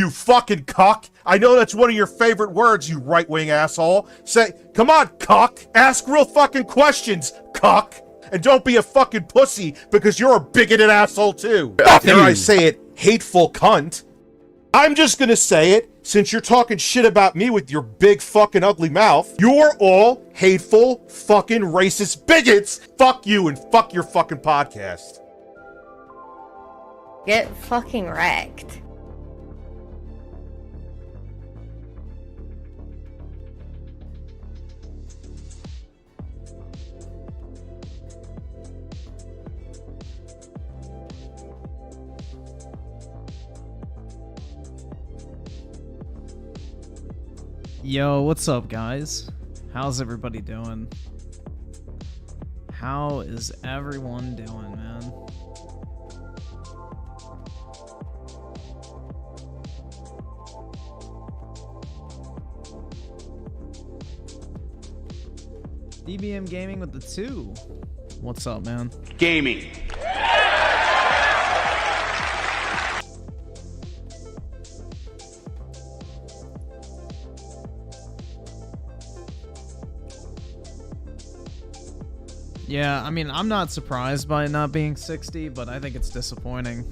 You fucking cuck. I know that's one of your favorite words, you right-wing asshole. Say, come on, cuck. Ask real fucking questions, cuck. And don't be a fucking pussy, because you're a bigoted asshole too. Dare I say it, hateful cunt. I'm just gonna say it, since you're talking shit about me with your big fucking ugly mouth. You're all hateful fucking racist bigots. Fuck you and fuck your fucking podcast. Get fucking wrecked. Yo, what's up, guys? How's everybody doing? How is everyone doing, man? DBM Gaming with the 2. What's up, man? Gaming. Yeah, I mean, I'm not surprised by it not being 60, but I think it's disappointing.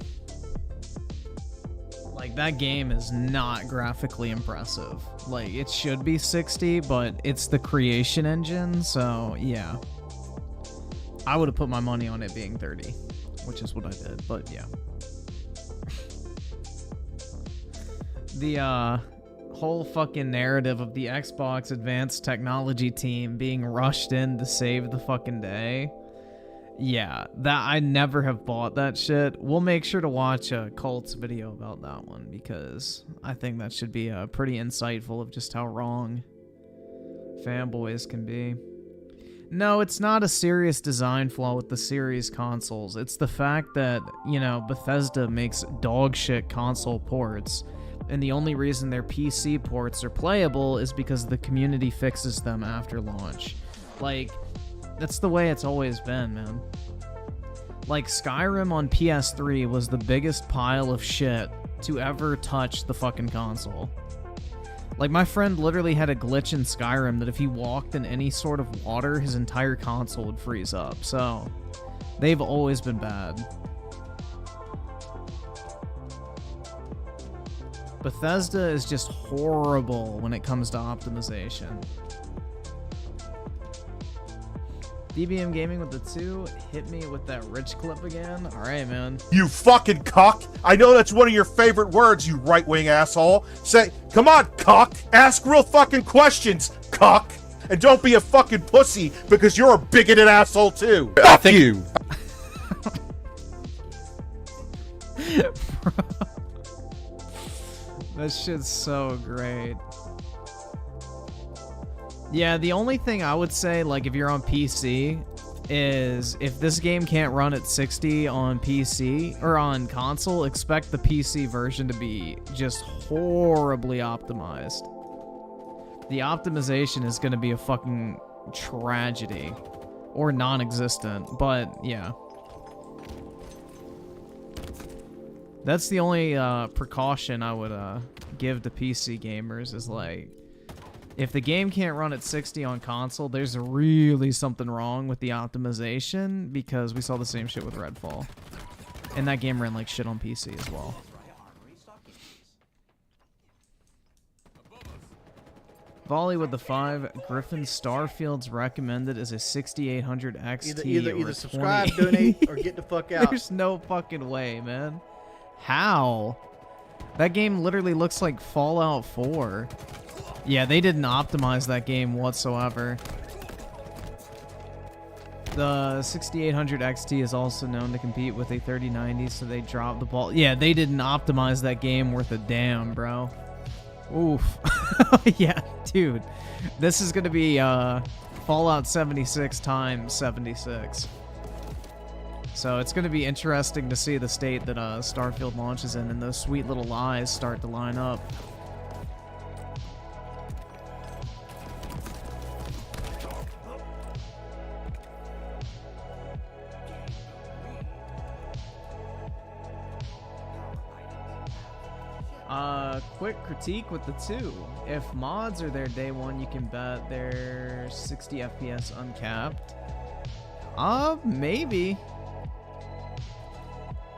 Like, that game is not graphically impressive. Like, it should be 60, but it's the creation engine, so yeah. I would have put my money on it being 30, which is what I did, but yeah. The, whole fucking narrative of the Xbox Advanced Technology team being rushed in to save the fucking day. Yeah, that I never have bought that shit. We'll make sure to watch a Colt's video about that one because I think that should be pretty insightful of just how wrong fanboys can be. No, it's not a serious design flaw with the series consoles. It's the fact that, you know, Bethesda makes dog shit console ports. And the only reason their PC ports are playable is because the community fixes them after launch. Like, that's the way it's always been, man. Like, Skyrim on PS3 was the biggest pile of shit to ever touch the fucking console. Like, my friend literally had a glitch in Skyrim that if he walked in any sort of water, his entire console would freeze up. So, they've always been bad. Bethesda is just horrible when it comes to optimization. DBM Gaming with the 2, hit me with that rich clip again. Alright, man. You fucking cuck. I know that's one of your favorite words, you right-wing asshole. Say, come on, cuck. Ask real fucking questions, cuck. And don't be a fucking pussy, because you're a bigoted asshole too. Fuck you. That shit's so great. Yeah, the only thing I would say, like, if you're on PC, is if this game can't run at 60 on PC, or on console, expect the PC version to be just horribly optimized. The optimization is going to be a fucking tragedy. Or non-existent, but yeah. That's the only precaution I would give to PC gamers is, like, if the game can't run at 60 on console, there's really something wrong with the optimization, because we saw the same shit with Redfall. And that game ran like shit on PC as well. Volley with the 5. Griffin Starfield's recommended as a 6800 XT. Either subscribe, donate, or get the fuck out. There's no fucking way, man. How? That game literally looks like Fallout 4. Yeah, they didn't optimize that game whatsoever. The 6800 XT is also known to compete with a 3090, so they dropped the ball. Yeah, they didn't optimize that game worth a damn, bro. Oof. Yeah, dude. This is going to be Fallout 76 times 76. So it's going to be interesting to see the state that Starfield launches in, and those sweet little lies start to line up. Quick critique with the 2. If mods are there day 1, you can bet they're 60 FPS uncapped. Maybe.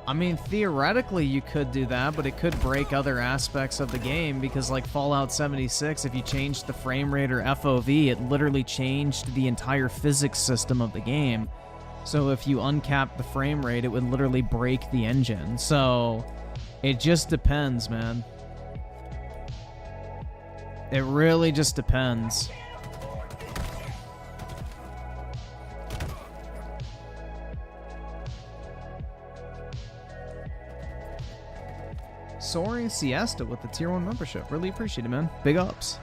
I mean, theoretically you could do that, but it could break other aspects of the game because like Fallout 76, if you changed the frame rate or FOV, it literally changed the entire physics system of the game. So if you uncap the frame rate, it would literally break the engine. So it just depends, man. It really just depends. Soaring Siesta with the Tier 1 membership. Really appreciate it, man. Big ups.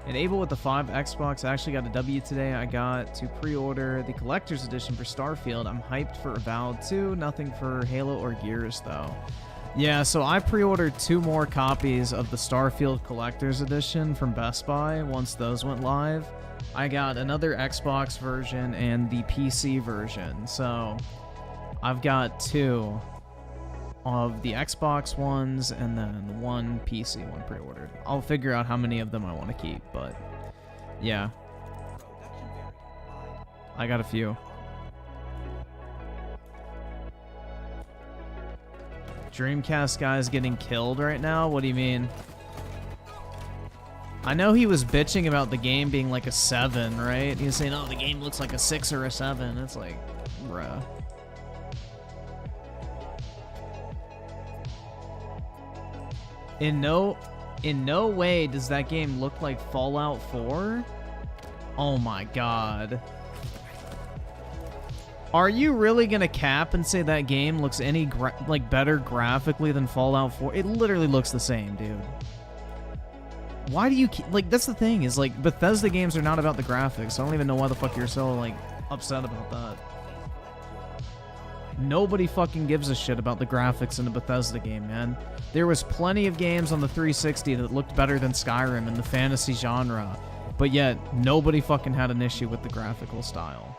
And Abel with the 5 Xbox. I actually got a W today. I got to pre-order the Collector's Edition for Starfield. I'm hyped for Avowed 2. Nothing for Halo or Gears, though. Yeah, so I pre-ordered 2 more copies of the Starfield Collector's Edition from Best Buy once those went live. I got another Xbox version and the PC version. So I've got 2 of the Xbox ones and then 1 PC one pre-ordered. I'll figure out how many of them I want to keep, but yeah. I got a few. Dreamcast guy's getting killed right now? What do you mean? I know he was bitching about the game being like a 7, right? He was saying, oh, the game looks like a 6 or a 7. It's like, bruh. In no way does that game look like Fallout 4? Oh my god. Are you really gonna cap and say that game looks any better graphically than Fallout 4? It literally looks the same, dude. Why do you like? That's the thing is like Bethesda games are not about the graphics. I don't even know why the fuck you're so like upset about that. Nobody fucking gives a shit about the graphics in a Bethesda game, man. There was plenty of games on the 360 that looked better than Skyrim in the fantasy genre, but yet nobody fucking had an issue with the graphical style.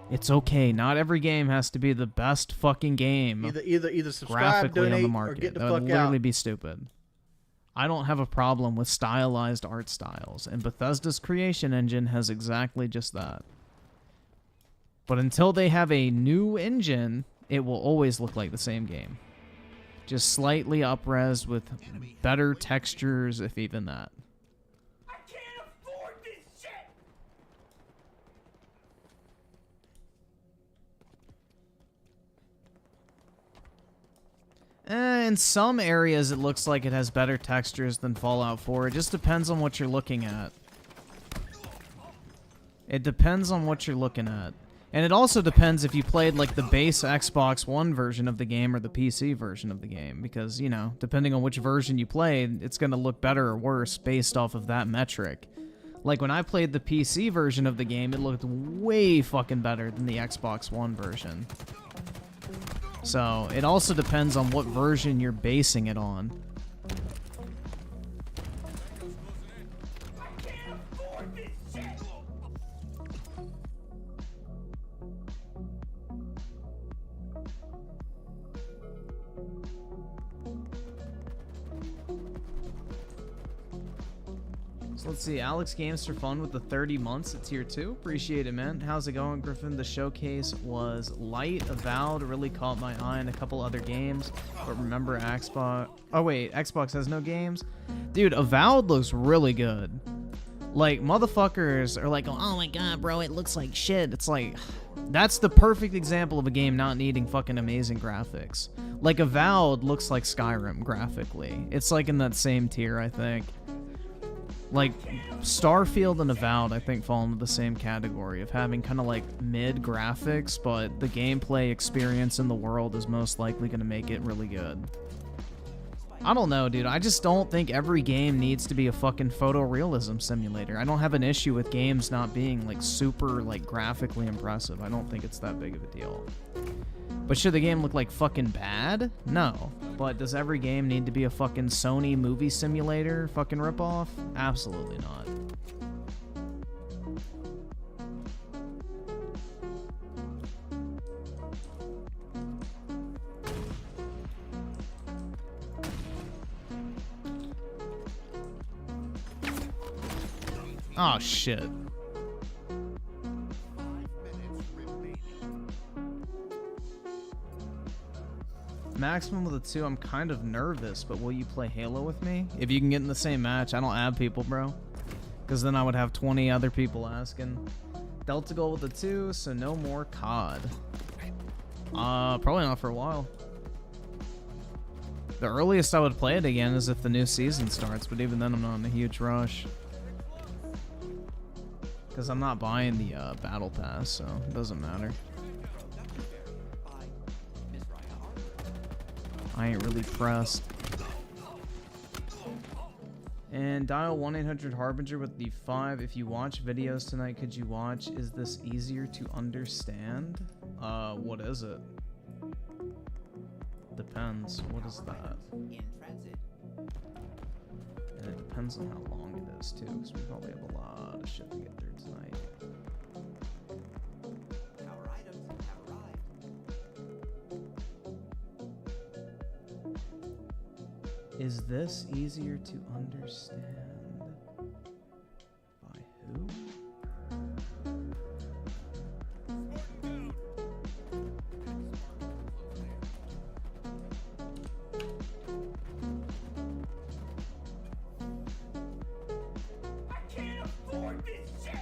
It's okay. Not every game has to be the best fucking game. Either subscribe, graphically donate, on the or market. get the That would fuck literally out. be stupid. I don't have a problem with stylized art styles, and Bethesda's creation engine has exactly just that. But until they have a new engine, it will always look like the same game. Just slightly up-res with better textures, if even that. I can't afford this shit! In some areas, it looks like it has better textures than Fallout 4. It just depends on what you're looking at. It depends on what you're looking at. And it also depends if you played, like, the base Xbox One version of the game or the PC version of the game. Because, you know, depending on which version you played, it's going to look better or worse based off of that metric. Like, when I played the PC version of the game, it looked way fucking better than the Xbox One version. So, it also depends on what version you're basing it on. I can't afford this shit! So let's see, Alex Games for Fun with the 30 months at tier 2. Appreciate it, man. How's it going, Griffin? The showcase was light. Avowed really caught my eye in a couple other games. But remember Xbox... Oh, wait. Xbox has no games? Dude, Avowed looks really good. Like, motherfuckers are like, oh my god, bro, it looks like shit. It's like... That's the perfect example of a game not needing fucking amazing graphics. Like, Avowed looks like Skyrim graphically. It's like in that same tier, I think. Like, Starfield and Avowed, I think, fall into the same category of having kind of like mid graphics, but the gameplay experience in the world is most likely going to make it really good. I don't know, dude. I just don't think every game needs to be a fucking photorealism simulator. I don't have an issue with games not being like super like graphically impressive. I don't think it's that big of a deal. But should the game look like fucking bad? No. But does every game need to be a fucking Sony movie simulator fucking ripoff? Absolutely not. Oh, shit. Maximum with a 2, I'm kind of nervous, but will you play Halo with me? If you can get in the same match, I don't add people, bro. Because then I would have 20 other people asking. Delta goal with a 2, so no more COD. Probably not for a while. The earliest I would play it again is if the new season starts, but even then I'm not in a huge rush. Because I'm not buying the battle pass, so it doesn't matter. I ain't really pressed. And dial 1-800-HARBINGER with the 5. If you watch videos tonight, could you watch Is This Easier to Understand? What is it? Depends. What is that? And it depends on how long it is, too, because we probably have a lot of shit to get through tonight. Our items have arrived. Is this easier to understand? By who? I can't afford this shit.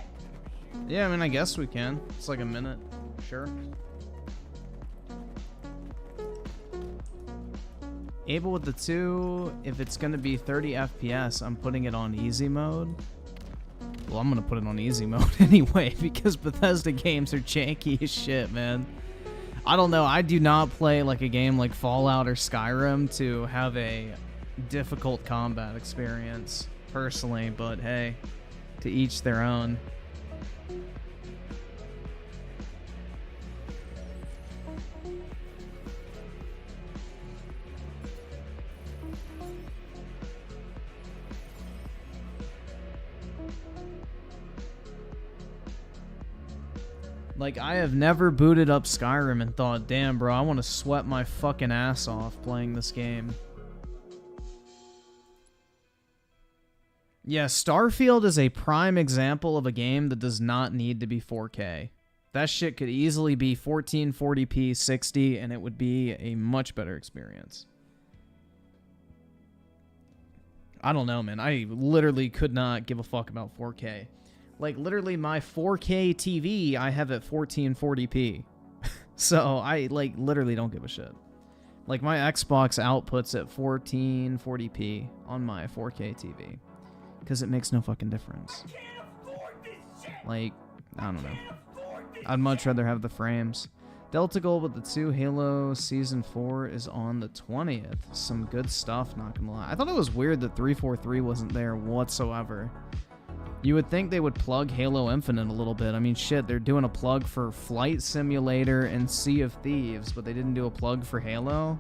Yeah, I mean, I guess we can. It's like a minute. Sure. Able with the 2, if it's going to be 30 FPS, I'm putting it on easy mode. Well, I'm going to put it on easy mode anyway, because Bethesda games are janky as shit, man. I don't know. I do not play like a game like Fallout or Skyrim to have a difficult combat experience, personally, but hey, to each their own. Like, I have never booted up Skyrim and thought, damn, bro, I want to sweat my fucking ass off playing this game. Yeah, Starfield is a prime example of a game that does not need to be 4K. That shit could easily be 1440p 60, and it would be a much better experience. I don't know, man. I literally could not give a fuck about 4K. Like, literally, my 4K TV, I have at 1440p. So, I, like, literally don't give a shit. Like, my Xbox outputs at 1440p on my 4K TV. Because it makes no fucking difference. I can't afford this shit. Like, I don't know. Afford this I'd much rather have the frames. Delta Gold with the 2. Halo Season 4 is on the 20th. Some good stuff, not gonna lie. I thought it was weird that 343 wasn't there whatsoever. You would think they would plug Halo Infinite a little bit. I mean, shit, they're doing a plug for Flight Simulator and Sea of Thieves, but they didn't do a plug for Halo.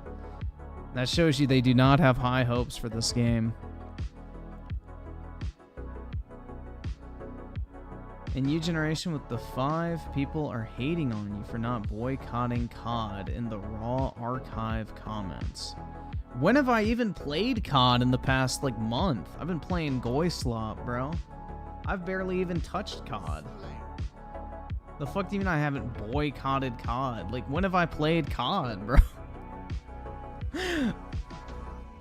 That shows you they do not have high hopes for this game. In New Generation with the 5, people are hating on you for not boycotting COD in the Raw Archive comments. When have I even played COD in the past, like, month? I've been playing Goy Slop, bro. I've barely even touched COD. The fuck do you mean I haven't boycotted COD? Like, when have I played COD, bro?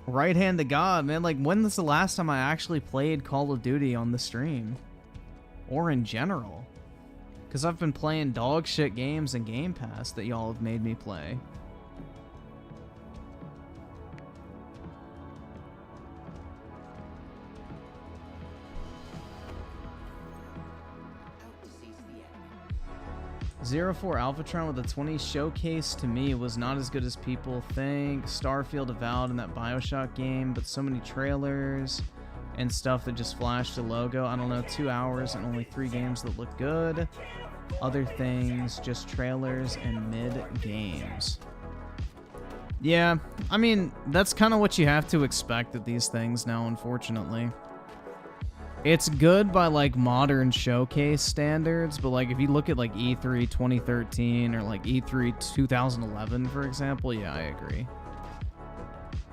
Right hand to God, man. Like, when was the last time I actually played Call of Duty on the stream? Or in general? Because I've been playing dog shit games in Game Pass that y'all have made me play. Zero 04 Alphatron with a 20 showcase to me was not as good as people think. Starfield Avowed in that Bioshock game, but so many trailers and stuff that just flashed the logo. I don't know, 2 hours and only 3 games that look good. Other things, just trailers and mid-games. Yeah, I mean, that's kind of what you have to expect at these things now, unfortunately. It's good by, like, modern showcase standards, but, like, if you look at, like, E3 2013 or, like, E3 2011, for example, yeah, I agree.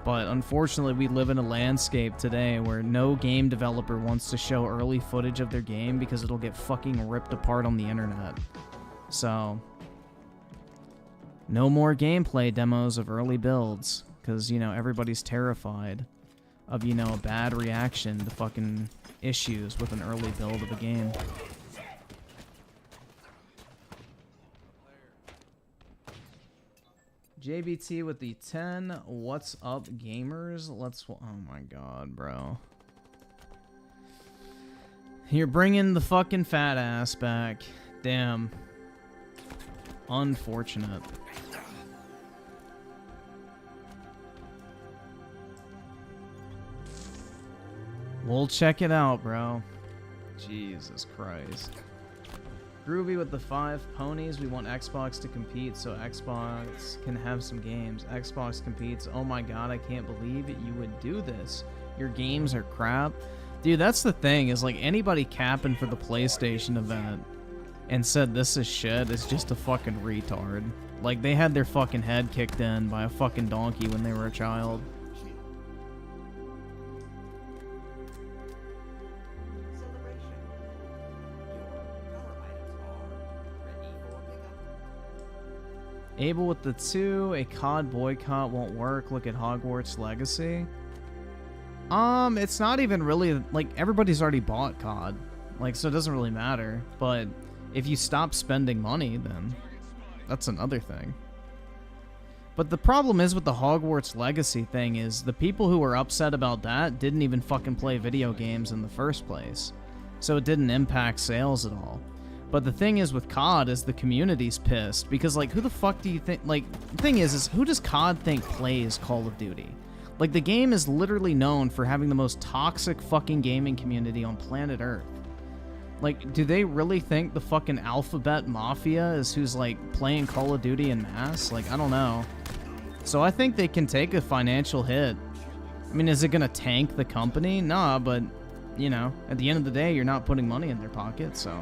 But unfortunately, we live in a landscape today where no game developer wants to show early footage of their game because it'll get fucking ripped apart on the internet. So, no more gameplay demos of early builds because, you know, everybody's terrified of, you know, a bad reaction to fucking issues with an early build of a game. JBT with the 10. What's up, gamers? Oh my god, bro. You're bringing the fucking fat ass back. Damn. Unfortunate. We'll check it out, bro. Jesus Christ. Groovy with the 5 ponies. We want Xbox to compete so Xbox can have some games. Xbox competes. Oh my god, I can't believe it. You would do this. Your games are crap. Dude, that's the thing, is like anybody capping for the PlayStation event and said this is shit is just a fucking retard. Like they had their fucking head kicked in by a fucking donkey when they were a child. Able with the 2, a COD boycott won't work. Look at Hogwarts Legacy. It's not even really, like, everybody's already bought COD. Like, so it doesn't really matter. But if you stop spending money, then that's another thing. But the problem is with the Hogwarts Legacy thing is the people who were upset about that didn't even fucking play video games in the first place. So it didn't impact sales at all. But the thing is with COD is the community's pissed because, like, who the fuck do you think, like, the thing is who does COD think plays Call of Duty? Like, the game is literally known for having the most toxic fucking gaming community on planet Earth. Like, do they really think the fucking Alphabet Mafia is who's, like, playing Call of Duty en masse? Like, I don't know. So I think they can take a financial hit. I mean, is it gonna tank the company? Nah, but, you know, at the end of the day, you're not putting money in their pocket, so...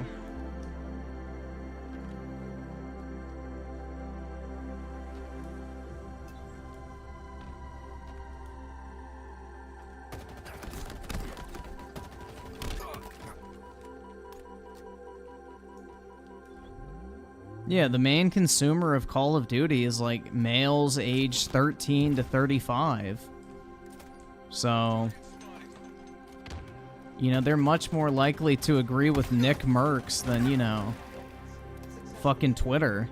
Yeah, the main consumer of Call of Duty is like males aged 13 to 35. So, you know, they're much more likely to agree with Nick Merckx than, you know, fucking Twitter.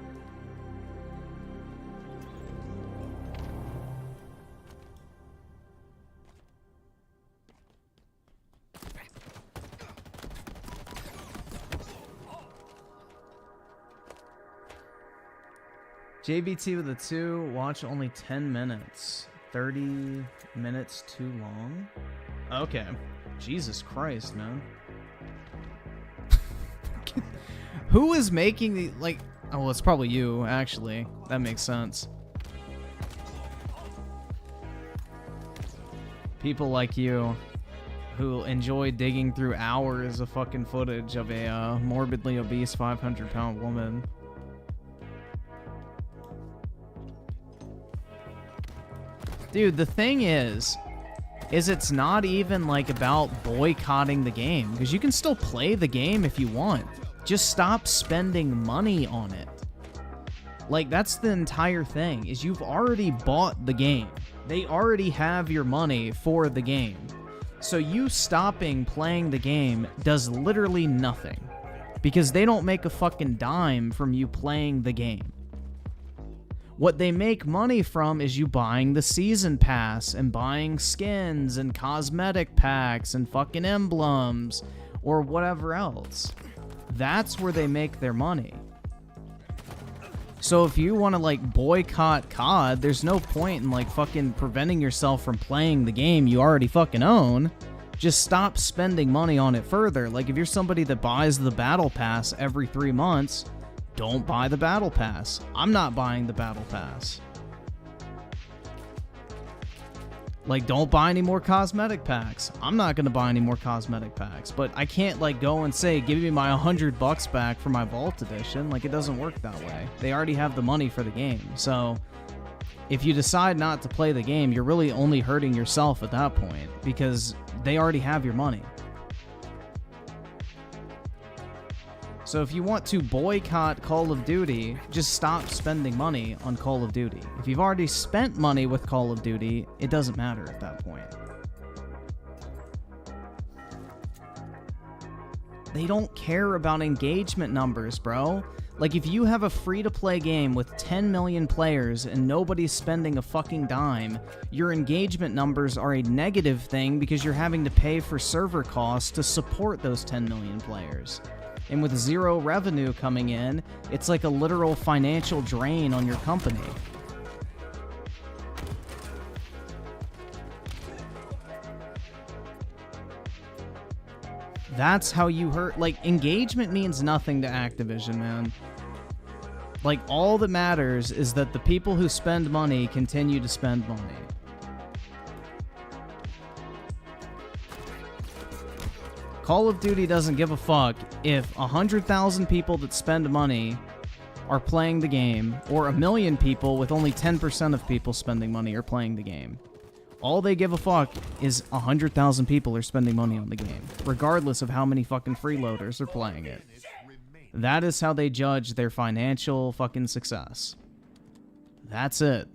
JBT with a 2, watch only 10 minutes. 30 minutes too long? Okay. Jesus Christ, man. Who is making the, like, oh, well, it's probably you, actually. That makes sense. People like you who enjoy digging through hours of fucking footage of a morbidly obese 500-pound woman. Dude, the thing is it's not even like about boycotting the game, because you can still play the game if you want. Just stop spending money on it. Like, that's the entire thing, is you've already bought the game. They already have your money for the game. So you stopping playing the game does literally nothing, because they don't make a fucking dime from you playing the game. What they make money from is you buying the season pass and buying skins and cosmetic packs and fucking emblems or whatever else. That's where they make their money. So if you want to like boycott COD, there's no point in like fucking preventing yourself from playing the game you already fucking own. Just stop spending money on it further. Like if you're somebody that buys the battle pass every 3 months, don't buy the battle pass. I'm not buying the battle pass. Like, don't buy any more cosmetic packs. I'm not gonna buy any more cosmetic packs. But I can't like go and say, give me my $100 back for my Vault Edition. Like, it doesn't work that way. They already have the money for the game. So If you decide not to play the game, you're really only hurting yourself at that point because they already have your money. So if you want to boycott Call of Duty, just stop spending money on Call of Duty. If you've already spent money with Call of Duty, it doesn't matter at that point. They don't care about engagement numbers, bro. Like, if you have a free-to-play game with 10 million players and nobody's spending a fucking dime, your engagement numbers are a negative thing because you're having to pay for server costs to support those 10 million players. And with zero revenue coming in, it's like a literal financial drain on your company. That's how you hurt. Like, engagement means nothing to Activision, man. Like, all that matters is that the people who spend money continue to spend money. Call of Duty doesn't give a fuck if 100,000 people that spend money are playing the game, or 1 million people with only 10% of people spending money are playing the game. All they give a fuck is 100,000 people are spending money on the game, regardless of how many fucking freeloaders are playing it. That is how they judge their financial fucking success. That's it.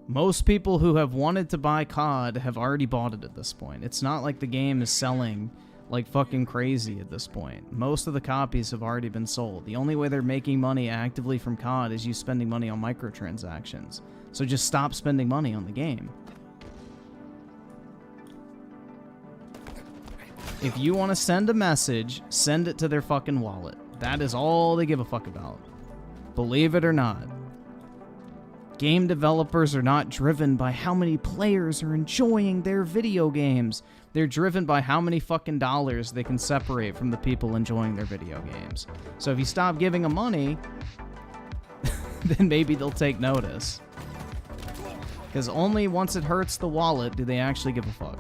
Most people who have wanted to buy COD have already bought it at this point. It's not like the game is selling like fucking crazy at this point. Most of the copies have already been sold. The only way they're making money actively from COD is you spending money on microtransactions. So just stop spending money on the game. If you want to send a message, send it to their fucking wallet. That is all they give a fuck about. Believe it or not. Game developers are not driven by how many players are enjoying their video games. They're driven by how many fucking dollars they can separate from the people enjoying their video games. So if you stop giving them money, then maybe they'll take notice. Because only once it hurts the wallet do they actually give a fuck.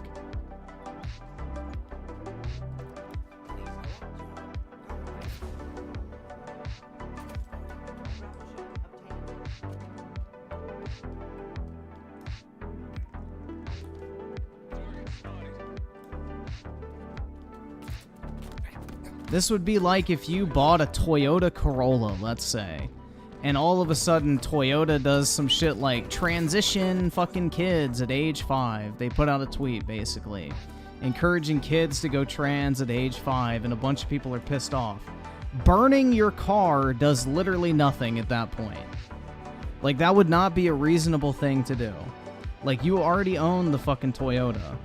This would be like if you bought a Toyota Corolla, let's say, and all of a sudden Toyota does some shit like transition fucking kids at age 5. They put out a tweet, basically, encouraging kids to go trans at age 5, and a bunch of people are pissed off. Burning your car does literally nothing at that point. Like, that would not be a reasonable thing to do. Like, you already own the fucking Toyota.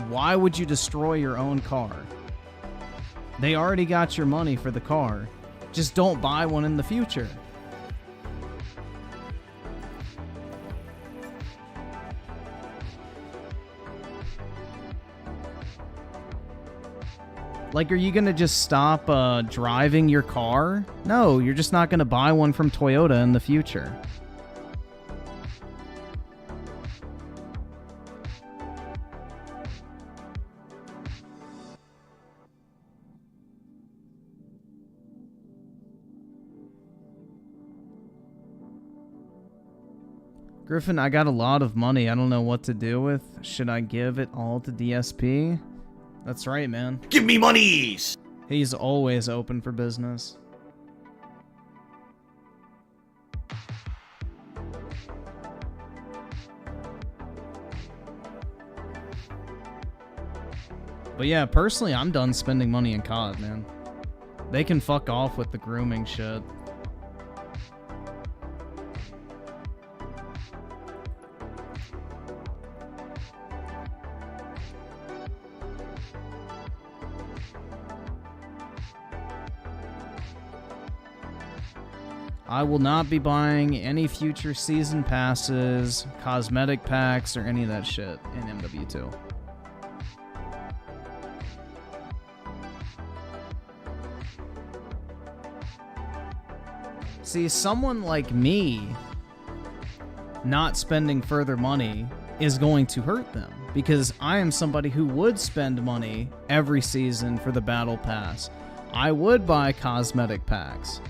Why would you destroy your own car? They already got your money for the car. Just don't buy one in the future. Like, are you gonna just stop driving your car? No, you're just not gonna buy one from Toyota in the future. Griffin, I got a lot of money. I don't know what to do with. Should I give it all to DSP? That's right, man. Give me monies! He's always open for business. But yeah, personally, I'm done spending money in COD, man. They can fuck off with the grooming shit. I will not be buying any future season passes, cosmetic packs, or any of that shit in MW2. See, someone like me not spending further money is going to hurt them, because I am somebody who would spend money every season for the battle pass. I would buy cosmetic packs.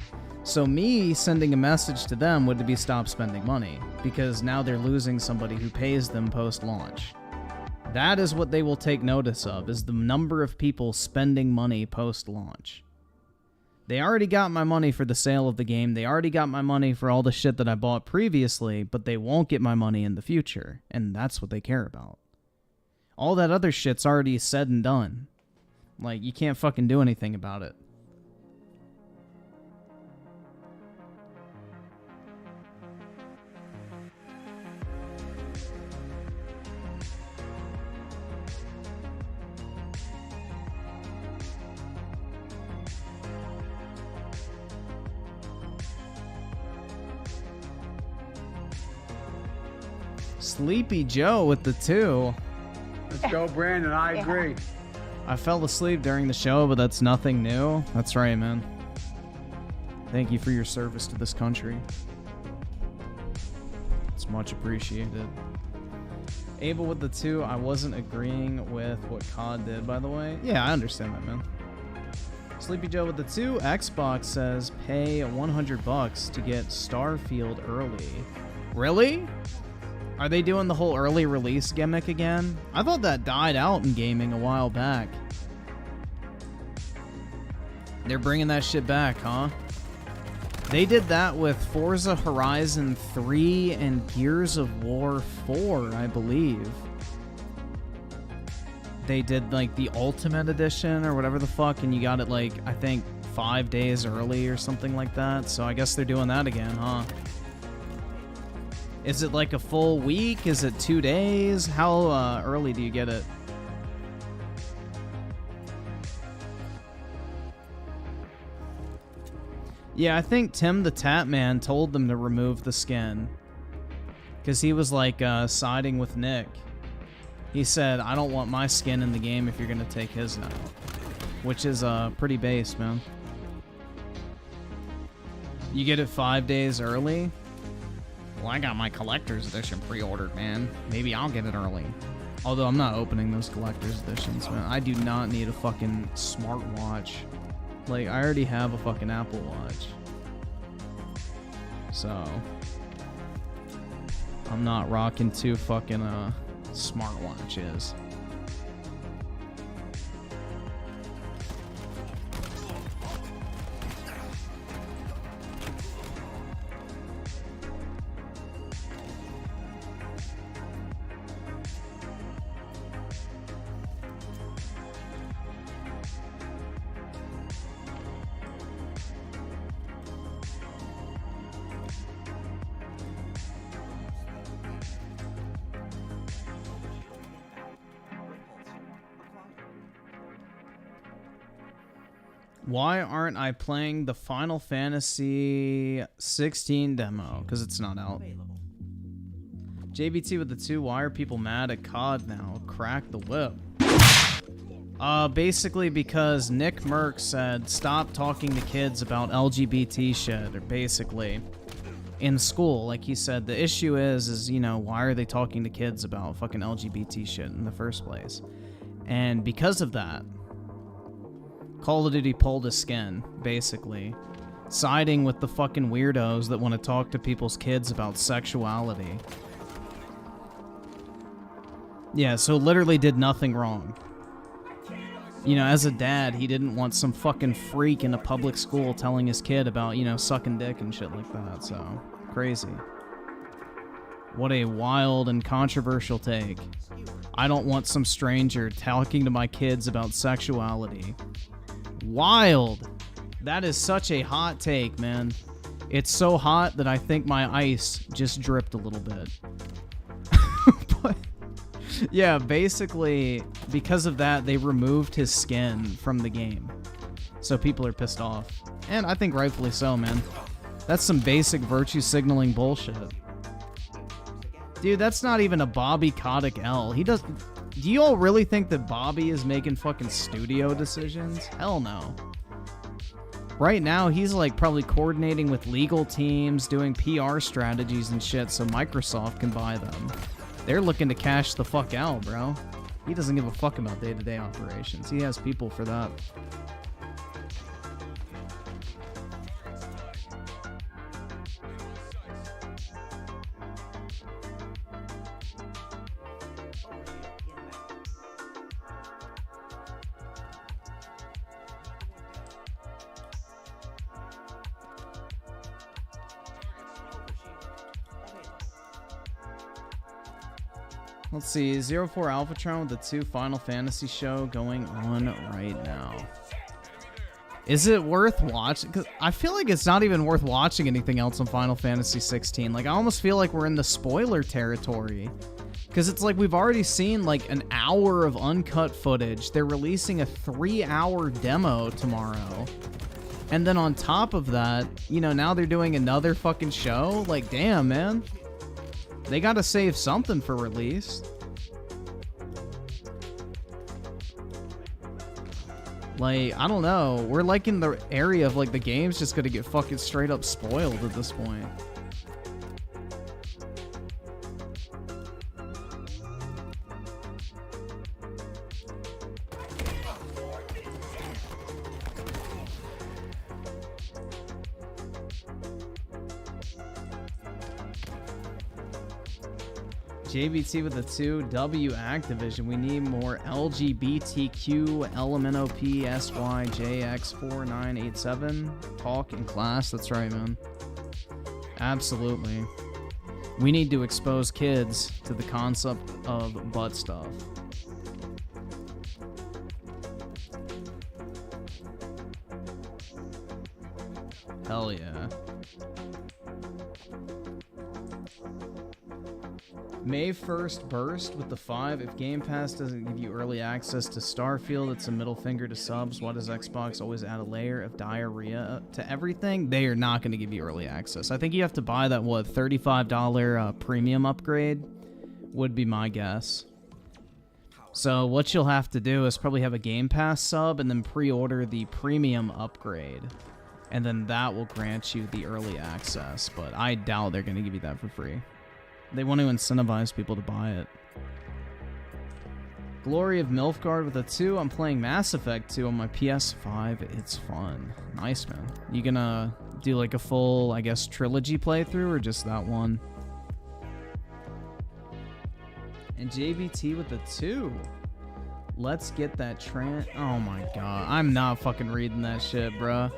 So me sending a message to them would be stop spending money, because now they're losing somebody who pays them post-launch. That is what they will take notice of, is the number of people spending money post-launch. They already got my money for the sale of the game, they already got my money for all the shit that I bought previously, but they won't get my money in the future, and that's what they care about. All that other shit's already said and done. Like, you can't fucking do anything about it. Sleepy Joe with the 2. Let's go, Brandon. I agree. I fell asleep during the show, but that's nothing new. That's right, man. Thank you for your service to this country. It's much appreciated. Abel with the 2, I wasn't agreeing with what COD did, by the way. Yeah, I understand that, man. Sleepy Joe with the 2, Xbox says pay $100 to get Starfield early. Really? Are they doing the whole early release gimmick again? I thought that died out in gaming a while back. They're bringing that shit back, huh? They did that with Forza Horizon 3 and Gears of War 4, I believe. They did, like, the Ultimate Edition or whatever the fuck, and you got it, like, I think 5 days early or something like that. So I guess they're doing that again, huh? Is it like a full week? Is it 2 days? How early do you get it? Yeah, I think Tim the Tap Man told them to remove the skin. Because he was like siding with Nick. He said, I don't want my skin in the game if you're going to take his now. Which is pretty base, man. You get it 5 days early? Well, I got my collector's edition pre-ordered, man. Maybe I'll get it early. Although I'm not opening those collector's editions, man. I do not need a fucking smartwatch. Like, I already have a fucking Apple Watch. So I'm not rocking 2 fucking smartwatches. Why aren't I playing the Final Fantasy 16 demo? Because it's not out. JBT with the 2, why are people mad at COD now? Crack the whip. Basically because Nick Merck said stop talking to kids about LGBT shit, or basically in school. Like he said, the issue is, you know, why are they talking to kids about fucking LGBT shit in the first place? And because of that, Call of Duty pulled his skin, basically. Siding with the fucking weirdos that want to talk to people's kids about sexuality. Yeah, so literally did nothing wrong. You know, as a dad, he didn't want some fucking freak in a public school telling his kid about, you know, sucking dick and shit like that, so crazy. What a wild and controversial take. I don't want some stranger talking to my kids about sexuality. Wild. That is such a hot take, man. It's so hot that I think my ice just dripped a little bit. But yeah, basically, because of that, they removed his skin from the game. So people are pissed off. And I think rightfully so, man. That's some basic virtue signaling bullshit. Dude, that's not even a Bobby Kotick L. He does. Do you all really think that Bobby is making fucking studio decisions? Hell no. Right now, he's like probably coordinating with legal teams, doing PR strategies and shit so Microsoft can buy them. They're looking to cash the fuck out, bro. He doesn't give a fuck about day-to-day operations. He has people for that. Let's see, 04 Alphatron with the 2 Final Fantasy show going on right now. Is it worth watching? Because I feel like it's not even worth watching anything else on Final Fantasy 16. Like, I almost feel like we're in the spoiler territory. Because it's like we've already seen like an hour of uncut footage. They're releasing a 3-hour demo tomorrow. And then on top of that, you know, now they're doing another fucking show. Like, damn, man. They gotta save something for release. Like, I don't know. We're like in the area of like the game's just gonna get fucking straight up spoiled at this point. JBT with a 2, W Activision. We need more LGBTQ LMNOP SYJX4987 talk in class. That's right, man. Absolutely. We need to expose kids to the concept of butt stuff. Hell yeah. May 1st burst with the 5. If Game Pass doesn't give you early access to Starfield, it's a middle finger to subs. Why does Xbox always add a layer of diarrhea to everything? They are not going to give you early access. I think you have to buy that, what, $35 premium upgrade would be my guess. So what you'll have to do is probably have a Game Pass sub and then pre-order the premium upgrade. And then that will grant you the early access. But I doubt they're going to give you that for free. They want to incentivize people to buy it. Glory of Milfgard with a 2. I'm playing Mass Effect 2 on my PS5. It's fun. Nice, man. You gonna do like a full, I guess, trilogy playthrough or just that one? And JBT with the 2. Let's get that oh my god. I'm not fucking reading that shit, bruh.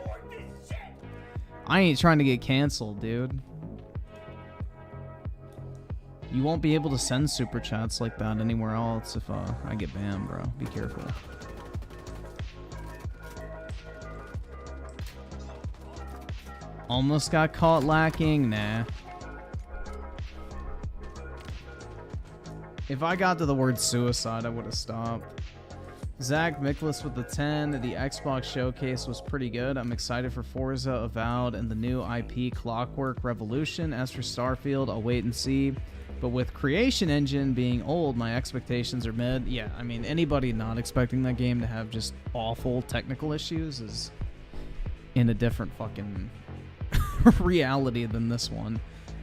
I ain't trying to get canceled, dude. You won't be able to send super chats like that anywhere else if I get banned, bro. Be careful. Almost got caught lacking? Nah. If I got to the word suicide, I would have stopped. Zach Miklas with the 10. The Xbox showcase was pretty good. I'm excited for Forza Avowed and the new IP Clockwork Revolution. As for Starfield, I'll wait and see. But with Creation Engine being old, my expectations are mid. Yeah, I mean, anybody not expecting that game to have just awful technical issues is in a different fucking reality than this one.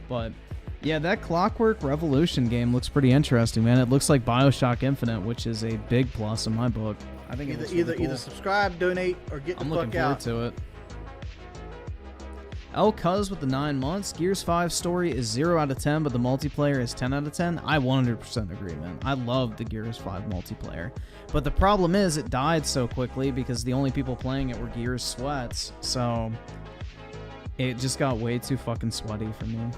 But yeah, that Clockwork Revolution game looks pretty interesting, man. It looks like BioShock Infinite, which is a big plus in my book. I think either subscribe, donate, or get the I'm fuck looking out. forward to it. El Cuz with the 9 months. Gears 5 story is 0 out of 10, but the multiplayer is 10 out of 10. I 100% agree, man. I love the Gears 5 multiplayer. But the problem is it died so quickly because the only people playing it were Gears sweats. So it just got way too fucking sweaty for me.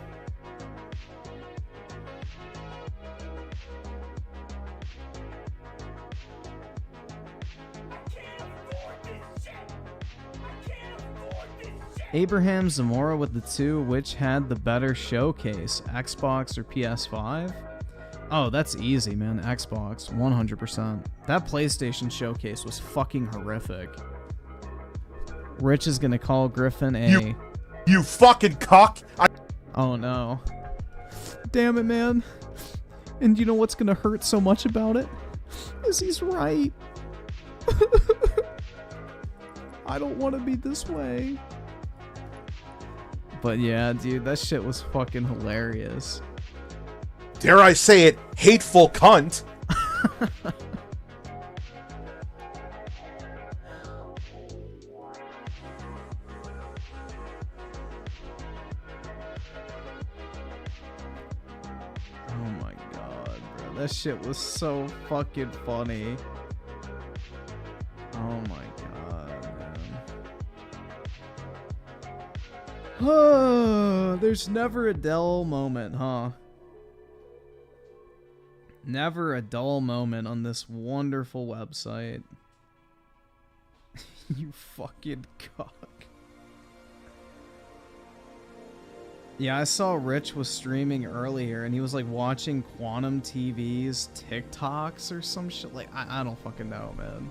Abraham Zamora with the 2. Which had the better showcase, Xbox or PS5? Oh, that's easy, man. Xbox, 100%. That PlayStation showcase was fucking horrific. Rich is gonna call Griffin a... You fucking cock! Oh no. Damn it, man. And you know what's gonna hurt so much about it? Is he's right. I don't want to be this way. But yeah, dude, that shit was fucking hilarious. Dare I say it, hateful cunt. Oh my god, bro. That shit was so fucking funny. Oh my god, man. There's never a dull moment, huh? Never a dull moment on this wonderful website. You fucking cock. Yeah, I saw Rich was streaming earlier and he was like watching Quantum TV's TikToks or some shit. Like, I don't fucking know, man.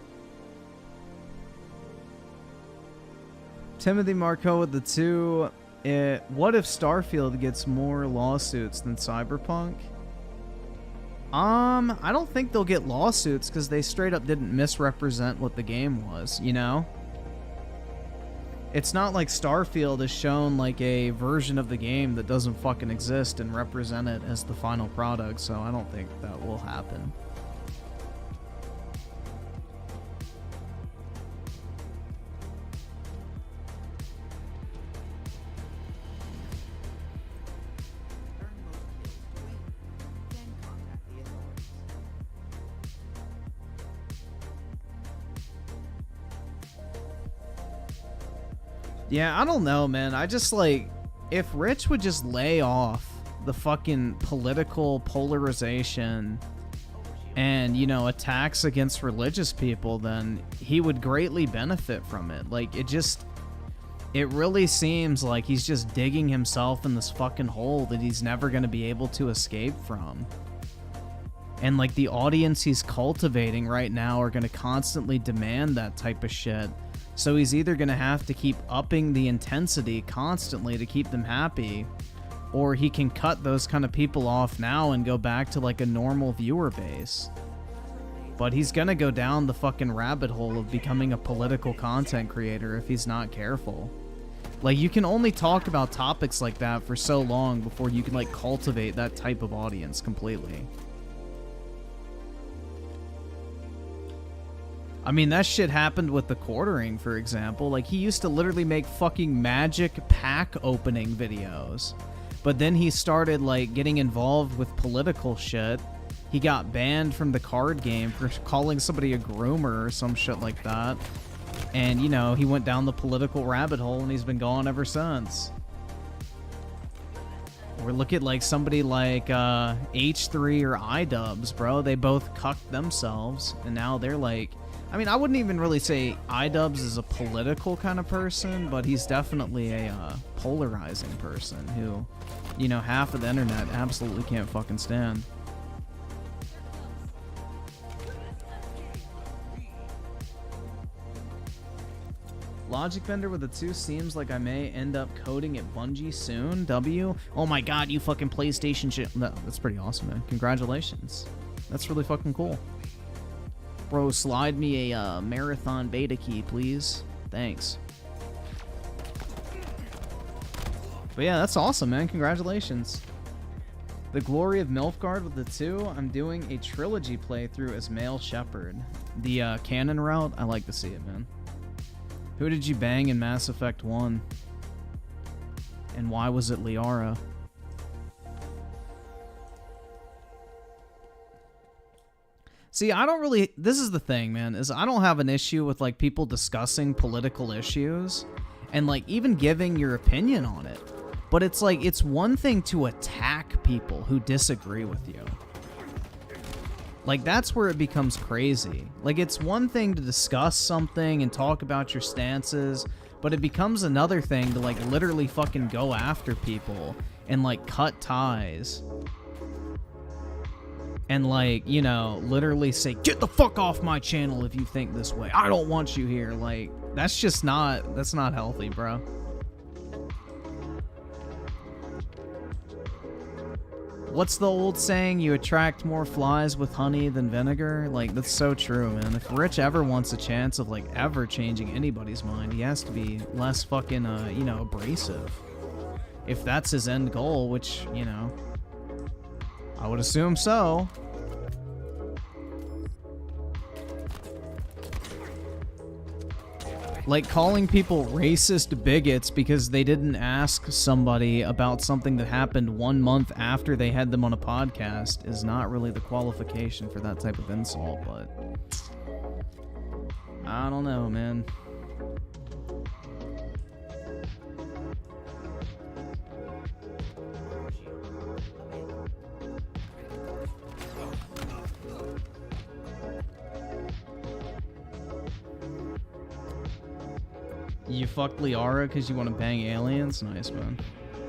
Timothy Marco with the 2. What if Starfield gets more lawsuits than Cyberpunk? I don't think they'll get lawsuits because they straight up didn't misrepresent what the game was, you know? It's not like Starfield has shown like a version of the game that doesn't fucking exist and represent it as the final product, so I don't think that will happen. Yeah, I don't know, man. I just like, if Rich would just lay off the fucking political polarization and, you know, attacks against religious people, then he would greatly benefit from it. Like, it really seems like he's just digging himself in this fucking hole that he's never going to be able to escape from. And, like, the audience he's cultivating right now are going to constantly demand that type of shit. So he's either going to have to keep upping the intensity constantly to keep them happy, or he can cut those kind of people off now and go back to like a normal viewer base. But he's going to go down the fucking rabbit hole of becoming a political content creator if he's not careful. Like, you can only talk about topics like that for so long before you can like cultivate that type of audience completely. I mean, that shit happened with the quartering, for example. Like, he used to literally make fucking magic pack opening videos. But then he started, like, getting involved with political shit. He got banned from the card game for calling somebody a groomer or some shit like that. And, you know, he went down the political rabbit hole and he's been gone ever since. Or look at, like, somebody like H3 or iDubbbz, bro. They both cucked themselves, and now they're, like... I mean, I wouldn't even really say iDubbbz is a political kind of person, but he's definitely a polarizing person who, you know, half of the internet absolutely can't fucking stand. Logic Bender with a 2 seems like I may end up coding at Bungie soon. W? Oh my god, you fucking PlayStation shit. No, that's pretty awesome, man. Congratulations. That's really fucking cool. Bro, slide me a marathon beta key, please. Thanks. But yeah, that's awesome, man. Congratulations. The Glory of Nilfgaard with the 2. I'm doing a trilogy playthrough as Male Shepherd. The canon route, I like to see it, man. Who did you bang in Mass Effect 1? And why was it Liara? See, I don't really... This is the thing, man, is I don't have an issue with, like, people discussing political issues and, like, even giving your opinion on it. But it's, like, it's one thing to attack people who disagree with you. Like, that's where it becomes crazy. Like, it's one thing to discuss something and talk about your stances, but it becomes another thing to, like, literally fucking go after people and, like, cut ties. And, like, you know, literally say, get the fuck off my channel if you think this way. I don't want you here. Like, that's just not, that's not healthy, bro. What's the old saying? You attract more flies with honey than vinegar? Like, that's so true, man. If Rich ever wants a chance of, like, ever changing anybody's mind, he has to be less fucking, you know, abrasive. If that's his end goal, which, you know... I would assume so. Like, calling people racist bigots because they didn't ask somebody about something that happened 1 month after they had them on a podcast is not really the qualification for that type of insult, but... I don't know, man. You fucked Liara because you want to bang aliens? Nice, man.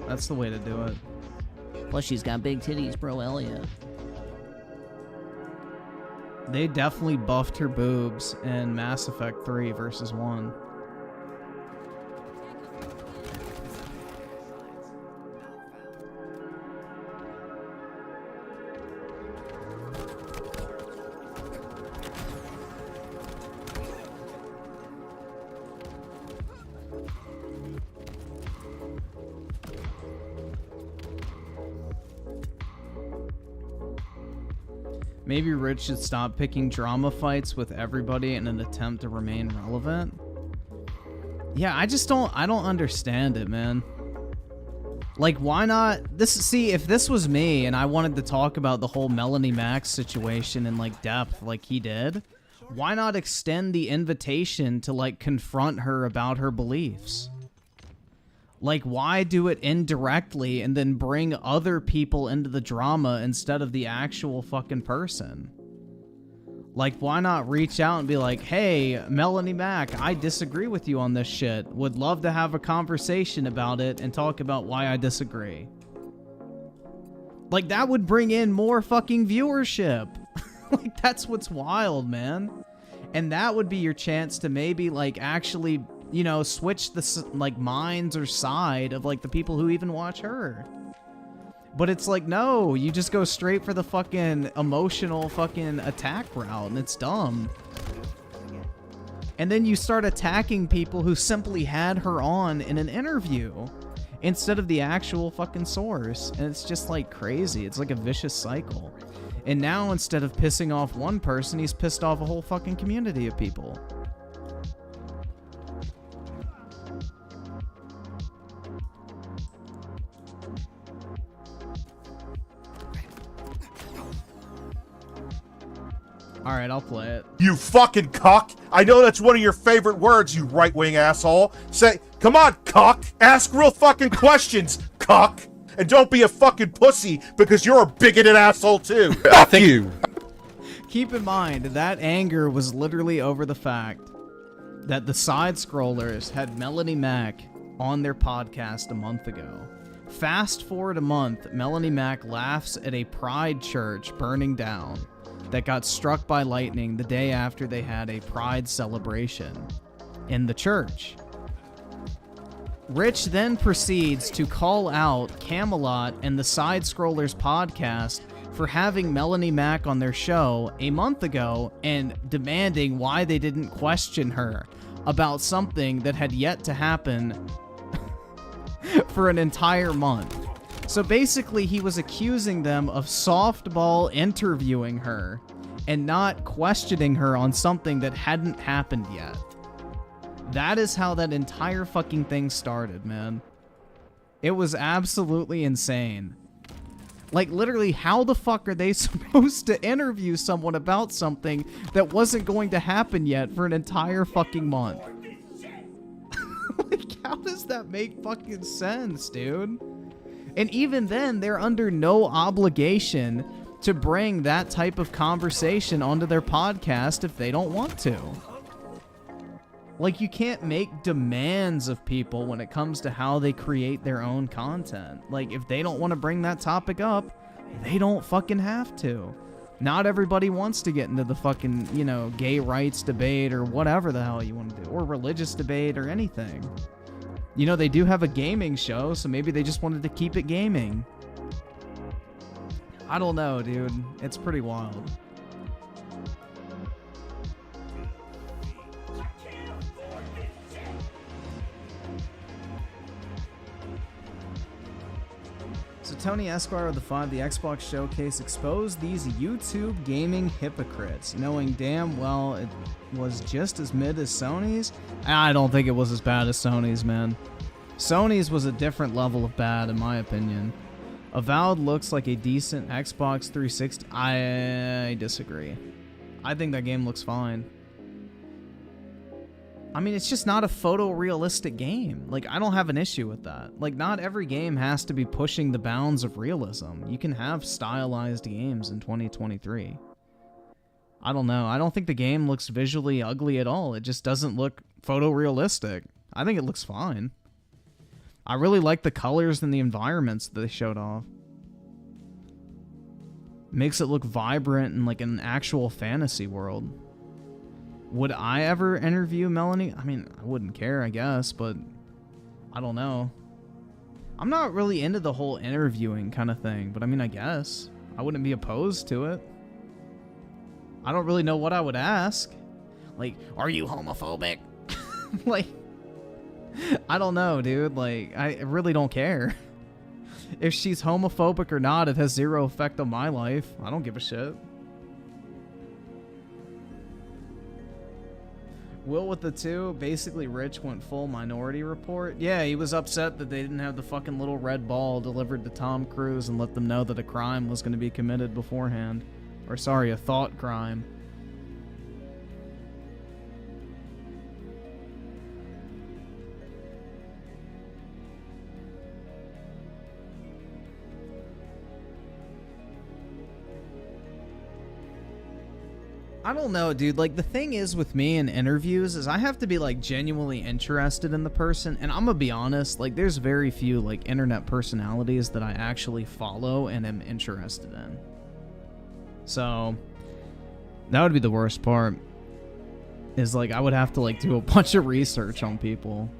That's the way to do it. Plus, she's got big titties, bro. Hell yeah. They definitely buffed her boobs in Mass Effect 3 versus 1. Maybe Rich should stop picking drama fights with everybody in an attempt to remain relevant. Yeah, I don't understand it, man. Like, why not? See, if this was me and I wanted to talk about the whole Melanie Max situation in, like, depth like he did, why not extend the invitation to, like, confront her about her beliefs? Like, why do it indirectly and then bring other people into the drama instead of the actual fucking person? Like, why not reach out and be like, hey, Melanie Mac, I disagree with you on this shit. Would love to have a conversation about it and talk about why I disagree. Like, that would bring in more fucking viewership. Like, that's what's wild, man. And that would be your chance to maybe, like, actually, you know, switch the, like, minds or side of, like, the people who even watch her. But it's like, no, you just go straight for the fucking emotional fucking attack route, and it's dumb. And then you start attacking people who simply had her on in an interview instead of the actual fucking source. And it's just, like, crazy. It's like a vicious cycle. And now, instead of pissing off one person, he's pissed off a whole fucking community of people. Alright, I'll play it. You fucking cock. I know that's one of your favorite words, you right-wing asshole. Say, come on, cock. Ask real fucking questions, cock. And don't be a fucking pussy, because you're a bigoted asshole too. Fuck you. Keep in mind, that anger was literally over the fact that the side-scrollers had Melanie Mac on their podcast a month ago. Fast forward a month, Melanie Mac laughs at a pride church burning down that got struck by lightning the day after they had a pride celebration in the church. Rich then proceeds to call out Camelot and the Side-Scrollers podcast for having Melanie Mac on their show a month ago and demanding why they didn't question her about something that had yet to happen for an entire month. So basically, he was accusing them of softball interviewing her and not questioning her on something that hadn't happened yet. That is how that entire fucking thing started, man. It was absolutely insane. Like, literally, how the fuck are they supposed to interview someone about something that wasn't going to happen yet for an entire fucking month? Like, how does that make fucking sense, dude? And even then, they're under no obligation to bring that type of conversation onto their podcast if they don't want to. Like, you can't make demands of people when it comes to how they create their own content. Like, if they don't want to bring that topic up, they don't fucking have to. Not everybody wants to get into the fucking, you know, gay rights debate or whatever the hell you want to do, or religious debate or anything. You know, they do have a gaming show, so maybe they just wanted to keep it gaming. I don't know, dude. It's pretty wild. So Tony Esquire of the 5, the Xbox Showcase, exposed these YouTube gaming hypocrites, knowing damn well it was just as mid as Sony's. I don't think it was as bad as Sony's, man. Sony's was a different level of bad, in my opinion. Avowed looks like a decent Xbox 360. I disagree. I think that game looks fine. I mean, it's just not a photorealistic game. Like, I don't have an issue with that. Like, not every game has to be pushing the bounds of realism. You can have stylized games in 2023. I don't know. I don't think the game looks visually ugly at all. It just doesn't look photorealistic. I think it looks fine. I really like the colors and the environments that they showed off. Makes it look vibrant and like an actual fantasy world. Would I ever interview Melanie? I mean, I wouldn't care, I guess, but I don't know. I'm not really into the whole interviewing kind of thing, but I mean, I guess. I wouldn't be opposed to it. I don't really know what I would ask. Like, are you homophobic? Like, I don't know, dude. Like, I really don't care. If she's homophobic or not, it has zero effect on my life. I don't give a shit. Will with the 2, basically Rich went full Minority Report. Yeah, he was upset that they didn't have the fucking little red ball delivered to Tom Cruise and let them know that a crime was going to be committed beforehand. Or sorry, a thought crime. I don't know, dude. Like, the thing is with me in interviews is I have to be, like, genuinely interested in the person. And I'm gonna be honest, like, there's very few, like, internet personalities that I actually follow and am interested in. So, that would be the worst part. Is, like, I would have to, like, do a bunch of research on people.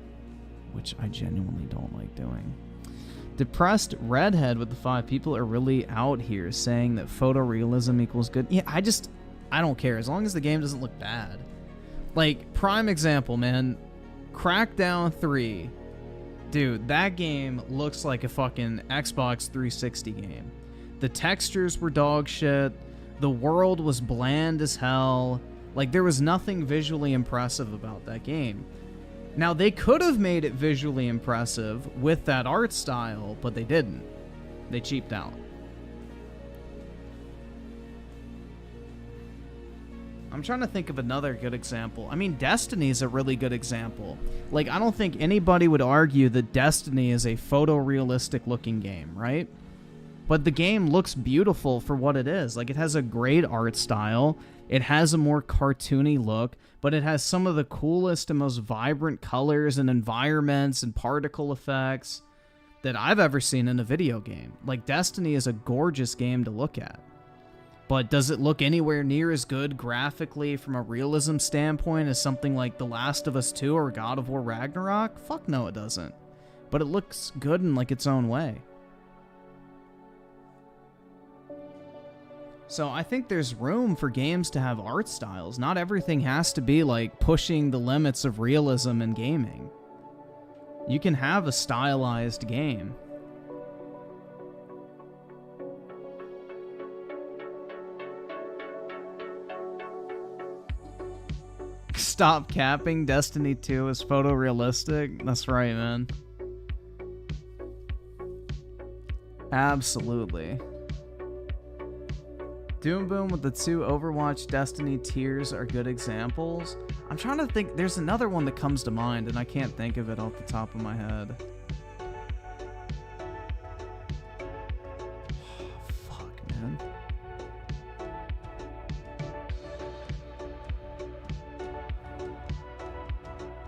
Which I genuinely don't like doing. Depressed redhead with the 5 people are really out here saying that photorealism equals good. Yeah, I don't care as long as the game doesn't look bad. Like, prime example, man. Crackdown 3. Dude, that game looks like a fucking Xbox 360 game. The textures were dog shit. The world was bland as hell. Like, there was nothing visually impressive about that game. Now, they could have made it visually impressive with that art style, but they didn't. They cheaped out. I'm trying to think of another good example. I mean, Destiny's a really good example. Like, I don't think anybody would argue that Destiny is a photorealistic looking game, right? But the game looks beautiful for what it is. Like, it has a great art style. It has a more cartoony look, but it has some of the coolest and most vibrant colors and environments and particle effects that I've ever seen in a video game. Like, Destiny is a gorgeous game to look at. But does it look anywhere near as good graphically from a realism standpoint as something like The Last of Us 2 or God of War Ragnarok? Fuck no, it doesn't. But it looks good in, like, its own way. So I think there's room for games to have art styles. Not everything has to be, like, pushing the limits of realism in gaming. You can have a stylized game. Stop capping. Destiny 2 is photorealistic. That's right, man. Absolutely. Doom Boom with the 2 Overwatch Destiny tiers are good examples. I'm trying to think. There's another one that comes to mind, and I can't think of it off the top of my head. Fuck, man.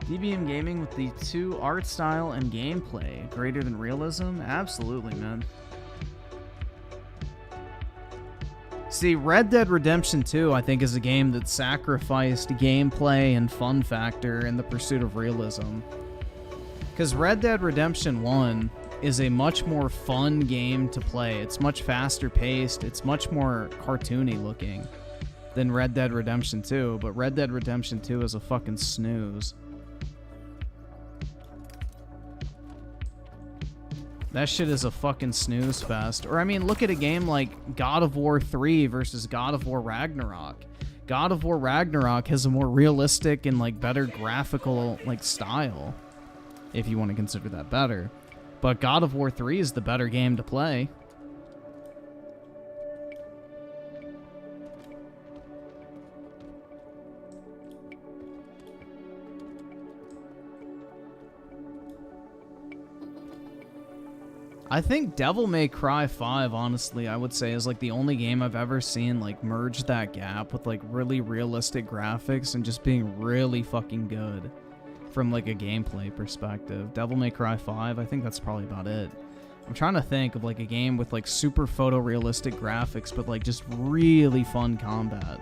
DBM Gaming with the 2 art style and gameplay greater than realism? Absolutely, man. See, Red Dead Redemption 2, I think, is a game that sacrificed gameplay and fun factor in the pursuit of realism. Because Red Dead Redemption 1 is a much more fun game to play. It's much faster paced. It's much more cartoony looking than Red Dead Redemption 2. But Red Dead Redemption 2 is a fucking snooze. That shit is a fucking snooze fest. Or, I mean, look at a game like God of War 3 versus God of War Ragnarok. God of War Ragnarok has a more realistic and, like, better graphical, like, style, if you want to consider that better. But God of War 3 is the better game to play. I think Devil May Cry 5, honestly, I would say is like the only game I've ever seen like merge that gap with like really realistic graphics and just being really fucking good. from like a gameplay perspective. Devil May Cry 5, I think that's probably about it. I'm trying to think of like a game with like super photorealistic graphics, but like just really fun combat.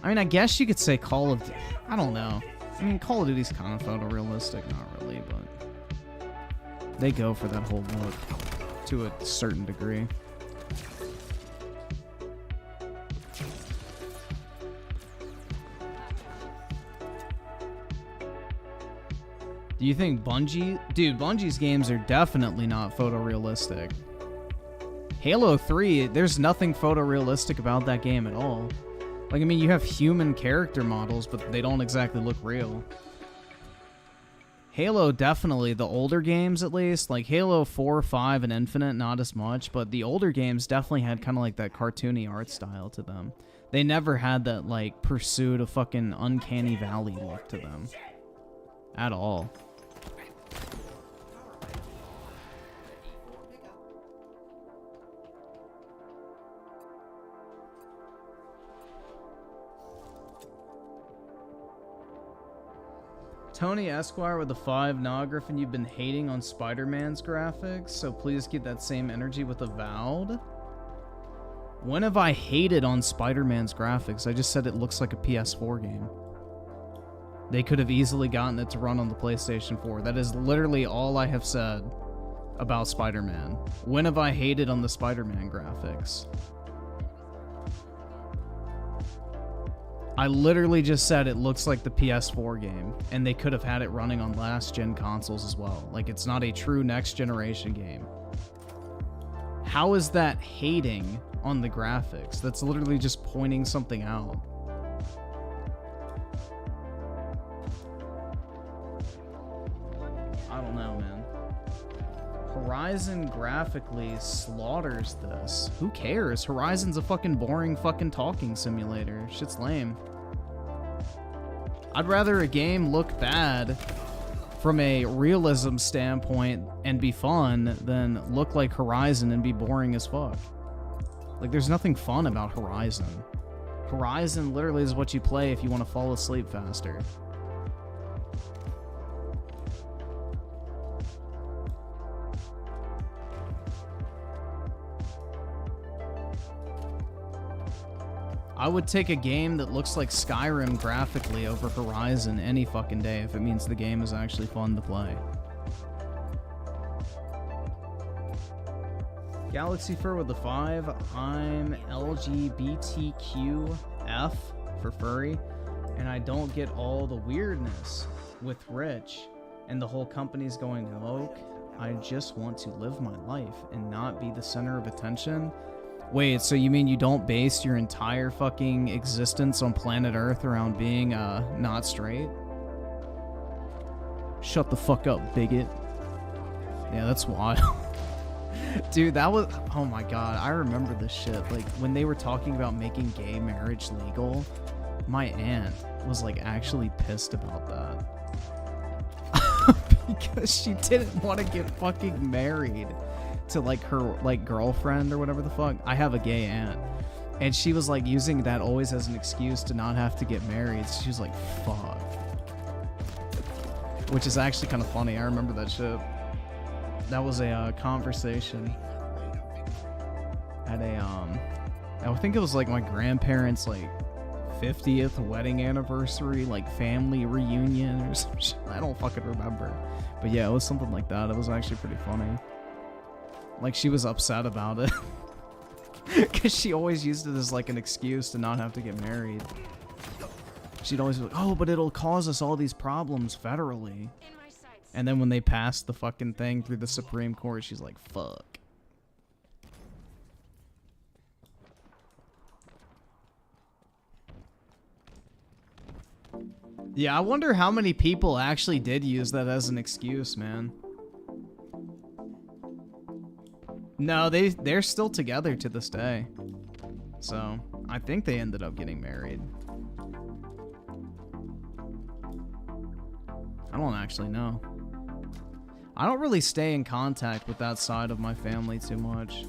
I mean, I guess you could say Call of Duty. I don't know. I mean, Call of Duty's kind of photorealistic, not really, but they go for that whole look to a certain degree. Do you think Bungie... Dude, Bungie's games are definitely not photorealistic. Halo 3, there's nothing photorealistic about that game at all. Like, I mean, you have human character models, but they don't exactly look real. Halo, definitely, the older games at least, like Halo 4, 5, and Infinite, not as much, but the older games definitely had kind of like that cartoony art style to them. They never had that, like, pursuit of fucking Uncanny Valley look to them. At all. Tony Esquire with the 5. Nah, Griffin, you've been hating on Spider-Man's graphics, so please get that same energy with Avowed. When have I hated on Spider-Man's graphics? I just said it looks like a PS4 game. They could have easily gotten it to run on the PlayStation 4. That is literally all I have said about Spider-Man. When have I hated on the Spider-Man graphics? I literally just said it looks like the PS4 game, and they could have had it running on last-gen consoles as well. Like, it's not a true next-generation game. How is that hating on the graphics? That's literally just pointing something out. I don't know, man. Horizon graphically slaughters this. Who cares? Horizon's a fucking boring fucking talking simulator. Shit's lame. I'd rather a game look bad from a realism standpoint and be fun than look like Horizon and be boring as fuck. Like, there's nothing fun about Horizon. Horizon literally is what you play if you want to fall asleep faster. I would take a game that looks like Skyrim graphically over Horizon any fucking day if it means the game is actually fun to play. Galaxy Fur with the 5. I'm LGBTQF for furry, and I don't get all the weirdness with Rich and the whole company's going woke. I just want to live my life and not be the center of attention. Wait, so you mean you don't base your entire fucking existence on planet Earth around being, not straight? Shut the fuck up, bigot. Yeah, that's wild. Dude, that was... Oh my god, I remember this shit. Like, when they were talking about making gay marriage legal, my aunt was, like, actually pissed about that. Because she didn't want to get fucking married to like her like girlfriend or whatever the fuck. I have a gay aunt, and she was like using that always as an excuse to not have to get married. So she was like, fuck. Which is actually kind of funny. I remember that shit. That was a conversation at a I think it was like my grandparents' like 50th wedding anniversary, like family reunion or some shit. I don't fucking remember, but yeah, it was something like that. It was actually pretty funny. Like, she was upset about it. Because she always used it as, like, an excuse to not have to get married. She'd always be like, oh, but it'll cause us all these problems federally. And then when they passed the fucking thing through the Supreme Court, she's like, fuck. Yeah, I wonder how many people actually did use that as an excuse, man. No, they're still together to this day. So, I think they ended up getting married. I don't actually know. I don't really stay in contact with that side of my family too much.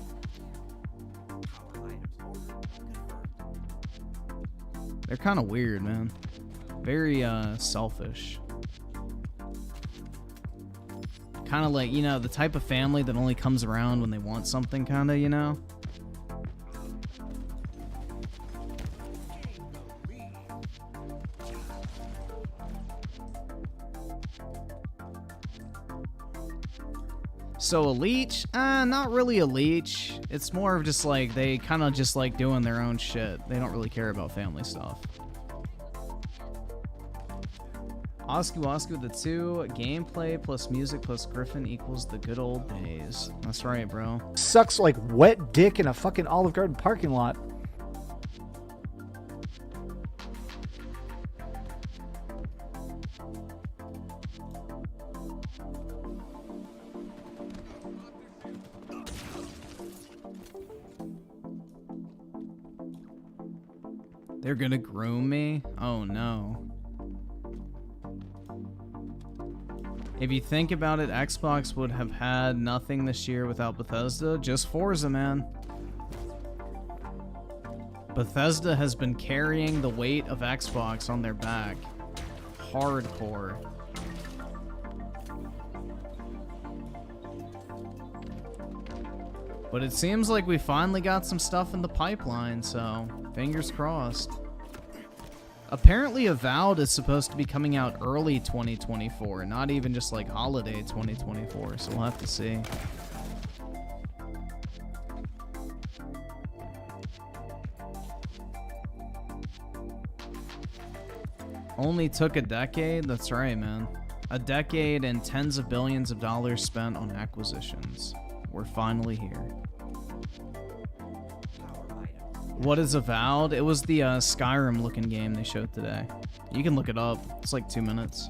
They're kind of weird, man. very selfish. Kind of like, you know, the type of family that only comes around when they want something, kind of, you know? So a leech? Not really a leech. It's more of just like, they kind of just like doing their own shit. They don't really care about family stuff. Osky with the 2, gameplay plus music plus Griffin equals the good old days. That's right, bro. Sucks like wet dick in a fucking Olive Garden parking lot. They're gonna groom me? Oh no. If you think about it, Xbox would have had nothing this year without Bethesda. Just Forza, man. Bethesda has been carrying the weight of Xbox on their back. Hardcore. But it seems like we finally got some stuff in the pipeline, so fingers crossed. Apparently Avowed is supposed to be coming out early 2024, not even just like holiday 2024, so we'll have to see. Only took a decade? That's right, man. A decade and tens of billions of dollars spent on acquisitions. We're finally here. What is Avowed? It was the Skyrim looking game they showed today. You can look it up. It's like 2 minutes.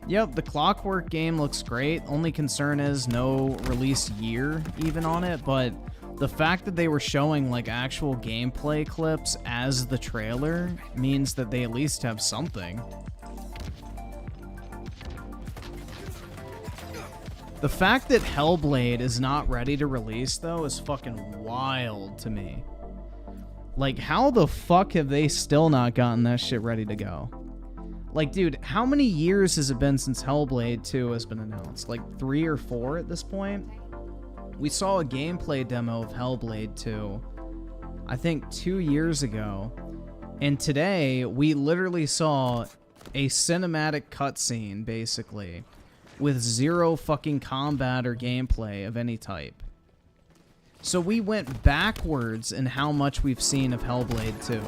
Yep, the Clockwork game looks great. Only concern is no release year even on it, but the fact that they were showing like actual gameplay clips as the trailer means that they at least have something. The fact that Hellblade is not ready to release, though, is fucking wild to me. Like, how the fuck have they still not gotten that shit ready to go? Like, dude, how many years has it been since Hellblade 2 has been announced? Like, 3 or 4 at this point? We saw a gameplay demo of Hellblade 2, I think 2 years ago. And today, we literally saw a cinematic cutscene, basically, with zero fucking combat or gameplay of any type. So we went backwards in how much we've seen of Hellblade 2.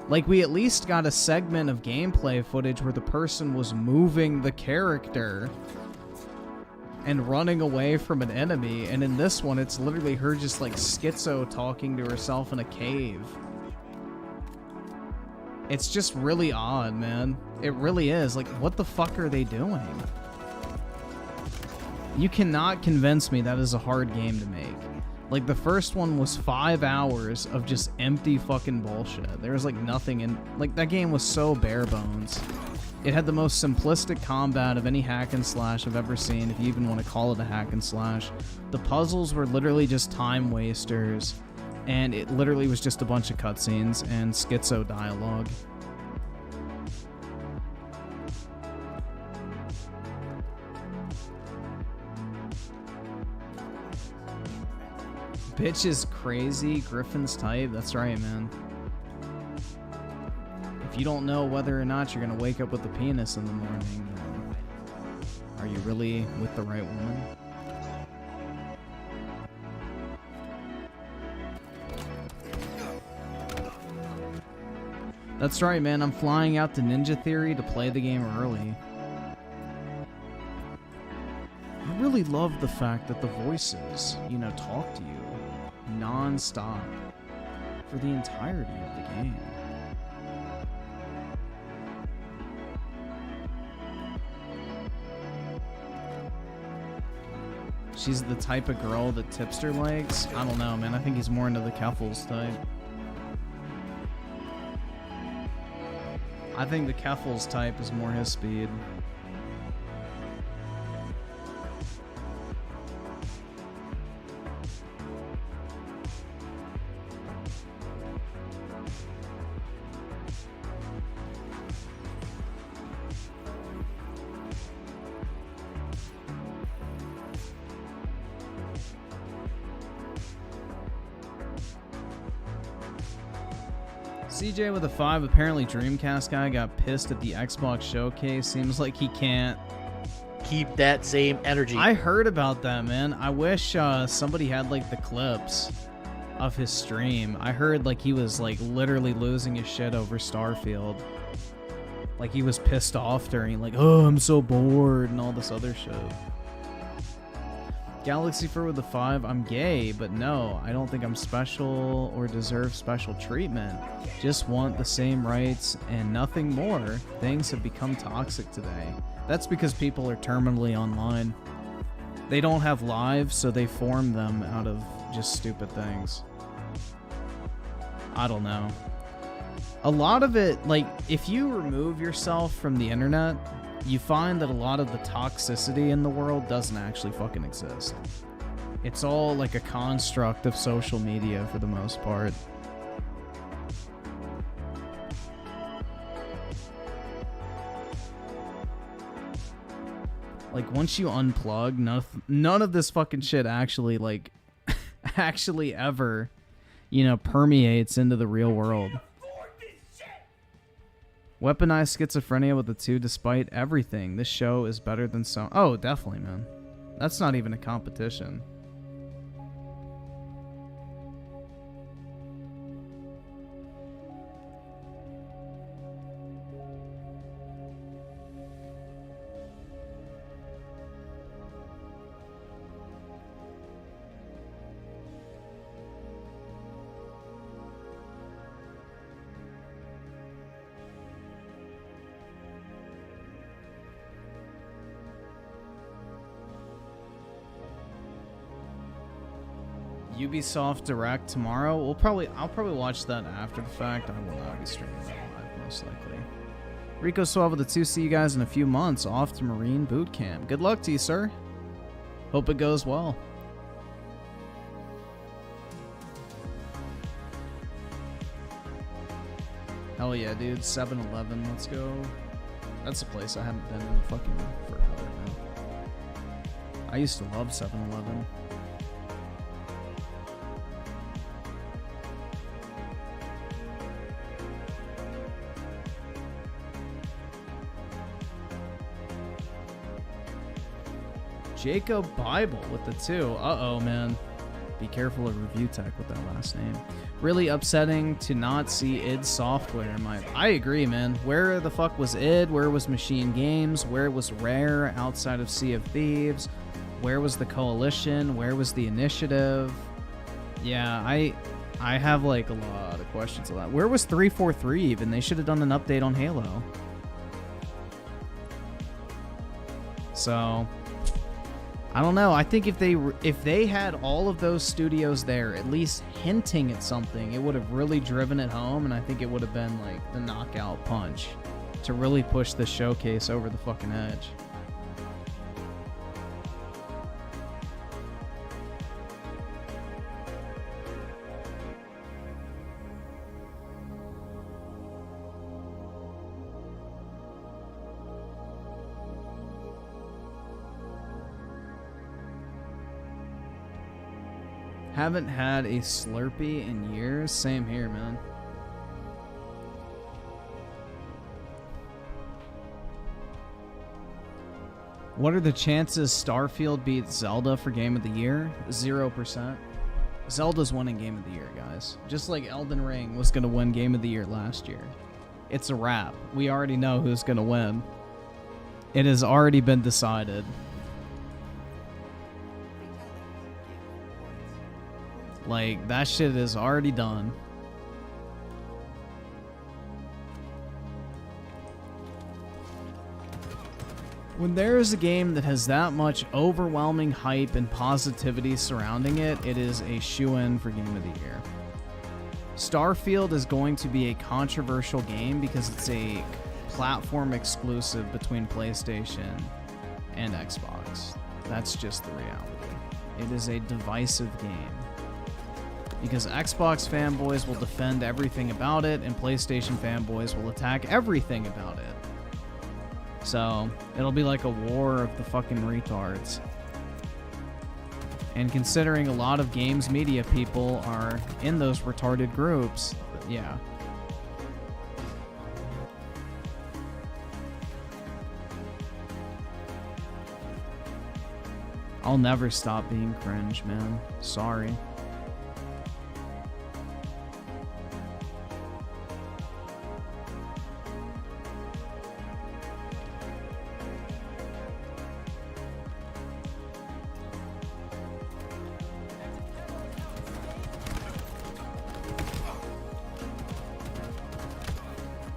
Like, we at least got a segment of gameplay footage where the person was moving the character and running away from an enemy, and in this one, it's literally her just, like, schizo talking to herself in a cave. It's just really odd, man. It really is. Like, what the fuck are they doing? You cannot convince me that is a hard game to make. Like, the first one was 5 hours of just empty fucking bullshit. There was, like, nothing in... Like, that game was so bare bones. It had the most simplistic combat of any hack and slash I've ever seen, if you even want to call it a hack and slash. The puzzles were literally just time wasters, and it literally was just a bunch of cutscenes and schizo dialogue. Bitch is crazy, Griffin's type. That's right, man. If you don't know whether or not you're gonna wake up with a penis in the morning, then are you really with the right woman? That's right, man. I'm flying out to Ninja Theory to play the game early. I really love the fact that the voices, you know, talk to you non-stop for the entirety of the game. She's the type of girl that Tipster likes? I don't know, man. I think he's more into the Keffels type. I think the Keffels type is more his speed. CJ with a 5. Apparently Dreamcast guy got pissed at the Xbox showcase. Seems like he can't Keep that same energy. I heard about that, man. I wish somebody had like the clips of his stream. I heard like he was like literally losing his shit over Starfield. Like he was pissed off during like, oh, I'm so bored and all this other shit. Galaxy Fur with a 5. I'm gay, but no, I don't think I'm special or deserve special treatment. Just want the same rights and nothing more. Things have become toxic today. That's because people are terminally online. They don't have lives, so they form them out of just stupid things. I don't know. A lot of it, like, if you remove yourself from the internet, you find that a lot of the toxicity in the world doesn't actually fucking exist. It's all like a construct of social media for the most part. Like, once you unplug, none of this fucking shit actually, like, actually ever, you know, permeates into the real world. Weaponized schizophrenia with a 2 despite everything. This show is better than some. Oh, definitely, man. That's not even a competition. Ubisoft Direct tomorrow. I'll probably watch that after the fact. I will not be streaming that live, most likely. Rico Suave with the 2. See you guys in a few months. Off to Marine Boot Camp. Good luck to you, sir. Hope it goes well. Hell yeah, dude. 7-Eleven. Let's go. That's a place I haven't been in fucking forever, man. I used to love 7-Eleven. Jacob Bible with the 2. Uh-oh, man. Be careful of Review Tech with that last name. Really upsetting to not see id Software in my... I agree, man. Where the fuck was id? Where was Machine Games? Where was Rare outside of Sea of Thieves? Where was the Coalition? Where was the Initiative? Yeah, I have like a lot of questions on that. Where was 343 even? They should have done an update on Halo. So... I don't know. I think if they had all of those studios there, at least hinting at something, it would have really driven it home, and I think it would have been like the knockout punch to really push the showcase over the fucking edge. Haven't had a Slurpee in years. Same here, man. What are the chances Starfield beats Zelda for Game of the Year? 0%. Zelda's winning Game of the Year, guys. Just like Elden Ring was going to win Game of the Year last year. It's a wrap. We already know who's going to win. It has already been decided. Like, that shit is already done. When there is a game that has that much overwhelming hype and positivity surrounding it, it is a shoo-in for Game of the Year. Starfield is going to be a controversial game because it's a platform exclusive between PlayStation and Xbox. That's just the reality. It is a divisive game. Because Xbox fanboys will defend everything about it, and PlayStation fanboys will attack everything about it. So, it'll be like a war of the fucking retards. And considering a lot of games media people are in those retarded groups, yeah. I'll never stop being cringe, man. Sorry.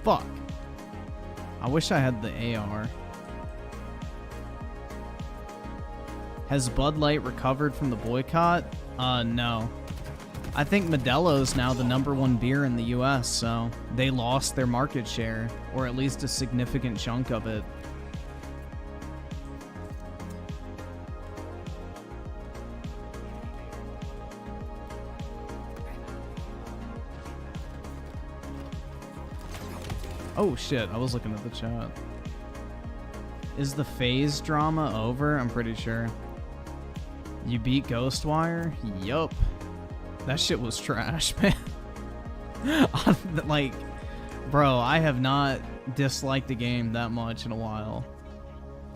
Fuck. I wish I had the AR. Has Bud Light recovered from the boycott? No. I think Modelo's now the #1 beer in the US, so they lost their market share, or at least a significant chunk of it. Oh shit, I was looking at the chat. Is the phase drama over? I'm pretty sure. You beat Ghostwire? Yup. That shit was trash, man. Like, bro, I have not disliked the game that much in a while.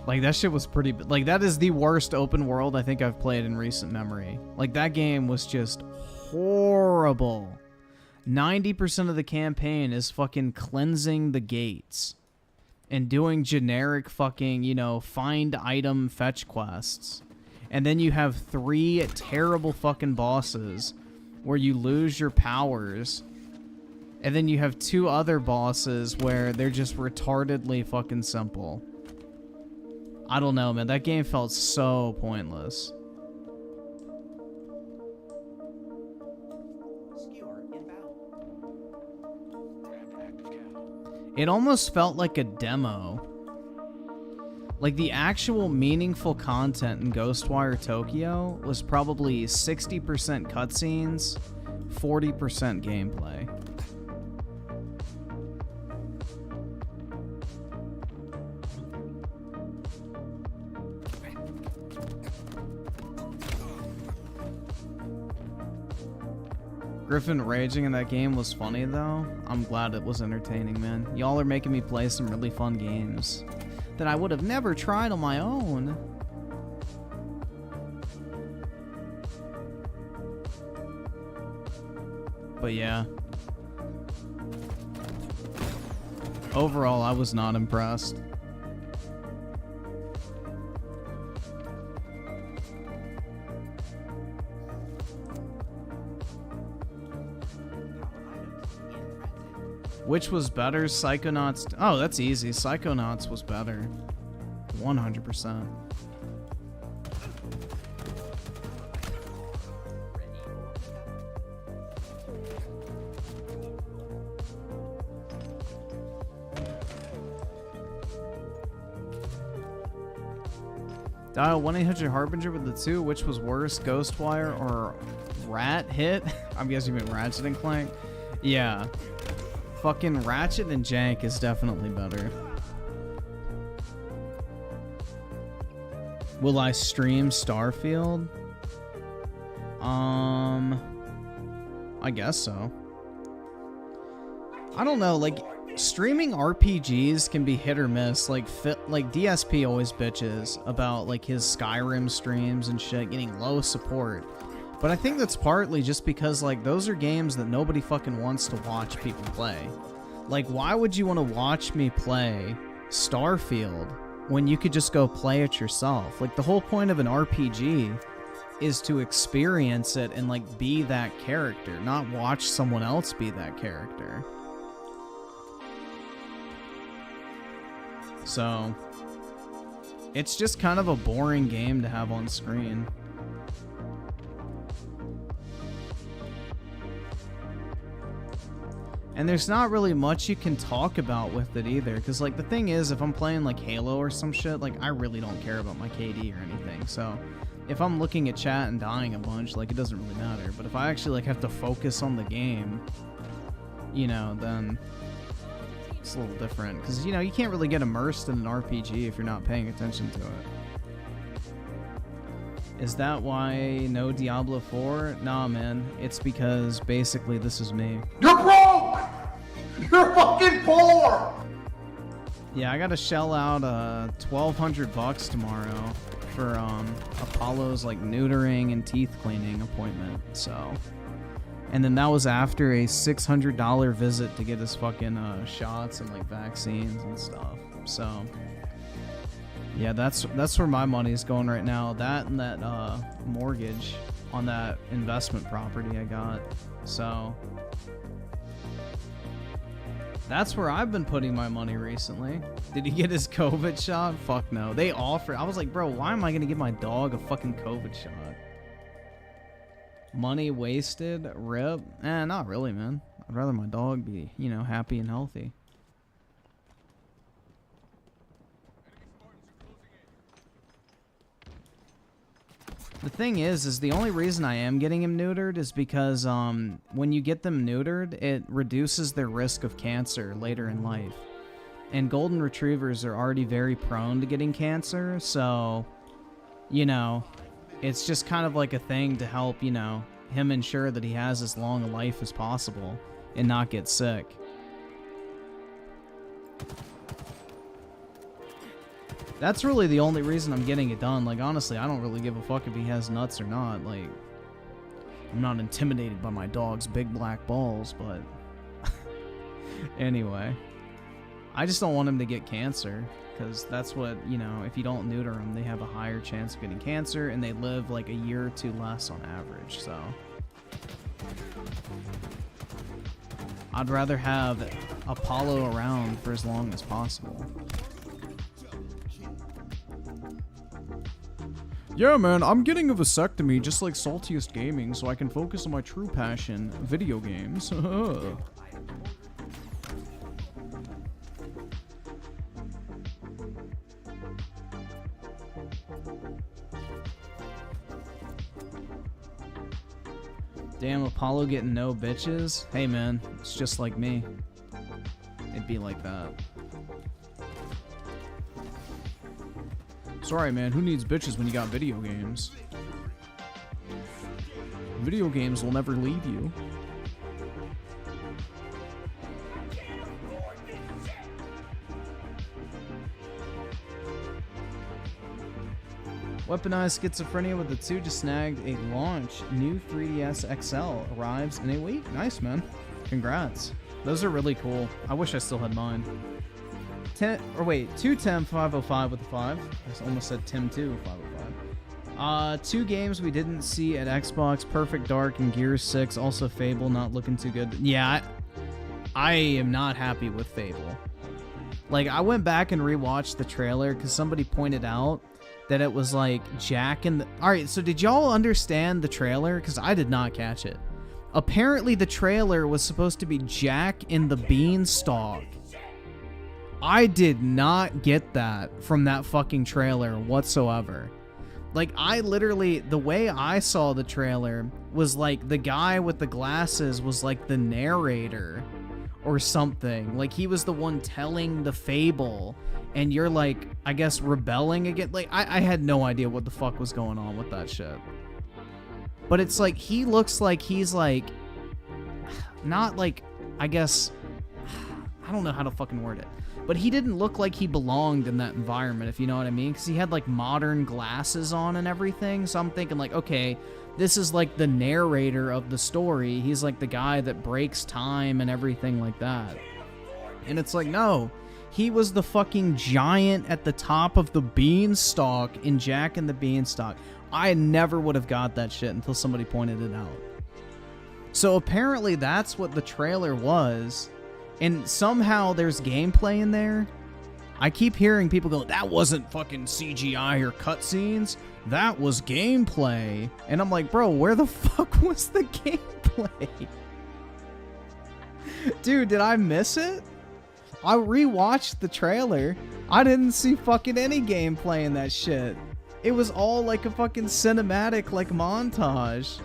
Like, that shit was pretty... Like, that is the worst open world I think I've played in recent memory. Like, that game was just horrible. 90% of the campaign is fucking cleansing the gates and doing generic fucking, you know, find item fetch quests. And then you have 3 terrible fucking bosses where you lose your powers. And then you have 2 other bosses where they're just retardedly fucking simple. I don't know, man. That game felt so pointless. It almost felt like a demo. Like, the actual meaningful content in Ghostwire Tokyo was probably 60% cutscenes, 40% gameplay. Griffin raging in that game was funny, though. I'm glad it was entertaining, man. Y'all are making me play some really fun games that I would have never tried on my own. But yeah. Overall, I was not impressed. Which was better, Psychonauts? Oh, that's easy. Psychonauts was better. 100%. Dial 1-800-HARBINGER with the 2. Which was worse, Ghostwire or Rat Hit? I'm guessing you meant Ratchet and Clank. Yeah. Fucking Ratchet and Jank is definitely better. Will I stream Starfield? I guess so. I don't know, like, streaming RPGs can be hit or miss. Like DSP always bitches about like his Skyrim streams and shit getting low support. But I think that's partly just because, like, those are games that nobody fucking wants to watch people play. Like, why would you want to watch me play Starfield when you could just go play it yourself? Like, the whole point of an RPG is to experience it and, like, be that character, not watch someone else be that character. So, it's just kind of a boring game to have on screen. And there's not really much you can talk about with it either, because, like, the thing is, if I'm playing, like, Halo or some shit, like, I really don't care about my KD or anything, so if I'm looking at chat and dying a bunch, like, it doesn't really matter. But if I actually, like, have to focus on the game, you know, then it's a little different, because, you know, you can't really get immersed in an RPG if you're not paying attention to it. Is that why no Diablo 4? Nah, man. It's because basically this is me. You're broke! You're fucking poor! Yeah, I gotta shell out $1,200 tomorrow for a Apollo's like neutering and teeth cleaning appointment. So, and then that was after a $600 visit to get his fucking shots and like vaccines and stuff. So, yeah, that's where my money's going right now. That and that mortgage on that investment property I got. So that's where I've been putting my money recently. Did he get his COVID shot? Fuck no. They offered. I was like, bro, why am I gonna give my dog a fucking COVID shot? Money wasted. Rip. Not really, man. I'd rather my dog be, you know, happy and healthy. The thing is the only reason I am getting him neutered is because when you get them neutered, it reduces their risk of cancer later in life. And golden retrievers are already very prone to getting cancer, so, you know, it's just kind of like a thing to help, you know, him ensure that he has as long a life as possible and not get sick. That's really the only reason I'm getting it done. Like, honestly, I don't really give a fuck if he has nuts or not. Like, I'm not intimidated by my dog's big black balls, but anyway. I just don't want him to get cancer, because that's what, you know, if you don't neuter them, they have a higher chance of getting cancer, and they live like a year or two less on average, so. I'd rather have Apollo around for as long as possible. Yeah, man, I'm getting a vasectomy just like Saltiest Gaming so I can focus on my true passion, video games. Damn, Apollo getting no bitches? Hey, man, it's just like me. It'd be like that. Sorry, man, who needs bitches when you got video games? Video games will never leave you. Weaponized schizophrenia with the 2 just snagged a launch. New 3DS XL arrives in a week. Nice, man. Congrats. Those are really cool. I wish I still had mine. 2Tem505 with a 5. I almost said Tim2 505. 2 games we didn't see at Xbox: Perfect Dark and Gears 6. Also Fable, not looking too good. Yeah, I am not happy with Fable. Like, I went back and rewatched the trailer because somebody pointed out that it was like Jack and the... Alright, so did y'all understand the trailer? Because I did not catch it. Apparently the trailer was supposed to be Jack and the Beanstalk. I did not get that from that fucking trailer whatsoever. Like, I literally, the way I saw the trailer was like the guy with the glasses was like the narrator or something. Like, he was the one telling the fable, and you're like, I guess, rebelling against... Like, I had no idea what the fuck was going on with that shit. But it's like, he looks like he's like, not like, I guess, I don't know how to fucking word it. But he didn't look like he belonged in that environment, if you know what I mean. Because he had, like, modern glasses on and everything. So I'm thinking, like, okay, this is, like, the narrator of the story. He's, like, the guy that breaks time and everything like that. And it's like, no. He was the fucking giant at the top of the beanstalk in Jack and the Beanstalk. I never would have got that shit until somebody pointed it out. So apparently that's what the trailer was. And somehow there's gameplay in there. I keep hearing people go, that wasn't fucking CGI or cutscenes. That was gameplay. And I'm like, bro, where the fuck was the gameplay? Dude, did I miss it? I rewatched the trailer. I didn't see fucking any gameplay in that shit. It was all like a fucking cinematic, like, montage.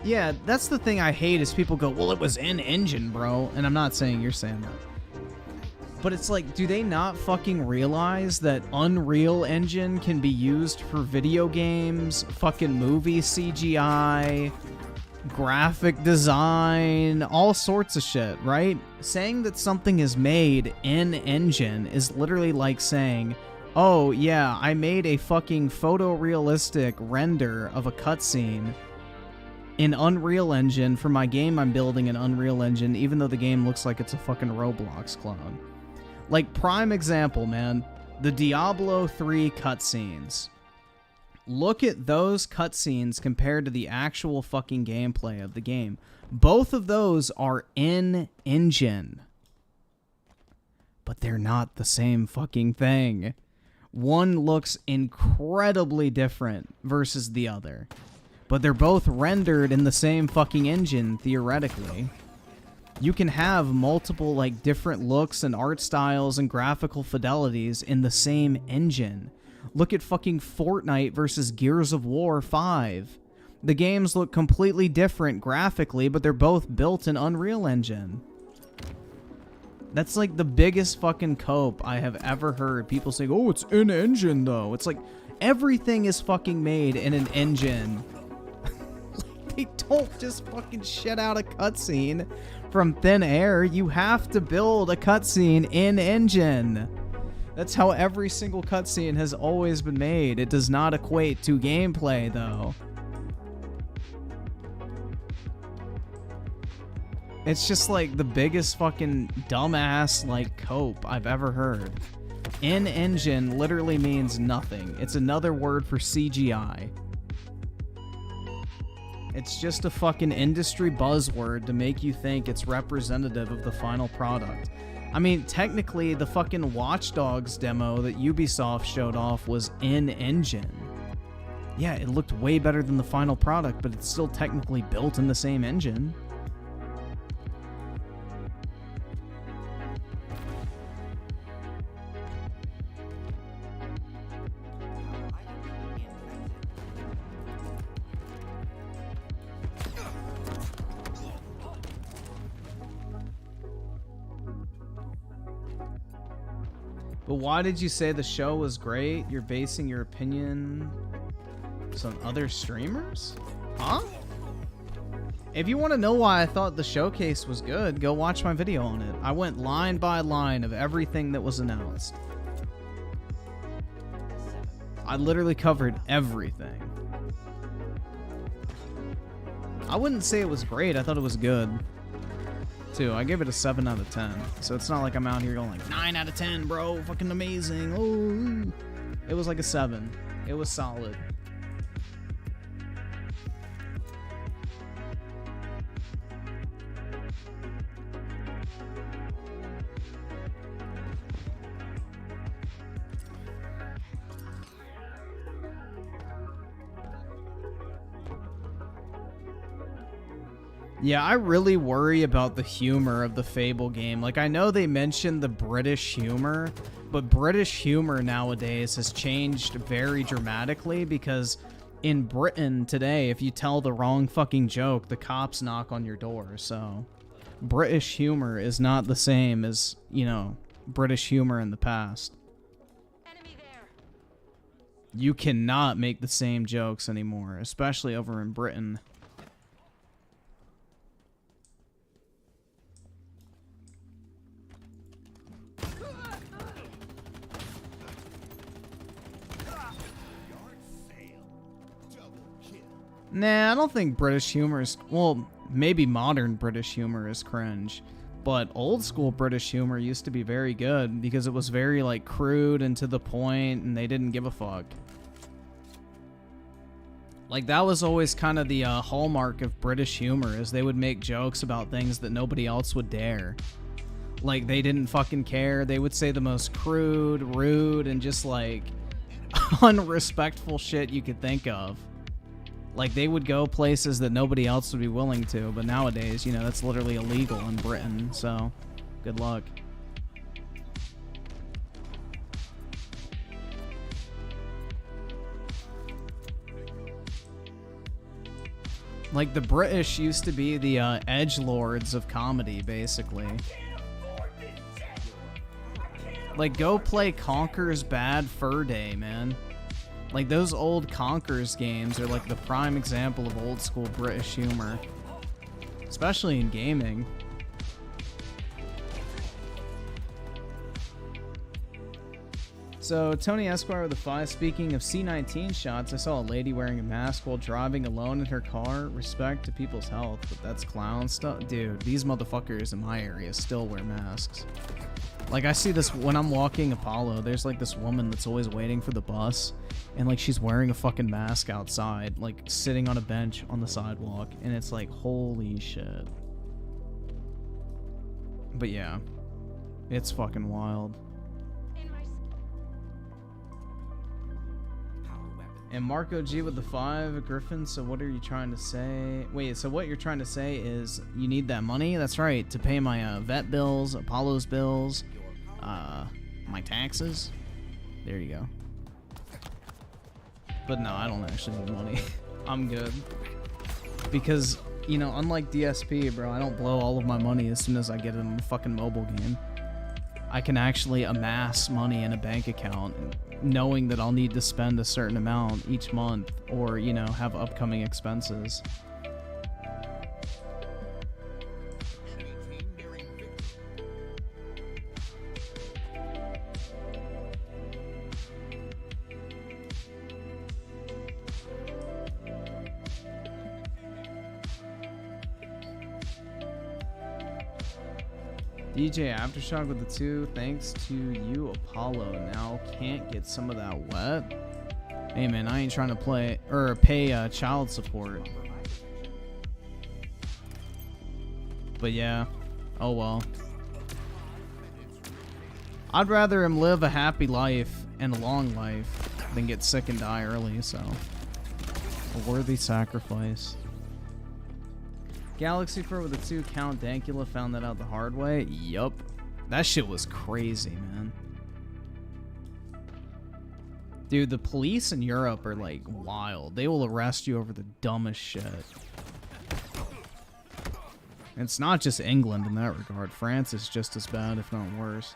Yeah, that's the thing I hate is people go, well, it was in engine, bro. And I'm not saying you're saying that. But it's like, do they not fucking realize that Unreal Engine can be used for video games, fucking movie CGI, graphic design, all sorts of shit, right? Saying that something is made in Engine is literally like saying, oh yeah, I made a fucking photorealistic render of a cutscene in Unreal Engine for my game I'm building in Unreal Engine, even though the game looks like it's a fucking Roblox clone. Like, prime example, man, the Diablo 3 cutscenes. Look at those cutscenes compared to the actual fucking gameplay of the game. Both of those are in engine. But they're not the same fucking thing. One looks incredibly different versus the other. But they're both rendered in the same fucking engine, theoretically. You can have multiple, like, different looks and art styles and graphical fidelities in the same engine. Look at fucking Fortnite versus Gears of War 5. The games look completely different graphically, but they're both built in Unreal Engine. That's like the biggest fucking cope I have ever heard. People saying, oh, it's in engine though. It's like, everything is fucking made in an engine. They don't just fucking shit out a cutscene from thin air. You have to build a cutscene in engine. That's how every single cutscene has always been made. It does not equate to gameplay, though. It's just like the biggest fucking dumbass like cope I've ever heard. In engine literally means nothing. It's another word for CGI. It's just a fucking industry buzzword to make you think it's representative of the final product. I mean, technically, the fucking Watch Dogs demo that Ubisoft showed off was in-engine. Yeah, it looked way better than the final product, but it's still technically built in the same engine. But why did you say the show was great? You're basing your opinion on other streamers? Huh? If you want to know why I thought the showcase was good, go watch my video on it. I went line by line of everything that was announced. I literally covered everything. I wouldn't say it was great. I thought it was good. Too. I gave it a 7 out of 10. So it's not like I'm out here going like 9 out of 10, bro. Fucking amazing. Oh, it was like a 7. It was solid. Yeah, I really worry about the humor of the Fable game. Like, I know they mentioned the British humor, but British humor nowadays has changed very dramatically because in Britain today, if you tell the wrong fucking joke, the cops knock on your door. So, British humor is not the same as, you know, British humor in the past. You cannot make the same jokes anymore, especially over in Britain. Nah, I don't think British humor is... Well, maybe modern British humor is cringe. But old school British humor used to be very good because it was very, like, crude and to the point, and they didn't give a fuck. Like, that was always kind of the hallmark of British humor, is they would make jokes about things that nobody else would dare. Like, they didn't fucking care. They would say the most crude, rude, and just, like, unrespectful shit you could think of. Like, they would go places that nobody else would be willing to, but nowadays, you know, that's literally illegal in Britain, so good luck. Like, the British used to be the edgelords of comedy, basically. Like, go play Conker's Bad Fur Day, man. Like, those old Conkers games are like the prime example of old school British humor. Especially in gaming. So, Tony Esquire with the 5. Speaking of C-19 shots, I saw a lady wearing a mask while driving alone in her car. Respect to people's health, but that's clown stuff. Dude, these motherfuckers in my area still wear masks. Like, I see this when I'm walking Apollo, there's like this woman that's always waiting for the bus, and like she's wearing a fucking mask outside, like sitting on a bench on the sidewalk, and it's like, holy shit. But yeah, it's fucking wild. And Marco G with the 5, Griffin, so what are you trying to say? Wait, so what you're trying to say is you need that money? That's right, to pay my vet bills, Apollo's bills, my taxes. There you go. But no, I don't actually need money. I'm good. Because, you know, unlike DSP, bro, I don't blow all of my money as soon as I get in a fucking mobile game. I can actually amass money in a bank account knowing that I'll need to spend a certain amount each month or, you know, have upcoming expenses. DJ Aftershock with the 2. Thanks to you, Apollo. Now can't get some of that wet. Hey man, I ain't trying to pay child support. But yeah, oh well. I'd rather him live a happy life and a long life than get sick and die early, so a worthy sacrifice. Galaxy Fur with a 2, Count Dankula found that out the hard way. Yup. That shit was crazy, man. Dude, the police in Europe are like wild. They will arrest you over the dumbest shit. It's not just England in that regard. France is just as bad, if not worse.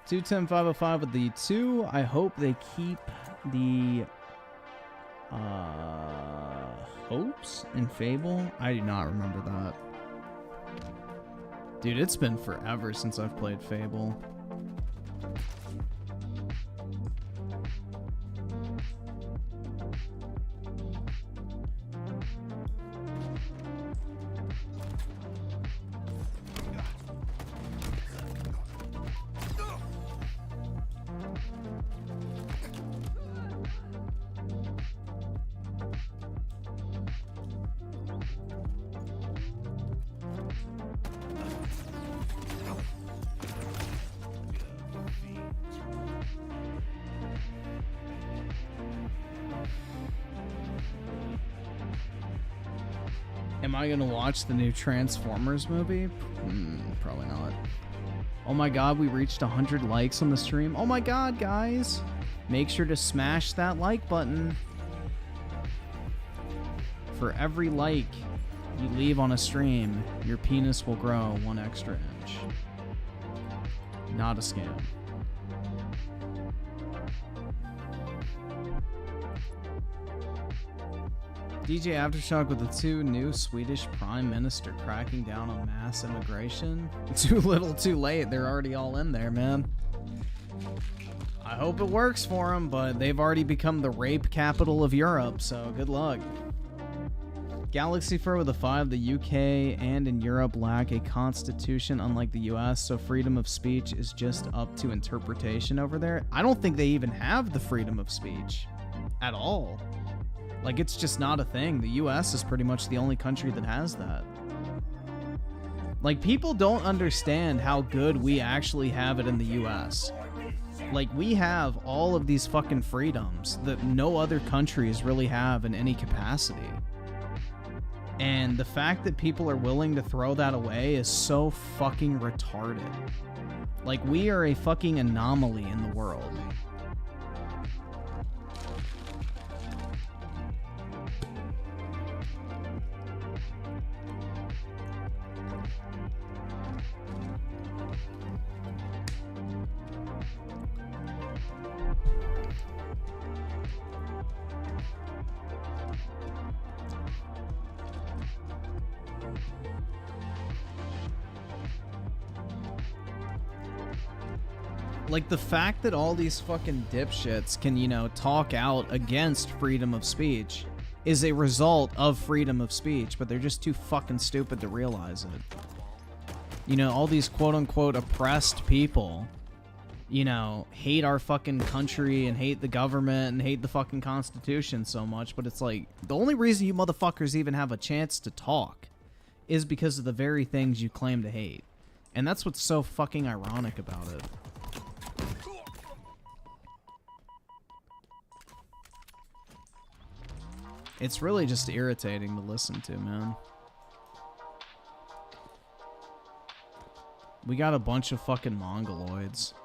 210505 with the 2. I hope they keep the Hopes in Fable? I do not remember that. Dude, it's been forever since I've played Fable. Am I gonna watch the new Transformers movie? Probably not. Oh my god, we reached 100 likes on the stream. Oh my god, guys. Make sure to smash that like button. For every like you leave on a stream, your penis will grow 1 extra inch. Not a scam. DJ Aftershock with the 2, new Swedish Prime Minister cracking down on mass immigration. Too little too late, they're already all in there, man. I hope it works for them, but they've already become the rape capital of Europe, so good luck. Galaxy Fur with a 5, the UK and in Europe lack a constitution unlike the US, so freedom of speech is just up to interpretation over there. I don't think they even have the freedom of speech at all. Like, it's just not a thing. The US is pretty much the only country that has that. Like, people don't understand how good we actually have it in the US. Like, we have all of these fucking freedoms that no other countries really have in any capacity. And the fact that people are willing to throw that away is so fucking retarded. Like, we are a fucking anomaly in the world. Like, the fact that all these fucking dipshits can, you know, talk out against freedom of speech is a result of freedom of speech, but they're just too fucking stupid to realize it. You know, all these quote-unquote oppressed people, you know, hate our fucking country and hate the government and hate the fucking Constitution so much, but it's like, the only reason you motherfuckers even have a chance to talk is because of the very things you claim to hate. And that's what's so fucking ironic about it. It's really just irritating to listen to, man. We got a bunch of fucking mongoloids.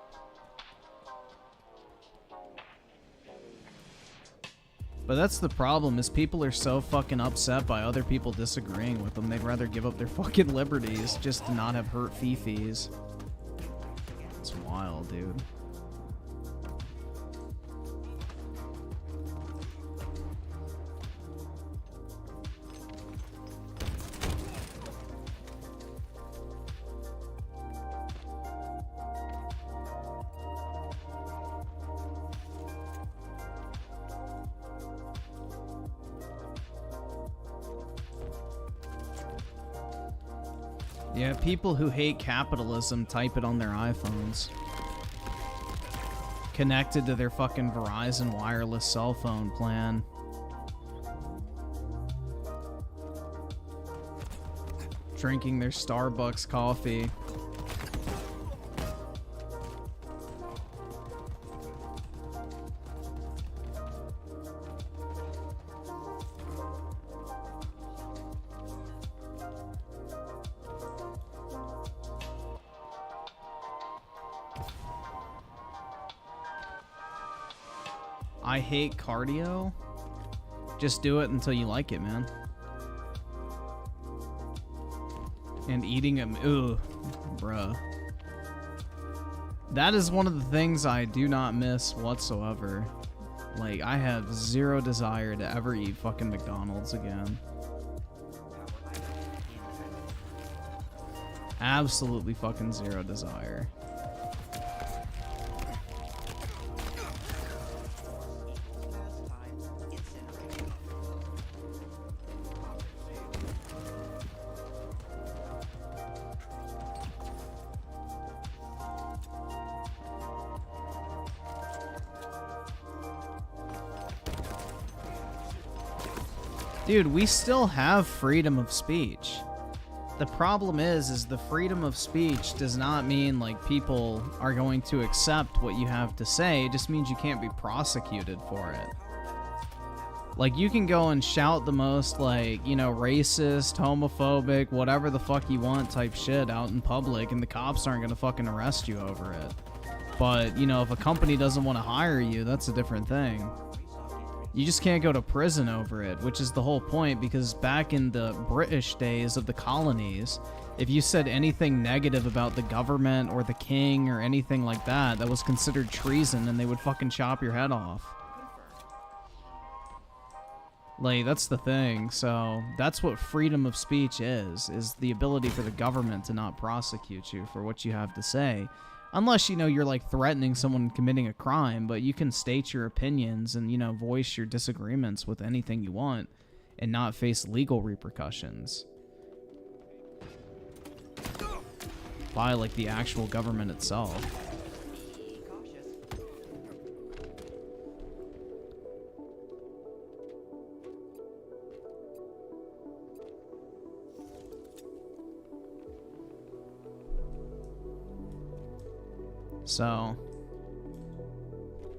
But that's the problem, is people are so fucking upset by other people disagreeing with them, they'd rather give up their fucking liberties just to not have hurt fifis. It's wild, dude. Yeah, people who hate capitalism type it on their iPhones. Connected to their fucking Verizon wireless cell phone plan. Drinking their Starbucks coffee. I hate cardio. Just do it until you like it, man. And eating them, ooh, bruh. That is one of the things I do not miss whatsoever. Like, I have zero desire to ever eat fucking McDonald's again. Absolutely fucking zero desire. Dude, we still have freedom of speech. The problem is the freedom of speech does not mean like people are going to accept what you have to say. It just means you can't be prosecuted for it. Like, you can go and shout the most, like, you know, racist, homophobic, whatever the fuck you want type shit out in public, and the cops aren't gonna fucking arrest you over it. But, you know, if a company doesn't want to hire you, that's a different thing. You just can't go to prison over it, which is the whole point, because back in the British days of the colonies, if you said anything negative about the government or the king or anything like that, that was considered treason, and they would fucking chop your head off. Like, that's the thing. So that's what freedom of speech is the ability for the government to not prosecute you for what you have to say. Unless, you know, you're like threatening someone committing a crime, but you can state your opinions and, you know, voice your disagreements with anything you want and not face legal repercussions by, like, the actual government itself. So,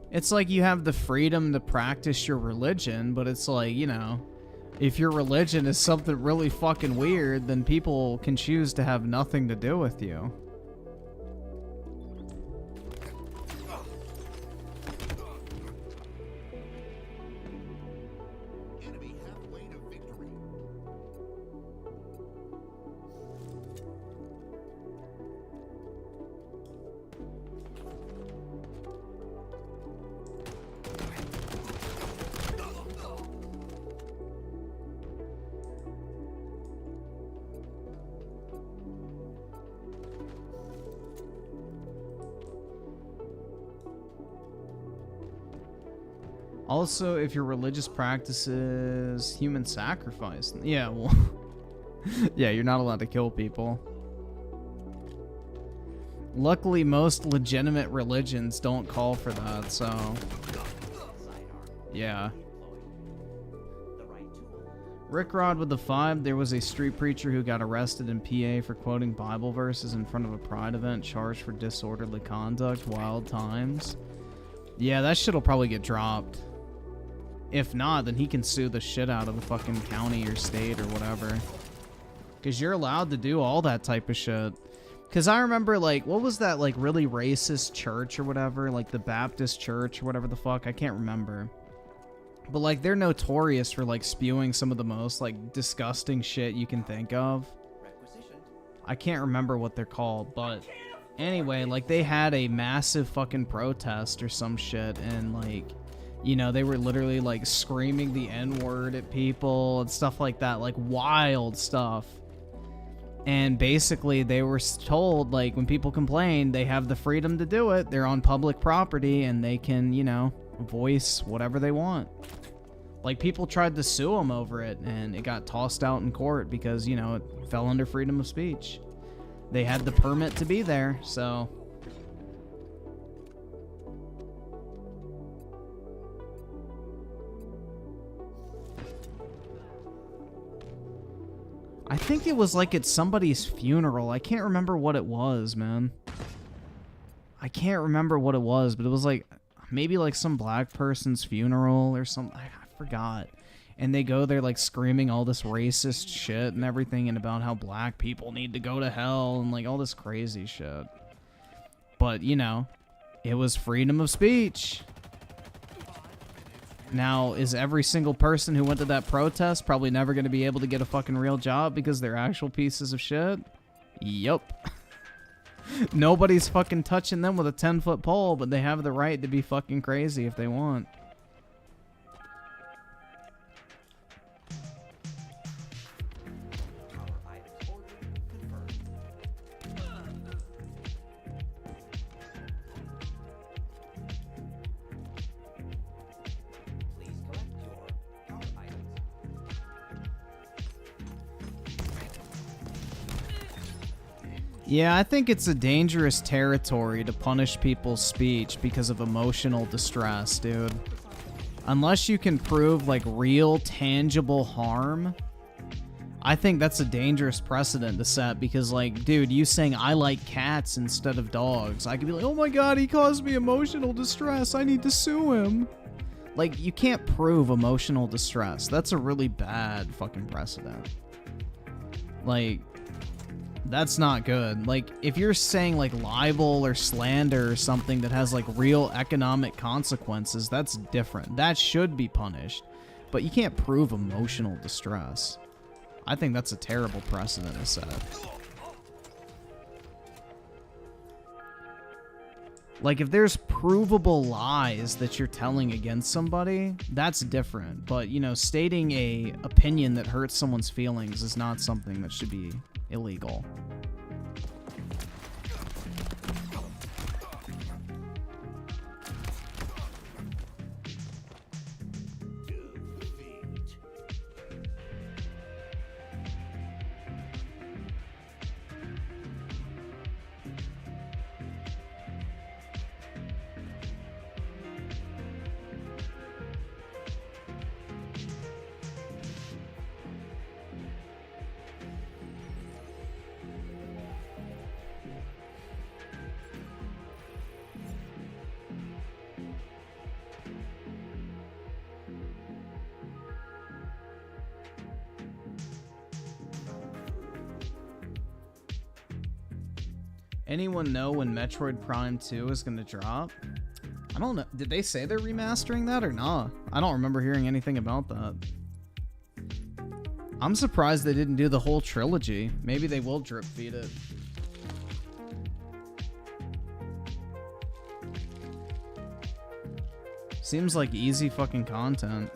it's like you have the freedom to practice your religion, but it's like, you know, if your religion is something really fucking weird, then people can choose to have nothing to do with you. Also, if your religious practices human sacrifice, yeah, well, yeah, you're not allowed to kill people. Luckily, most legitimate religions don't call for that, so yeah. Rickrod with the 5, there was a street preacher who got arrested in PA for quoting Bible verses in front of a pride event, charged for disorderly conduct, wild times. Yeah, that shit'll probably get dropped. If not, then he can sue the shit out of the fucking county or state or whatever. Because you're allowed to do all that type of shit. Because I remember, like, what was that, like, really racist church or whatever? Like, the Baptist church or whatever the fuck? I can't remember. But, like, they're notorious for, like, spewing some of the most, like, disgusting shit you can think of. I can't remember what they're called, but anyway, like, they had a massive fucking protest or some shit, and, like, you know, they were literally, like, screaming the N-word at people and stuff like that, like, wild stuff. And basically, they were told, like, when people complain, they have the freedom to do it. They're on public property, and they can, you know, voice whatever they want. Like, people tried to sue them over it, and it got tossed out in court because, you know, it fell under freedom of speech. They had the permit to be there, so... I think it was like at somebody's funeral. I can't remember what it was, man. I can't remember what it was, but it was like maybe like some black person's funeral or something. I forgot. And they go there like screaming all this racist shit and everything, and about how black people need to go to hell and like all this crazy shit. But, you know, it was freedom of speech. Now, is every single person who went to that protest probably never going to be able to get a fucking real job because they're actual pieces of shit? Yup. Nobody's fucking touching them with a 10-foot pole, but they have the right to be fucking crazy if they want. Yeah, I think it's a dangerous territory to punish people's speech because of emotional distress, dude. Unless you can prove, like, real, tangible harm, I think that's a dangerous precedent to set because, like, dude, you saying I like cats instead of dogs, I could be like, oh my god, he caused me emotional distress, I need to sue him. Like, you can't prove emotional distress. That's a really bad fucking precedent. Like... That's not good. Like, if you're saying, like, libel or slander or something that has, like, real economic consequences, that's different. That should be punished. But you can't prove emotional distress. I think that's a terrible precedent to set. Like, if there's provable lies that you're telling against somebody, that's different. But, you know, stating a opinion that hurts someone's feelings is not something that should be illegal. Anyone know when Metroid Prime 2 is going to drop? I don't know. Did they say they're remastering that or not? I don't remember hearing anything about that. I'm surprised they didn't do the whole trilogy. Maybe they will drip feed it. Seems like easy fucking content.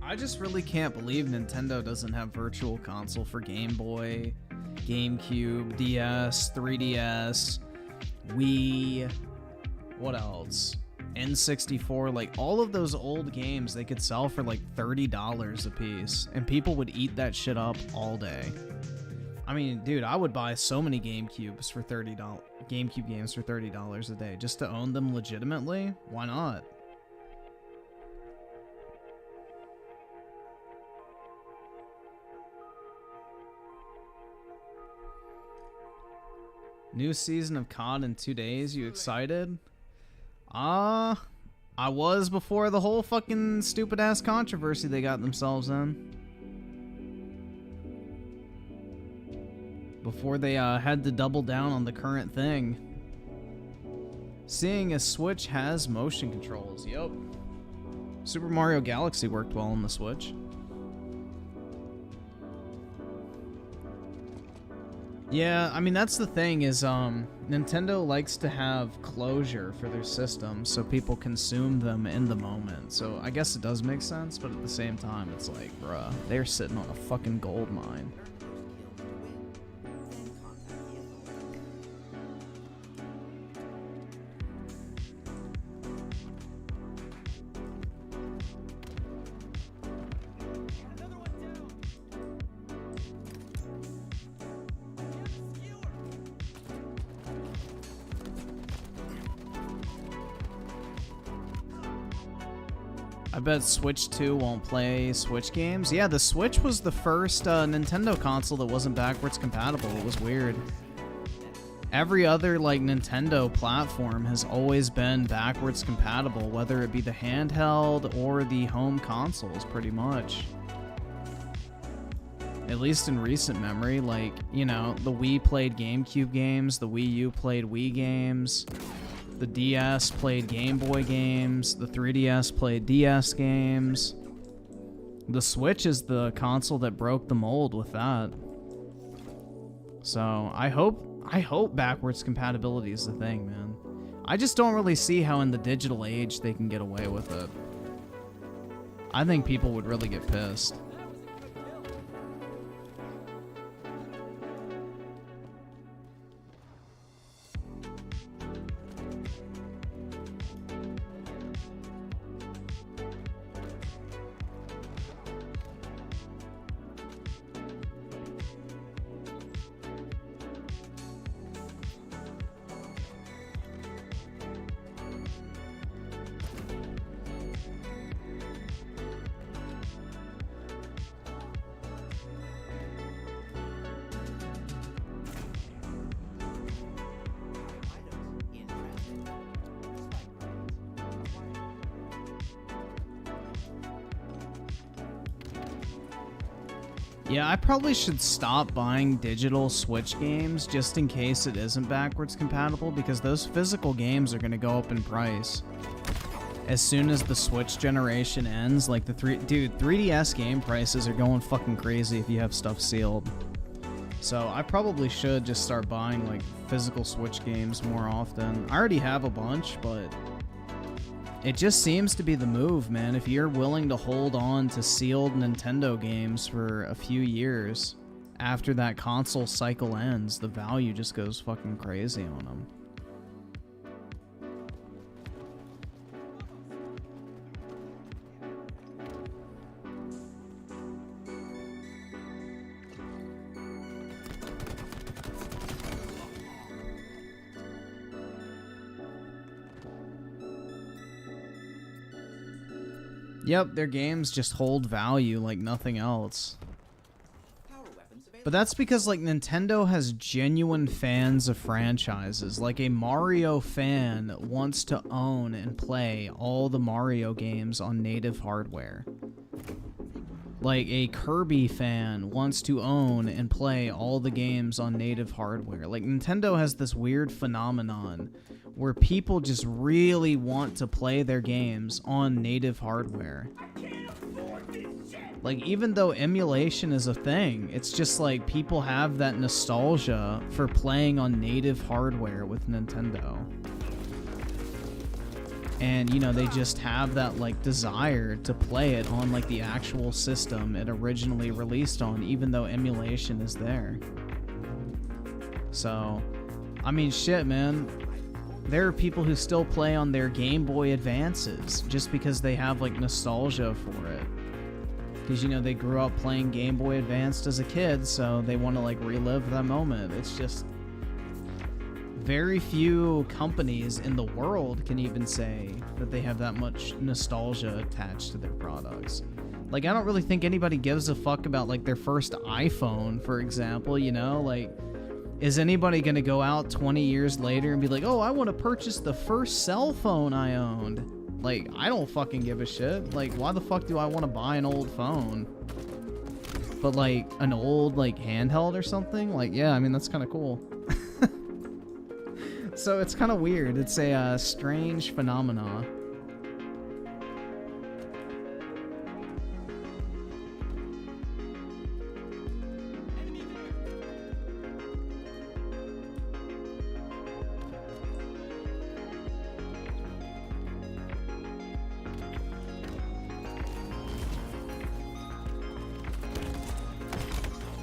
I just really can't believe Nintendo doesn't have Virtual Console for Game Boy, GameCube, DS, 3DS, Wii, what else? N64, like all of those old games they could sell for like $30 a piece, and people would eat that shit up all day. I mean, dude, I would buy so many GameCube games for $30 a day just to own them legitimately. Why not? New season of COD in 2 days. You excited? I was before the whole fucking stupid ass controversy they got themselves in. Before they had to double down on the current thing. Seeing as Switch has motion controls. Yup. Super Mario Galaxy worked well on the Switch. Yeah, I mean, that's the thing is, Nintendo likes to have closure for their systems so people consume them in the moment. So I guess it does make sense, but at the same time, it's like, bruh, they're sitting on a fucking gold mine. I bet Switch 2 won't play Switch games. Yeah, the Switch was the first Nintendo console that wasn't backwards compatible. It was weird. Every other like Nintendo platform has always been backwards compatible, whether it be the handheld or the home consoles, pretty much. At least in recent memory, like, you know, the Wii played GameCube games, the Wii U played Wii games. The DS played Game Boy games. The 3DS played DS games. The Switch is the console that broke the mold with that. So I hope backwards compatibility is the thing, man. I just don't really see how in the digital age they can get away with it. I think people would really get pissed. Yeah, I probably should stop buying digital Switch games just in case it isn't backwards compatible, because those physical games are going to go up in price. As soon as the Switch generation ends, like the 3DS game prices are going fucking crazy if you have stuff sealed. So I probably should just start buying like physical Switch games more often. I already have a bunch, but it just seems to be the move, man. If you're willing to hold on to sealed Nintendo games for a few years after that console cycle ends, the value just goes fucking crazy on them. Yep, their games just hold value like nothing else. But that's because like Nintendo has genuine fans of franchises. Like a Mario fan wants to own and play all the Mario games on native hardware. Like a Kirby fan wants to own and play all the games on native hardware. Like Nintendo has this weird phenomenon where people just really want to play their games on native hardware. Like, even though emulation is a thing, it's just like people have that nostalgia for playing on native hardware with Nintendo. And, you know, they just have that, like, desire to play it on, like, the actual system it originally released on, even though emulation is there. So, I mean, shit, man. There are people who still play on their Game Boy Advances just because they have, like, nostalgia for it. Because, you know, they grew up playing Game Boy Advanced as a kid, so they want to, like, relive that moment. It's just... very few companies in the world can even say that they have that much nostalgia attached to their products. Like, I don't really think anybody gives a fuck about, like, their first iPhone, for example, you know? Like, is anybody gonna go out 20 years later and be like, oh, I want to purchase the first cell phone I owned? Like, I don't fucking give a shit. Like, why the fuck do I want to buy an old phone? But, like, an old, like, handheld or something? Like, yeah, I mean, that's kind of cool. So it's kind of weird. It's a strange phenomena.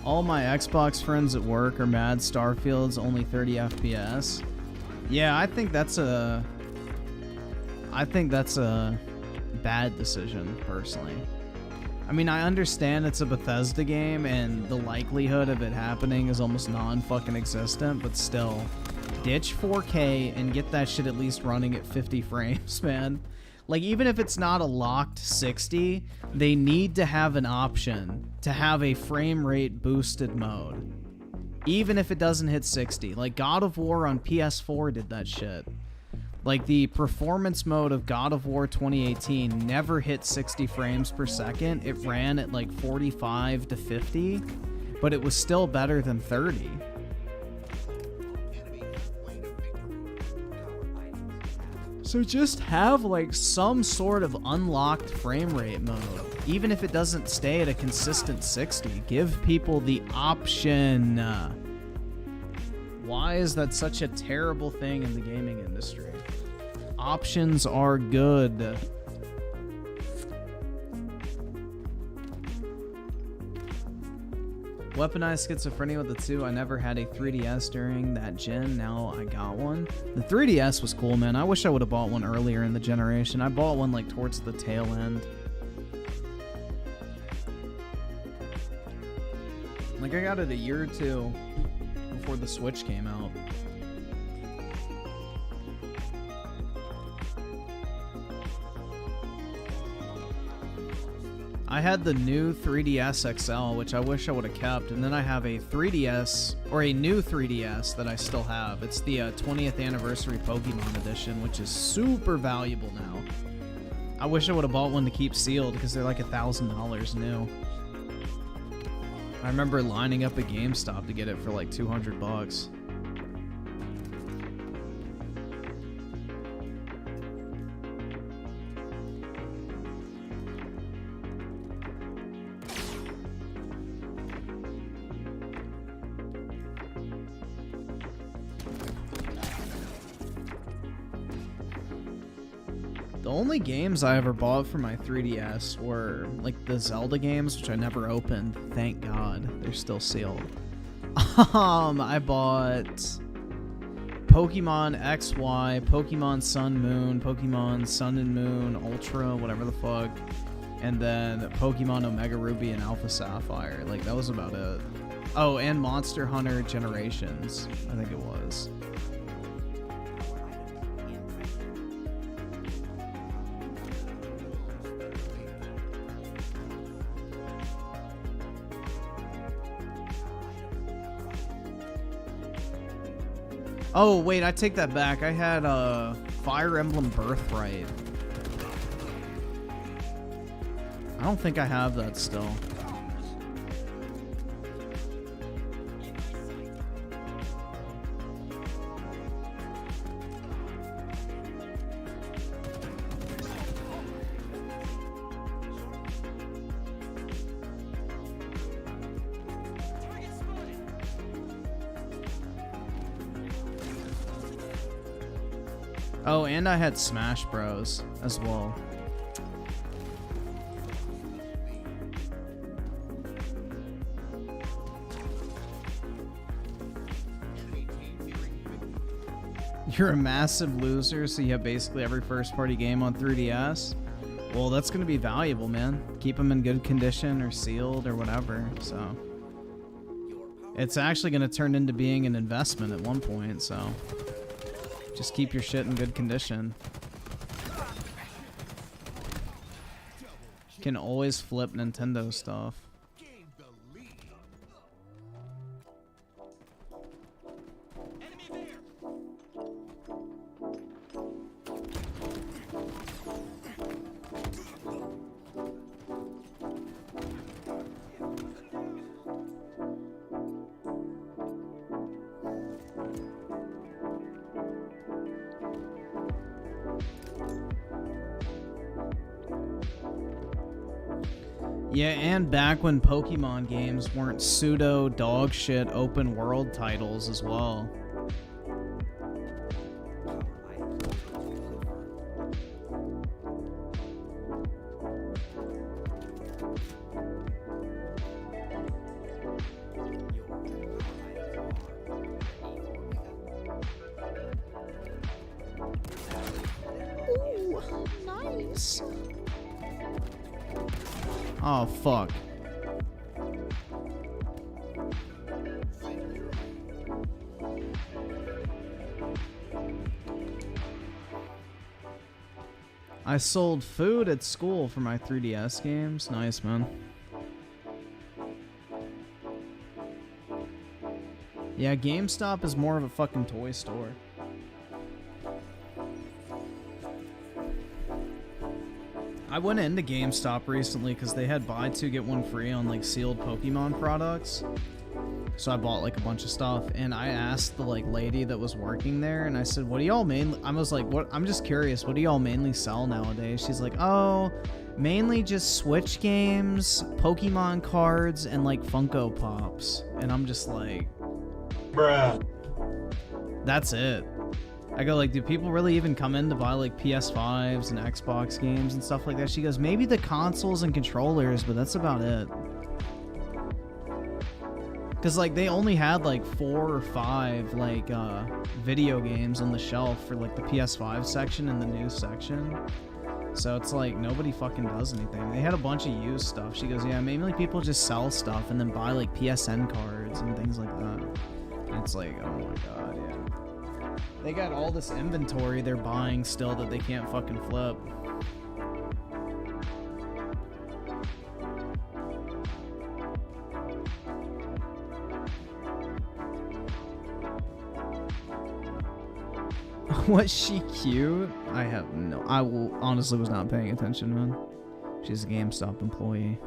All my Xbox friends at work are mad Starfield's only 30 FPS. Yeah, I think that's a bad decision, personally. I mean, I understand it's a Bethesda game and the likelihood of it happening is almost non-fucking existent, but still, ditch 4K and get that shit at least running at 50 frames, man. Like, even if it's not a locked 60, they need to have an option to have a frame rate boosted mode. Even if it doesn't hit 60. Like, God of War on PS4 did that shit. Like, the performance mode of God of War 2018 never hit 60 frames per second. It ran at, like, 45 to 50, but it was still better than 30. So just have, like, some sort of unlocked frame rate mode. Even if it doesn't stay at a consistent 60, give people the option. Why is that such a terrible thing in the gaming industry? Options are good. Weaponized schizophrenia with the 2. I never had a 3DS during that gen. Now I got one. The 3DS was cool, man. I wish I would have bought one earlier in the generation. I bought one, like, towards the tail end. Like, I got it a year or two before the Switch came out. I had the new 3DS XL, which I wish I would have kept, and then I have a 3DS, or a new 3DS that I still have. It's the 20th anniversary Pokemon edition, which is super valuable now. I wish I would have bought one to keep sealed, because they're like $1,000 new. I remember lining up at GameStop to get it for like 200 bucks. The only games I ever bought for my 3DS were, like, the Zelda games, which I never opened. Thank God. They're still sealed. I bought Pokemon XY, Pokemon Sun Moon, Pokemon Sun and Moon Ultra, whatever the fuck, and then Pokemon Omega Ruby and Alpha Sapphire. Like, that was about it. Oh, and Monster Hunter Generations, I think it was. Oh, wait, I take that back. I had Fire Emblem Birthright. I don't think I have that still. Oh, and I had Smash Bros as well. You're a massive loser, so you have basically every first-party game on 3DS. Well, that's going to be valuable, man. Keep them in good condition or sealed or whatever, so... It's actually going to turn into being an investment at one point, so... Just keep your shit in good condition. Can always flip Nintendo stuff. Yeah, and back when Pokemon games weren't pseudo dog shit open world titles as well. Ooh, nice. Oh, fuck. I sold food at school for my 3DS games. Nice, man. Yeah, GameStop is more of a fucking toy store. I went into GameStop recently because they had buy two get one free on like sealed Pokemon products. So I bought like a bunch of stuff, and I asked the like lady that was working there, and I said, "What do y'all mainly?" I was like, "What? I'm just curious. What do y'all mainly sell nowadays?" She's like, "Oh, mainly just Switch games, Pokemon cards, and like Funko Pops." And I'm just like, Bruh. "That's it." I go like, do people really even come in to buy like PS5s and Xbox games and stuff like that? She goes, maybe the consoles and controllers, but that's about it. Because like they only had like 4 or 5 like video games on the shelf for like the PS5 section and the news section. So it's like nobody fucking does anything. They had a bunch of used stuff. She goes, yeah, mainly people just sell stuff and then buy like PSN cards and things like that. And it's like, oh my god, yeah. They got all this inventory they're buying still that they can't fucking flip. Was she cute? I honestly was not paying attention, man. She's a GameStop employee.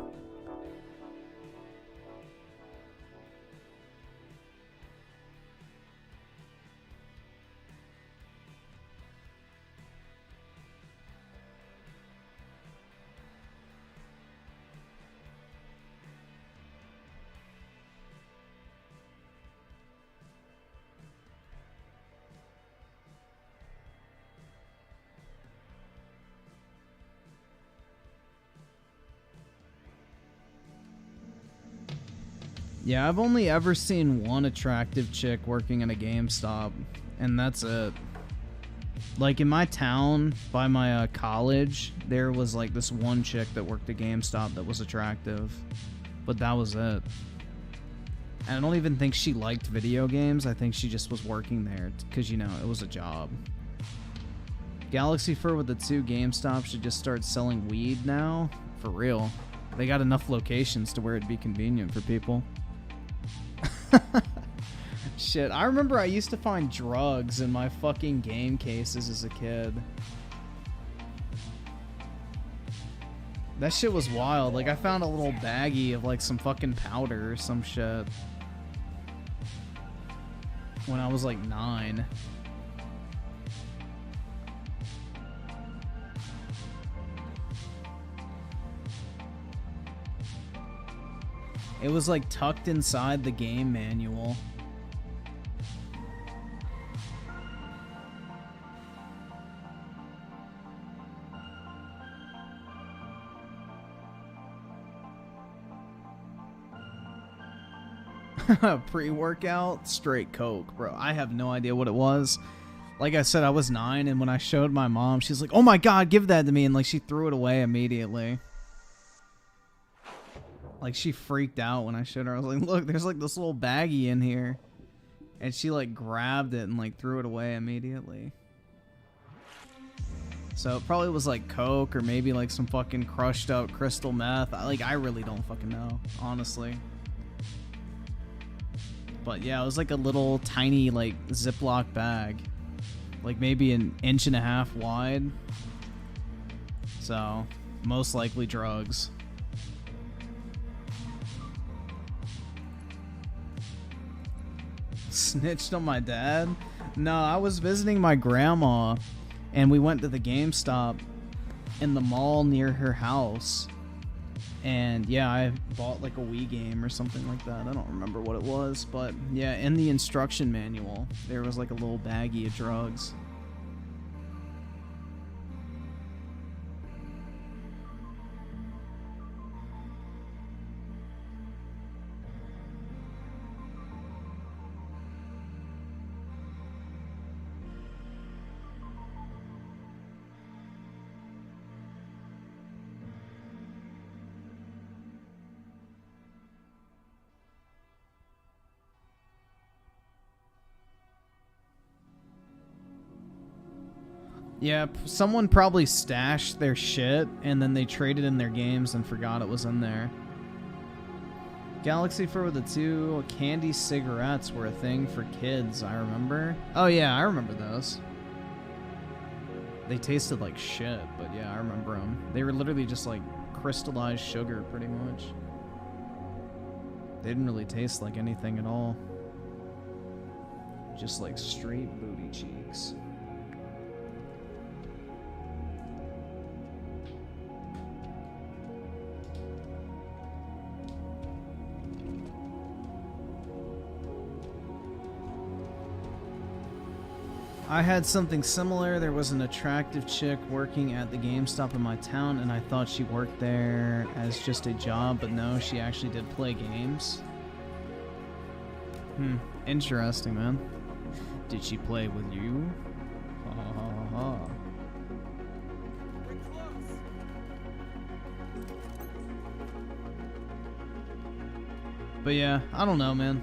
Yeah, I've only ever seen one attractive chick working in a GameStop, and that's it. Like, in my town, by my college, there was, like, this one chick that worked at GameStop that was attractive, but that was it. And I don't even think she liked video games. I think she just was working there because, you know, it was a job. Galaxy Fur with the 2 GameStop should just start selling weed now. For real. They got enough locations to where it'd be convenient for people. Shit, I remember I used to find drugs in my fucking game cases as a kid. That shit was wild. Like, I found a little baggie of like some fucking powder or some shit when I was like 9. It was like tucked inside the game manual. Pre-workout, straight Coke, bro. I have no idea what it was. Like I said, I was 9, and when I showed my mom, she's like, "Oh my god, give that to me," and like she threw it away immediately. Like she freaked out when I showed her. I was like, "Look, there's like this little baggie in here," and she like grabbed it and like threw it away immediately. So it probably was like Coke or maybe like some fucking crushed out crystal meth. I really don't fucking know, honestly. But yeah, it was like a little tiny like Ziploc bag. Like maybe an 1.5 inches wide. So, most likely drugs. Snitched on my dad? No, I was visiting my grandma and we went to the GameStop in the mall near her house. And yeah, I bought like a Wii game or something like that. I don't remember what it was, but yeah, in the instruction manual, there was like a little baggie of drugs. Yeah, someone probably stashed their shit and then they traded in their games and forgot it was in there. Galaxy for the 2 candy cigarettes were a thing for kids, I remember. Oh yeah, I remember those. They tasted like shit, but yeah, I remember them. They were literally just like crystallized sugar, pretty much. They didn't really taste like anything at all. Just like straight booty cheeks. I had something similar. There was an attractive chick working at the GameStop in my town, and I thought she worked there as just a job, but no, she actually did play games. Interesting, man. Did she play with you? Ha ha ha ha. But yeah, I don't know, man.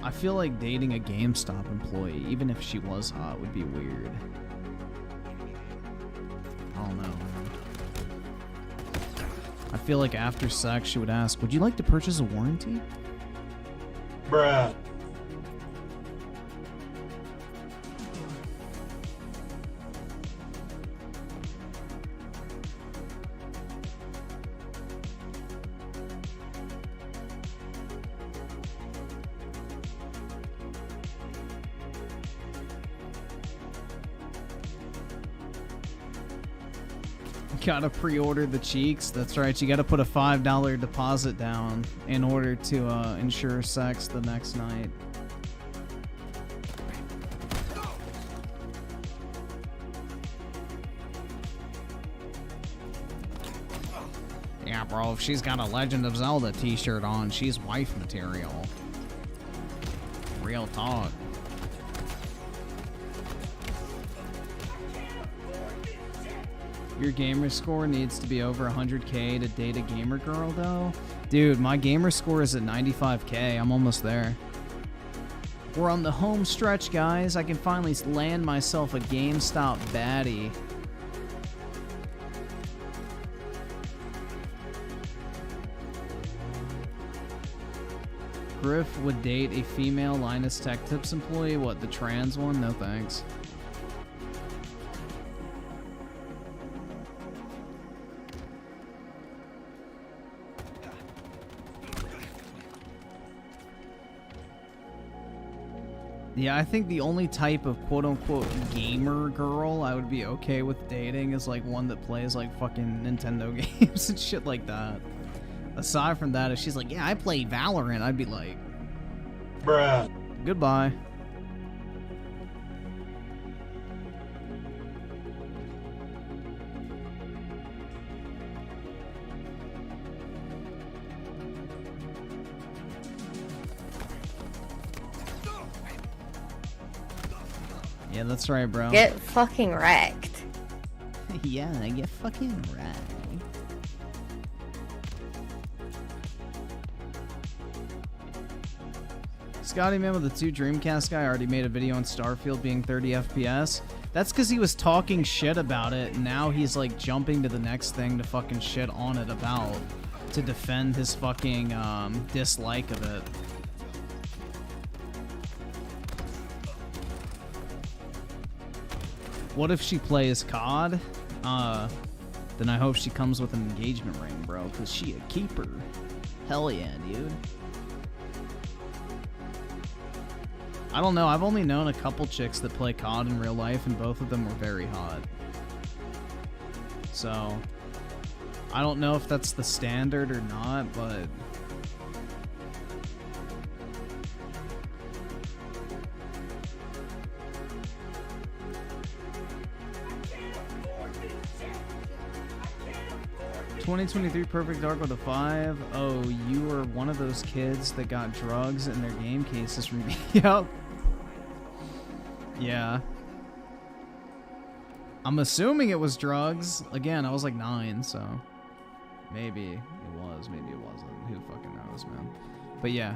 I feel like dating a GameStop employee, even if she was hot, would be weird. I don't know, man. I feel like after sex, she would ask, "Would you like to purchase a warranty?" Bruh. Gotta pre-order the cheeks. That's right, you gotta put a $5 deposit down in order to ensure sex the next night. Yeah, bro, if she's got a Legend of Zelda t-shirt on, she's wife material. Real talk. Your gamer score needs to be over 100k to date a gamer girl, though. Dude, my gamer score is at 95k. I'm almost there. We're on the home stretch, guys. I can finally land myself a GameStop baddie. Griff would date a female Linus Tech Tips employee. What, the trans one? No thanks. Yeah, I think the only type of quote-unquote gamer girl I would be okay with dating is like one that plays like fucking Nintendo games and shit like that. Aside from that, if she's like, yeah, I play Valorant, I'd be like, Bruh. goodbye. Yeah, that's right, bro. Get fucking wrecked. Yeah, get fucking right. Scotty Man with the 2 Dreamcast guy already made a video on Starfield being 30 FPS. That's because he was talking shit about it, and now he's like jumping to the next thing to fucking shit on it about to defend his fucking dislike of it. What if she plays COD? Then I hope she comes with an engagement ring, bro, because she a keeper. Hell yeah, dude. I don't know, I've only known a couple chicks that play COD in real life, and both of them were very hot. So, I don't know if that's the standard or not, but... "2023 Perfect Dark with a 5. Oh, you were one of those kids that got drugs in their game cases from Yep. Yeah. I'm assuming it was drugs. Again, I was like 9, so maybe it was, maybe it wasn't. Who fucking knows, man? But yeah.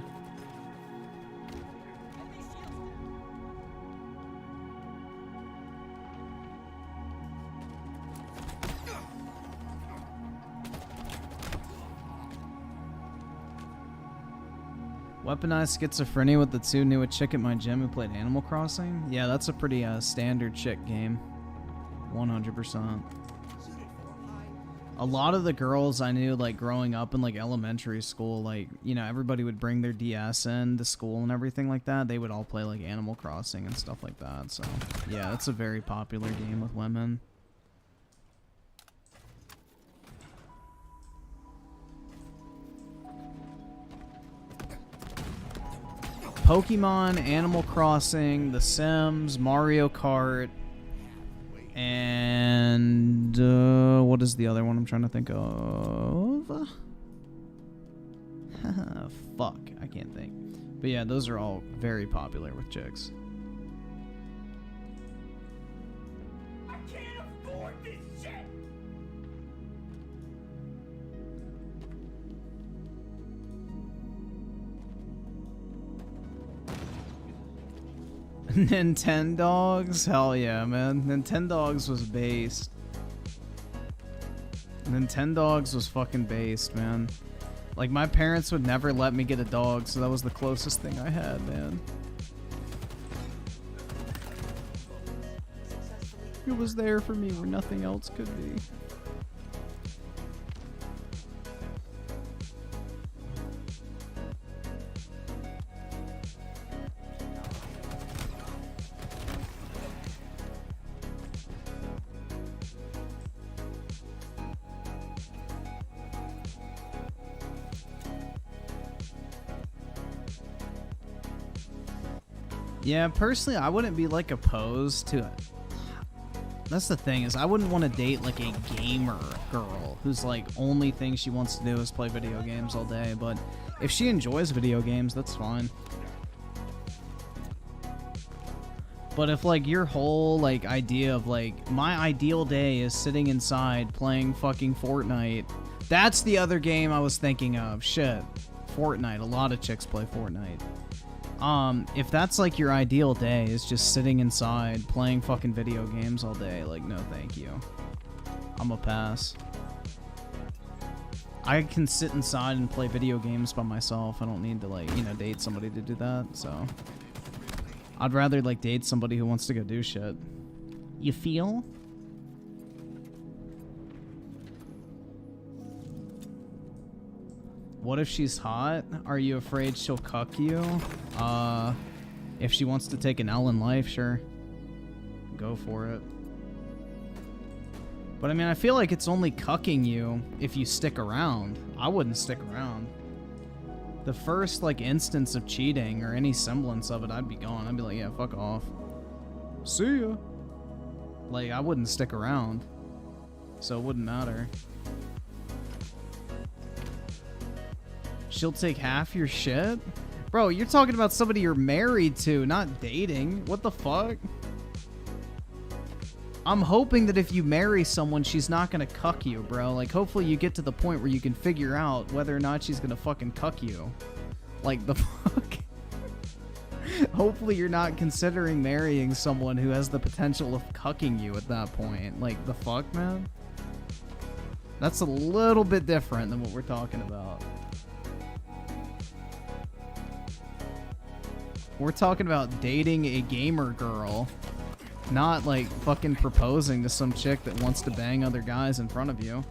Weaponized schizophrenia with the 2 knew a chick at my gym who played Animal Crossing. Yeah, that's a pretty standard chick game. 100%. A lot of the girls I knew, like, growing up in, like, elementary school, like, you know, everybody would bring their DS in to school and everything like that. They would all play, like, Animal Crossing and stuff like that. So, yeah, it's a very popular game with women. Pokemon, Animal Crossing, The Sims, Mario Kart, and what is the other one I'm trying to think of? Fuck, I can't think. But yeah, those are all very popular with chicks. I can't afford this shit. Nintendogs? Hell yeah, man. Nintendogs was based. Nintendogs was fucking based, man. Like, my parents would never let me get a dog, so that was the closest thing I had, man. It was there for me where nothing else could be. Yeah, personally, I wouldn't be, like, opposed to it. That's the thing, is I wouldn't want to date, like, a gamer girl whose, like, only thing she wants to do is play video games all day. But if she enjoys video games, that's fine. But if, like, your whole, like, idea of, like, my ideal day is sitting inside playing fucking Fortnite, that's the other game I was thinking of. Shit. Fortnite. A lot of chicks play Fortnite. If that's like your ideal day is just sitting inside playing fucking video games all day, like, no thank you. I'm a pass. I can sit inside and play video games by myself. I don't need to, like, you know, date somebody to do that, so I'd rather, like, date somebody who wants to go do shit. You feel? What if she's hot? Are you afraid she'll cuck you? If she wants to take an L in life, sure. Go for it. But I mean, I feel like it's only cucking you if you stick around. I wouldn't stick around. The first, like, instance of cheating or any semblance of it, I'd be gone. I'd be like, yeah, fuck off. See ya. Like, I wouldn't stick around. So it wouldn't matter. She'll take half your shit? Bro, you're talking about somebody you're married to, not dating. What the fuck? I'm hoping that if you marry someone, she's not gonna cuck you, bro. Like, hopefully you get to the point where you can figure out whether or not she's gonna fucking cuck you. Like, the fuck? Hopefully you're not considering marrying someone who has the potential of cucking you at that point. Like, the fuck, man? That's a little bit different than what we're talking about. We're talking about dating a gamer girl. Not, like, fucking proposing to some chick that wants to bang other guys in front of you.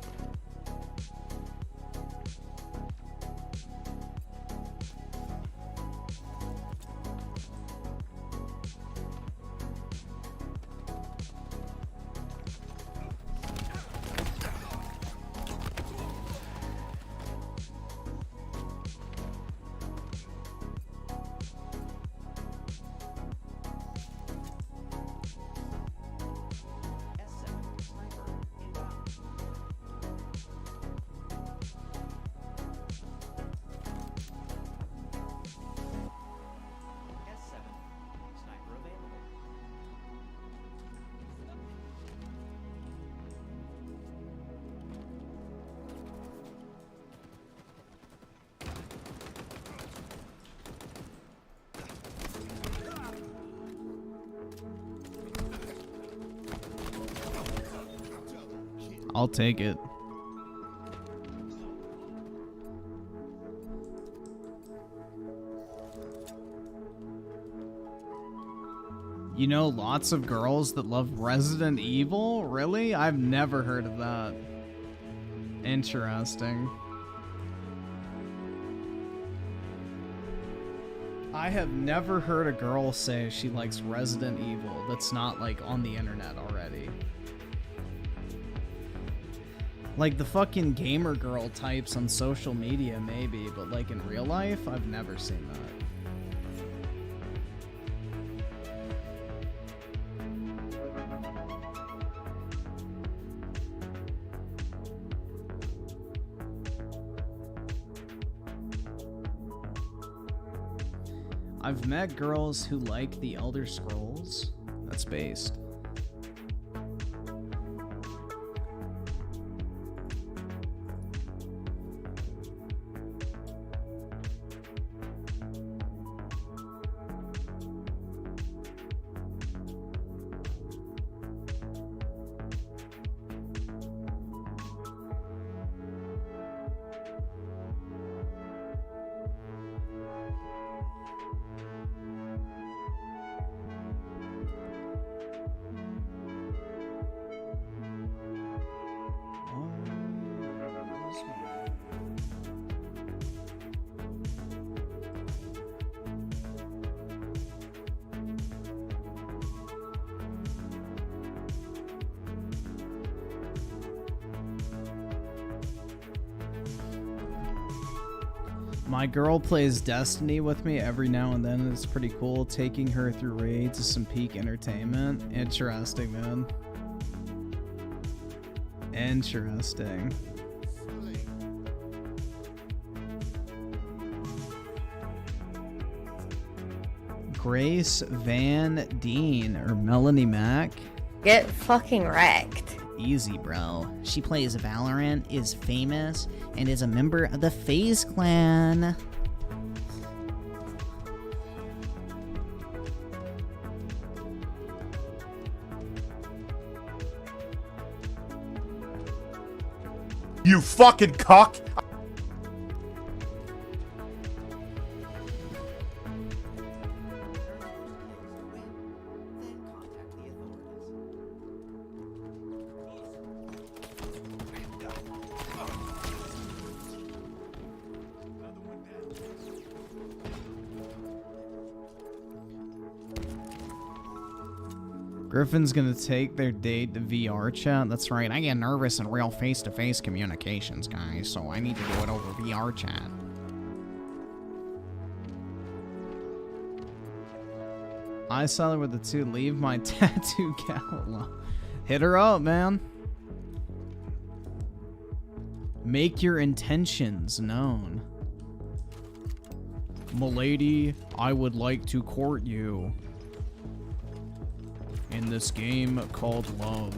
I'll take it. You know lots of girls that love Resident Evil? Really? I've never heard of that. Interesting. I have never heard a girl say she likes Resident Evil that's not, like, on the internet already. Like, the fucking gamer girl types on social media, maybe, but, like, in real life, I've never seen that. I've met girls who like the Elder Scrolls. That's based. My girl plays Destiny with me every now and then. It's pretty cool. Taking her through raids is some peak entertainment. Interesting, man. Interesting. Grace Van Deen or Melanie Mack. Get fucking wrecked. Easy, bro. She plays Valorant, is famous, and is a member of the FaZe Clan. You fucking cock! Griffin's gonna take their date to VR chat. That's right. I get nervous in real face-to-face communications, guys, so I need to do it over VR chat. I saw her with the two. Leave my tattoo gal alone. Hit her up, man. Make your intentions known. Milady, I would like to court you. in this game called love.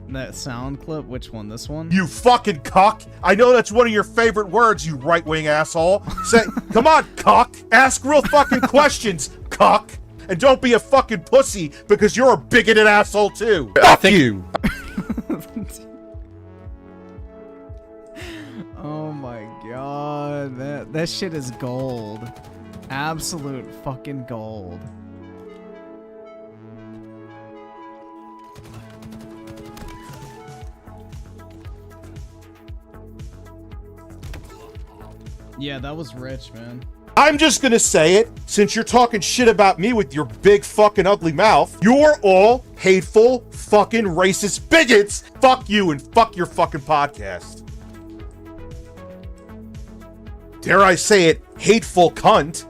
That sound clip, which one? This one? You fucking cock. I know that's one of your favorite words, you right-wing asshole. Say, come on, cock. Ask real fucking questions, cock. And don't be a fucking pussy because you're a bigoted asshole too. Fuck you. Oh my god, that shit is gold. Absolute fucking gold. Yeah, that was rich, man. I'm just gonna say it, since you're talking shit about me with your big fucking ugly mouth. You're all hateful, fucking racist bigots. Fuck you and fuck your fucking podcast. Dare I say it, hateful cunt.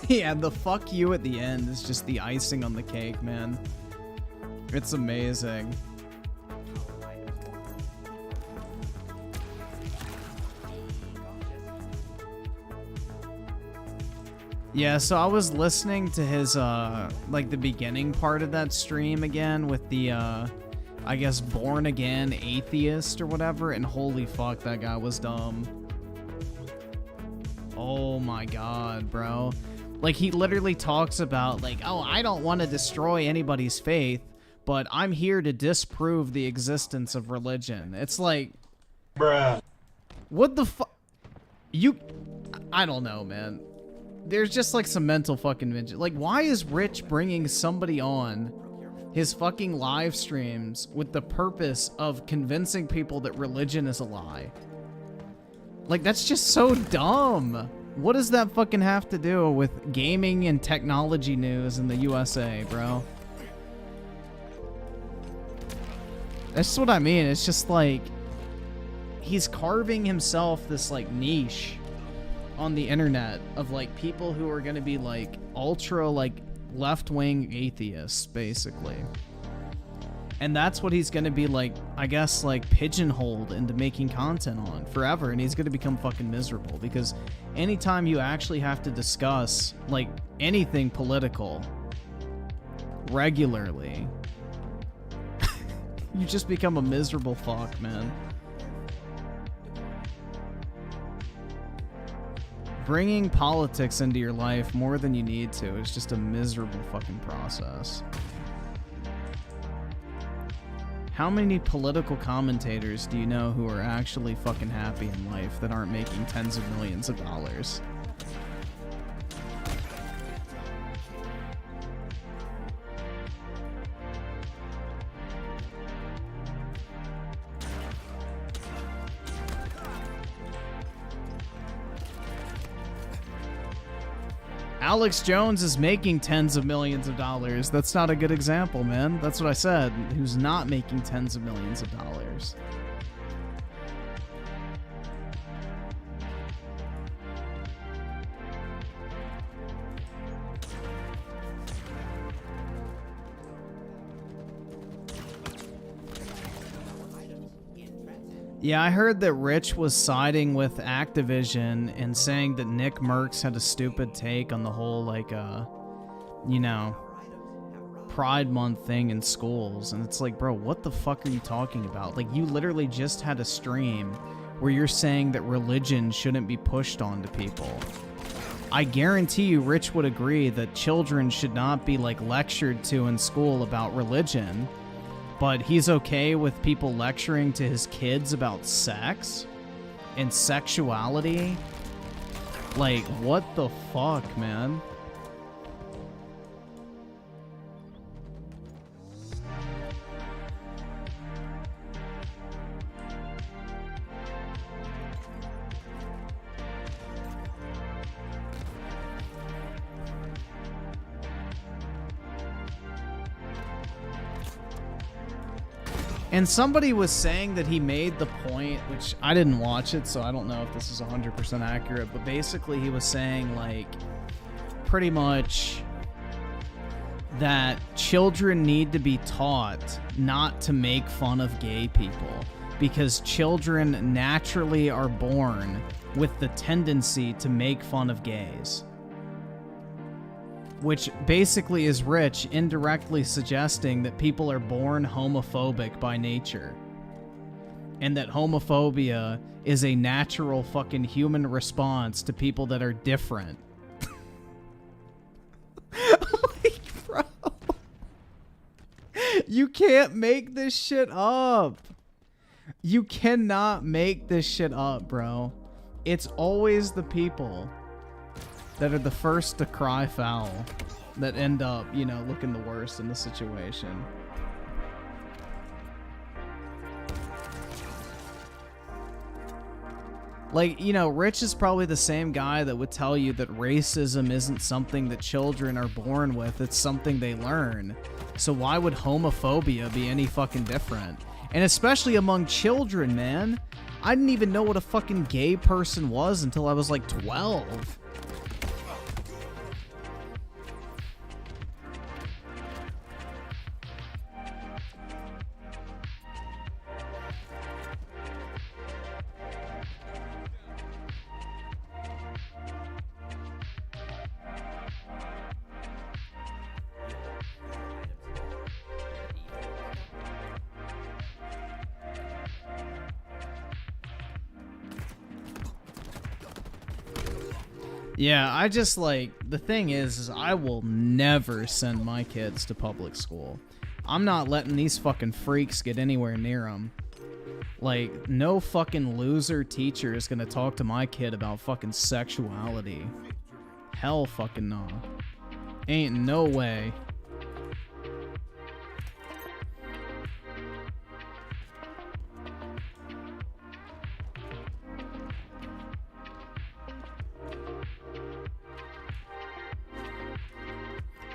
Yeah, the fuck you at the end is just the icing on the cake, man. It's amazing. Yeah, so I was listening to his, like the beginning part of that stream again with the, I guess, born again atheist or whatever, and holy fuck, that guy was dumb. Oh my god, bro. Like, he literally talks about, like, oh, I don't want to destroy anybody's faith, but I'm here to disprove the existence of religion. It's like... Bruh. What the fuck? I don't know, man. There's just, like, some mental fucking vengeance. Like, why is Rich bringing somebody on his fucking live streams with the purpose of convincing people that religion is a lie? Like, that's just so dumb. What does that fucking have to do with gaming and technology news in the USA, bro? That's just what I mean. It's just like he's carving himself this like niche on the internet of like people who are going to be like ultra like left-wing atheists, basically. And that's what he's going to be like, I guess, like pigeonholed into making content on forever. And he's going to become fucking miserable because anytime you actually have to discuss like anything political regularly, you just become a miserable fuck, man. Bringing politics into your life more than you need to is just a miserable fucking process. How many political commentators do you know who are actually fucking happy in life that aren't making tens of millions of dollars? Alex Jones is making tens of millions of dollars. That's not a good example, man. That's what I said. Who's not making tens of millions of dollars. Yeah, I heard that Rich was siding with Activision and saying that Nick Merckx had a stupid take on the whole, like, you know, Pride Month thing in schools. And it's like, bro, what the fuck are you talking about? Like, you literally just had a stream where you're saying that religion shouldn't be pushed onto people. I guarantee you Rich would agree that children should not be, like, lectured to in school about religion. But he's okay with people lecturing to his kids about sex and sexuality. Like, what the fuck, man? And somebody was saying that he made the point, which I didn't watch it, so I don't know if this is 100% accurate, but basically he was saying, like, pretty much that children need to be taught not to make fun of gay people because children naturally are born with the tendency to make fun of gays. Which basically is Rich indirectly suggesting that people are born homophobic by nature. And that homophobia is a natural fucking human response to people that are different. Like, bro. You can't make this shit up. You cannot make this shit up, bro. It's always the people that are the first to cry foul that end up, you know, looking the worst in the situation. Like, you know, Rich is probably the same guy that would tell you that racism isn't something that children are born with, it's something they learn. So why would homophobia be any fucking different? And especially among children, man. I didn't even know what a fucking gay person was until I was like 12. Yeah, I just, like, the thing is I will never send my kids to public school. I'm not letting these fucking freaks get anywhere near them. Like, no fucking loser teacher is gonna talk to my kid about fucking sexuality. Hell fucking no. Ain't no way.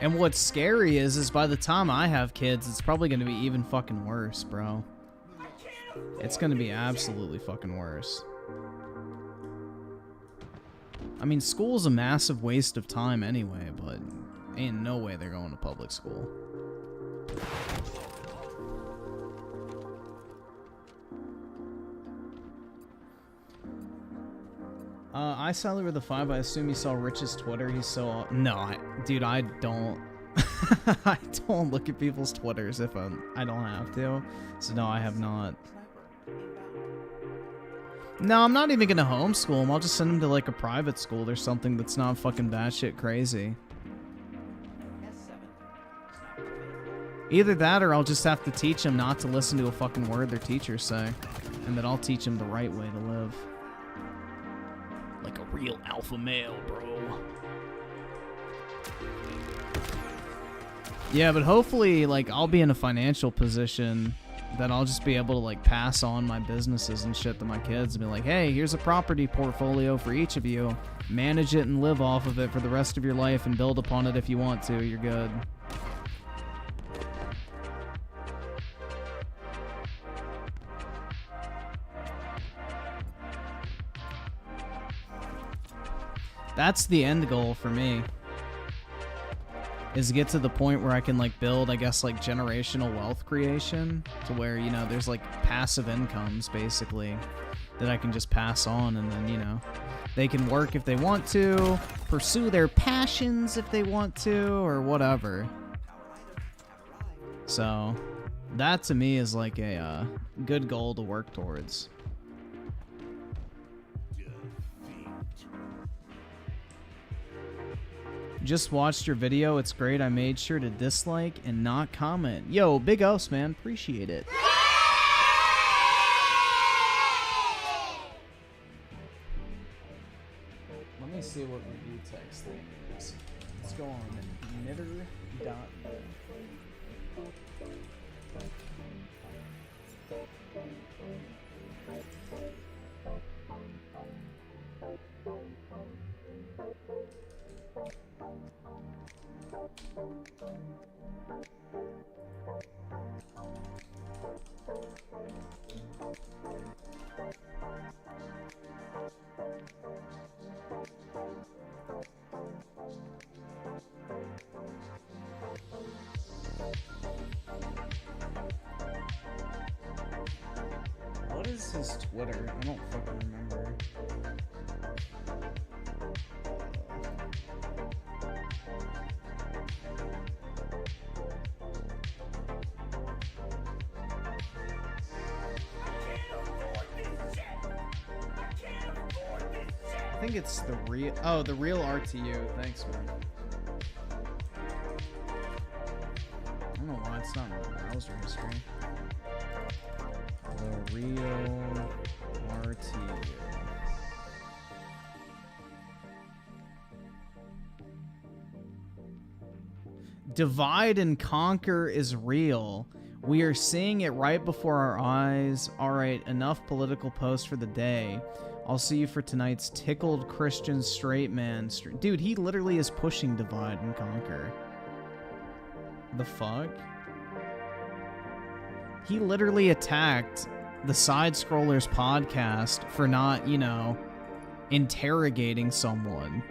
And what's scary is by the time I have kids, it's probably going to be even fucking worse, bro. It's going to be absolutely fucking worse. I mean, school's a massive waste of time anyway, but ain't no way they're going to public school. I saw with the 5. I assume you saw Rich's Twitter. He's so... No, dude, I don't... I don't look at people's Twitters if I don't have to. So no, I have not. No, I'm not even gonna homeschool him. I'll just send him to like a private school or something that's not fucking batshit crazy. Either that or I'll just have to teach him not to listen to a fucking word their teachers say. And then I'll teach him the right way to live. Like a real alpha male, bro. Yeah, but hopefully, like, I'll be in a financial position that I'll just be able to, like, pass on my businesses and shit to my kids and be like, hey, here's a property portfolio for each of you. Manage it and live off of it for the rest of your life and build upon it if you want to. You're good. That's the end goal for me. Is to get to the point where I can like build, I guess, like generational wealth creation to where, you know, there's like passive incomes basically that I can just pass on, and then, you know, they can work if they want to, pursue their passions if they want to, or whatever. So that to me is like a good goal to work towards. Just watched your video. It's great. I made sure to dislike and not comment. Yo, big Os, man. Appreciate it. Let me see what review text is. Let's go on knitter.net. is his Twitter? I don't fucking remember. I think it's the real. Oh, the real RTU. Thanks, man. I don't know why it's not in my browser history. The real RTU. Divide and conquer is real. We are seeing it right before our eyes. Alright, enough political posts for the day. I'll see you for tonight's tickled Christian straight man. Dude, he literally is pushing divide and conquer. The fuck? He literally attacked the Side Scrollers podcast for not, you know, interrogating someone.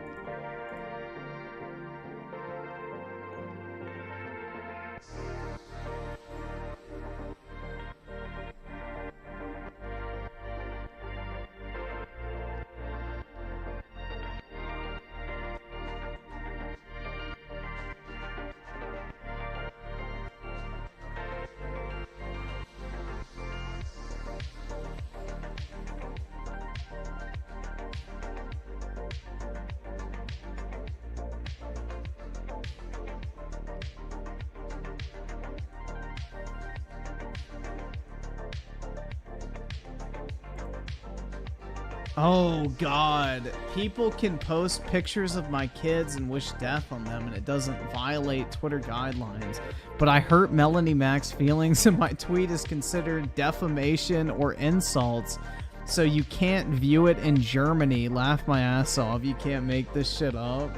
Oh god, people can post pictures of my kids and wish death on them and it doesn't violate Twitter guidelines. But I hurt Melanie Mac's feelings and my tweet is considered defamation or insults. So you can't view it in Germany. Laugh my ass off. You can't make this shit up.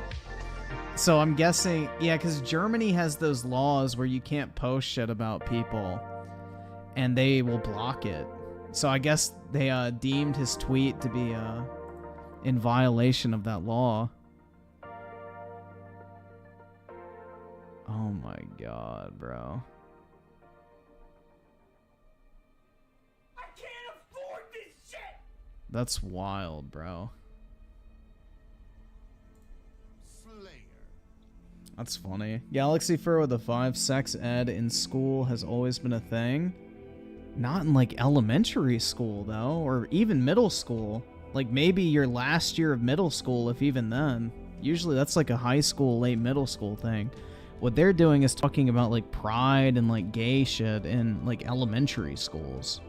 So I'm guessing, yeah, because Germany has those laws where you can't post shit about people and they will block it. So I guess they deemed his tweet to be in violation of that law. Oh my god, bro. I can't afford this shit! That's wild, bro. That's funny. Galaxy Fur with a 5. Sex ed in school has always been a thing. Not in, like, elementary school, though, or even middle school. Like, maybe your last year of middle school, if even then. Usually that's, like, a high school, late middle school thing. What they're doing is talking about, like, pride and, like, gay shit in, like, elementary schools.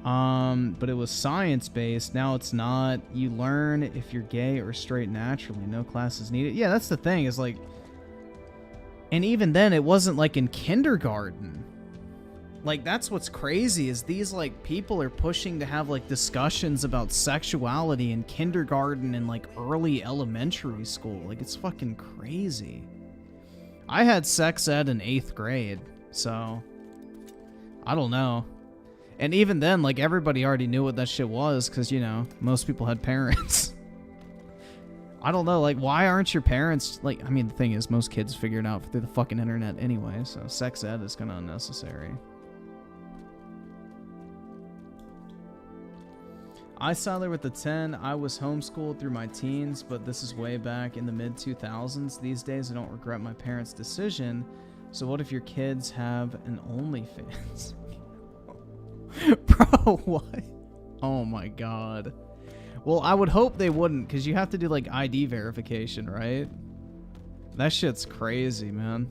But it was science-based. Now it's not. You learn if you're gay or straight naturally. No classes needed. Yeah, that's the thing, is, like... And even then, it wasn't, like, in kindergarten. Like, that's what's crazy, is these, like, people are pushing to have, like, discussions about sexuality in kindergarten and, like, early elementary school. Like, it's fucking crazy. I had sex ed in 8th grade, so... I don't know. And even then, like, everybody already knew what that shit was, because, you know, most people had parents. I don't know, like, why aren't your parents... Like, I mean, the thing is, most kids figure it out through the fucking internet anyway, so sex ed is kind of unnecessary. I saw there with the 10. I was homeschooled through my teens, but this is way back in the mid-2000s. These days, I don't regret my parents' decision. So what if your kids have an OnlyFans? Bro, what? Oh my god. Well, I would hope they wouldn't, because you have to do, like, ID verification, right? That shit's crazy, man.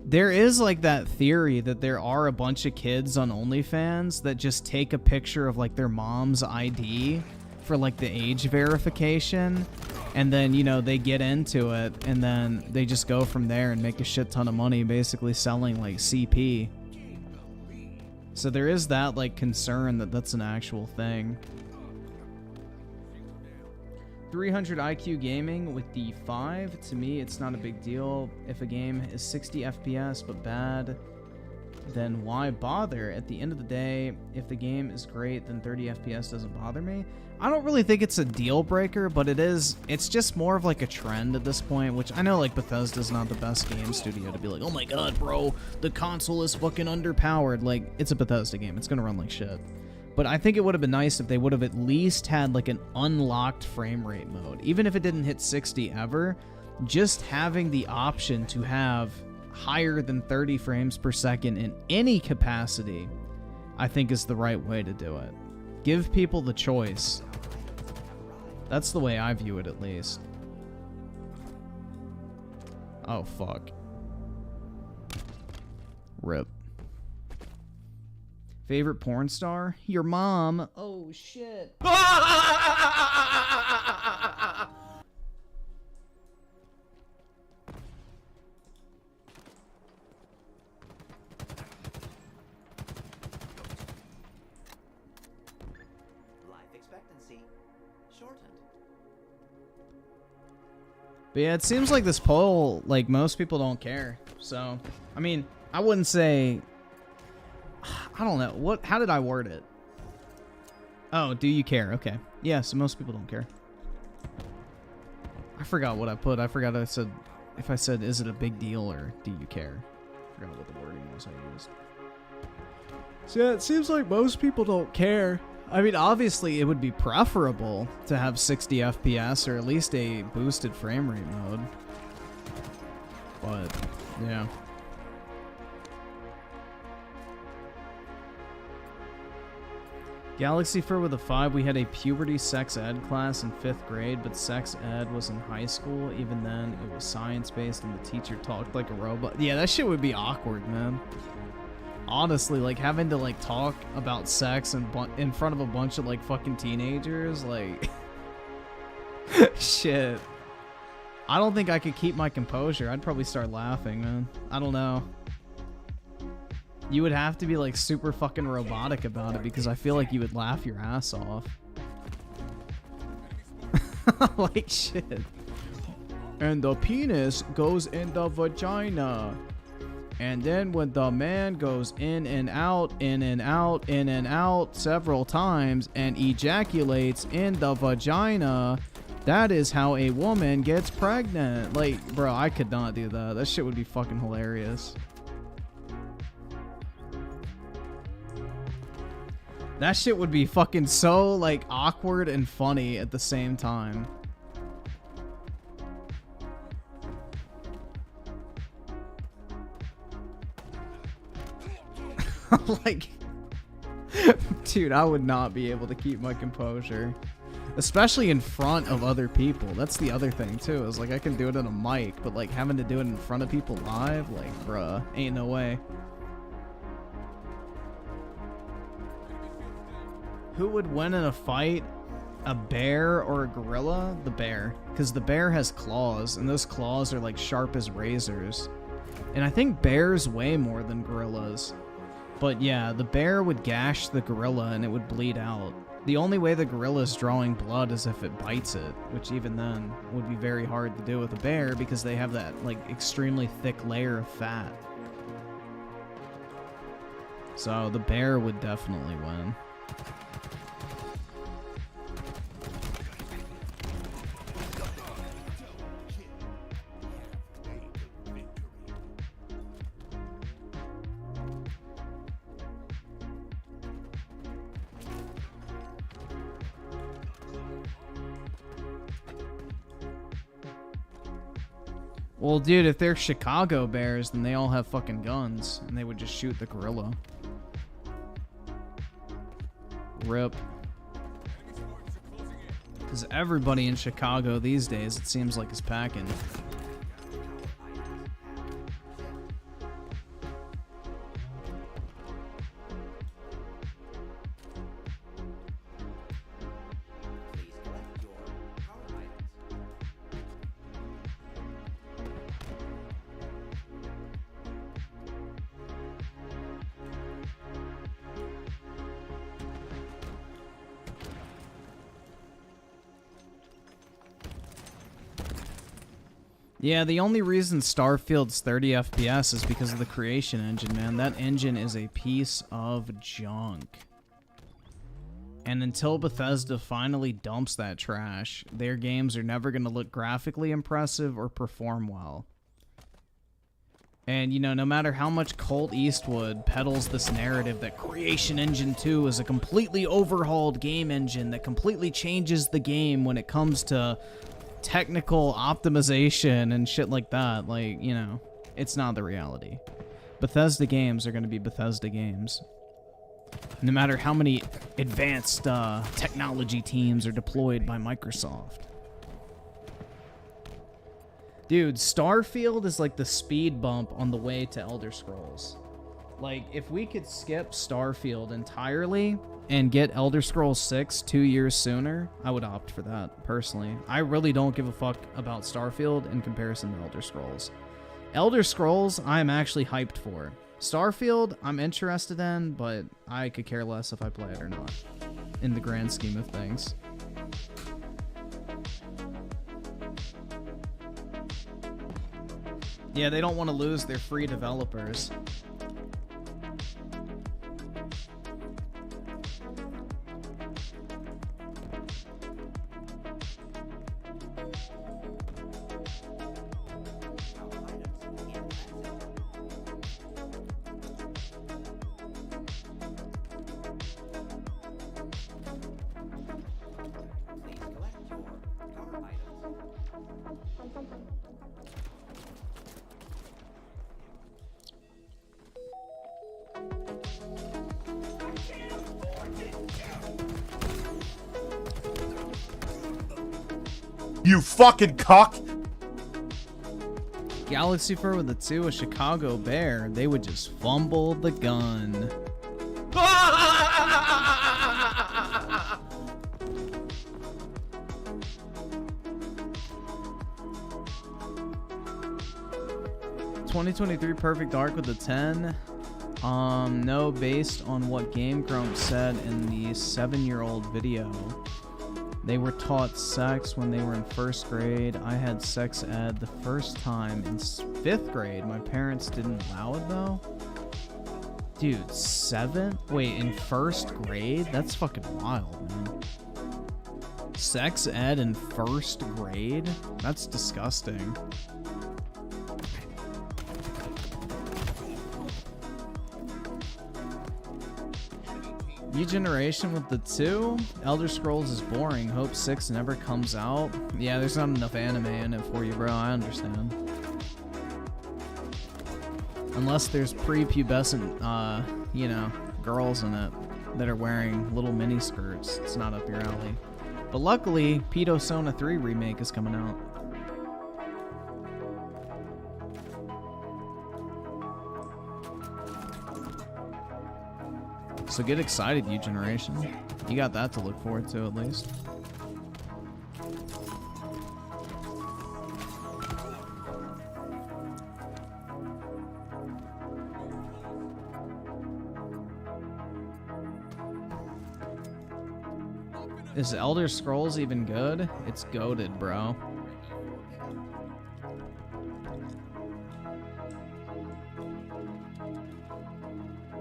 There is, like, that theory that there are a bunch of kids on OnlyFans that just take a picture of, like, their mom's ID for, like, the age verification, and then, you know, they get into it, and then they just go from there and make a shit ton of money basically selling, like, CP. So there is that, like, concern that that's an actual thing. 300 IQ gaming with D5. To me, it's not a big deal. If a game is 60 FPS but bad, then why bother? At the end of the day, if the game is great, then 30 FPS doesn't bother me. I don't really think it's a deal breaker, but it's just more of like a trend at this point, which I know like Bethesda's not the best game studio to be like, oh my god, bro, the console is fucking underpowered. Like, it's a Bethesda game. It's gonna run like shit. But I think it would have been nice if they would have at least had like an unlocked frame rate mode. Even if it didn't hit 60 ever, just having the option to have higher than 30 frames per second in any capacity, I think is the right way to do it. Give people the choice. That's the way I view it, at least. Oh, fuck. Rip. Favorite porn star? Your mom. Oh, shit. But yeah, it seems like this poll, like, most people don't care. So, I mean, I wouldn't say... I don't know. How did I word it? Oh, do you care? Okay. Yeah, so most people don't care. I forgot what I put. I forgot if I said, is it a big deal or do you care? I forgot what the wording was I used. So yeah, it seems like most people don't care. I mean, obviously, it would be preferable to have 60 FPS or at least a boosted frame rate mode. But, yeah. Galaxy Fur with a 5, we had a puberty sex ed class in 5th grade, but sex ed was in high school. Even then, it was science-based and the teacher talked like a robot. Yeah, that shit would be awkward, man. Honestly, like, having to, like, talk about sex in front of a bunch of, like, fucking teenagers, like... shit. I don't think I could keep my composure. I'd probably start laughing, man. I don't know. You would have to be, like, super fucking robotic about it because I feel like you would laugh your ass off. Like, shit. And the penis goes in the vagina. And then when the man goes in and out, in and out, in and out several times and ejaculates in the vagina, that is how a woman gets pregnant. Like, bro, I could not do that. That shit would be fucking hilarious. That shit would be fucking so, like, awkward and funny at the same time. Like, dude, I would not be able to keep my composure. Especially in front of other people. That's the other thing, too. Is like, I can do it on a mic, but, like, having to do it in front of people live? Like, bruh, ain't no way. Who would win in a fight? A bear or a gorilla? The bear. Because the bear has claws, and those claws are like sharp as razors. And I think bears weigh more than gorillas. But yeah, the bear would gash the gorilla and it would bleed out. The only way the gorilla's drawing blood is if it bites it, which even then would be very hard to do with a bear because they have that like extremely thick layer of fat. So the bear would definitely win. Well, dude, if they're Chicago bears, then they all have fucking guns, and they would just shoot the gorilla. Rip. Because everybody in Chicago these days, it seems like, is packing. Yeah, the only reason Starfield's 30 FPS is because of the creation engine, man. That engine is a piece of junk. And until Bethesda finally dumps that trash, their games are never going to look graphically impressive or perform well. And, you know, no matter how much Colteastwood peddles this narrative that Creation Engine 2 is a completely overhauled game engine that completely changes the game when it comes to technical optimization and shit like that, like, you know, it's not the reality. Bethesda games are going to be Bethesda games. No matter how many advanced technology teams are deployed by Microsoft. Dude, Starfield is like the speed bump on the way to Elder Scrolls. Like, if we could skip Starfield entirely and get Elder Scrolls 6 2 years sooner, I would opt for that, personally. I really don't give a fuck about Starfield in comparison to Elder Scrolls. Elder Scrolls, I'm actually hyped for. Starfield, I'm interested in, but I could care less if I play it or not, in the grand scheme of things. Yeah, they don't want to lose their free developers. You fucking cock! Galaxy Fur with a 2, a Chicago Bear, they would just fumble the gun. $2023 Perfect Dark with a 10. No, based on what Game Grumps said in the 7-year-old video. They were taught sex when they were in 1st grade. I had sex ed the first time in 5th grade. My parents didn't allow it though. Dude, 7th? Wait, in 1st grade? That's fucking wild, man. Sex ed in 1st grade? That's disgusting. New Generation with the 2? Elder Scrolls is boring. Hope 6 never comes out. Yeah, there's not enough anime in it for you, bro. I understand. Unless there's prepubescent, you know, girls in it that are wearing little mini skirts. It's not up your alley. But luckily, Pedo Sona 3 remake is coming out. So get excited, you generation. You got that to look forward to at least. Is Elder Scrolls even good? It's goated, bro.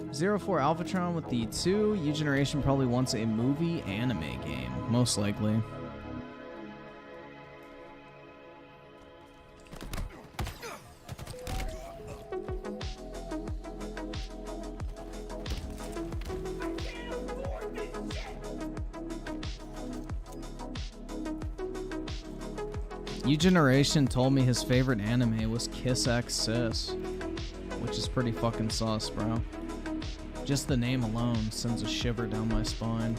Zero4 Alphatron with the 2. U Generation probably wants a movie anime game, most likely. U Generation told me his favorite anime was Kiss X Sis, which is pretty fucking sus, bro. Just the name alone sends a shiver down my spine.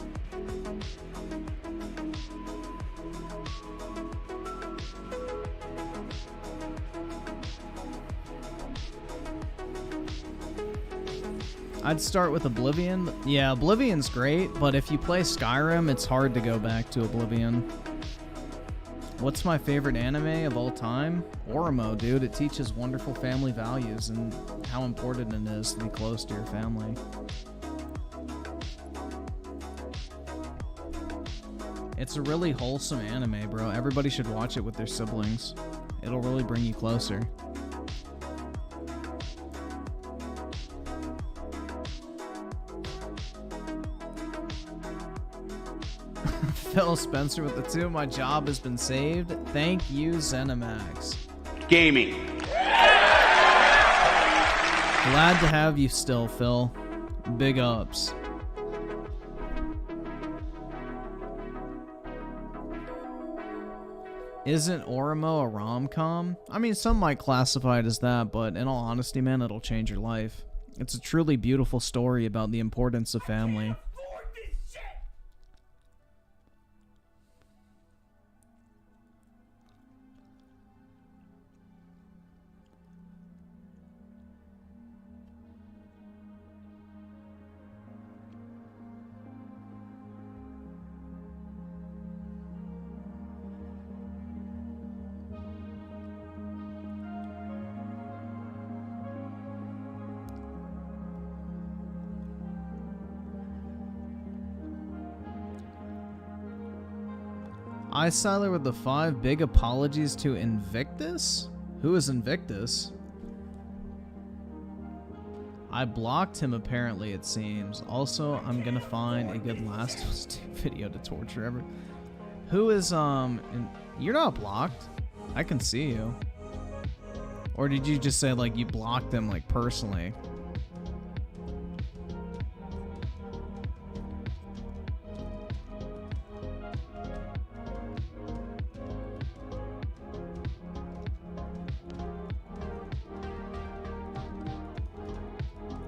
I'd start with Oblivion. Yeah, Oblivion's great, but if you play Skyrim, it's hard to go back to Oblivion. What's my favorite anime of all time? Oromo, dude. It teaches wonderful family values and how important it is to be close to your family. It's a really wholesome anime, bro. Everybody should watch it with their siblings. It'll really bring you closer. Colonel Spencer with the 2. My job has been saved. Thank you, Zenimax. Gaming. Glad to have you still, Phil. Big ups. Isn't Orimo a rom-com? I mean, some might classify it as that, but in all honesty, man, it'll change your life. It's a truly beautiful story about the importance of family. Siler with the 5. Big apologies to Invictus? Who is Invictus? I blocked him apparently, it seems. Also, I'm gonna find a good Last of Us 2 video to torture ever. Who is, you're not blocked. I can see you. Or did you just say, like, you blocked him, like, personally?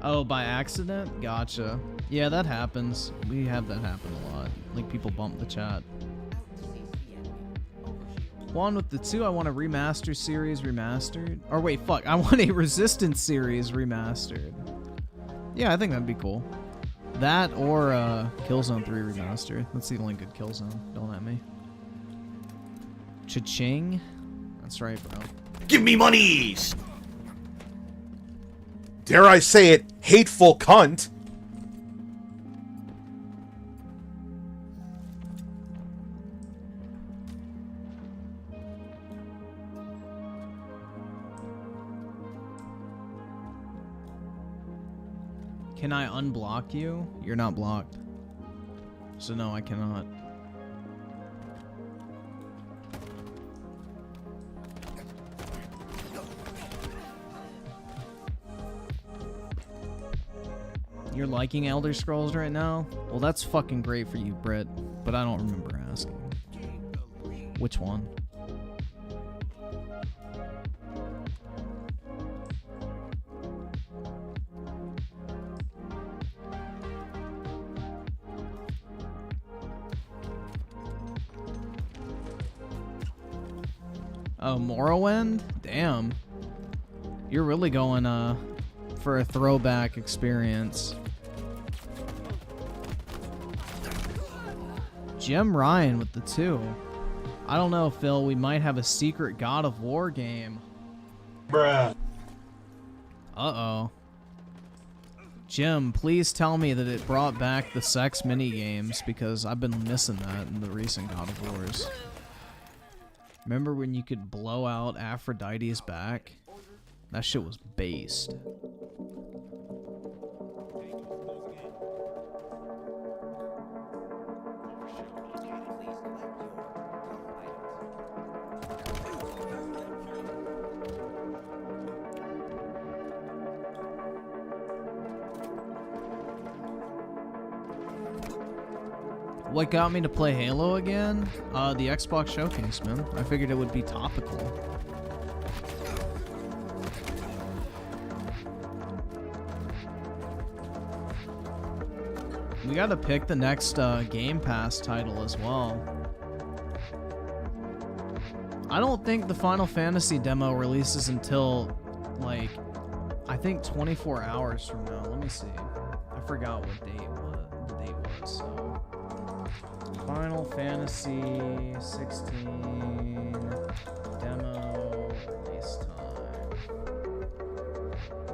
Oh, by accident? Gotcha. Yeah, that happens. We have that happen a lot. Like, people bump the chat. One with the 2, I want a remaster series remastered. Or wait, fuck. I want a Resistance series remastered. Yeah, I think that'd be cool. That or Killzone 3 remastered. That's the only good Killzone. Don't at me. Cha-ching. That's right, bro. Give me monies! Dare I say it, hateful cunt. Can I unblock you? You're not blocked. So no, I cannot. You're liking Elder Scrolls right now? Well, that's fucking great for you, Britt. But I don't remember asking. Which one? Oh, Morrowind? Damn. You're really going, for a throwback experience. Jim Ryan with the 2. I don't know, Phil. We might have a secret God of War game. Bruh. Uh-oh. Jim, please tell me that it brought back the sex mini-games, because I've been missing that in the recent God of Wars. Remember when you could blow out Aphrodite's back? That shit was based. What got me to play Halo again? The Xbox Showcase, man. I figured it would be topical. We gotta pick the next Game Pass title as well. I don't think the Final Fantasy demo releases until, like, I think 24 hours from now. Let me see. I forgot what date the date was, so... Final Fantasy 16 demo release time.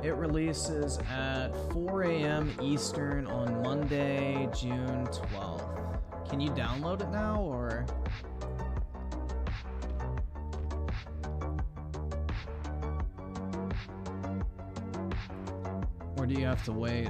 It releases at 4 a.m. Eastern on Monday, June 12th. Can you download it now, or? Or do you have to wait?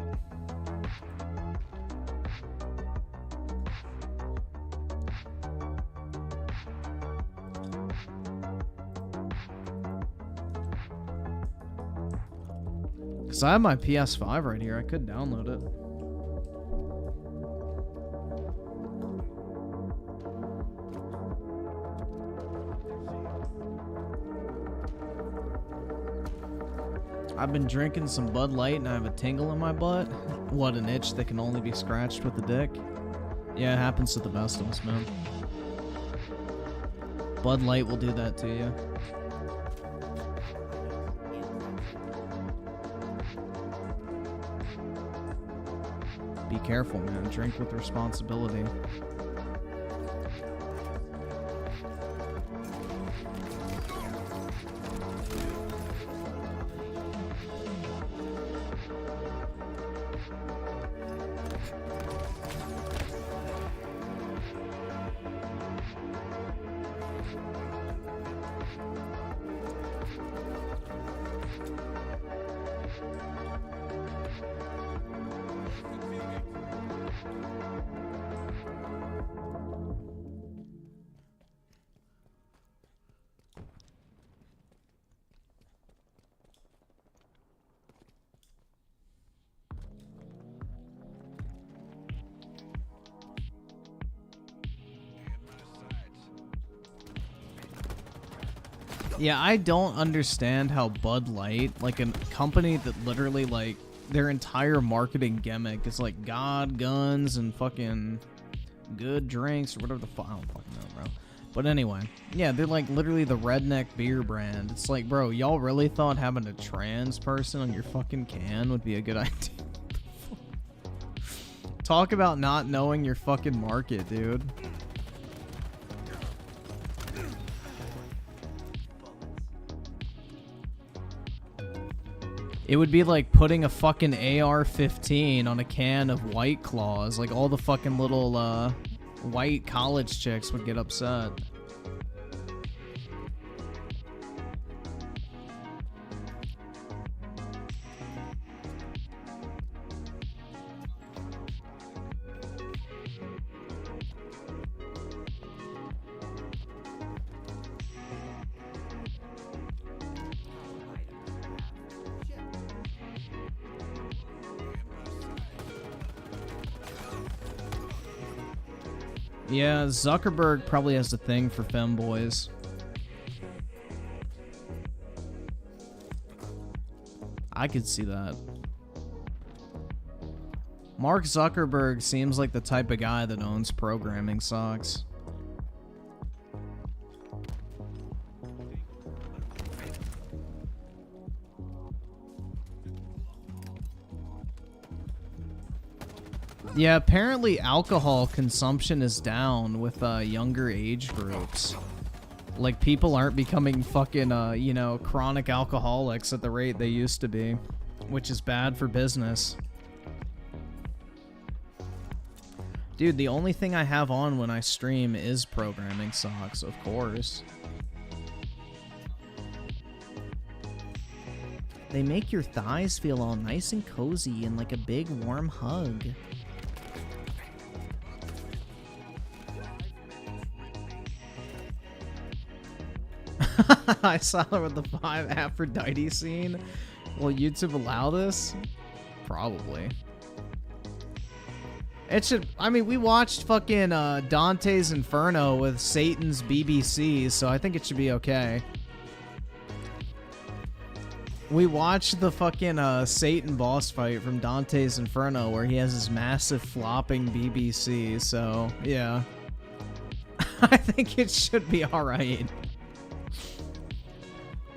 Because I have my PS5 right here. I could download it. I've been drinking some Bud Light and I have a tingle in my butt. What an itch that can only be scratched with a dick. Yeah, it happens to the best of us, man. Bud Light will do that to you. Be careful, man. Drink with responsibility. Yeah, I don't understand how Bud Light, like a company that literally, like, their entire marketing gimmick is like God, guns, and fucking good drinks, or whatever the fuck. I don't fucking know, bro. But anyway, yeah, they're like literally the redneck beer brand. It's like, bro, y'all really thought having a trans person on your fucking can would be a good idea? Talk about not knowing your fucking market, dude. It would be like putting a fucking AR-15 on a can of White Claws. Like, all the fucking little, white college chicks would get upset. Yeah, Zuckerberg probably has a thing for femboys. I could see that. Mark Zuckerberg seems like the type of guy that owns programming socks. Yeah, apparently alcohol consumption is down with younger age groups. Like, people aren't becoming fucking, you know, chronic alcoholics at the rate they used to be, which is bad for business. Dude, the only thing I have on when I stream is programming socks, of course. They make your thighs feel all nice and cozy and like a big warm hug. I saw her with the 5 Aphrodite scene. Will YouTube allow this? Probably. It should. I mean, we watched fucking Dante's Inferno with Satan's BBC, so I think it should be okay. We watched the fucking Satan boss fight from Dante's Inferno where he has his massive flopping BBC, so yeah. I think it should be alright.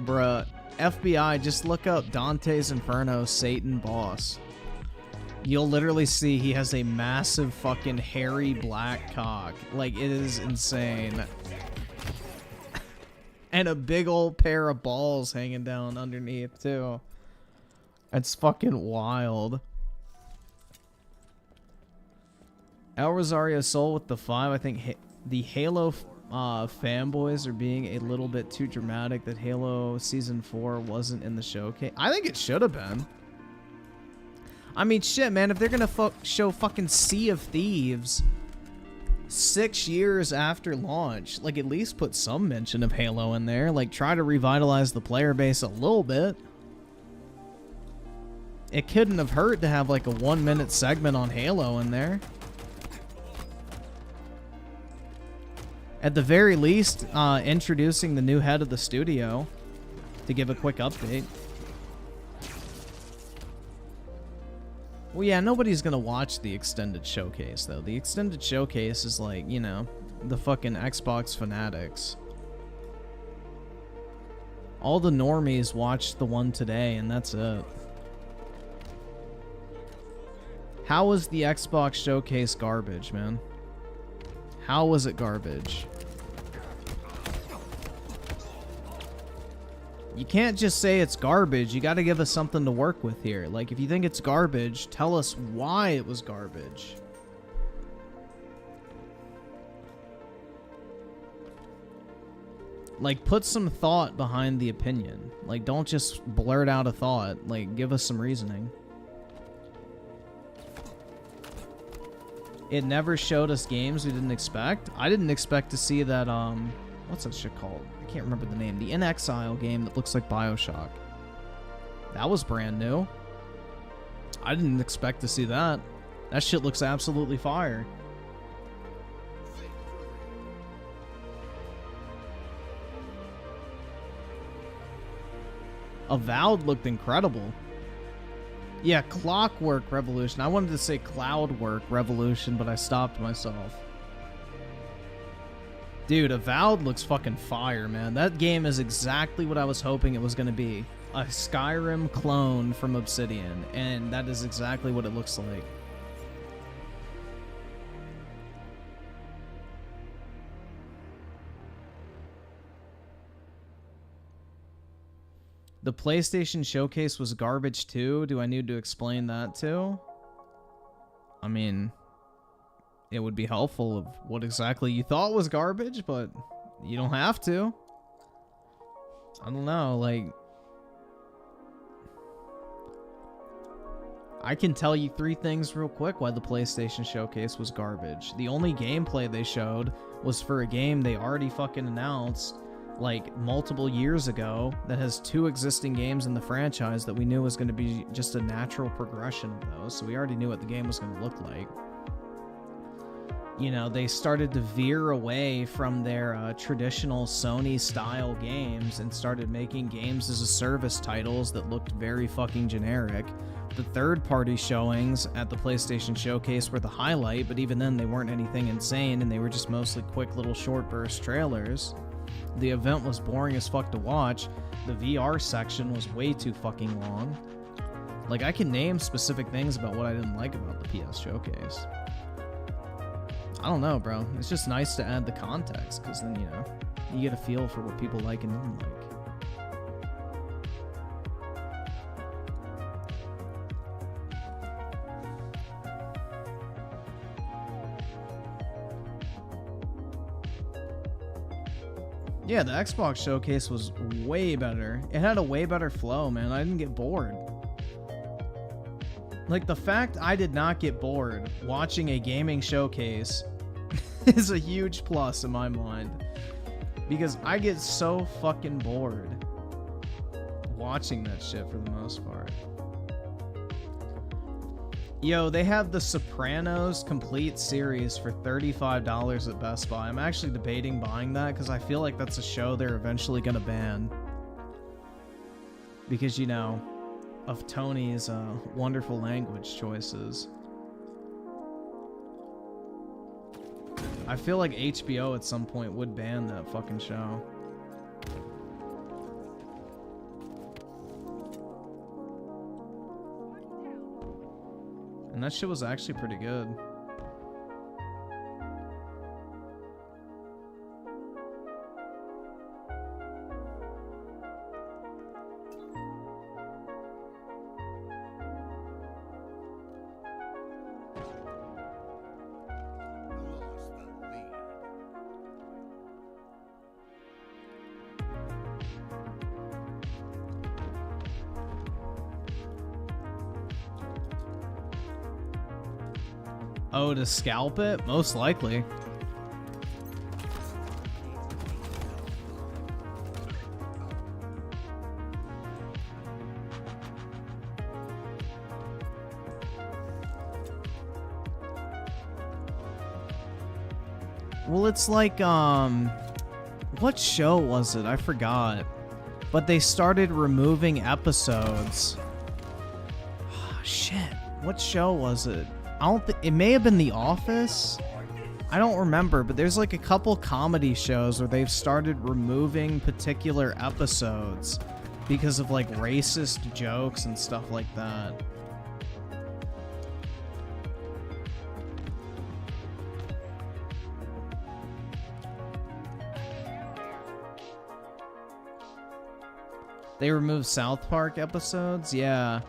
Bruh, FBI, just look up Dante's Inferno Satan boss. You'll literally see he has a massive fucking hairy black cock. Like, it is insane. And a big old pair of balls hanging down underneath, too. It's fucking wild. El Rosario Soul with the 5. I think the Halo fanboys are being a little bit too dramatic that Halo Season 4 wasn't in the showcase. I think it should have been. I mean, shit, man, if they're gonna show fucking Sea of Thieves 6 years after launch, like, at least put some mention of Halo in there. Like, try to revitalize the player base a little bit. It couldn't have hurt to have like a 1-minute segment on Halo in there. At the very least, introducing the new head of the studio to give a quick update. Well, yeah, nobody's gonna watch the extended showcase, though. The extended showcase is like, you know, the fucking Xbox fanatics. All the normies watched the one today, and that's it. How was the Xbox showcase garbage, man? How was it garbage? You can't just say it's garbage. You gotta give us something to work with here. Like, if you think it's garbage, tell us why it was garbage. Like, put some thought behind the opinion. Like, don't just blurt out a thought. Like, give us some reasoning. It never showed us games we didn't expect. I didn't expect to see that, what's that shit called? I can't remember the name. The In Exile game that looks like BioShock. That was brand new. I didn't expect to see that. That shit looks absolutely fire. Avowed looked incredible. Yeah, Clockwork Revolution. I wanted to say Cloudwork Revolution, but I stopped myself. Dude, Avowed looks fucking fire, man. That game is exactly what I was hoping it was going to be. A Skyrim clone from Obsidian, and that is exactly what it looks like. The PlayStation Showcase was garbage too. Do I need to explain that too? I mean, it would be helpful of what exactly you thought was garbage, but you don't have to. I don't know, like... I can tell you 3 things real quick why the PlayStation Showcase was garbage. The only gameplay they showed was for a game they already fucking announced like multiple years ago that has 2 existing games in the franchise that we knew was going to be just a natural progression of those, so we already knew what the game was going to look like. You know, they started to veer away from their traditional Sony style games and started making games as a service titles that looked very fucking generic. The third-party showings at the PlayStation Showcase were the highlight, but even then they weren't anything insane, and they were just mostly quick little short burst trailers. The event was boring as fuck to watch. The VR section was way too fucking long. Like, I can name specific things about what I didn't like about the PS Showcase. I don't know, bro. It's just nice to add the context, because then, you know, you get a feel for what people like and don't like. Yeah, the Xbox Showcase was way better. It had a way better flow, man. I didn't get bored. Like, the fact I did not get bored watching a gaming showcase is a huge plus in my mind. Because I get so fucking bored watching that shit for the most part. Yo, they have the Sopranos complete series for $35 at Best Buy. I'm actually debating buying that because I feel like that's a show they're eventually going to ban. Because, you know, of Tony's wonderful language choices. I feel like HBO at some point would ban that fucking show. And that shit was actually pretty good. Oh, to scalp it? Most likely. Well, it's like, what show was it? I forgot. But they started removing episodes. Shit. What show was it? I don't think it may have been The Office. I don't remember, but there's like a couple comedy shows where they've started removing particular episodes because of like racist jokes and stuff like that. They removed South Park episodes? Yeah.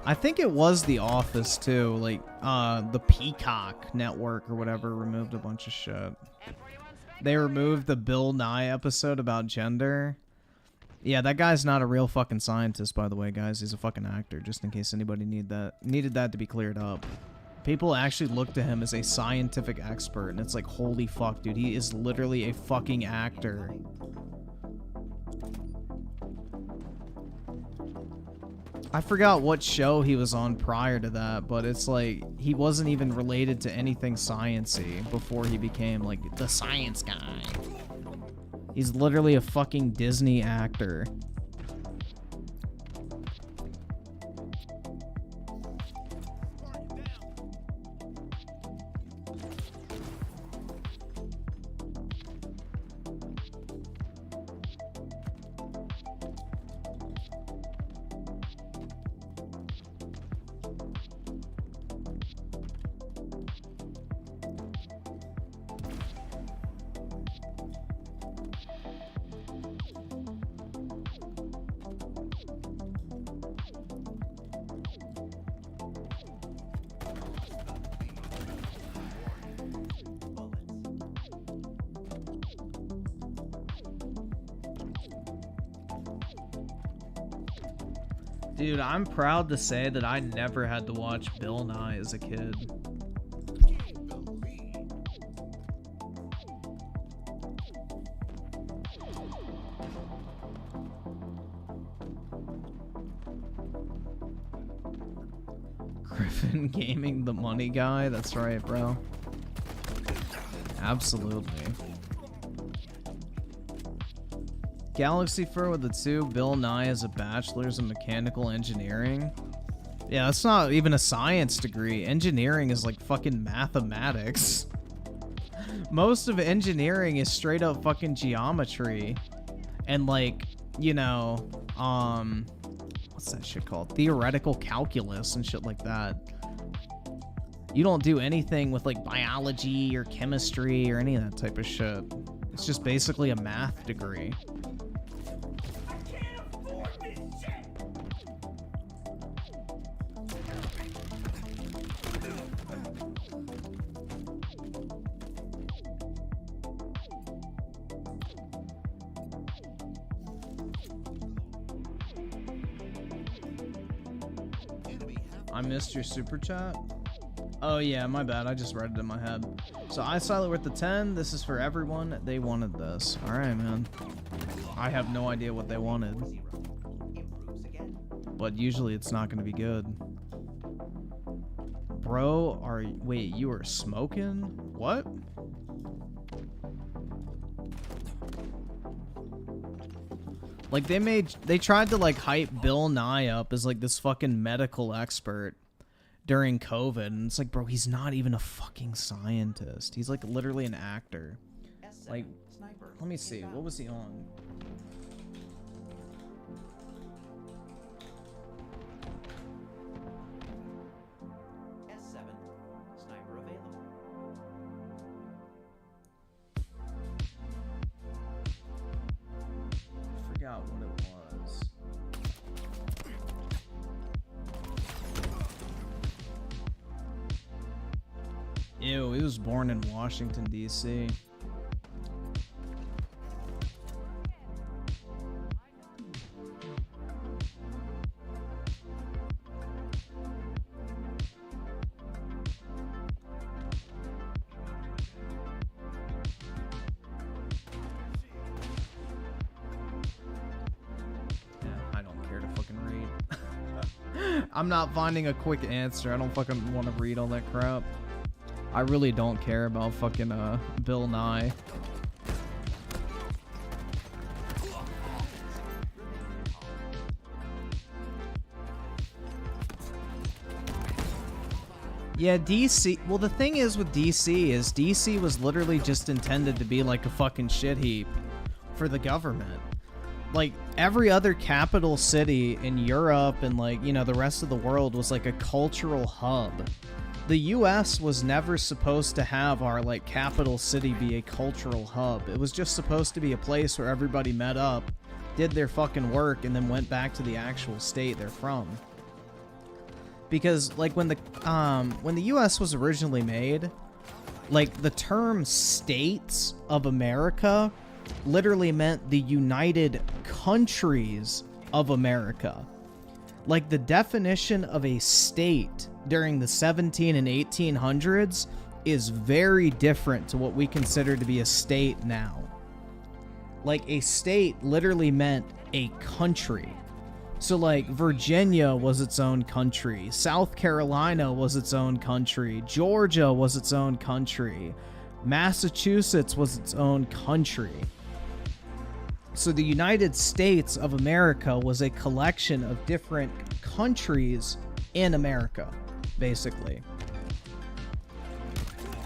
I think it was The Office too, like the Peacock network or whatever removed a bunch of shit. They removed the Bill Nye episode about gender. Yeah, that guy's not a real fucking scientist, by the way, guys. He's a fucking actor, just in case anybody needed that to be cleared up. People actually look to him as a scientific expert, and it's like, holy fuck, dude, he is literally a fucking actor. I forgot what show he was on prior to that, but it's like, he wasn't even related to anything science-y before he became, like, the science guy. He's literally a fucking Disney actor. Dude, I'm proud to say that I never had to watch Bill Nye as a kid. Griffin Gaming, the money guy? That's right, bro. Absolutely. Galaxy Fur with the 2, Bill Nye has a bachelor's in mechanical engineering. Yeah, that's not even a science degree. Engineering is like fucking mathematics. Most of engineering is straight up fucking geometry. And like, you know, what's that shit called? Theoretical calculus and shit like that. You don't do anything with like biology or chemistry or any of that type of shit. It's just basically a math degree. I missed your super chat. Oh yeah, my bad. I just read it in my head. So I Silent with the 10. This is for everyone. They wanted this. All right, man. I have no idea what they wanted. But usually it's not going to be good. Bro, wait, you are smoking? What? Like they tried to like hype Bill Nye up as like this fucking medical expert during COVID, and it's like, bro, he's not even a fucking scientist. He's like literally an actor. Like, let me see, what was he on? Forgot what it was. Ew, he was born in Washington, D.C. Yeah, I don't care to fucking read. I'm not finding a quick answer. I don't fucking want to read all that crap. I really don't care about fucking Bill Nye. Yeah, DC. Well, the thing is with DC is DC was literally just intended to be like a fucking shit heap for the government. Like, every other capital city in Europe and, like, you know, the rest of the world was like a cultural hub. The US was never supposed to have our, like, capital city be a cultural hub. It was just supposed to be a place where everybody met up, did their fucking work, and then went back to the actual state they're from. Because, like, when the US was originally made, like, the term States of America literally meant the United Countries of America. Like, the definition of a state during the 17 and 1800s is very different to what we consider to be a state now. Like, a state literally meant a country. So, like, Virginia was its own country, South Carolina was its own country, Georgia was its own country, Massachusetts was its own country. So the United States of America was a collection of different countries in America, basically.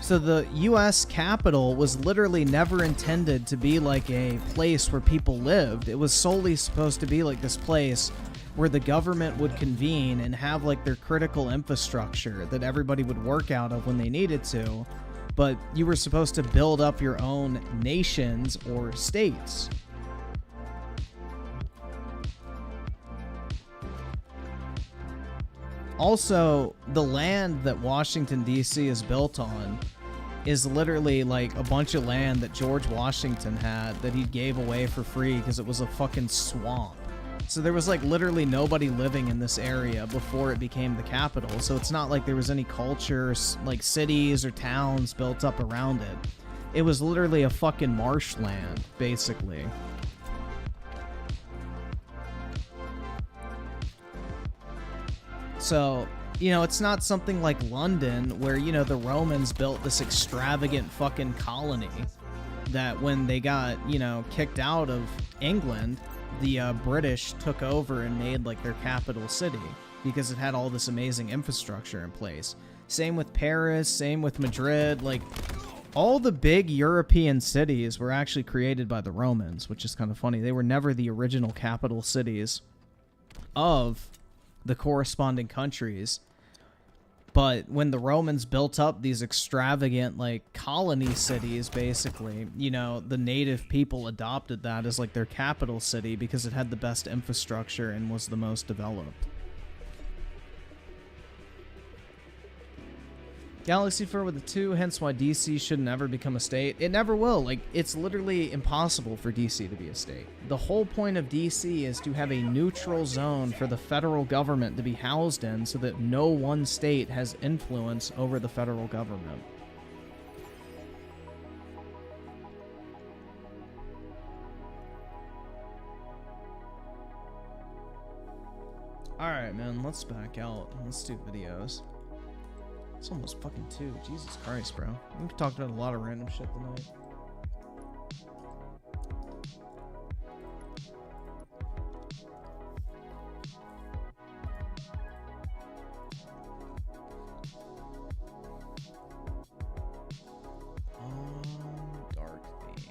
So the US Capitol was literally never intended to be like a place where people lived. It was solely supposed to be like this place where the government would convene and have like their critical infrastructure that everybody would work out of when they needed to. But you were supposed to build up your own nations or states. Also, the land that Washington, D.C. is built on is literally like a bunch of land that George Washington had that he gave away for free because it was a fucking swamp. So there was like literally nobody living in this area before it became the capital. So it's not like there was any culture, like cities or towns built up around it. It was literally a fucking marshland, basically. So, you know, it's not something like London where, you know, the Romans built this extravagant fucking colony that when they got, you know, kicked out of England, the British took over and made like their capital city because it had all this amazing infrastructure in place. Same with Paris, same with Madrid, like all the big European cities were actually created by the Romans, which is kind of funny. They were never the original capital cities of the corresponding countries. But when the Romans built up these extravagant, like, colony cities, basically, you know, the native people adopted that as, like, their capital city because it had the best infrastructure and was the most developed. Galaxy Fur with a 2, hence why DC should never become a state. It never will. Like, it's literally impossible for DC to be a state. The whole point of DC is to have a neutral zone for the federal government to be housed in so that no one state has influence over the federal government. Alright, man, let's back out. Let's do videos. It's almost fucking 2. Jesus Christ, bro. We've talked about a lot of random shit tonight. Dark theme.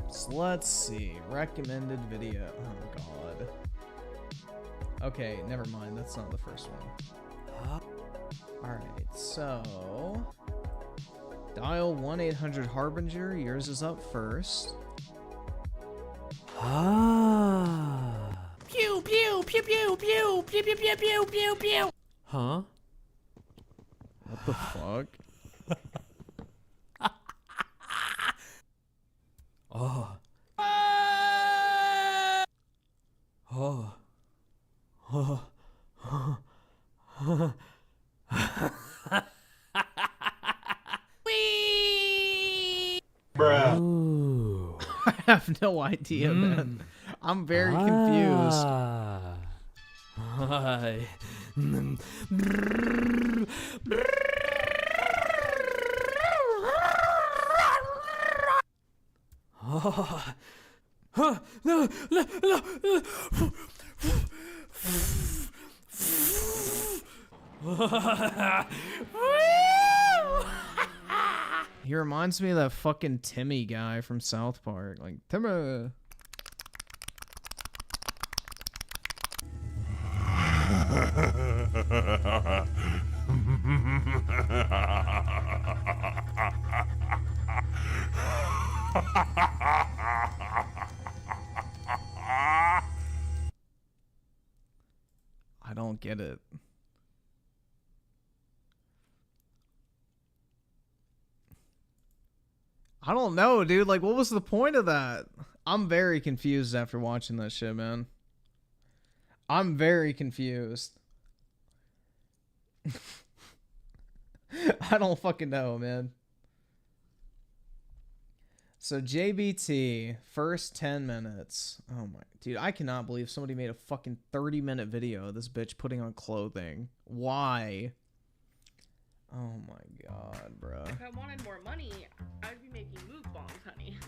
So let's see. Recommended video. Oh god. Okay, never mind. That's not the first one. Alright, so dial 1-800-HARBINGER. Yours is up first. Pew pew pew pew pew pew pew pew pew pew pew. Huh? What the fuck? Oh. Oh. Oh. Oh. Wee. Bruh. Ooh. have no idea, man. I'm very confused. I... He reminds me of that fucking Timmy guy from South Park. Like, Timmy. I don't get it. I don't know, dude. Like, what was the point of that? I'm very confused after watching that shit, man. I'm very confused. I don't fucking know, man. So JBT, first 10 minutes. Oh my, dude, I cannot believe somebody made a fucking 30-minute video of this bitch putting on clothing. Why? Oh my god, bro. If I wanted more money, I'd be making mukbangs, honey.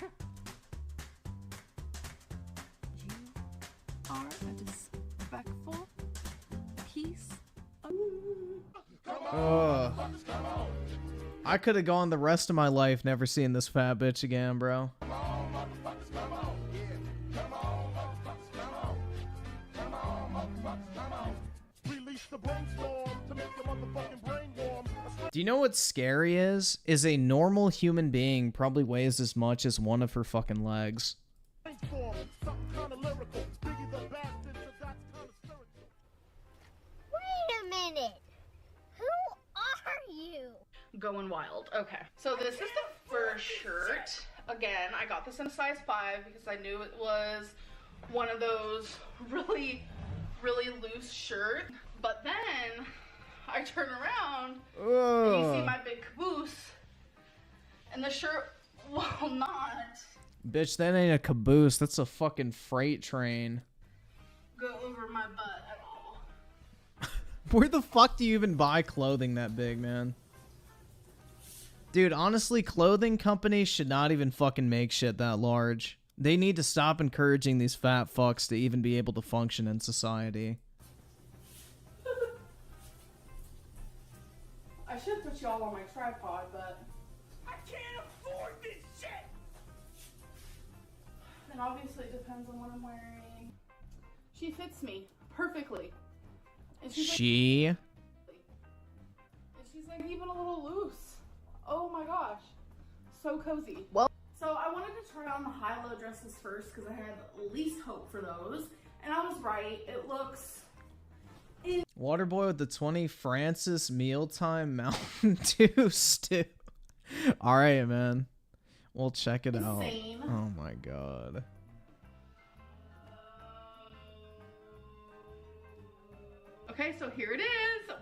You are a disrespectful piece of... I could have gone the rest of my life never seeing this fat bitch again, bro. Do you know what's scary is? Is a normal human being probably weighs as much as one of her fucking legs. Wait a minute! Who are you? Going wild. Okay. So this is the first shirt. Again, I got this in a size 5 because I knew it was one of those really, really loose shirts. But then I turn around and you see my big caboose and the shirt will not. Bitch, that ain't a caboose. That's a fucking freight train. Go over my butt at all. Where the fuck do you even buy clothing that big, man? Dude, honestly, clothing companies should not even fucking make shit that large. They need to stop encouraging these fat fucks to even be able to function in society. I should put y'all on my tripod, but I can't afford this shit. and obviously it depends on what I'm wearing. She fits me perfectly. And she's like even a little loose. Oh my gosh, so cozy. Well, so I wanted to try on the high-low dresses first because I had least hope for those, and I was right. It looks. Waterboy with the 20 Francis Mealtime Mountain Dew stew. All right, man. We'll check it out. Oh my god. Okay, so here it is.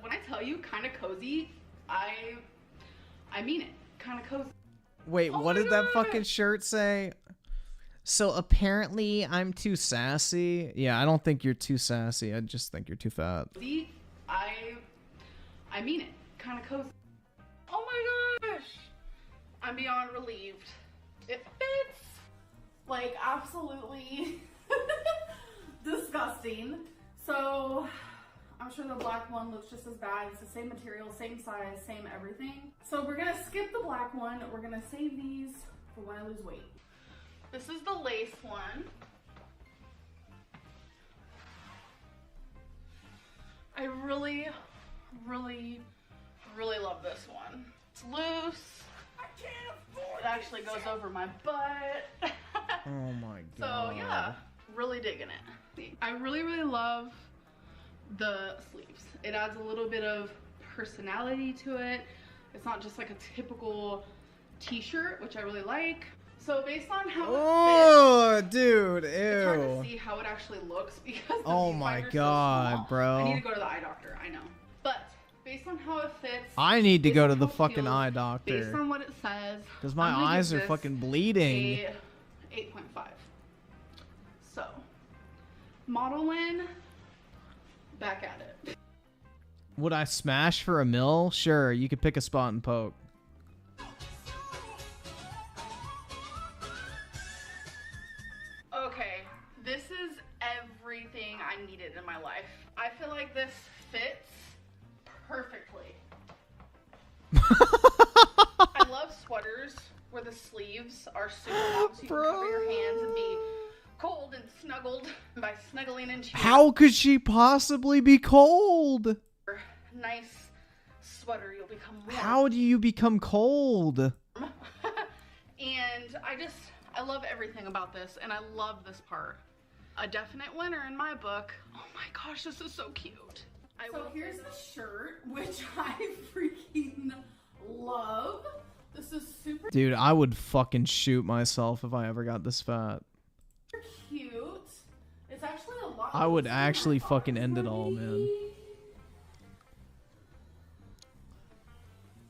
When I tell you kind of cozy, I mean it. Kind of cozy. Wait, what did that fucking shirt say? So apparently I'm too sassy. Yeah, I don't think you're too sassy. I just think you're too fat. I mean it. Kind of cozy. Oh my gosh. I'm beyond relieved. It fits. Like absolutely disgusting. So I'm sure the black one looks just as bad. It's the same material, same size, same everything. So we're gonna skip the black one. We're gonna save these for when I lose weight. This is the lace one. I really, really, really love this one. It's loose. I can't afford it actually goes over my butt. Oh my god. So yeah, really digging it. I really, really love the sleeves. It adds a little bit of personality to it. It's not just like a typical t-shirt, which I really like. So based on how it fits, dude, ew. it's hard to see how it actually looks because the Oh my god, so bro. I need to go to the eye doctor, I know. But based on how it fits, I need to based go on to the how it fucking feels, eye doctor. Based on what it says, Because my I'm gonna eyes give are this fucking bleeding. a 8.5. modeling, back at it. Would I smash for a mil? Sure, you could pick a spot and poke. Okay, this is everything I needed in my life. I feel like this fits perfectly. I love sweaters where the sleeves are super long so you can cover your hands and be cold and snuggled by snuggling into your How could she possibly be cold? nice sweater. You'll become warm. How do you become cold? And I love everything about this, and I love this part. A definite winner in my book. Oh my gosh, this is so cute. So here's the shirt, which I freaking love. This is super Dude, I would fucking shoot myself if I ever got this fat. cute. It's actually a lot. I would looser than I actually thought fucking was end it gonna all, man. be.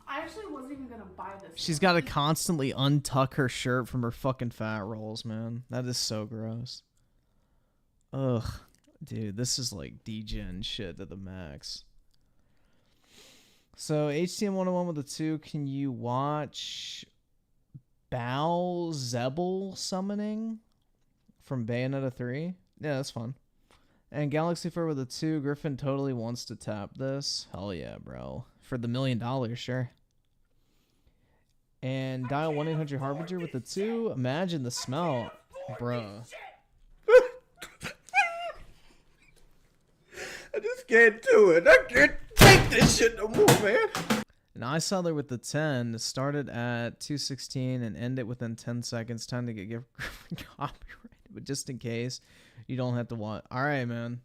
I actually wasn't even gonna buy this. She's got to constantly untuck her shirt from her fucking fat rolls, man. That is so gross. Ugh. Dude, this is like degen shit to the max. So, HTM 101 with the 2, can you watch Bao Zebel summoning from Bayonetta 3? Yeah, that's fun. And Galaxy 4 with a 2, Griffin totally wants to tap this. Hell yeah, bro. For the $1 million, sure. And Dial 1-800-HARBINGER with the 2, imagine the smell. Bruh. I just can't do it. I can't take this shit no more, man. And I saw there with the 10, started at 2:16 and end it within 10 seconds. Time to get copyrighted, but just in case, you don't have to watch. All right, man.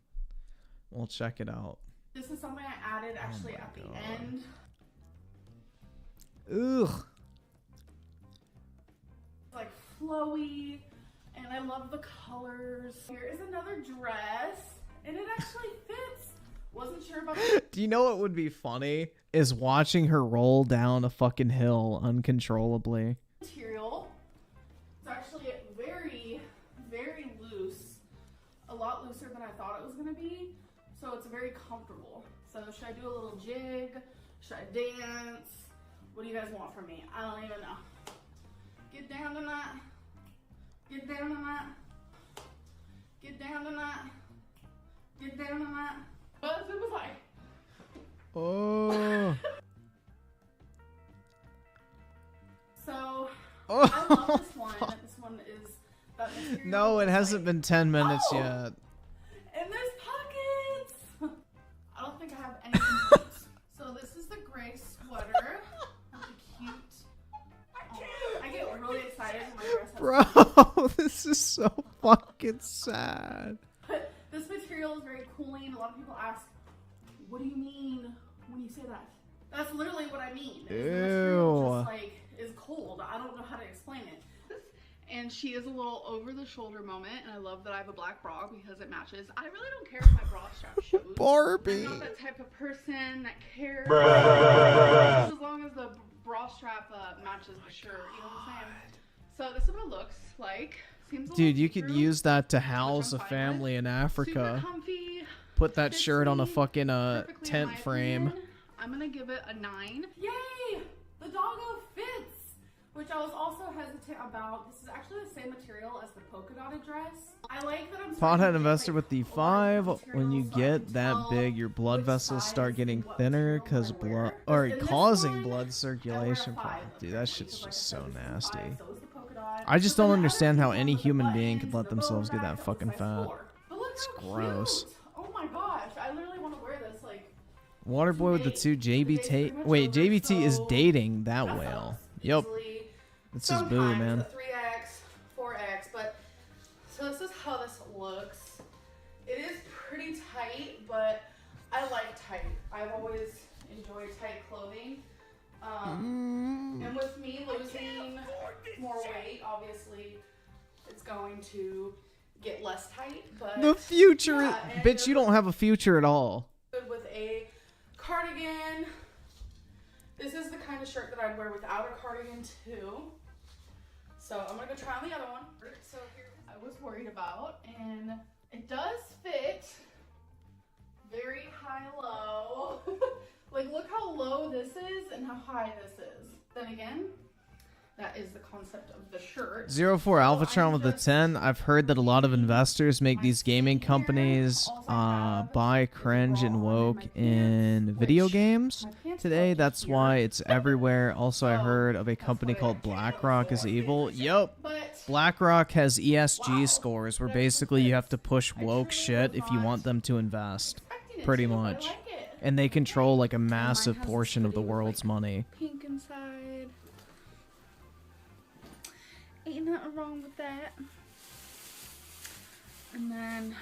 We'll check it out. This is something I added actually at the end. Ugh. It's like flowy, and I love the colors. Here is another dress, and it actually fits. Wasn't sure about it. Do you know what would be funny? Is watching her roll down a fucking hill uncontrollably. Material. It's actually very, very loose. A lot looser than I thought it was gonna be. So it's very comfortable. So should I do a little jig? Should I dance? What do you guys want from me? I don't even know. Get down tonight. Get down tonight. Get down tonight. Get down tonight. What was I? Oh. So Oh. I love this one. This one is that material. No, it hasn't been 10 minutes Oh. yet. And there's pockets. I don't think I have any complaints. So this is the gray sweater. That's a cute. Oh, I get really excited when my dress has Bro, this is so fucking sad. But this material is very cooling. A lot of people ask, what do you mean when you say that? That's literally what I mean. Is the material just like is cold. I don't know how to explain it. And she is a little over the shoulder moment, and I love that I have a black bra because it matches. I really don't care if my bra strap shows. Barbie. I'm not that type of person that cares. Bruh. As long as the bra strap matches the shirt, you know what I'm saying? So this is what it looks like. Seems a Dude, little you could see-through, use that to which I'm house a fine with. family in Super Africa. comfy. Put that Fits shirt on a me fucking perfectly in tent my frame. opinion. I'm gonna give it a 9. Yay! The doggo fits! Which I was also hesitant about. This is actually the same material as the polka dotted dress. I like that I'm starting Pothead to investor get, with the like, a lot of 5. When you materials so I get can that tell big, your blood which vessels size start and getting what thinner material because I wear. blood, But or in this causing one, blood I wear a circulation 5 problem. Dude, that shit's because, like just I so said, this is nasty. 5, so is the polka dot. I just But don't then the understand other how two any ones with the human being could buttons, let the bow themselves get back, that fucking size fat. 4. But look It's how gross. cute. Oh my gosh, I literally want to wear this like Waterboy with the 2 JBT. pretty much Wait, over, JBT is so dating that that's whale. us Yep. easily. It's his boo, Sometimes man. a 3X, 4X, but so this is how this looks. It is pretty tight, but I like tight. I've always enjoyed tight clothing. And with me losing more weight, obviously it's going to get less tight, but The future, yeah, and bitch, you don't have a future at all. good with a cardigan. This is the kind of shirt that I'd wear without a cardigan too. So I'm gonna go try on the other one. So here I was worried about, and It does fit very high-low. Like, look how low this is and how high this is. Then again, that is the concept of the shirt. 04 Alphatron with the 10. I've heard that a lot of investors make these gaming companies buy cringe and woke in video games today. That's why it's everywhere. Also, I heard of a company called BlackRock is evil. Yup. BlackRock has ESG scores where basically you have to push woke shit if you want them to invest. Pretty much. And they control like a massive portion of the world's money. Pink inside. Ain't nothing wrong with that. And then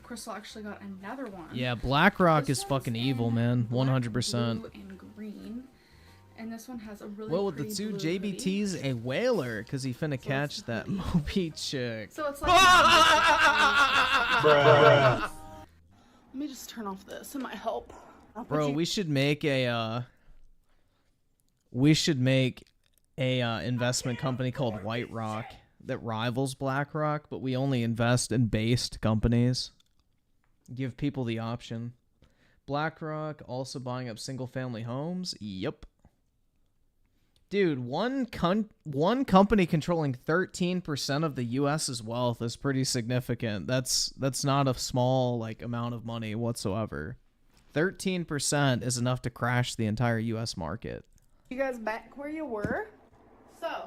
Crystal actually got another one. Yeah, BlackRock is fucking evil, man. 100%. Blue and green. And this one has a really well, with the pretty two blue JBT's hoodie. a whaler, because he finna catch that Moby chick. So it's like Let me just turn off this. It might help. Bro, we should make a investment company called White Rock that rivals BlackRock, but we only invest in based companies. Give people the option. BlackRock also buying up single family homes. Yep. Dude, one company controlling 13% of the U.S.'s wealth is pretty significant. That's not a small like amount of money whatsoever. 13% is enough to crash the entire U.S. market. You guys back where you were. So,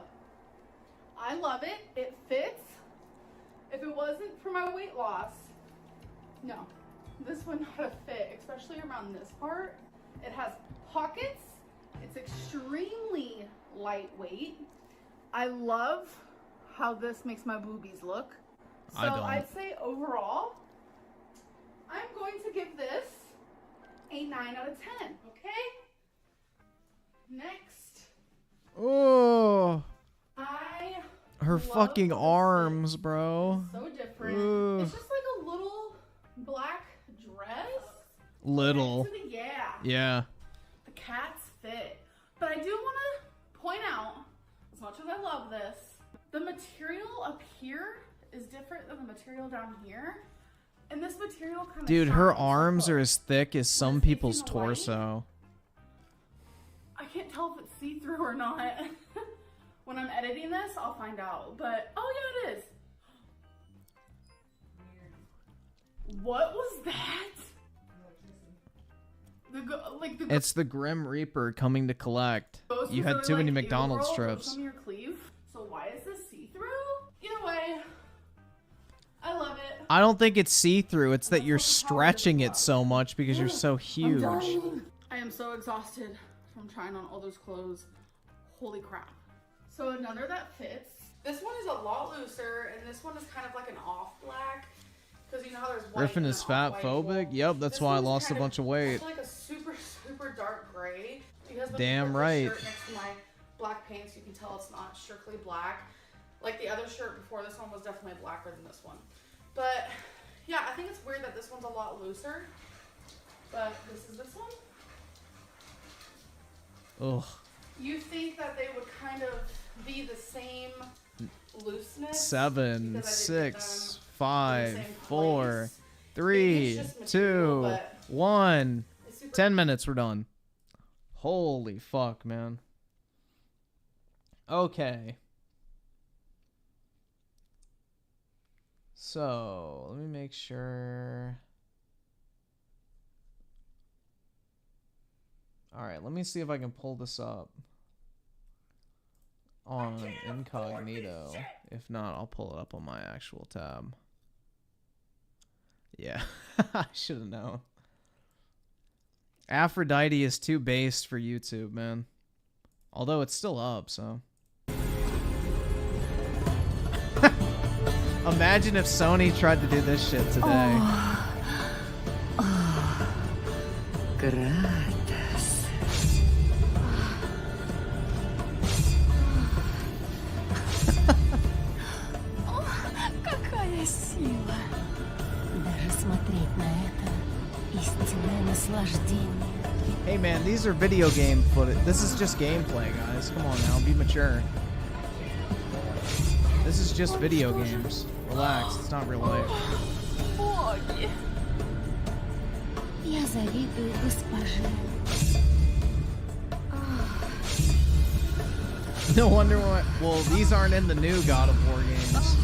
I love it. It fits. If it wasn't for my weight loss, no, this would not have fit, especially around this part. It has pockets. It's extremely lightweight. I love how this makes my boobies look. So I'd say overall, I'm going to give this a 9 out of 10, okay? Next. Oh. Her love fucking arms, bro. So different. Ooh. It's just like a little black dress. Little. Yeah. Yeah. The cats fit. But I do want to point out, as much as I love this, the material up here is different than the material down here. And this material kind of Dude, her arms are as thick as some people's torso. I can't tell if it's see-through or not. When I'm editing this, I'll find out. But, oh yeah, it is. What was that? It's the Grim Reaper coming to collect. You had too many McDonald's strips. Your cleave. So why is this see-through? Either way, I love it. I don't think it's see-through. It's that you're stretching it so much because you're so huge. I am so exhausted from trying on all those clothes. Holy crap. So another that fits. This one is a lot looser, and this one is kind of like an off black. Because you know how there's white. Griffin is fat phobic? Yep, that's why I lost a bunch of weight. It's like a super, super dark gray. Because Damn right. Shirt next to my black pants, you can tell it's not strictly black. Like the other shirt before this one was definitely blacker than this one. But yeah, I think it's weird that this one's a lot looser. But this is this one. Ugh. You think that they would kind of be the same looseness? 7, 6, 5, 4, 3, 2, 1. 10 minutes, we're done. Holy fuck, man. Okay. So, let me make sure. Alright, let me see if I can pull this up on incognito. If not, I'll pull it up on my actual tab. Yeah, I should have known. Aphrodite is too based for YouTube, man. Although it's still up, so. Imagine if Sony tried to do this shit today. Gratis. Какая сила! Даже смотреть на это истинное наслаждение. Hey man, these are video game footage. This is just gameplay, guys. Come on now, be mature. This is just video games. Relax, it's not real life. боги. Я завидую госпоже. No wonder why. Well, these aren't in the new God of War games.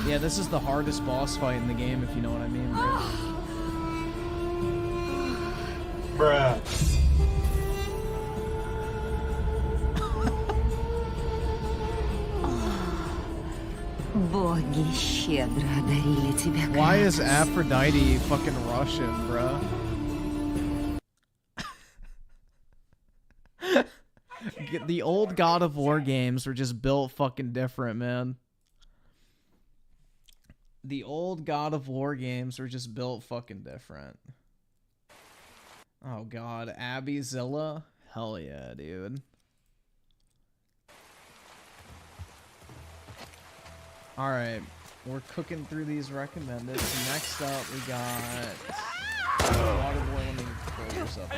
Yeah, this is the hardest boss fight in the game, if you know what I mean. Bruh. Боги щедро одарили тебя. Why is Aphrodite fucking Russian, bruh? The old God of War games were just built fucking different, man. The old God of War games were just built fucking different. Oh god, Abby Zilla? Hell yeah, dude. Alright, we're cooking through these recommended. So next up, we got Waterboy. Let me pull this up.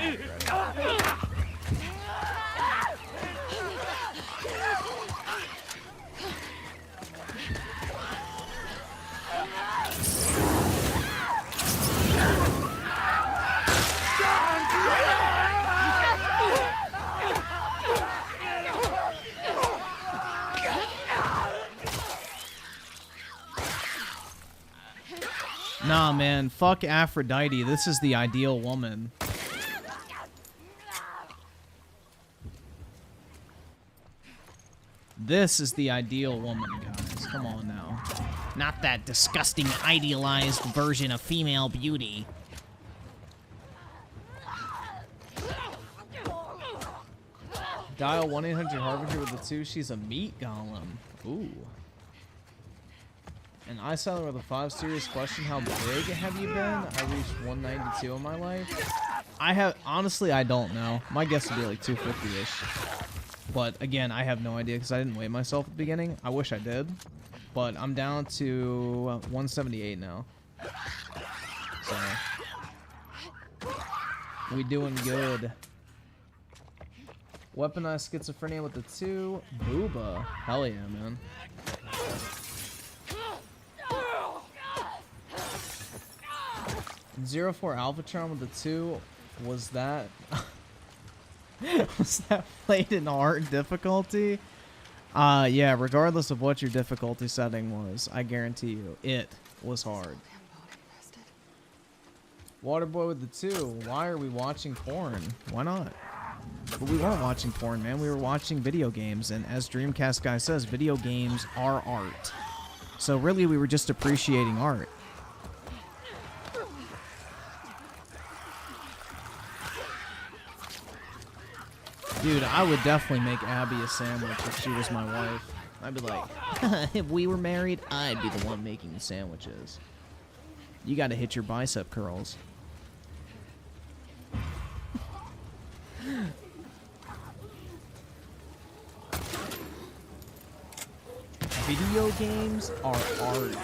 Nah, man, fuck Aphrodite. This is the ideal woman. This is the ideal woman, guys. Come on now. Not that disgusting idealized version of female beauty. Dial 1-800-Harbinger with the 2. She's a meat golem. Ooh. And I saw her with a 5 serious question. How big have you been? I reached 192 in my life. Honestly, I don't know. My guess would be like 250-ish. But again, I have no idea because I didn't weigh myself at the beginning. I wish I did. But I'm down to 178 now. So we doing good. Weaponized schizophrenia with the 2. Booba. Hell yeah, man. Zero 04 Alphatron with the 2. Was that was that played in hard difficulty? Yeah, regardless of what your difficulty setting was, I guarantee you it was hard. Waterboy with the 2. Why are we watching porn? Why not? But we weren't watching porn, man. We were watching video games, and as Dreamcast guy says, video games are art. So really, we were just appreciating art. Dude, I would definitely make Abby a sandwich if she was my wife. I'd be like, if we were married, I'd be the one making the sandwiches. You gotta hit your bicep curls. Video games are art.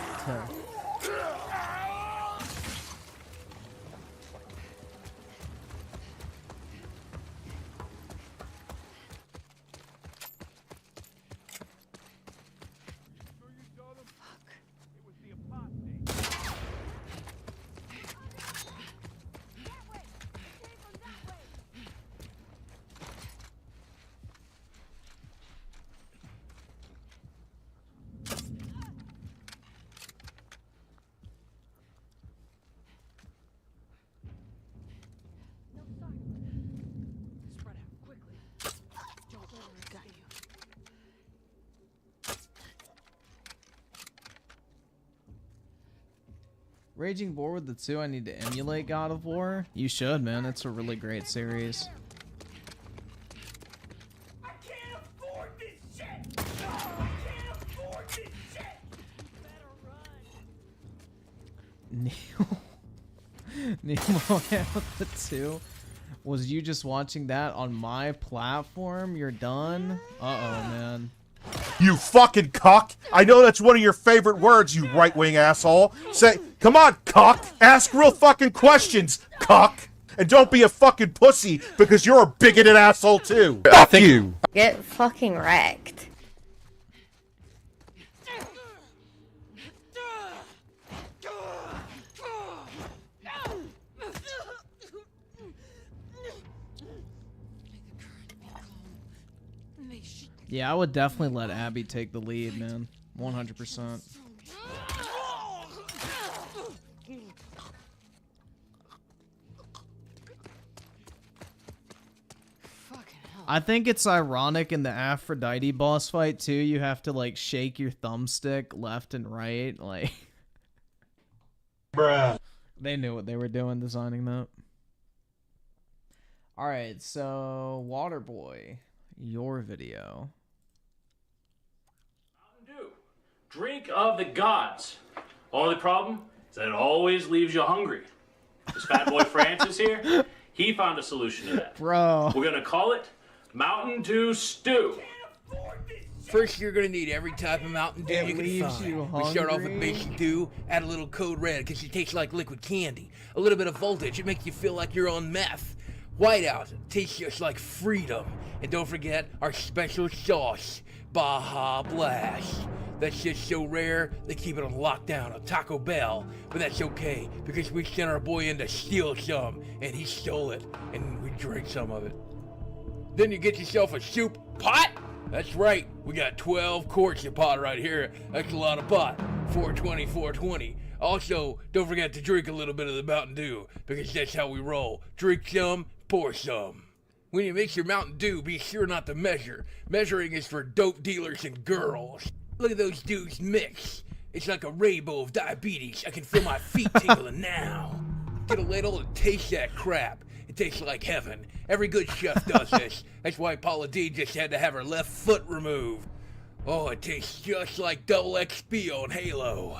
Raging War with the 2, I need to emulate God of War. You should, man. It's a really great series. I can't afford this shit! I can't afford this shit! Nemo with the 2. Was you just watching that on my platform? You're done? Uh-oh, man. You fucking cock! I know that's one of your favorite words, you right-wing asshole. Say, come on, cock! Ask real fucking questions, cock! And don't be a fucking pussy, because you're a bigoted asshole too! Fuck you! Get fucking wrecked. Yeah, I would definitely let Abby take the lead, man. 100%. I think it's ironic in the Aphrodite boss fight too. You have to like shake your thumbstick left and right, like. Bruh. They knew what they were doing designing that. All right, so Waterboy, your video. Mountain Dew, drink of the gods. Only problem is that it always leaves you hungry. This fat boy Francis here, he found a solution to that. Bro. We're gonna call it Mountain Dew Stew. First, you're gonna need every type of Mountain Dew you can leaves find. you We start off with hungry. basic Dew, add a little Code Red because it tastes like liquid candy. A little bit of voltage, it makes you feel like you're on meth. Whiteout tastes just like freedom. And don't forget our special sauce, Baja Blast. That's just so rare, they keep it on lockdown at Taco Bell. But that's okay, because we sent our boy in to steal some, and he stole it, and we drank some of it. Then you get yourself a soup pot. That's right, we got 12 quarts of pot right here. That's a lot of pot. 420, 420. Also, don't forget to drink a little bit of the Mountain Dew, because that's how we roll. Drink some, pour some. When you mix your Mountain Dew, be sure not to measure. Measuring is for dope dealers and girls. Look at those dudes mix. It's like a rainbow of diabetes. I can feel my feet tingling now. Get a ladle and taste that crap. It tastes like heaven. Every good chef does this. That's why Paula D just had to have her left foot removed. Oh, it tastes just like double XP on Halo.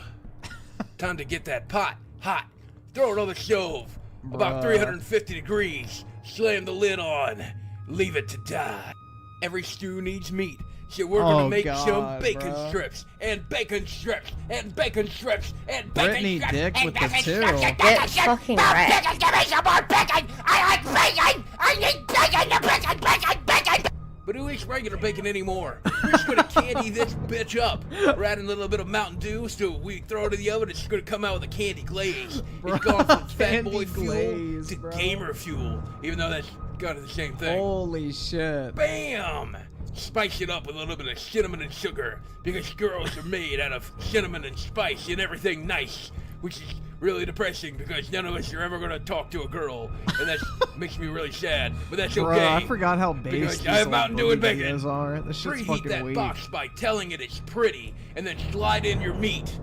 Time to get that pot hot. Throw it on the stove. About 350 degrees. Slam the lid on. Leave it to die. Every stew needs meat. So we're gonna make some bacon strips, and bacon strips, and bacon strips, and bacon Brittany strips, Dick and with the bacon two. strips, and Get bacon strips. fucking More wrecked. bacon, give me some more bacon! I like bacon! I need bacon, bacon! But who eats regular bacon anymore? We're just gonna candy this bitch up. We're adding a little bit of Mountain Dew, so we throw it in the oven, it's gonna come out with a candy glaze. It's gone from fat boy fuel to gamer fuel, even though that's kind of the same thing. Holy shit. Bam! Spice it up with a little bit of cinnamon and sugar, because girls are made out of cinnamon and spice and everything nice, which is really depressing because none of us are ever gonna talk to a girl, and that makes me really sad. But that's Bro, okay. I forgot how based because these I have old Mountain Dew and Boogie bacon. videos are. This shit's Preheat fucking that weak. box by telling it it's pretty, and then slide in your meat,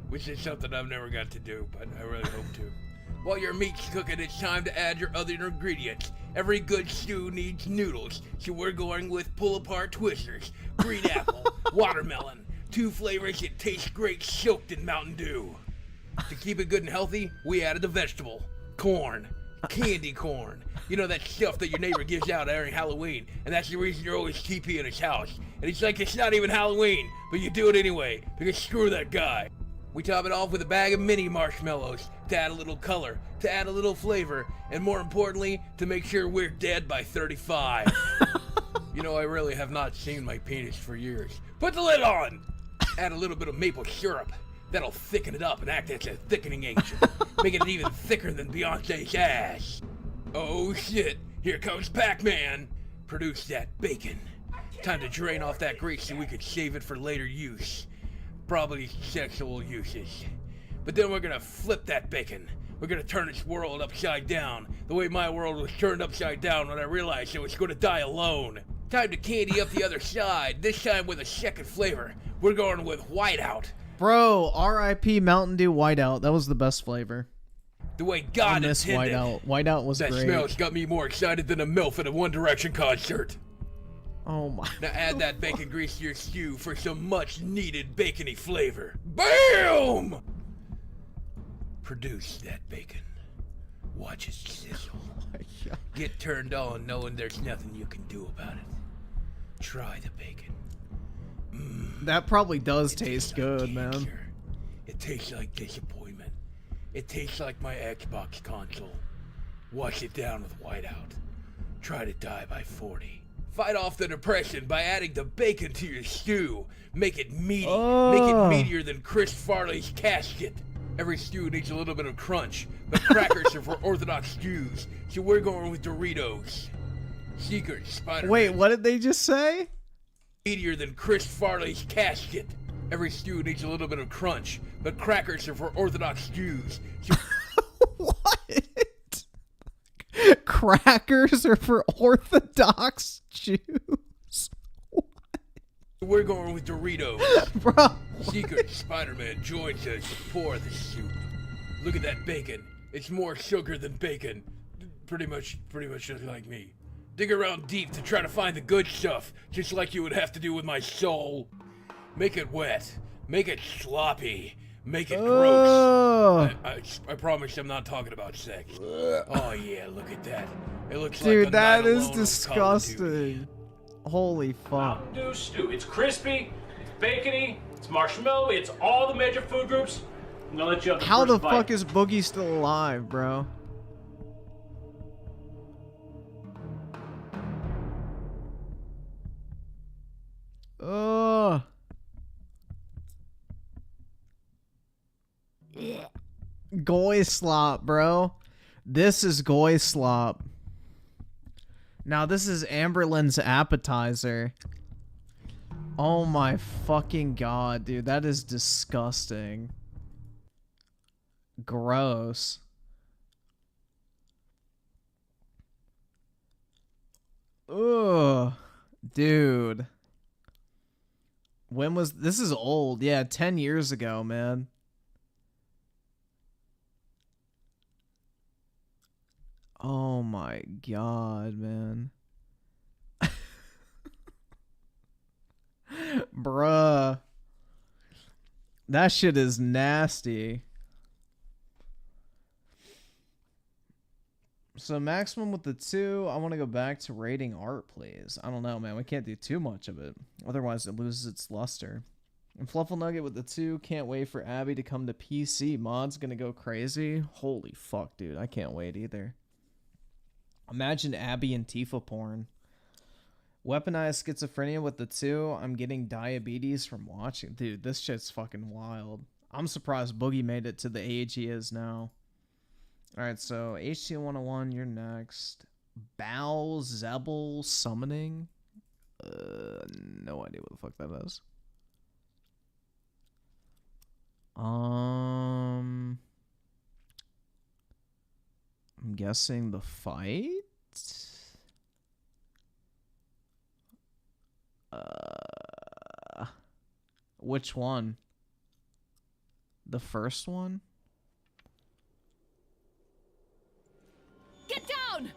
which is something I've never got to do, but I really hope to. While your meat's cooking, it's time to add your other ingredients. Every good stew needs noodles, so we're going with pull-apart twisters, green apple, watermelon, 2 flavors that taste great soaked in Mountain Dew. To keep it good and healthy, we added the vegetable, corn, candy corn. You know that stuff that your neighbor gives out during Halloween, and that's the reason you're always TP in his house. And it's like it's not even Halloween, but you do it anyway, because screw that guy. We top it off with a bag of mini marshmallows to add a little color, to add a little flavor, and more importantly, to make sure we're dead by 35. You know, I really have not seen my penis for years. Put the lid on! Add a little bit of maple syrup. That'll thicken it up and act as a thickening agent, making it even thicker than Beyonce's ass. Oh shit, here comes Pac-Man. Produce that bacon. Time to drain off that grease so we can save it for later use. Probably sexual uses. But then we're gonna flip that bacon. We're gonna turn its world upside down, the way my world was turned upside down when I realized it was gonna die alone. Time to candy up the other side, this time with a second flavor. We're going with whiteout. Bro, R.I.P. Mountain Dew Whiteout. That was the best flavor. The way God I miss intended. Whiteout. Whiteout was that great. smell's got me more excited than a MILF at a One Direction concert. Oh my. Now add that bacon grease to your stew for some much needed bacony flavor. BAM! Produce that bacon. Watch it sizzle. Get turned on knowing there's nothing you can do about it. Try the bacon. That probably does It taste tastes good, like man. cancer. It tastes like disappointment. It tastes like my Xbox console. Wash it down with whiteout. Try to die by 40. Fight off the depression by adding the bacon to your stew. Make it meaty. Make it meatier than Chris Farley's casket. Every stew needs a little bit of crunch, but crackers are for orthodox stews, so we're going with Doritos. Secret Spider-Man. Wait, what did they just say? meatier than Chris Farley's casket. Every stew needs a little bit of crunch, but crackers are for Orthodox Jews. So What? Crackers are for Orthodox Jews. we're going with Doritos. Bro. Secret Spider-Man joins us to pour the soup. Look at that bacon. It's more sugar than bacon. Pretty much just like me. Dig around deep to try to find the good stuff, just like you would have to do with my soul. Make it wet. Make it sloppy. Make it gross. I promise I'm not talking about sex. Oh yeah, look at that. It looks like Dude, a that night is alone on Call of Duty. disgusting. Holy fuck. Mountain Dew stew. It's crispy, it's bacony, it's marshmallow, it's all the major food groups. I'm gonna let you have the How first the bite. fuck is Boogie still alive, bro? Ugh. Goy slop, bro. This is goy slop. Now this is Amberlin's appetizer. Oh my fucking god, dude. That is disgusting. Gross. Ugh. Dude. When was this? Is old. Yeah, 10 years ago, man. Oh my god, man. Bruh. That shit is nasty. So maximum with the 2, I want to go back to rating art, please. I don't know, man. We can't do too much of it. Otherwise, it loses its luster. And Fluffle Nugget with the 2. Can't wait for Abby to come to PC. Mod's gonna go crazy. Holy fuck, dude. I can't wait either. Imagine Abby and Tifa porn. Weaponized schizophrenia with the 2. I'm getting diabetes from watching. Dude, this shit's fucking wild. I'm surprised Boogie made it to the age he is now. Alright, so HT101, you're next. Bao Zebel summoning? No idea what the fuck that is. I'm guessing the fight? Which one? The first one? Get down!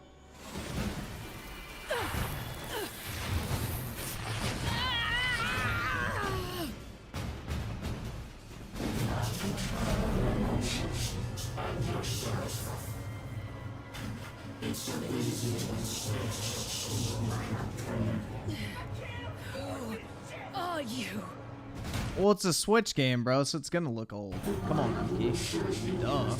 Who are you? Well, it's a Switch game, bro, so it's gonna look old. Come on, Monkey. Duh.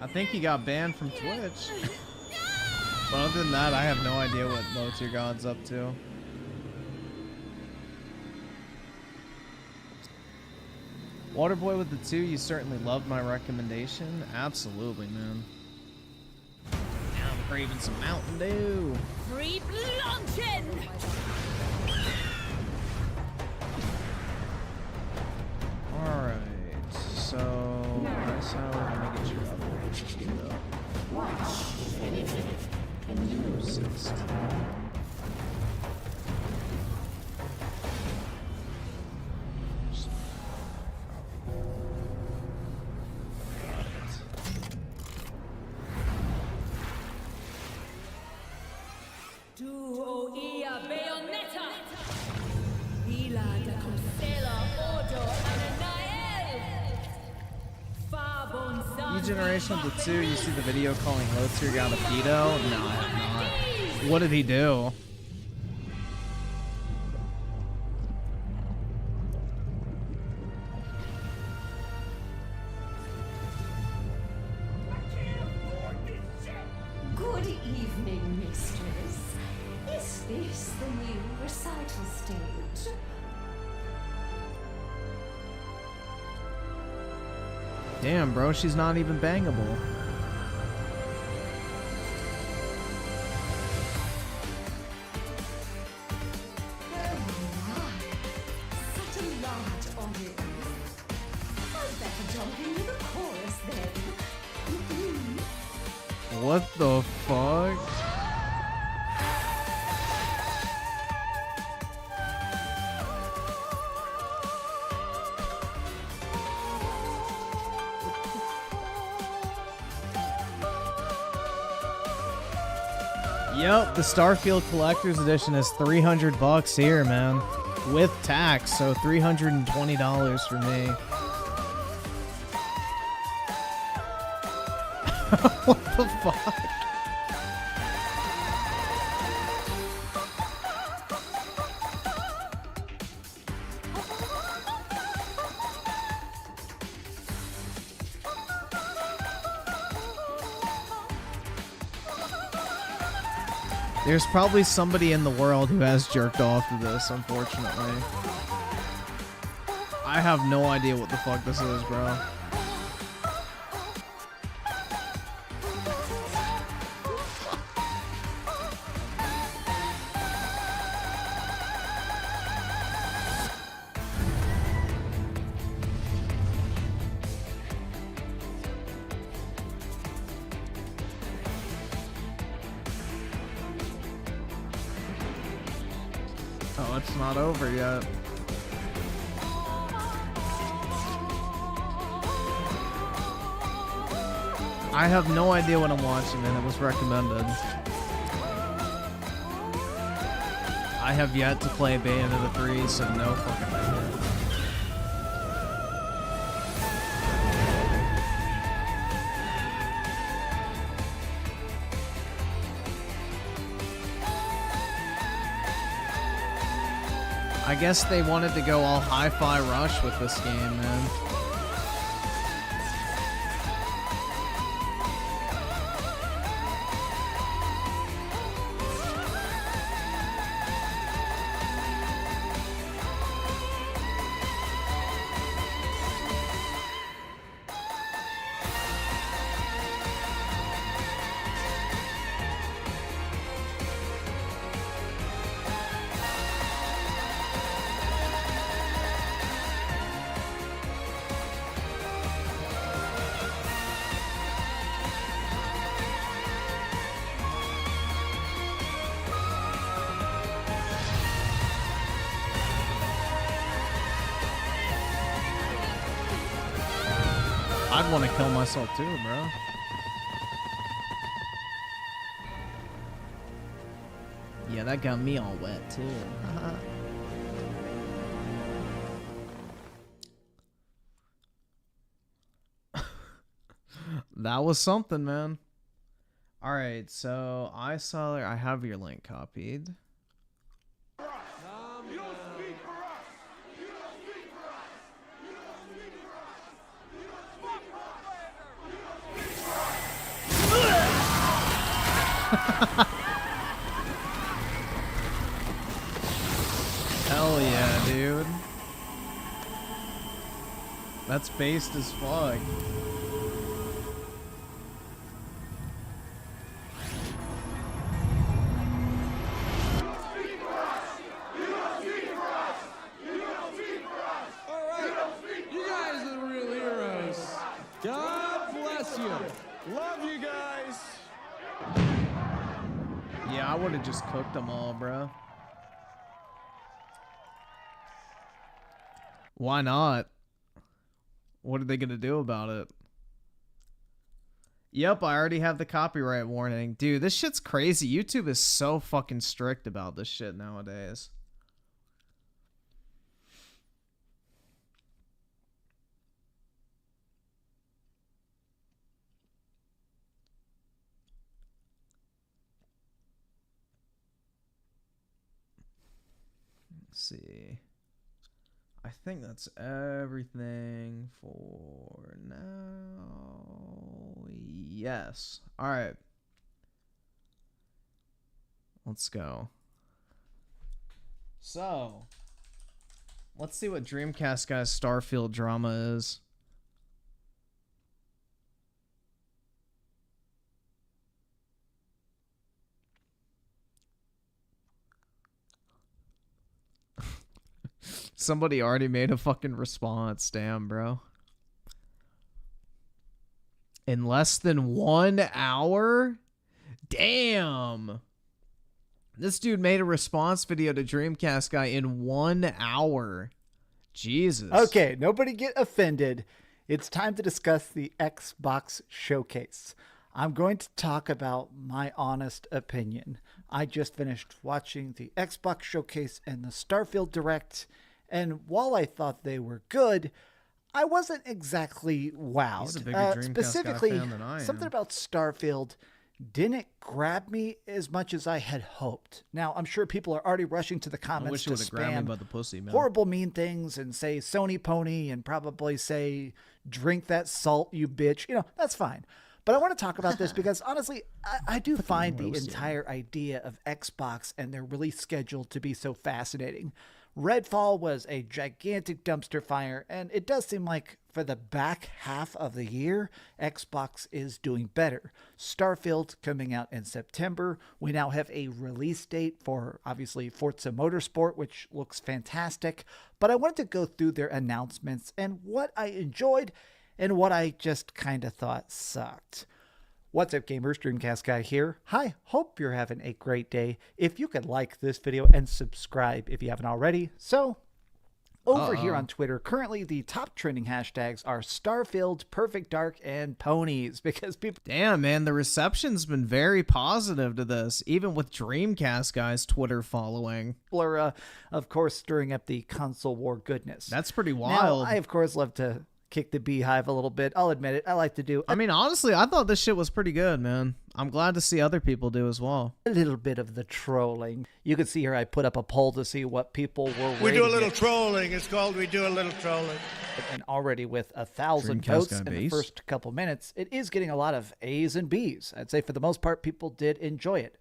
I think he got banned from Twitch. But other than that, I have no idea what Low Tier God's up to. Waterboy with the 2, you certainly loved my recommendation. Absolutely, man. Now I'm craving some Mountain Dew. Free luncheon! Alright, so that's how we're gonna get you up. Let's get it up. 16. Duo ia bayonetta! Vila da Consela Ordo Ananael! E-Generation of the 2, you see the video calling Low Tier God a pedo? No, I have not. What did he do? Good evening, mistress. Is this the new recital stage? Damn, bro, she's not even bangable. sound is. I'd better jump into the chorus then. What the fuck? Yep, the Starfield Collector's Edition is $300 here, man. With tax, so $320 for me. What the fuck? There's probably somebody in the world who has jerked off to this, unfortunately. I have no idea what the fuck this is, bro. Oh, it's not over yet. I have no idea what I'm watching, and it was recommended. I have yet to play Bayonetta 3, so no fucking idea. I guess they wanted to go all Hi-Fi Rush with this game, man. I'd want to kill myself too, bro. Yeah, that got me all wet too. That was something, man. All right, so I have your link copied. Hell yeah, dude. That's based as fuck. You guys are the real heroes. God bless you. Love you guys. Yeah, I would have just cooked them all, bro. Why not? What are they gonna do about it? Yep, I already have the copyright warning. Dude, this shit's crazy. YouTube is so fucking strict about this shit nowadays. Let's see. I think that's everything for now. Yes. All right. Let's go. So, let's see what Dreamcast guy's Starfield drama is. Somebody already made a fucking response. Damn, bro. In less than 1 hour? Damn. This dude made a response video to Dreamcast Guy in 1 hour. Jesus. Okay, nobody get offended. It's time to discuss the Xbox Showcase. I'm going to talk about my honest opinion. I just finished watching the Xbox Showcase and the Starfield Direct, and while I thought they were good, I wasn't exactly wowed. He's a bigger Dreamcast specifically, guy fan than I am. something about Starfield didn't grab me as much as I had hoped. Now, I'm sure people are already rushing to the comments wish it to would've grabbed me spam by the pussy, man. horrible, mean things and say Sony pony and probably say, drink that salt, you bitch. You know, that's fine. But I want to talk about this because honestly, I do find the entire idea of Xbox and their release schedule to be so fascinating. Redfall was a gigantic dumpster fire, and it does seem like for the back half of the year, Xbox is doing better. Starfield coming out in September. We now have a release date for, obviously, Forza Motorsport, which looks fantastic. But I wanted to go through their announcements and what I enjoyed and what I just kind of thought sucked. What's up, gamers? Dreamcast Guy here. Hi, hope you're having a great day. If you could like this video and subscribe if you haven't already. So, over here on Twitter, currently the top trending hashtags are Starfield, Perfect Dark, and Ponies, because people... Damn, man, the reception's been very positive to this, even with Dreamcast Guy's Twitter following. People are, of course, stirring up the console war goodness. That's pretty wild. Now, I, of course, love to kick the beehive a little bit. I'll admit it. I like to do... I mean, honestly, I thought this shit was pretty good, man. I'm glad to see other people do as well. A little bit of the trolling. You can see here I put up a poll to see what people were We do a rating little it. trolling. It's called We Do a Little Trolling. And already with 1,000 Dreamcast votes Guy in the base. first couple minutes, it is getting a lot of A's and B's. I'd say for the most part, people did enjoy it.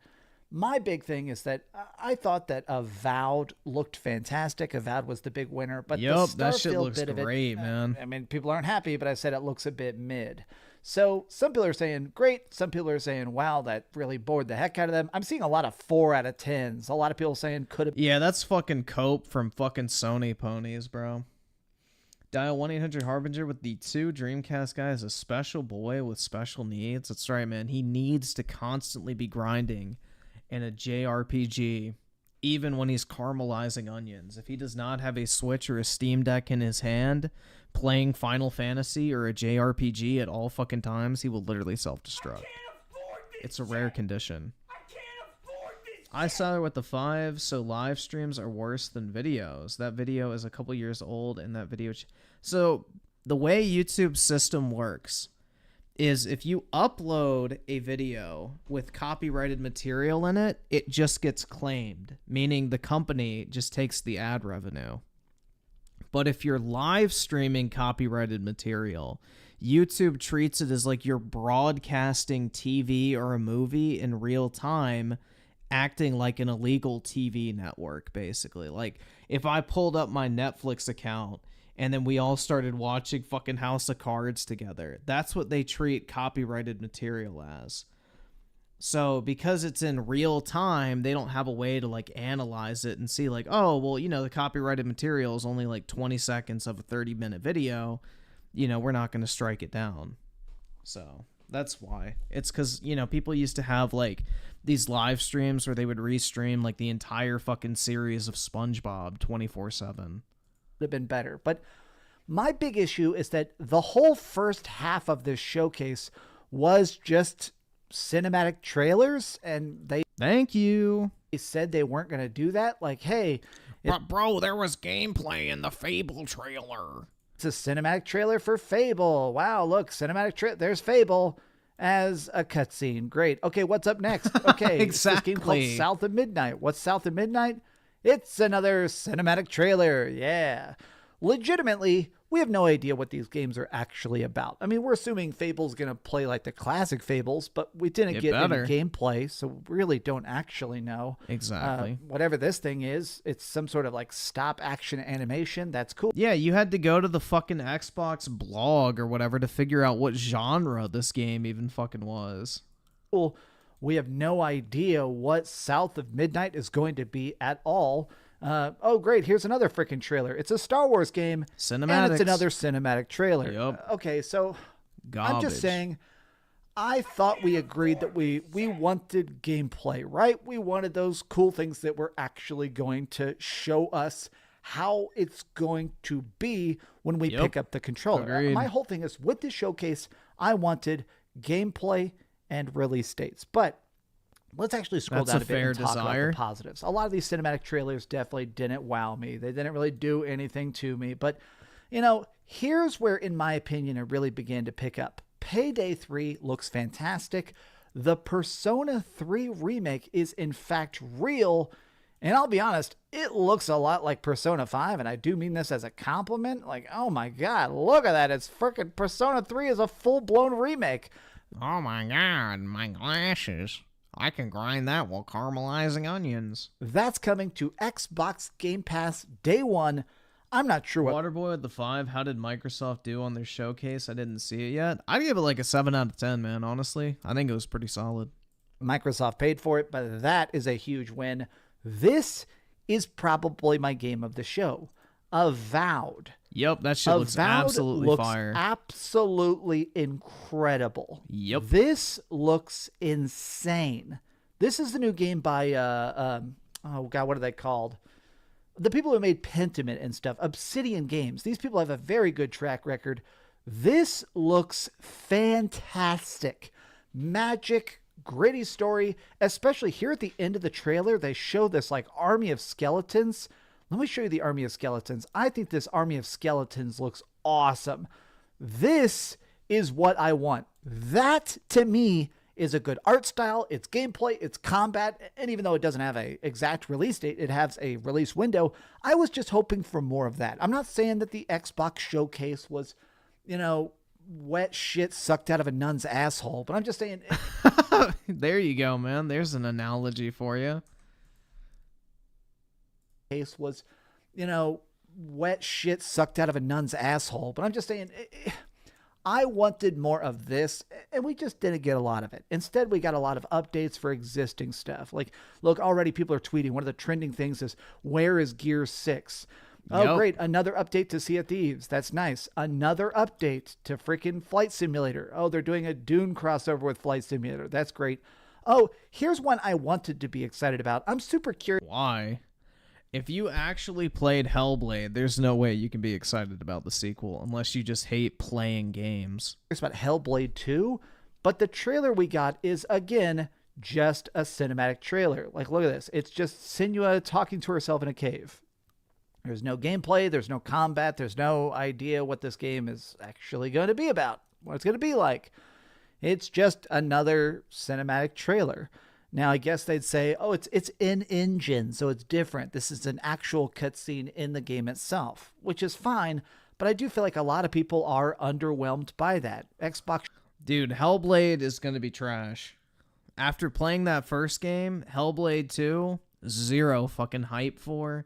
My big thing is that I thought that Avowed looked fantastic. Avowed was the big winner, but Yup, the that shit Starfield looks bit of it, great, man. I mean, people aren't happy, but I said it looks a bit mid. So some people are saying great. Some people are saying, wow, that really bored the heck out of them. I'm seeing a lot of 4 out of 10s. A lot of people saying could have. Yeah, that's fucking cope from fucking Sony ponies, bro. Dial 1-800-HARBINGER with the 2 Dreamcast Guy is a special boy with special needs. That's right, man. He needs to constantly be grinding in a JRPG, even when he's caramelizing onions. If he does not have a Switch or a Steam Deck in his hand, playing Final Fantasy or a JRPG at all fucking times, he will literally self-destruct. It's a rare condition. I started with the 5, so live streams are worse than videos. That video is a couple years old, and that video... So, the way YouTube's system works is if you upload a video with copyrighted material in it, it just gets claimed, meaning the company just takes the ad revenue. But if you're live streaming copyrighted material, YouTube treats it as like you're broadcasting TV or a movie in real time, acting like an illegal TV network, basically. Like, if I pulled up my Netflix account and then we all started watching fucking House of Cards together, that's what they treat copyrighted material as. So because it's in real time, they don't have a way to like analyze it and see like, oh, well, you know, the copyrighted material is only like 20 seconds of a 30-minute video. You know, we're not going to strike it down. So that's why. It's because, you know, people used to have like these live streams where they would restream like the entire fucking series of SpongeBob 24/7. Have been better. But my big issue is that the whole first half of this showcase was just cinematic trailers, and they said they weren't going to do that. Like, hey, bro, there was gameplay in the Fable trailer. It's a cinematic trailer for Fable. Wow, look, cinematic trailer. There's Fable as a cutscene. Great. Okay, what's up next? Okay, Exactly. It's this game called South of Midnight. What's South of Midnight? It's another cinematic trailer. Yeah. Legitimately, we have no idea what these games are actually about. I mean, we're assuming Fable's going to play like the classic Fables, but we didn't get any gameplay, so we really don't actually know. Exactly. Whatever this thing is, it's some sort of like stop action animation. That's cool. Yeah, you had to go to the fucking Xbox blog or whatever to figure out what genre this game even fucking was. Cool. We have no idea what South of Midnight is going to be at all. Oh, great. Here's another freaking trailer. It's a Star Wars game. And it's another cinematic trailer. Yep. Okay, so Garbage. I'm just saying, I thought we agreed that we wanted gameplay, right? We wanted those cool things that were actually going to show us how it's going to be when we pick up the controller. Agreed. My whole thing is, with this showcase, I wanted gameplay and release dates. But let's actually scroll down a bit and talk about the positives. A lot of these cinematic trailers definitely didn't wow me. They didn't really do anything to me. But, you know, here's where, in my opinion, it really began to pick up. Payday 3 looks fantastic. The Persona 3 remake is, in fact, real. And I'll be honest, it looks a lot like Persona 5, and I do mean this as a compliment. Like, oh my god, look at that. It's freaking Persona 3 is a full-blown remake. Oh my god, my glasses. I can grind that while caramelizing onions. That's coming to Xbox Game Pass day one. I'm not sure what... Waterboy with the 5, how did Microsoft do on their showcase? I didn't see it yet. I'd give it like a 7 out of 10, man, honestly. I think it was pretty solid. Microsoft paid for it, but that is a huge win. This is probably my game of the show. Avowed. Yep, that shit looks absolutely fire. Absolutely incredible. Yep. This looks insane. This is the new game by, oh god, what are they called? The people who made Pentiment and stuff, Obsidian Games. These people have a very good track record. This looks fantastic. Magic, gritty story, especially here at the end of the trailer, they show this like army of skeletons. Let me show you the army of skeletons. I think this army of skeletons looks awesome. This is what I want. That, to me, is a good art style. It's gameplay, it's combat, and even though it doesn't have an exact release date, it has a release window. I was just hoping for more of that. I'm not saying that the Xbox showcase was, you know, wet shit sucked out of a nun's asshole, but I'm just saying... There you go, man. There's an analogy for you. Case was, you know, wet shit sucked out of a nun's asshole, but I'm just saying... I wanted more of this, and we just didn't get a lot of it. Instead, we got a lot of updates for existing stuff. Like, look, already people are tweeting. One of the trending things is, where is Gear 6? Oh, great. Another update to Sea of Thieves. That's nice. Another update to freaking Flight Simulator. Oh, they're doing a Dune crossover with Flight Simulator. That's great. Oh, here's one I wanted to be excited about. I'm super curious. Why? If you actually played Hellblade, there's no way you can be excited about the sequel unless you just hate playing games. It's about Hellblade 2, but the trailer we got is, again, just a cinematic trailer. Like, look at this. It's just Senua talking to herself in a cave. There's no gameplay. There's no combat. There's no idea what this game is actually going to be about, what it's going to be like. It's just another cinematic trailer. Now, I guess they'd say, oh, it's in-engine, so it's different. This is an actual cutscene in the game itself, which is fine, but I do feel like a lot of people are underwhelmed by that. Xbox... Dude, Hellblade is going to be trash. After playing that first game, Hellblade 2, zero fucking hype for.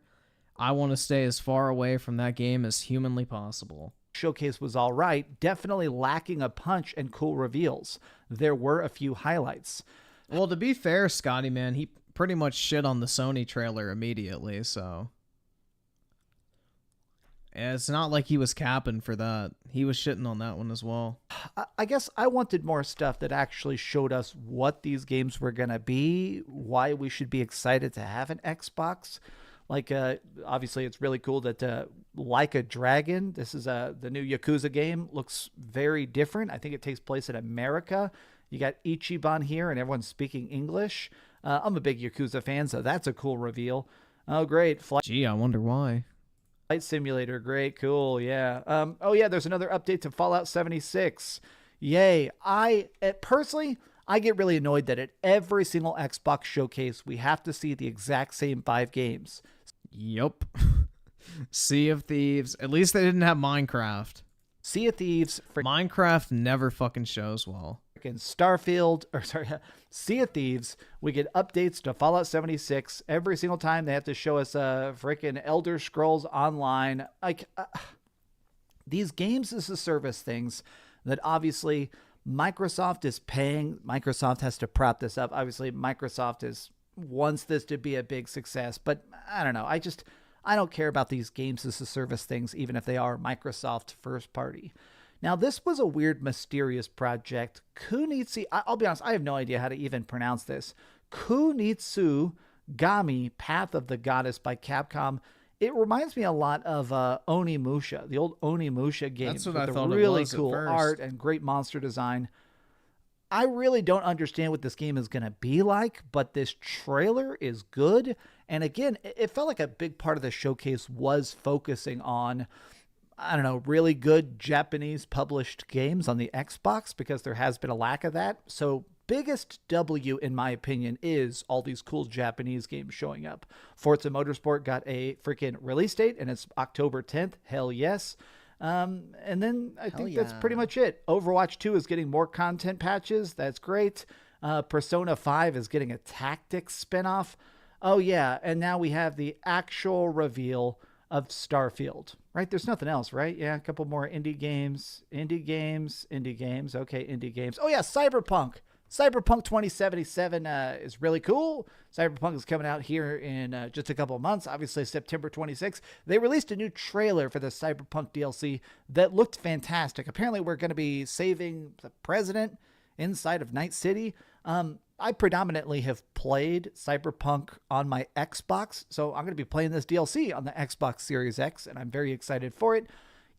I want to stay as far away from that game as humanly possible. Showcase was all right, definitely lacking a punch and cool reveals. There were a few highlights. Well, to be fair, Scotty, man, he pretty much shit on the Sony trailer immediately, so... And it's not like he was capping for that. He was shitting on that one as well. I guess I wanted more stuff that actually showed us what these games were going to be, why we should be excited to have an Xbox. Like, obviously, it's really cool that Like a Dragon, this is the new Yakuza game, looks very different. I think it takes place in America. You got Ichiban here, and everyone's speaking English. I'm a big Yakuza fan, so that's a cool reveal. Oh, great. Gee, I wonder why. Flight Simulator, great, cool, yeah. Oh, yeah, there's another update to Fallout 76. Yay. Personally, I get really annoyed that at every single Xbox showcase, we have to see the exact same 5 games. Yup. Sea of Thieves. At least they didn't have Minecraft. Sea of Thieves. Minecraft never fucking shows well. Starfield, Sea of Thieves, we get updates to Fallout 76 every single time. They have to show us freaking Elder Scrolls Online. Like, these games as a service things that obviously Microsoft is paying. Microsoft has to prop this up. Obviously, Microsoft is wants this to be a big success, but I don't know. I don't care about these games as a service things, even if they are Microsoft first party. Now, this was a weird, mysterious project. I'll be honest, I have no idea how to even pronounce this. Kunitsu Gami, Path of the Goddess by Capcom. It reminds me a lot of Onimusha, the old Onimusha game. That's what I thought really it was cool at first. art and great monster design. I really don't understand what this game is going to be like, but this trailer is good. And again, it felt like a big part of the showcase was focusing on, I don't know, really good Japanese published games on the Xbox, because there has been a lack of that. So biggest W, in my opinion, is all these cool Japanese games showing up. Forza Motorsport got a freaking release date, and it's October 10th. Hell yes. And then I think that's pretty much it. Overwatch 2 is getting more content patches. That's great. Persona 5 is getting a tactics spinoff. Oh, yeah. And now we have the actual reveal of Starfield, right? There's nothing else, right? Yeah, a couple more indie games. Okay, indie games. Oh, yeah, Cyberpunk 2077 is really cool. Cyberpunk is coming out here in just a couple of months, obviously September 26th. They released a new trailer for the Cyberpunk DLC that looked fantastic. Apparently, we're going to be saving the president inside of Night City. I predominantly have played Cyberpunk on my Xbox, so I'm going to be playing this DLC on the Xbox Series X, and I'm very excited for it.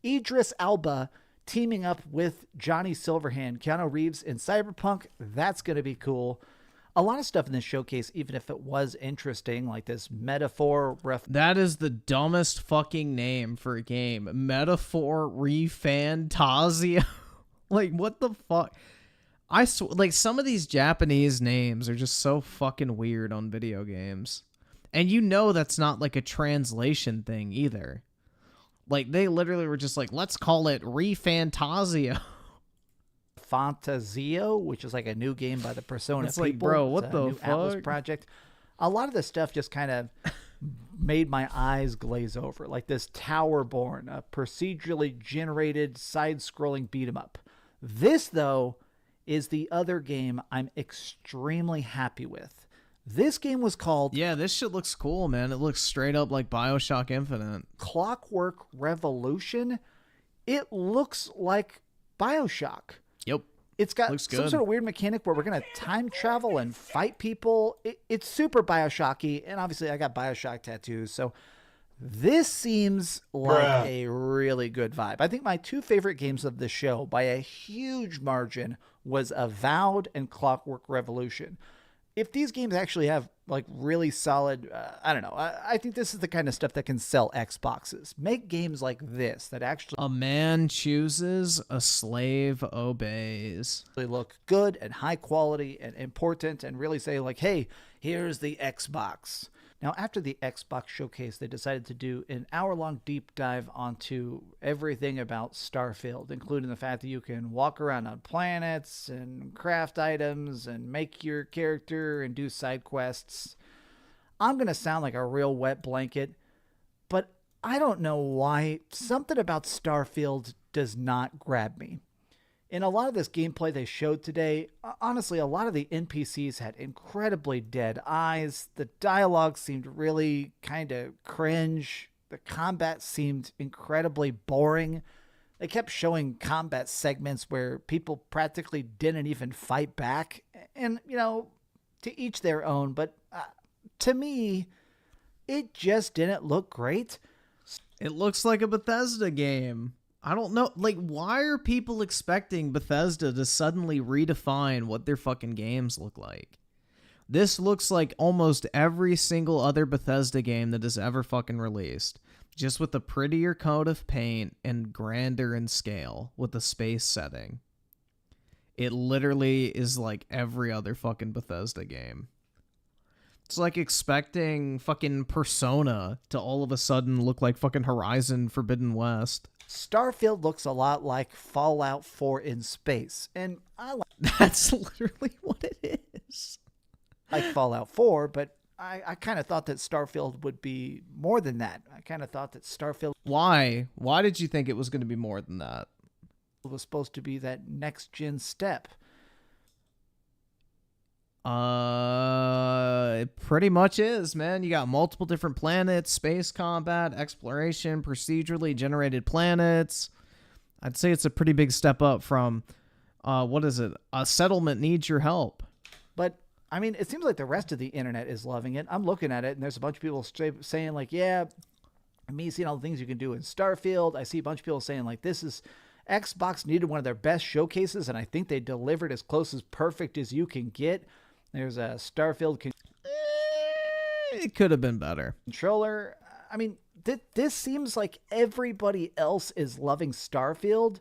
Idris Elba teaming up with Johnny Silverhand, Keanu Reeves in Cyberpunk. That's going to be cool. A lot of stuff in this showcase, even if it was interesting, like this Metaphor That is the dumbest fucking name for a game. Metaphor Refantasia. Like, what the fuck? Like, some of these Japanese names are just so fucking weird on video games. And you know that's not like a translation thing either. Like, they literally were just like, let's call it Refantasia. Fantasio, which is like a new game by the Persona It's people. like, bro, what It's the a new Atlas fuck? project. A lot of this stuff just kind of made my eyes glaze over. Like this Towerborn, a procedurally generated side-scrolling beat-em-up. This, though, is the other game I'm extremely happy with. This game was called... Yeah, this shit looks cool, man. It looks straight up like BioShock Infinite. Clockwork Revolution. It looks like BioShock. Yep. It's got Looks some good. sort of weird mechanic where we're going to time travel and fight people. It's super BioShocky, and obviously I got BioShock tattoos, so this seems like a really good vibe. I think my two favorite games of the show, by a huge margin, was Avowed and Clockwork Revolution. If these games actually have like really solid, I don't know. I think this is the kind of stuff that can sell Xboxes. Make games like this that actually A man chooses, a slave obeys. look good and high quality and important and really say like, hey, here's the Xbox. Now, after the Xbox showcase, they decided to do an hour-long deep dive onto everything about Starfield, including the fact that you can walk around on planets and craft items and make your character and do side quests. I'm going to sound like a real wet blanket, but I don't know why something about Starfield does not grab me. In a lot of this gameplay they showed today, honestly, a lot of the NPCs had incredibly dead eyes. The dialogue seemed really kind of cringe. The combat seemed incredibly boring. They kept showing combat segments where people practically didn't even fight back. And, you know, to each their own, but to me, it just didn't look great. It looks like a Bethesda game. I don't know. Like, why are people expecting Bethesda to suddenly redefine what their fucking games look like? This looks like almost every single other Bethesda game that has ever fucking released. Just with a prettier coat of paint and grander in scale with the space setting. It literally is like every other fucking Bethesda game. It's like expecting fucking Persona to all of a sudden look like fucking Horizon Forbidden West. Starfield looks a lot like Fallout 4 in space, and I That's literally what it is. like Fallout 4, but I kind of thought that Starfield would be more than that. I kind of thought that Starfield Why? Why did you think it was going to be more than that? was supposed to be that next-gen step. It pretty much is, man. You got multiple different planets, space combat, exploration, procedurally generated planets. I'd say it's a pretty big step up from, what is it? A settlement needs your help. But I mean, it seems like the rest of the internet is loving it. I'm looking at it, and there's a bunch of people saying like, yeah, me seeing all the things you can do in Starfield. I see a bunch of people saying like, this is Xbox needed one of their best showcases, and I think they delivered as close as perfect as you can get. There's a Starfield it could have been better. Controller. I mean, this seems like everybody else is loving Starfield.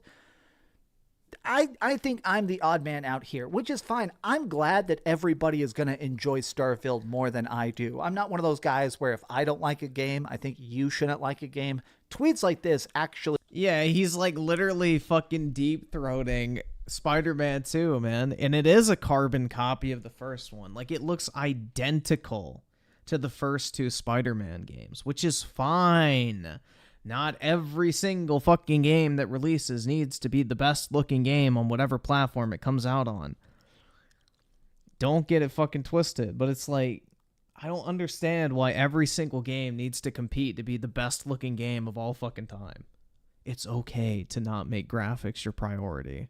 I think I'm the odd man out here, which is fine. I'm glad that everybody is going to enjoy Starfield more than I do. I'm not one of those guys where if I don't like a game, I think you shouldn't like a game. Tweets like this actually... Yeah, he's like literally fucking deep-throating Spider-Man 2, man. And it is a carbon copy of the first one. Like, it looks identical to the first two Spider-Man games, which is fine. Not every single fucking game that releases needs to be the best looking game on whatever platform it comes out on. Don't get it fucking twisted, but it's like, I don't understand why every single game needs to compete to be the best looking game of all fucking time. It's okay to not make graphics your priority.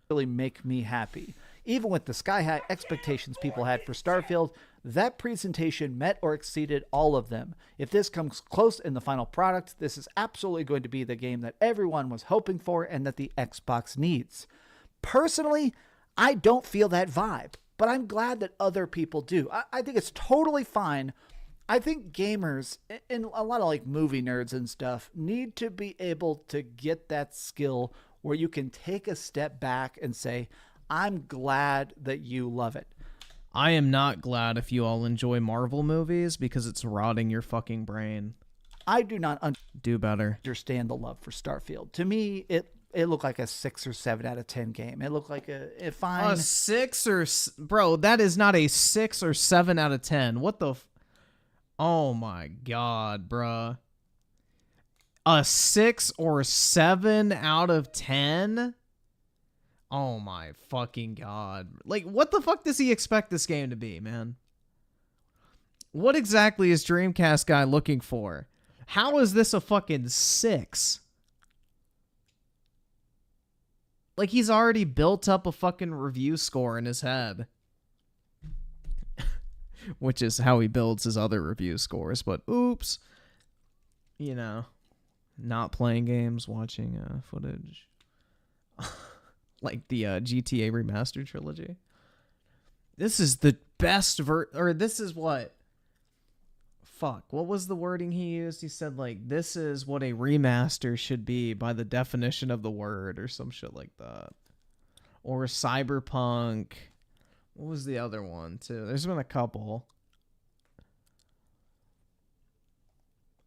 Really make me happy. Even with the sky-high expectations people had for Starfield, that presentation met or exceeded all of them. If this comes close in the final product, this is absolutely going to be the game that everyone was hoping for and that the Xbox needs. Personally, I don't feel that vibe, but I'm glad that other people do. I think it's totally fine. I think gamers and a lot of like movie nerds and stuff need to be able to get that skill where you can take a step back and say, I'm glad that you love it. I am not glad if you all enjoy Marvel movies because it's rotting your fucking brain. I do not do better. Understand the love for Starfield. To me, it looked like a 6 or 7 out of 10 game. It looked like a fine... A 6 or... Bro, that is not a 6 or 7 out of 10. What the... Oh my god, bruh. A 6 or 7 out of 10? Oh my fucking god. Like, what the fuck does he expect this game to be, man? What exactly is Dreamcast guy looking for? How is this a fucking 6? Like, he's already built up a fucking review score in his head. Which is how he builds his other review scores, but oops. You know, not playing games, watching footage. Like the GTA Remastered trilogy. This is the best this is what? Fuck, what was the wording he used? He said, like, this is what a remaster should be by the definition of the word, or some shit like that. Or Cyberpunk. What was the other one, too? There's been a couple.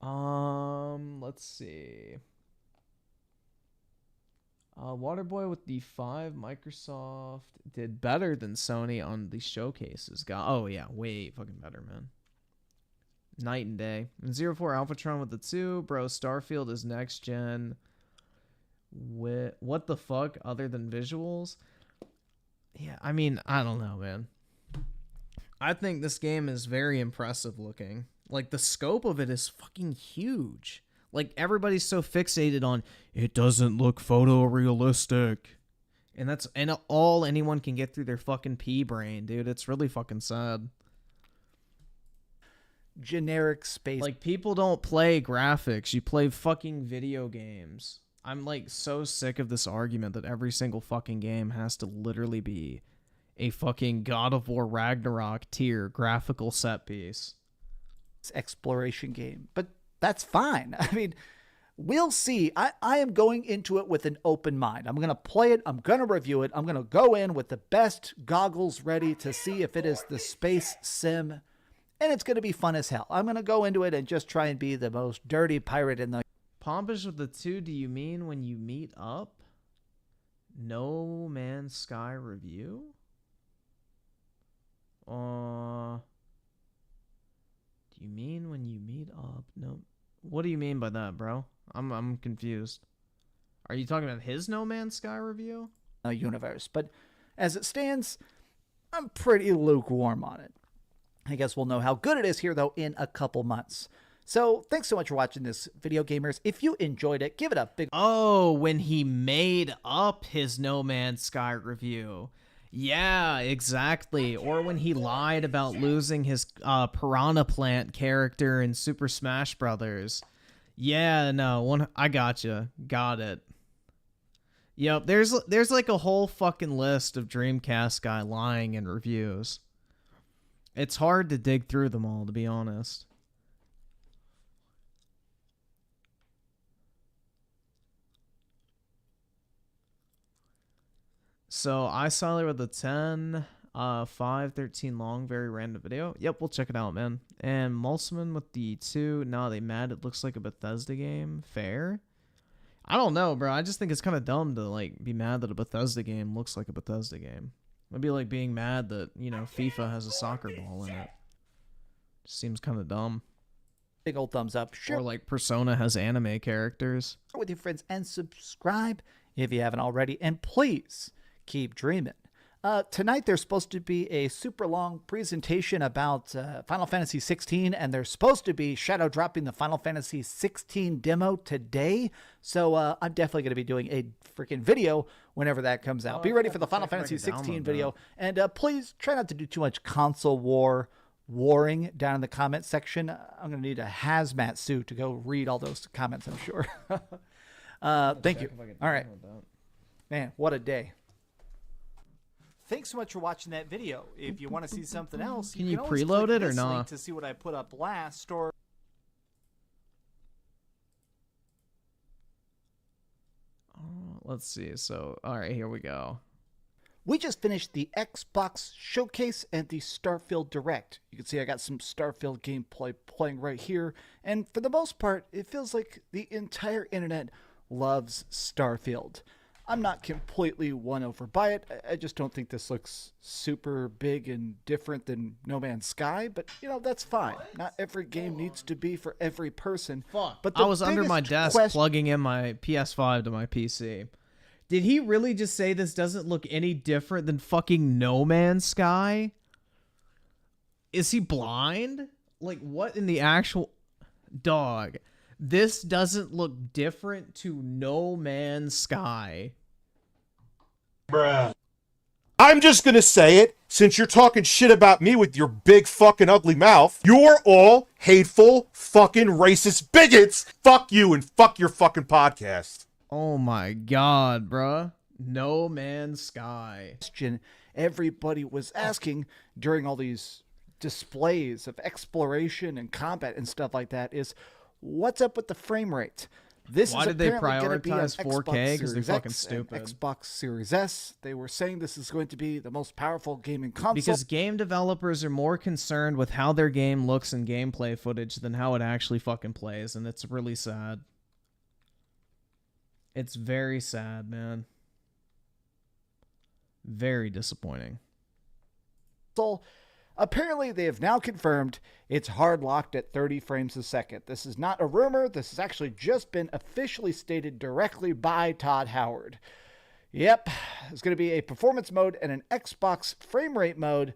Let's see. Waterboy with the 5, Microsoft did better than Sony on the showcases. Oh yeah, way fucking better, man. Night and day. And 04 Alphatron with the 2, bro. Starfield is next gen. What the fuck? Other than visuals? Yeah, I mean, I don't know, man. I think this game is very impressive looking. Like, the scope of it is fucking huge. Like, everybody's so fixated on, it doesn't look photorealistic. And that's all anyone can get through their fucking pea brain, dude. It's really fucking sad. Generic space. Like, people don't play graphics. You play fucking video games. I'm, like, so sick of this argument that every single fucking game has to literally be a fucking God of War Ragnarok tier graphical set piece. Exploration game. But that's fine. I mean, we'll see. I am going into it with an open mind. I'm going to play it. I'm going to review it. I'm going to go in with the best goggles ready to see if it is the space sim. And it's going to be fun as hell. I'm going to go into it and just try and be the most dirty pirate in the... Pompous with the 2, do you mean when you meet up? No Man's Sky review? Do you mean when you meet up? No. What do you mean by that, bro? I'm confused. Are you talking about his No Man's Sky review? Universe. But as it stands, I'm pretty lukewarm on it. I guess we'll know how good it is here, though, in a couple months. So thanks so much for watching this video, gamers. If you enjoyed it, give it a big... Oh, when he made up his No Man's Sky review. Yeah, exactly. Or when he lied about losing his Piranha Plant character in Super Smash Brothers. Yeah, no, I gotcha. Got it. Yep, there's like a whole fucking list of Dreamcast guy lying in reviews. It's hard to dig through them all, to be honest. So I Solid with a 10, 5, 13 long, very random video. Yep, we'll check it out, man. And Mulsman with the 2, nah, they mad. It looks like a Bethesda game. Fair. I don't know, bro. I just think it's kind of dumb to like be mad that a Bethesda game looks like a Bethesda game. It'd be like being mad that, you know, FIFA has a soccer ball in it. Seems kind of dumb. Big old thumbs up. Sure. Or like Persona has anime characters. With your friends and subscribe if you haven't already. And please keep dreaming. Tonight there's supposed to be a super long presentation about Final Fantasy 16, and they're supposed to be shadow dropping the Final Fantasy 16 demo today. So I'm definitely going to be doing a freaking video whenever that comes out. Be ready for the Final Fantasy 16 video. And please try not to do too much console warring down in the comment section. I'm going to need a hazmat suit to go read all those comments, I'm sure. Thank you. All right. Man, what a day. Thanks so much for watching that video. If you want to see something else, can you always preload click it or this not? link to see what I put up last, or Let's see. So, all right, here we go. we just finished the Xbox Showcase and the Starfield Direct. You can see I got some Starfield gameplay playing right here, and for the most part, it feels like the entire internet loves Starfield. I'm not completely won over by it. I just don't think this looks super big and different than No Man's Sky, but, you know, that's fine. Not every game needs to be for every person. Fuck. But I was under my desk plugging in my PS5 to my PC. Did he really just say this doesn't look any different than fucking No Man's Sky? Is he blind? Like, what in the actual... Dog. This doesn't look different to No Man's Sky. Bruh. I'm just gonna say it, since you're talking shit about me with your big fucking ugly mouth. You're all hateful, fucking racist bigots. Fuck you and fuck your fucking podcast. Oh my god, bruh. No Man's Sky. Everybody was asking during all these displays of exploration and combat and stuff like that is, what's up with the frame rate? This Why is did they apparently gonna be on prioritize 4K? Because they're Series fucking X stupid. and Xbox Series S. They were saying this is going to be the most powerful gaming console. Because game developers are more concerned with how their game looks in gameplay footage than how it actually fucking plays, and it's really sad. It's very sad, man. Very disappointing. So, apparently, they have now confirmed it's hard locked at 30 frames a second. This is not a rumor. This has actually just been officially stated directly by Todd Howard. Yep, there's going to be a performance mode and an Xbox frame rate mode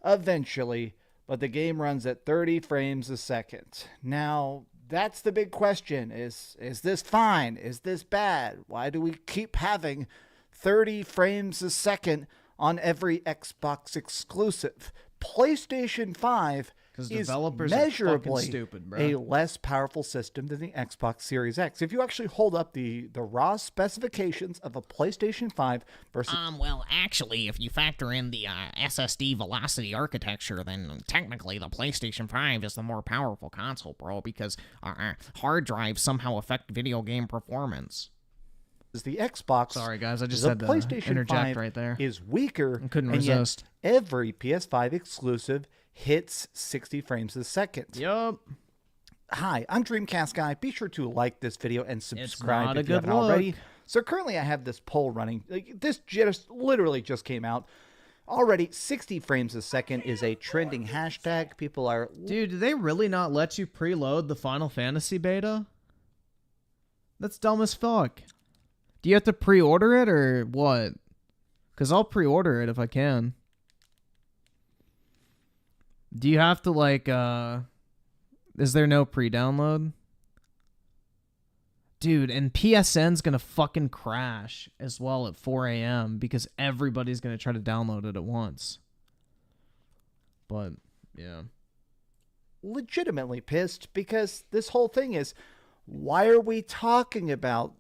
eventually, but the game runs at 30 frames a second. Now, that's the big question. Is this fine? Is this bad? Why do we keep having 30 frames a second on every Xbox exclusive? PlayStation 5 is developers are measurably fucking stupid, bro. a less powerful system than the Xbox Series X. If you actually hold up the raw specifications of a PlayStation 5 versus... Well, actually, if you factor in the SSD velocity architecture, then technically the PlayStation 5 is the more powerful console, bro, because hard drives somehow affect video game performance. The Xbox, sorry guys, I just the had to PlayStation interject 5 right there. is weaker. I couldn't and resist. Yet every PS5 exclusive hits 60 frames a second. Yup. Hi, I'm Dreamcast Guy. Be sure to like this video and subscribe not a if you good haven't already. look. So currently I have this poll running. This just literally just came out. Already 60 frames a second is a trending hashtag. People are... Dude, do they really not let you preload the Final Fantasy beta? That's dumb as fuck. Do you have to pre-order it or what? Because I'll pre-order it if I can. Do you have to like is there no pre-download? Dude, and PSN's gonna fucking crash as well at 4 a.m. because everybody's gonna try to download it at once. But yeah. Legitimately pissed because this whole thing is, why are we talking about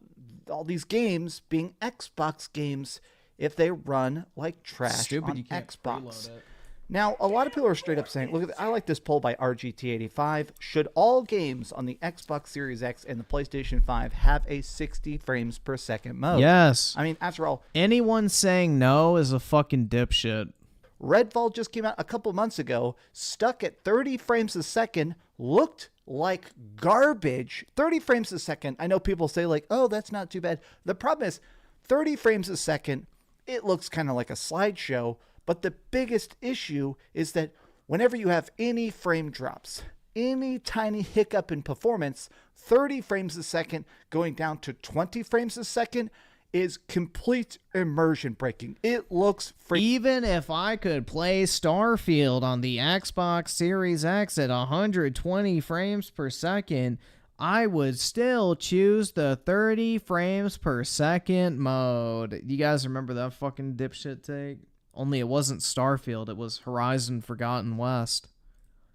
all these games being Xbox games if they run like trash Stupid, on you can't Xbox? preload it. Now, a lot of people are straight up saying, look, I like this poll by RGT85. Should all games on the Xbox Series X and the PlayStation 5 have a 60 frames per second mode? Yes. I mean, after all, anyone saying no is a fucking dipshit. Redfall just came out a couple months ago, stuck at 30 frames a second, looked like garbage. 30 frames a second. I know people say like, oh, that's not too bad. The problem is 30 frames a second, it looks kind of like a slideshow. But the biggest issue is that whenever you have any frame drops, any tiny hiccup in performance, 30 frames a second going down to 20 frames a second is complete immersion breaking. It looks even if I could play Starfield on the Xbox Series X at 120 frames per second, I would still choose the 30 frames per second mode. You guys remember that fucking dipshit take? Only it wasn't Starfield, it was Horizon Forgotten West.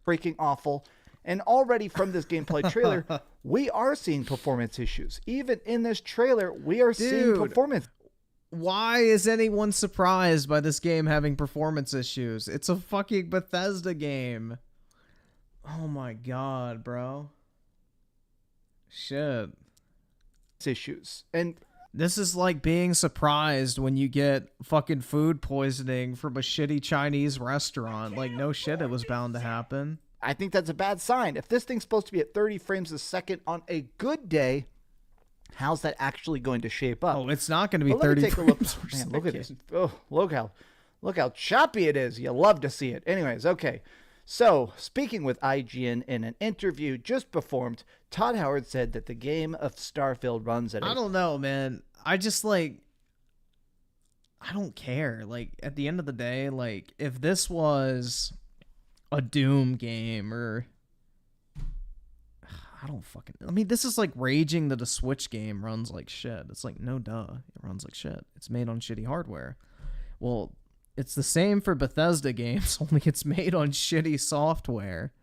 Freaking awful. And already from this gameplay trailer, we are seeing performance issues. Even in this trailer, we are seeing performance. Why is anyone surprised by this game having performance issues? It's a fucking Bethesda game. Oh my god, bro. Shit. Issues. And this is like being surprised when you get fucking food poisoning from a shitty Chinese restaurant. Like, no shit, it was bound to happen. I think that's a bad sign. If this thing's supposed to be at 30 frames a second on a good day, how's that actually going to shape up? Oh, it's not going to be well, 30 frames per Man, second. look at this. Oh, look how choppy it is. You love to see it. Anyways, okay. So, speaking with IGN in an interview just performed, Todd Howard said that the game of Starfield runs at I don't know, man. I just, like, I don't care. Like, at the end of the day, like, if this was a Doom game or... I don't fucking... I mean, this is like raging that a Switch game runs like shit. It's like, no duh. It runs like shit. It's made on shitty hardware. Well... It's the same for Bethesda games, only it's made on shitty software.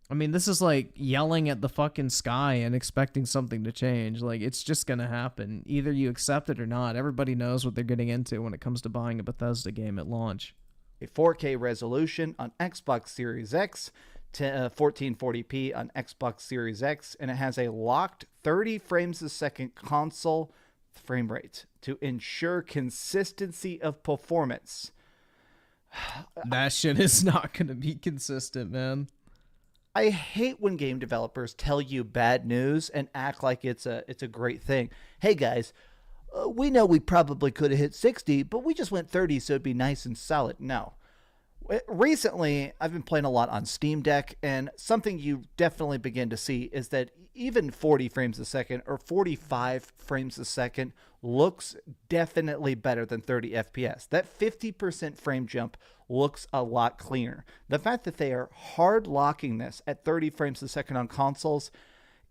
I mean, this is like yelling at the fucking sky and expecting something to change. Like, it's just gonna happen. Either you accept it or not. Everybody knows what they're getting into when it comes to buying a Bethesda game at launch. A 4K resolution on Xbox Series X, 1440p on Xbox Series X, and it has a locked 30 frames a second console frame rate to ensure consistency of performance. That shit is not going to be consistent, man. I hate when game developers tell you bad news and act like it's a great thing. Hey guys, we know we probably could have hit 60, but we just went 30 so it'd be nice and solid. No. Recently, I've been playing a lot on Steam Deck, and something you definitely begin to see is that even 40 frames a second or 45 frames a second looks definitely better than 30 FPS. That 50% frame jump looks a lot cleaner. The fact that they are hard locking this at 30 frames a second on consoles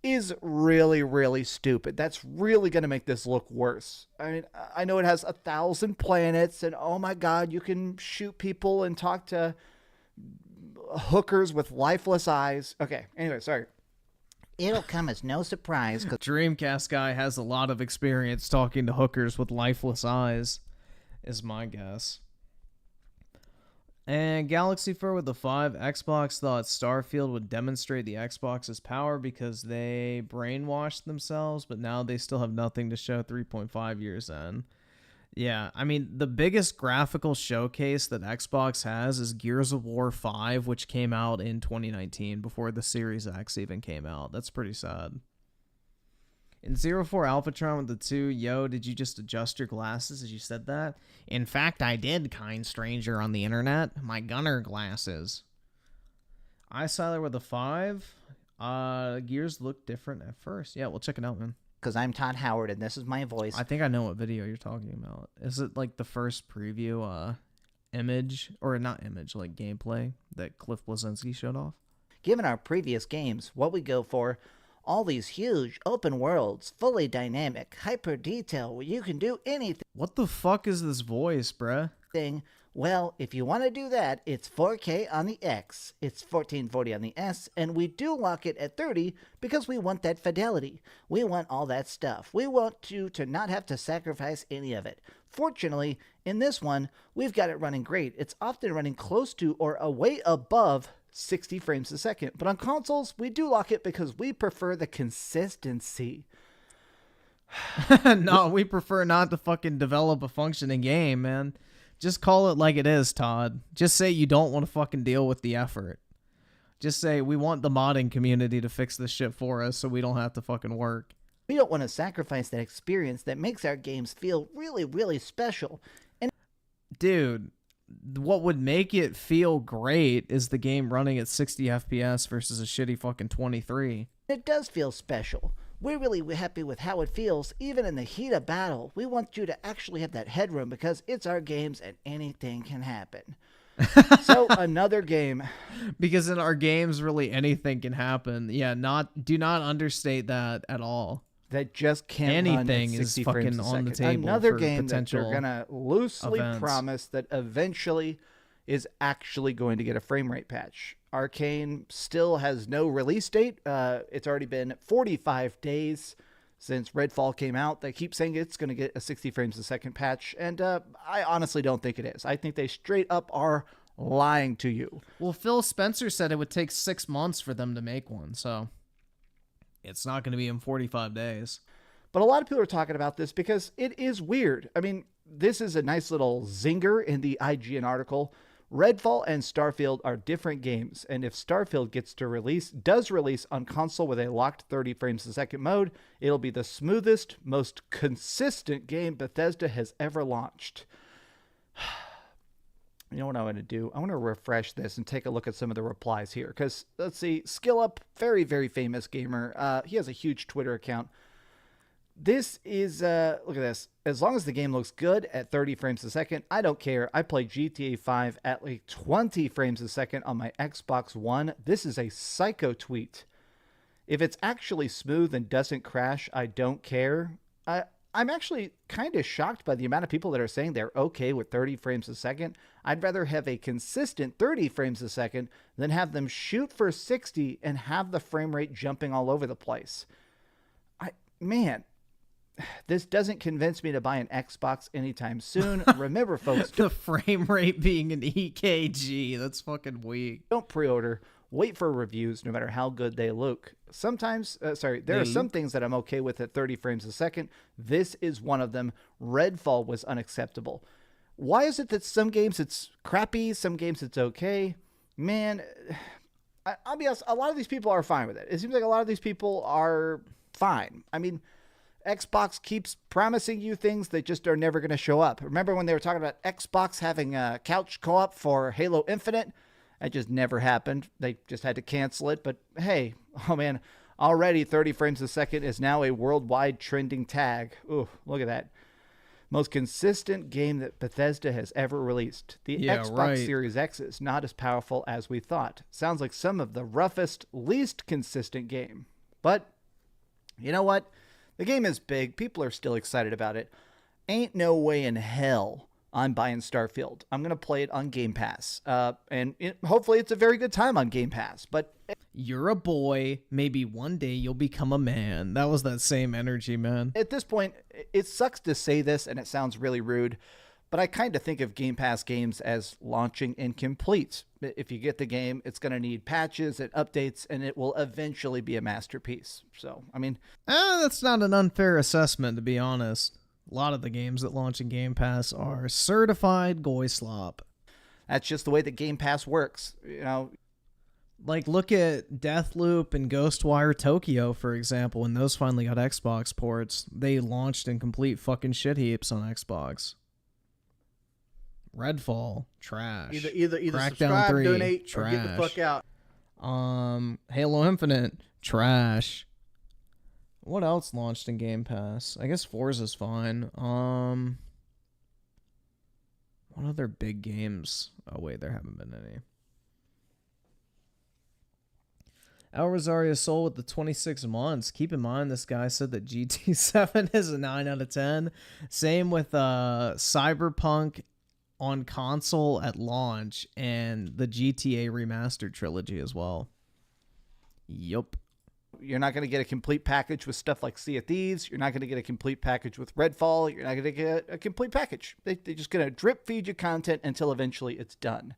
is really, really stupid. That's really going to make this look worse. I mean, I know it has 1,000 planets, and oh my god, you can shoot people and talk to hookers with lifeless eyes. Okay, anyway, sorry. It'll come as no surprise. Dreamcast guy has a lot of experience talking to hookers with lifeless eyes, is my guess. And Galaxy Fur with the 5, Xbox thought Starfield would demonstrate the Xbox's power because they brainwashed themselves, but now they still have nothing to show 3.5 years in. Yeah, I mean, the biggest graphical showcase that Xbox has is Gears of War 5, which came out in 2019 before the Series X even came out. That's pretty sad. In 04 Alphatron with the 2, yo, did you just adjust your glasses as you said that? In fact, I did, kind stranger on the internet. My gunner glasses. iSiler with a 5. Gears look different at first. Yeah, we'll check it out, man. Because I'm Todd Howard, and this is my voice. I think I know what video you're talking about. Is it like the first preview image, or not image, like gameplay that Cliff Bleszinski showed off. Given our previous games, what we go for, all these huge open worlds, fully dynamic, hyper detail, where you can do anything. What the fuck is this voice, bruh? Well, if you want to do that, it's 4K on the X, it's 1440 on the S, and we do lock it at 30 because we want that fidelity. We want all that stuff. We want you to not have to sacrifice any of it. Fortunately, in this one, we've got it running great. It's often running close to or way above 60 frames a second. But on consoles, we do lock it because we prefer the consistency. No, we prefer not to fucking develop a functioning game, man. Just call it like it is, Todd. Just say you don't want to fucking deal with the effort. Just say we want the modding community to fix this shit for us so we don't have to fucking work. We don't want to sacrifice that experience that makes our games feel really, really special. And dude, what would make it feel great is the game running at 60 FPS versus a shitty fucking 23. It does feel special. We're really happy with how it feels, even in the heat of battle. We want you to actually have that headroom because it's our games and anything can happen. So another game. Because in our games, really anything can happen. Yeah, do not understate that at all. That just can't anything run at 60 is fucking frames a on second. the table. Another for game that potential they're gonna loosely events. promise that eventually is actually going to get a frame rate patch. Arcane still has no release date. It's already been 45 days since Redfall came out. They keep saying it's going to get a 60 frames a second patch, and I honestly don't think it is. I think they straight up are lying to you. Well, Phil Spencer said it would take 6 months for them to make one, so it's not going to be in 45 days. But a lot of people are talking about this because it is weird. I mean, this is a nice little zinger in the IGN article. Redfall and Starfield are different games, and if Starfield does release on console with a locked 30 frames a second mode, it'll be the smoothest, most consistent game Bethesda has ever launched. You know what I want to do? I want to refresh this and take a look at some of the replies here, because let's see, SkillUp, very, very famous gamer. He has a huge Twitter account. This is, look at this. As long as the game looks good at 30 frames a second, I don't care. I play GTA 5 at like 20 frames a second on my Xbox One. This is a psycho tweet. If it's actually smooth and doesn't crash, I don't care. I'm actually kind of shocked by the amount of people that are saying they're okay with 30 frames a second. I'd rather have a consistent 30 frames a second than have them shoot for 60 and have the frame rate jumping all over the place. Man, this doesn't convince me to buy an Xbox anytime soon. Remember, folks, the frame rate being an EKG. That's fucking weak. Don't pre-order. Wait for reviews, no matter how good they look. Sometimes, there are some things that I'm okay with at 30 frames a second. This is one of them. Redfall was unacceptable. Why is it that some games it's crappy, some games it's okay? Man, I'll be honest, a lot of these people are fine with it. It seems like a lot of these people are fine. I mean, Xbox keeps promising you things that just are never going to show up. Remember when they were talking about Xbox having a couch co-op for Halo Infinite? That just never happened. They just had to cancel it. But hey, oh man, already 30 frames a second is now a worldwide trending tag. Ooh, look at that. Most consistent game that Bethesda has ever released. The Xbox Series X is not as powerful as we thought. Sounds like some of the roughest, least consistent game. But you know what? The game is big. People are still excited about it. Ain't no way in hell I'm buying Starfield. I'm going to play it on Game Pass. Hopefully it's a very good time on Game Pass. But you're a boy. Maybe one day you'll become a man. That was that same energy, man. At this point, it sucks to say this, and it sounds really rude, but I kind of think of Game Pass games as launching incomplete. If you get the game, it's going to need patches and updates, and it will eventually be a masterpiece. So, I mean... that's not an unfair assessment, to be honest. A lot of the games that launch in Game Pass are certified goy slop. That's just the way that Game Pass works. You know, like look at Deathloop and Ghostwire Tokyo, for example. When those finally got Xbox ports, they launched in complete fucking shit heaps on Xbox. Redfall, trash. Either Crackdown subscribe, 3, donate, trash. or get the fuck out. Halo Infinite, trash. What else launched in Game Pass? I guess Forza's fine. What What other big games? Oh, wait, there haven't been any. El Rosario Soul with the 26 months. Keep in mind, this guy said that GT7 is a 9 out of 10. Same with Cyberpunk on console at launch and the GTA Remastered trilogy as well. Yup. You're not going to get a complete package with stuff like Sea of Thieves. You're not going to get a complete package with Redfall. You're not going to get a complete package. They're just going to drip feed you content until eventually it's done.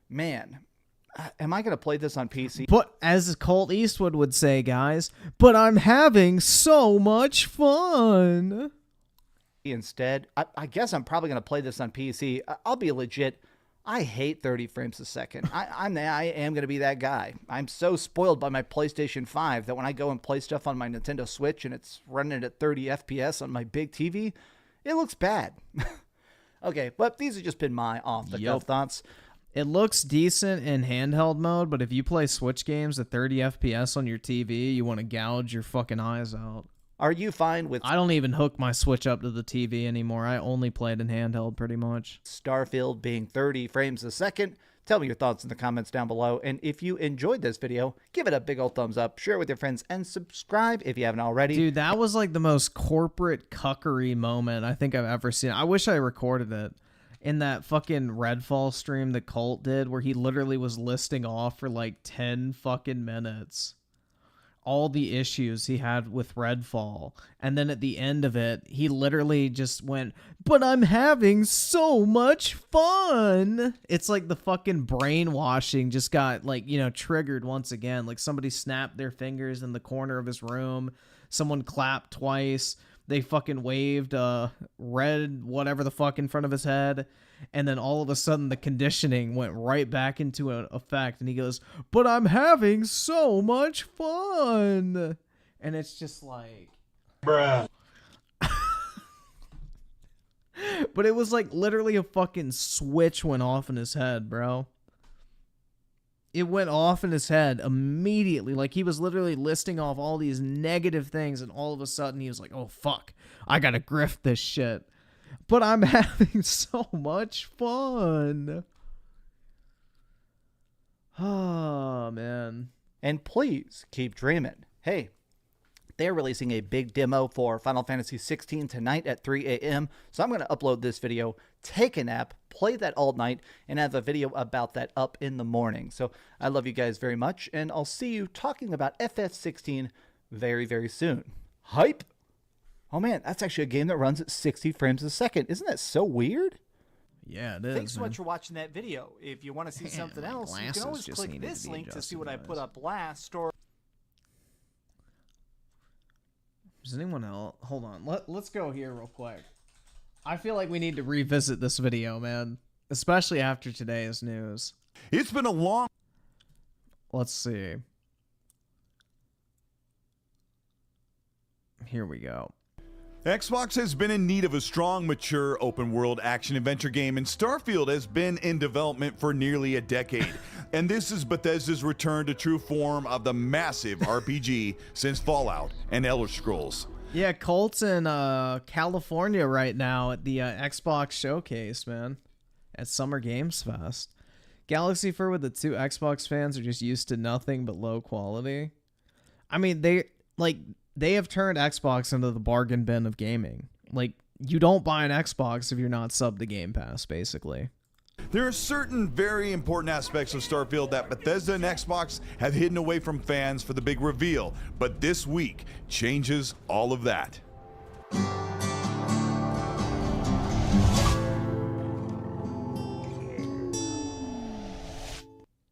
Man, am I going to play this on PC? But as Colt Eastwood would say, guys, but I'm having so much fun. Instead, I guess I'm probably going to play this on PC. I'll be legit. I hate 30 frames a second. I am going to be that guy. I'm so spoiled by my PlayStation 5 that when I go and play stuff on my Nintendo Switch and it's running at 30 FPS on my big TV, it looks bad. Okay, but these have just been my off-the-cuff thoughts. It looks decent in handheld mode, but if you play Switch games at 30 FPS on your TV, you want to gouge your fucking eyes out. Are you fine with... I don't even hook my Switch up to the TV anymore. I only play it in handheld pretty much. Starfield being 30 frames a second? Tell me your thoughts in the comments down below. And if you enjoyed this video, give it a big old thumbs up, share it with your friends, and subscribe if you haven't already. Dude, that was like the most corporate cuckery moment I think I've ever seen. I wish I recorded it. In that fucking Redfall stream that Colt did, where he literally was listing off for like 10 fucking minutes all the issues he had with Redfall. And then at the end of it, he literally just went, but I'm having so much fun. It's like the fucking brainwashing just got like, you know, triggered once again. Like somebody snapped their fingers in the corner of his room. Someone clapped twice. They fucking waved red whatever the fuck in front of his head. And then all of a sudden the conditioning went right back into an effect. And he goes, but I'm having so much fun. And it's just like... Bruh. But it was like literally a fucking switch went off in his head, bro. It went off in his head immediately. Like he was literally listing off all these negative things. And all of a sudden he was like, oh, fuck. I gotta grift this shit. But I'm having so much fun. Oh, man. And please keep dreaming. Hey, they're releasing a big demo for Final Fantasy 16 tonight at 3 a.m. So I'm going to upload this video, take a nap, play that all night, and have a video about that up in the morning. So I love you guys very much, and I'll see you talking about FF16 very, very soon. Hype! Oh man, that's actually a game that runs at 60 frames a second. Isn't that so weird? Yeah, it is. Thanks so much for watching that video. If you want to see something else, you can always click this link to see what I put up last. Or does anyone else? Hold on. Let's go here real quick. I feel like we need to revisit this video, man. Especially after today's news. It's been a long... Let's see. Here we go. Xbox has been in need of a strong, mature, open-world action-adventure game, and Starfield has been in development for nearly a decade. And this is Bethesda's return to true form of the massive RPG since Fallout and Elder Scrolls. Yeah, Colt's in California right now at the Xbox Showcase, man. At Summer Games Fest. Galaxy Fur with the two Xbox fans are just used to nothing but low quality. I mean, they have turned Xbox into the bargain bin of gaming. Like, you don't buy an Xbox if you're not subbed to Game Pass, basically. There are certain very important aspects of Starfield that Bethesda and Xbox have hidden away from fans for the big reveal, but this week changes all of that.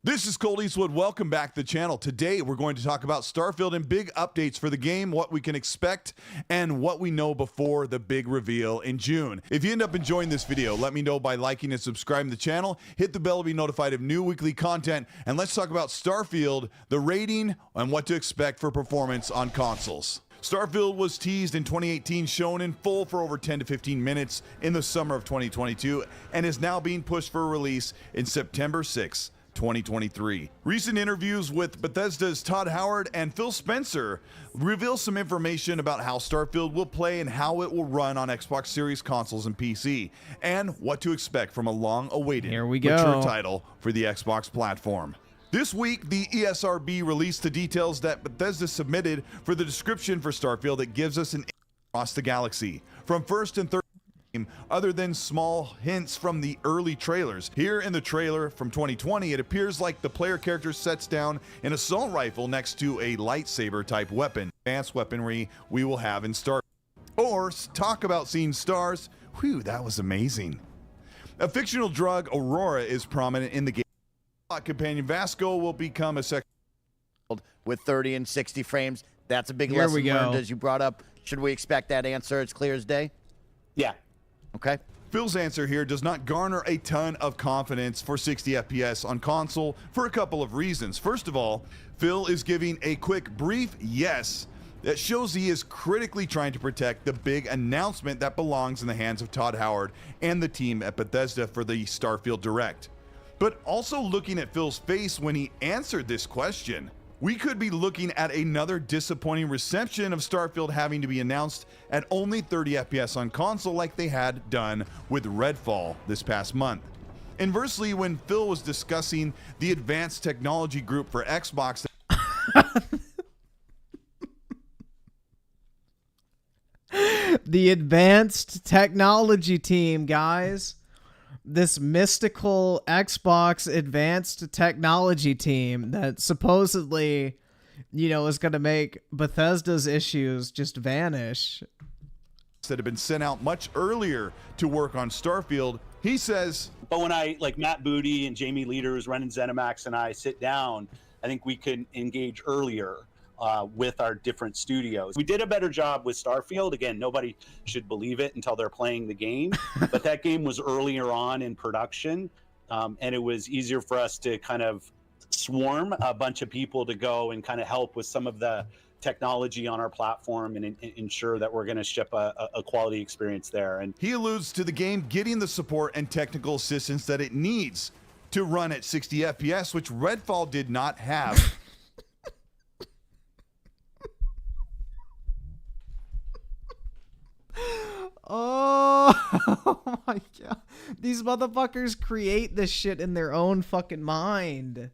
This is Colt Eastwood. Welcome back to the channel. Today, we're going to talk about Starfield and big updates for the game, what we can expect, and what we know before the big reveal in June. If you end up enjoying this video, let me know by liking and subscribing to the channel. Hit the bell to be notified of new weekly content. And let's talk about Starfield, the rating, and what to expect for performance on consoles. Starfield was teased in 2018, shown in full for over 10 to 15 minutes in the summer of 2022, and is now being pushed for release in September 6th. 2023. Recent interviews with Bethesda's Todd Howard and Phil Spencer reveal some information about how Starfield will play and how it will run on Xbox Series consoles and PC, and what to expect from a long-awaited mature title for the Xbox platform. This week, the ESRB released the details that Bethesda submitted for the description for Starfield that gives us an across the galaxy, from first and third other than small hints from the early trailers. Here in the trailer from 2020, it appears like the player character sets down an assault rifle next to a lightsaber type weapon. Advanced weaponry we will have in Star. Or talk about seeing stars. Whew, that was amazing. A fictional drug, Aurora, is prominent in the game. Companion Vasco will become a sex with 30 and 60 frames. That's a big Here lesson we go. learned, as you brought up. Should we expect that answer? It's clear as day? Yeah. Okay. Phil's answer here does not garner a ton of confidence for 60 FPS on console for a couple of reasons. First of all, Phil is giving a quick, brief yes that shows he is critically trying to protect the big announcement that belongs in the hands of Todd Howard and the team at Bethesda for the Starfield Direct. But also looking at Phil's face when he answered this question, we could be looking at another disappointing reception of Starfield having to be announced at only 30 FPS on console like they had done with Redfall this past month. Inversely, when Phil was discussing the advanced technology group for Xbox, the advanced technology team, guys. This mystical Xbox advanced technology team that supposedly, you know, is going to make Bethesda's issues just vanish. That have been sent out much earlier to work on Starfield, he says. But when Matt Booty and Jamie Leader, who's running ZeniMax, and I sit down, I think we can engage earlier with our different studios. We did a better job with Starfield. Again, nobody should believe it until they're playing the game, but that game was earlier on in production, and it was easier for us to kind of swarm a bunch of people to go and kind of help with some of the technology on our platform and ensure that we're going to ship a quality experience there. And he alludes to the game getting the support and technical assistance that it needs to run at 60 FPS, which Redfall did not have. Oh my god. These motherfuckers create this shit in their own fucking mind.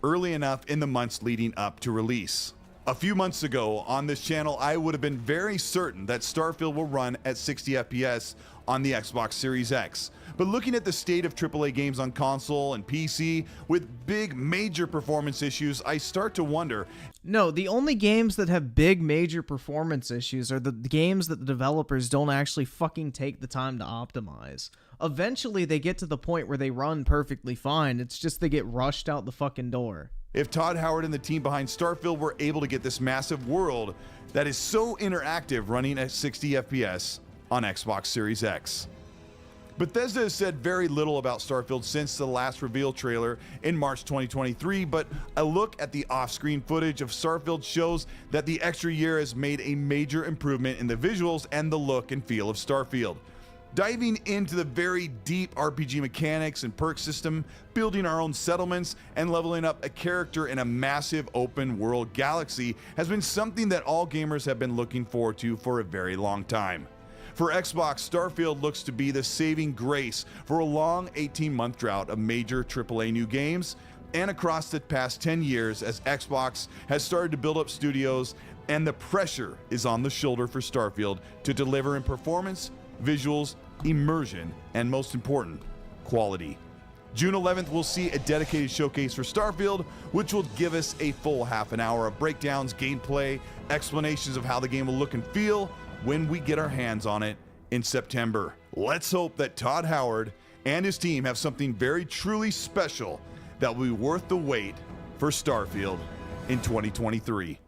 Early enough in the months leading up to release. A few months ago on this channel, I would have been very certain that Starfield will run at 60 FPS on the Xbox Series X. But looking at the state of AAA games on console and PC with big major performance issues, I start to wonder. No, the only games that have big major performance issues are the games that the developers don't actually fucking take the time to optimize. Eventually they get to the point where they run perfectly fine. It's just they get rushed out the fucking door. If Todd Howard and the team behind Starfield were able to get this massive world that is so interactive running at 60 FPS on Xbox Series X. Bethesda has said very little about Starfield since the last reveal trailer in March 2023, but a look at the off-screen footage of Starfield shows that the extra year has made a major improvement in the visuals and the look and feel of Starfield. Diving into the very deep RPG mechanics and perk system, building our own settlements, and leveling up a character in a massive open world galaxy has been something that all gamers have been looking forward to for a very long time. For Xbox, Starfield looks to be the saving grace for a long 18-month drought of major AAA new games, and across the past 10 years as Xbox has started to build up studios, and the pressure is on the shoulder for Starfield to deliver in performance, visuals, immersion, and most important, quality. June 11th, we'll see a dedicated showcase for Starfield, which will give us a full half an hour of breakdowns, gameplay, explanations of how the game will look and feel when we get our hands on it in September. Let's hope that Todd Howard and his team have something very truly special that will be worth the wait for Starfield in 2023.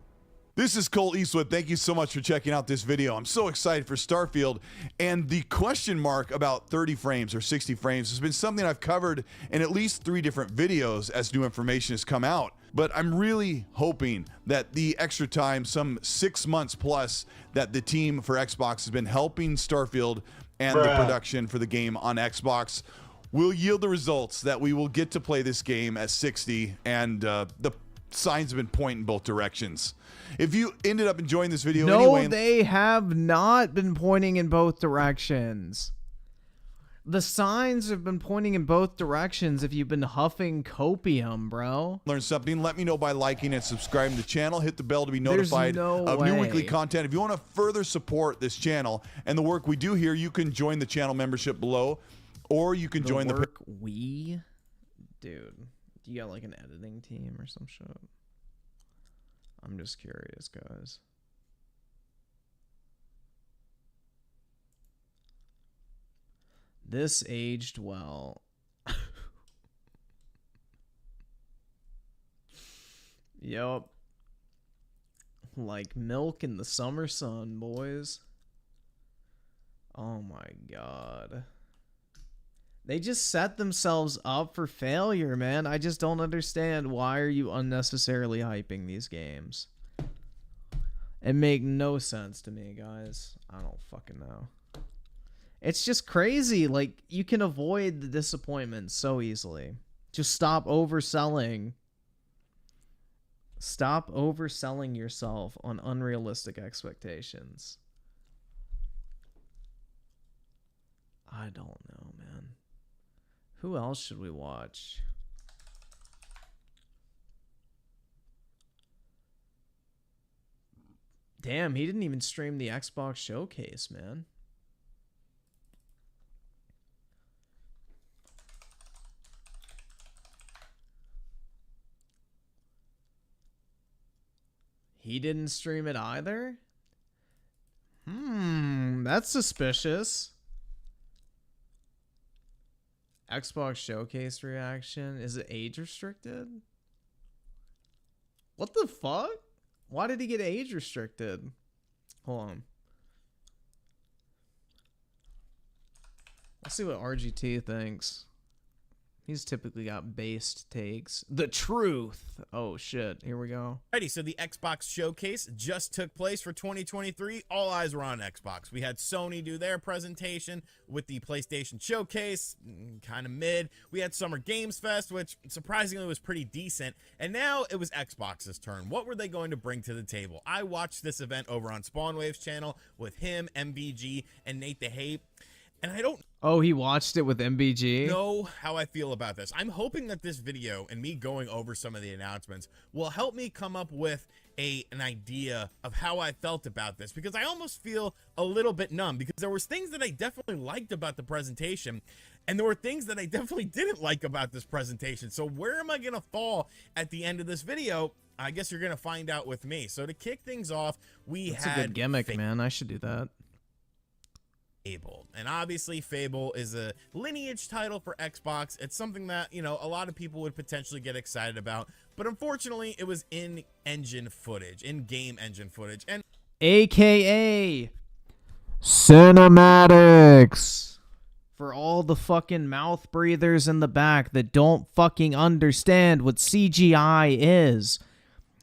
This is Colteastwood. Thank you so much for checking out this video. I'm so excited for Starfield, and the question mark about 30 frames or 60 frames has been something I've covered in at least 3 different videos as new information has come out. But I'm really hoping that the extra time, some 6 months plus, that the team for Xbox has been helping Starfield and the production for the game on Xbox will yield the results that we will get to play this game at 60, and the signs have been pointing both directions. If you ended up enjoying this video anyway... No, they have not been pointing in both directions. The signs have been pointing in both directions if you've been huffing copium, bro. Learn something, let me know by liking and subscribing to the channel. Hit the bell to be notified of new weekly content. If you want to further support this channel and the work we do here, you can join the channel membership below, or you can join the... Dude, do you got like an editing team or some shit? I'm just curious, guys. This aged well. Yup. Like milk in the summer sun, boys. Oh my god. They just set themselves up for failure, man. I just don't understand. Why are you unnecessarily hyping these games? It make no sense to me, guys. I don't fucking know. It's just crazy. Like, you can avoid the disappointment so easily. Just stop overselling. Stop overselling yourself on unrealistic expectations. I don't know, man. Who else should we watch? Damn, he didn't even stream the Xbox showcase, man. He didn't stream it either? That's suspicious. Xbox Showcase reaction. Is it age restricted? What the fuck? Why did he get age restricted? Hold on. Let's see what RGT thinks. He's typically got based takes. The truth. Oh shit. Here we go. Alrighty, so the Xbox Showcase just took place for 2023. All eyes were on Xbox. We had Sony do their presentation with the PlayStation Showcase, kind of mid. We had Summer Games Fest, which surprisingly was pretty decent. And now it was Xbox's turn. What were they going to bring to the table? I watched this event over on Spawnwave's channel with him, MVG, and Nate the Hape. And I don't he watched it with MBG? know how I feel about this. I'm hoping that this video and me going over some of the announcements will help me come up with an idea of how I felt about this, because I almost feel a little bit numb, because there was things that I definitely liked about the presentation, and there were things that I definitely didn't like about this presentation. So where am I going to fall at the end of this video? I guess you're going to find out with me. So to kick things off, That's a good gimmick, man. I should do that. Fable. And obviously Fable is a lineage title for Xbox. It's something that, you know, a lot of people would potentially get excited about, but unfortunately it was in-game engine footage, and AKA cinematics. For all the fucking mouth breathers in the back that don't fucking understand what CGI is.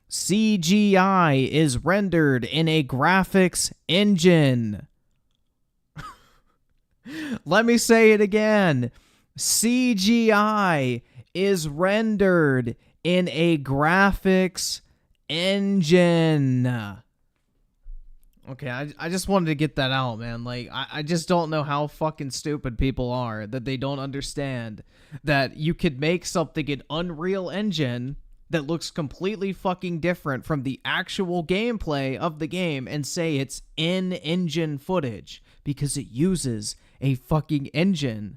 CGI is rendered in a graphics engine. Let me say it again. CGI is rendered in a graphics engine. Okay, I just wanted to get that out, man. Like, I just don't know how fucking stupid people are that they don't understand that you could make something in Unreal Engine that looks completely fucking different from the actual gameplay of the game and say it's in-engine footage because it uses a fucking engine.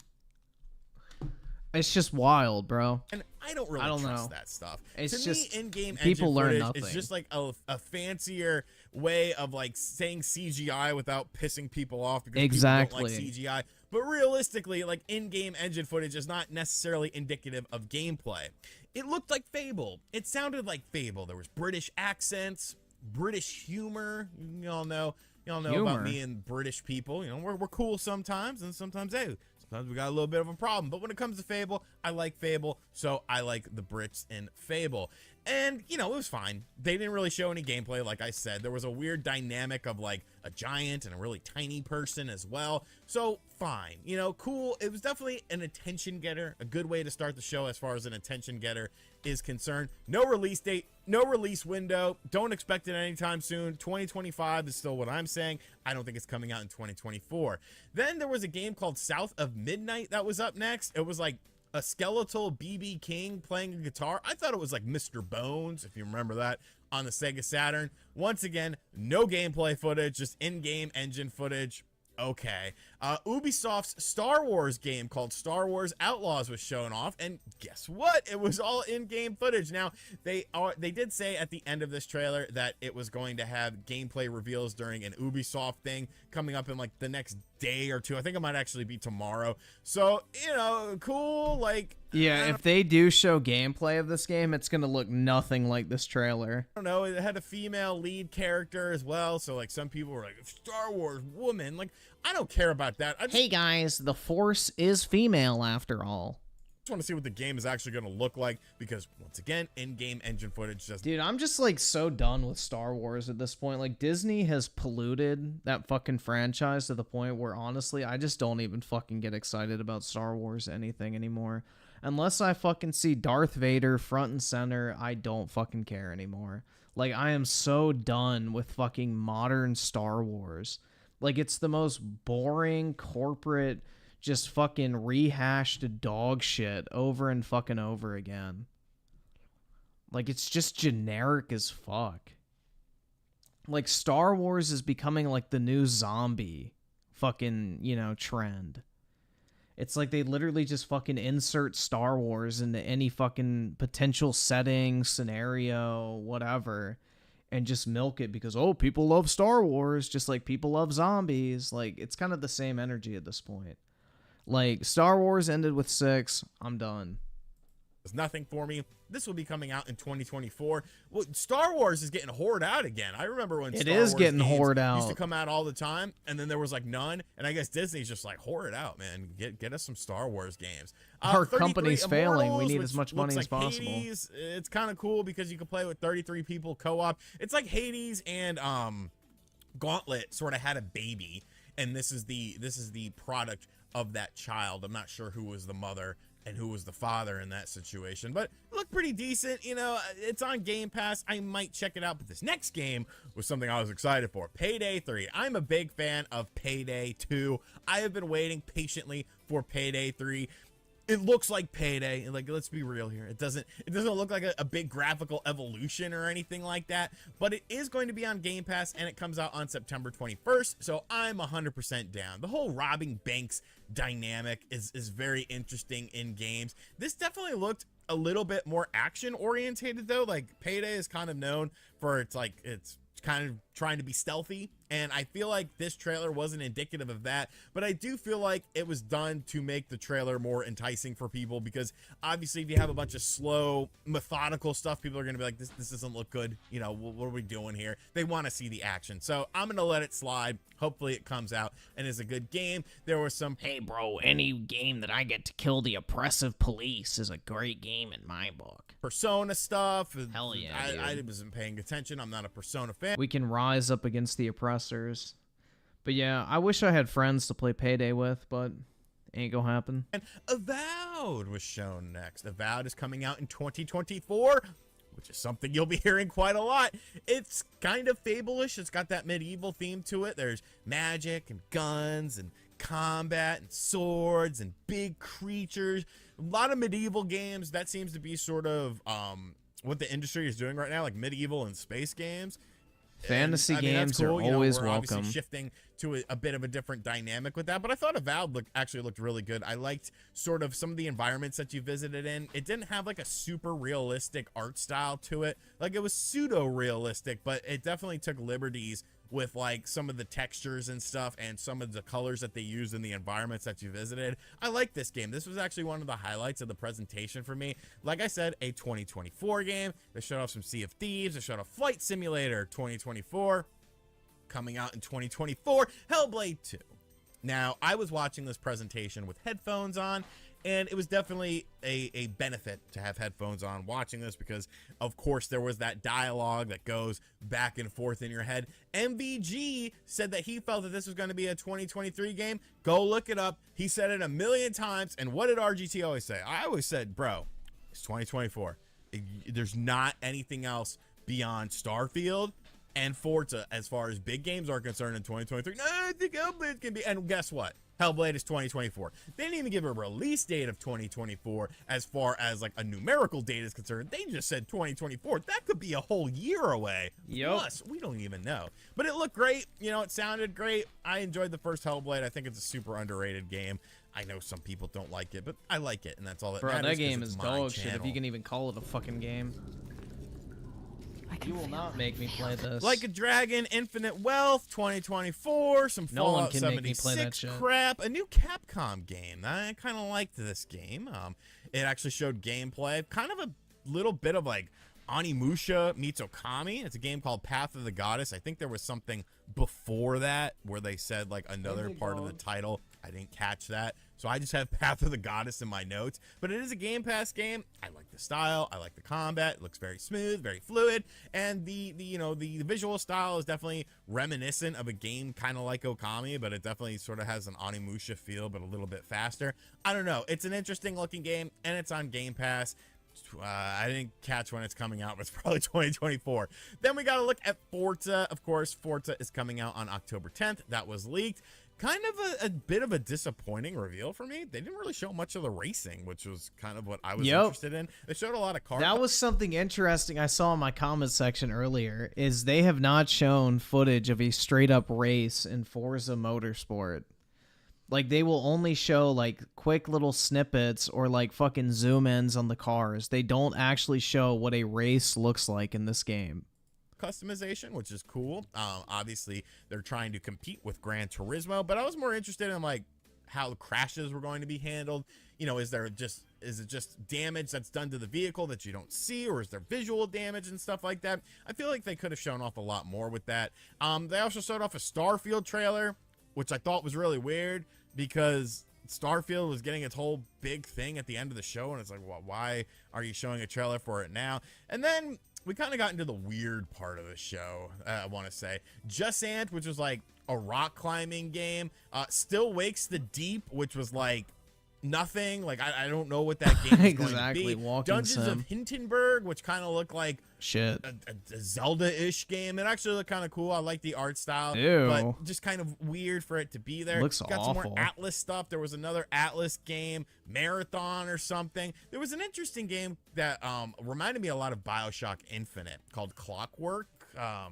It's just wild, bro. And I don't really trust that stuff. It's to just me, in-game people engine learn footage nothing. is just like a fancier way of like saying CGI without pissing people off because people don't like CGI. But realistically, like in-game engine footage is not necessarily indicative of gameplay. It looked like Fable. It sounded like Fable. There was British accents, British humor. You all know about me and British people. You know, we're cool sometimes, and sometimes sometimes we got a little bit of a problem. But when it comes to Fable, I like Fable, so I like the Brits in Fable. And, you know, it was fine. They didn't really show any gameplay, like I said. There was a weird dynamic of, like, a giant and a really tiny person as well. So, fine. You know, cool. It was definitely an attention getter. A good way to start the show as far as an attention getter is concerned. No release date, no release window. Don't expect it anytime soon. 2025 is still what I'm saying. I don't think it's coming out in 2024. Then there was a game called South of Midnight that was up next. It was like a skeletal BB King playing a guitar. I thought it was like Mr. Bones, if you remember that, on the Sega Saturn. Once again, no gameplay footage, just in-game engine footage. Okay. Ubisoft's Star Wars game called Star Wars Outlaws was shown off, and guess what? It was all in-game footage. Now, they did say at the end of this trailer that it was going to have gameplay reveals during an Ubisoft thing coming up in like the next day or two. I think it might actually be tomorrow. So, you know, cool. Like, yeah, if they do show gameplay of this game, it's gonna look nothing like this trailer. I don't know, it had a female lead character as well, so like some people were like, Star Wars woman, like, I don't care about that. Hey guys, the Force is female after all. Just want to see what the game is actually going to look like, because once again, in-game engine footage just... Dude, I'm just like so done with Star Wars at this point. Like, Disney has polluted that fucking franchise to the point where honestly, I just don't even fucking get excited about Star Wars anything anymore. Unless I fucking see Darth Vader front and center, I don't fucking care anymore. Like, I am so done with fucking modern Star Wars. Like, it's the most boring corporate, just fucking rehashed dog shit over and fucking over again. Like, it's just generic as fuck. Like, Star Wars is becoming like the new zombie fucking, you know, trend. It's like they literally just fucking insert Star Wars into any fucking potential setting, scenario, whatever, and just milk it because, oh, people love Star Wars, just like people love zombies. Like, it's kind of the same energy at this point. Like, Star Wars ended with 6. I'm done. It's nothing for me. This will be coming out in 2024. Well, Star Wars is getting whored out again. I remember when Star Wars getting games whored out. used to come out all the time, and then there was like none. And I guess Disney's just like, whore it out, man. Get us some Star Wars games. Our company's failing. We Immortals, need which as much money looks as possible. Hades. It's kind of cool because you can play with 33 people co-op. It's like Hades and Gauntlet sort of had a baby, and this is the product of that child. I'm not sure who was the mother and who was the father in that situation, but it looked pretty decent. You know, it's on Game Pass. I might check it out, but this next game was something I was excited for. Payday 3. I'm a big fan of Payday 2. I have been waiting patiently for Payday 3. It looks like Payday. Like, let's be real here. It doesn't look like a big graphical evolution or anything like that, but it is going to be on Game Pass, and it comes out on September 21st, so I'm 100% down. The whole robbing banks dynamic is very interesting in games. This definitely looked a little bit more action orientated though. Like, Payday is kind of known for it's kind of trying to be stealthy, and I feel like this trailer wasn't indicative of that, but I do feel like it was done to make the trailer more enticing for people, because obviously if you have a bunch of slow, methodical stuff, people are going to be like, this doesn't look good, you know, what are we doing here? They want to see the action, so I'm going to let it slide. Hopefully it comes out and is a good game. There was some... Hey bro, any game that I get to kill the oppressive police is a great game in my book. Persona stuff. Hell yeah, I wasn't paying attention. I'm not a Persona fan. We can rise up against the oppressors. But yeah, I wish I had friends to play Payday with, but ain't gonna happen. And Avowed was shown next. Avowed is coming out in 2024, which is something you'll be hearing quite a lot. It's kind of Fable-ish. It's got that medieval theme to it. There's magic and guns and combat and swords and big creatures. A lot of medieval games. That seems to be sort of what the industry is doing right now, like medieval and space games. Fantasy games that's cool. are always we're welcome. Obviously shifting to a bit of a different dynamic with that, but I thought Avowed actually looked really good. I liked sort of some of the environments that you visited in. It didn't have like a super realistic art style to it. Like, it was pseudo realistic, but it definitely took liberties with like some of the textures and stuff and some of the colors that they used in the environments that you visited. I like this game. This was actually one of the highlights of the presentation for me. Like I said, a 2024 game. They showed off some Sea of Thieves. They showed off Flight Simulator 2024. Coming out in 2024, Hellblade 2. Now, I was watching this presentation with headphones on, And it was definitely a benefit to have headphones on watching this because, of course, there was that dialogue that goes back and forth in your head. MVG said that he felt that this was going to be a 2023 game. Go look it up. He said it a million times. And what did RGT always say? I always said, bro, it's 2024. There's not anything else beyond Starfield and Forza as far as big games are concerned in 2023. No, I think Hellblade can be. And guess what? Hellblade is 2024. They didn't even give a release date of 2024 as far as like a numerical date is concerned. They just said 2024. That could be a whole year away. Yep. Plus, we don't even know. But it looked great. You know, it sounded great. I enjoyed the first Hellblade. I think it's a super underrated game. I know some people don't like it, but I like it, and that's all that matters. Bro, that game is dog shit if you can even call it a fucking game. You will not make me play this. Like a Dragon, Infinite Wealth, 2024, some No one Fallout can make me play that 76 shit. crap, a new Capcom game. I kind of liked this game. It actually showed gameplay, kind of a little bit of like Onimusha meets Okami. It's a game called Path of the Goddess. I think there was something before that where they said like another part of the title. I didn't catch that. So I just have Path of the Goddess in my notes. But it is a Game Pass game. I like the style. I like the combat. It looks very smooth, very fluid. And the visual style is definitely reminiscent of a game kind of like Okami, but it definitely sort of has an Onimusha feel, but a little bit faster. I don't know. It's an interesting looking game, and it's on Game Pass. I didn't catch when it's coming out, but it's probably 2024. Then we got to look at Forza. Of course, Forza is coming out on October 10th. That was leaked. Kind of a bit of a disappointing reveal for me. They didn't really show much of the racing, which was kind of what I was interested in. They showed a lot of cars. That was something interesting I saw in my comments section earlier, is they have not shown footage of a straight up race in Forza Motorsport. Like, they will only show, like, quick little snippets or, like, fucking zoom-ins on the cars. They don't actually show what a race looks like in this game. Customization, which is cool. Obviously, they're trying to compete with Gran Turismo, but I was more interested in, like, how crashes were going to be handled. You know, is it just damage that's done to the vehicle that you don't see, or is there visual damage and stuff like that? I feel like they could have shown off a lot more with that. They also showed off a Starfield trailer, which I thought was really weird, because Starfield was getting its whole big thing at the end of the show, and it's like, well, why are you showing a trailer for it now? And then we kind of got into the weird part of the show, I want to say. Just Ant, which was like a rock climbing game. Still Wakes the Deep, which was like nothing. Like, I don't know what that game is going to be. Dungeons of Hindenburg, which kind of looked like shit, a Zelda-ish game. It actually looked kind of cool. I like the art style. Ew. But just kind of weird for it to be there. Looks Got awful. some more Atlas stuff. There was another Atlas game, Marathon or something. There was an interesting game that reminded me a lot of BioShock Infinite called Clockwork. I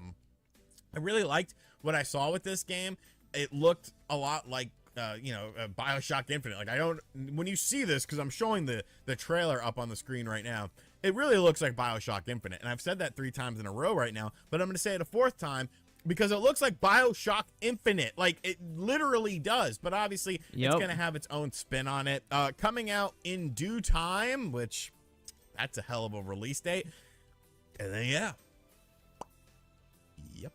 really liked what I saw with this game. It looked a lot like BioShock Infinite. Like, when you see this, because I'm showing the trailer up on the screen right now, it really looks like BioShock Infinite. And I've said that 3 times in a row right now, but I'm going to say it a 4th time because it looks like BioShock Infinite. Like, it literally does, but obviously it's going to have its own spin on it. Coming out in due time, which that's a hell of a release date. And then, Yep.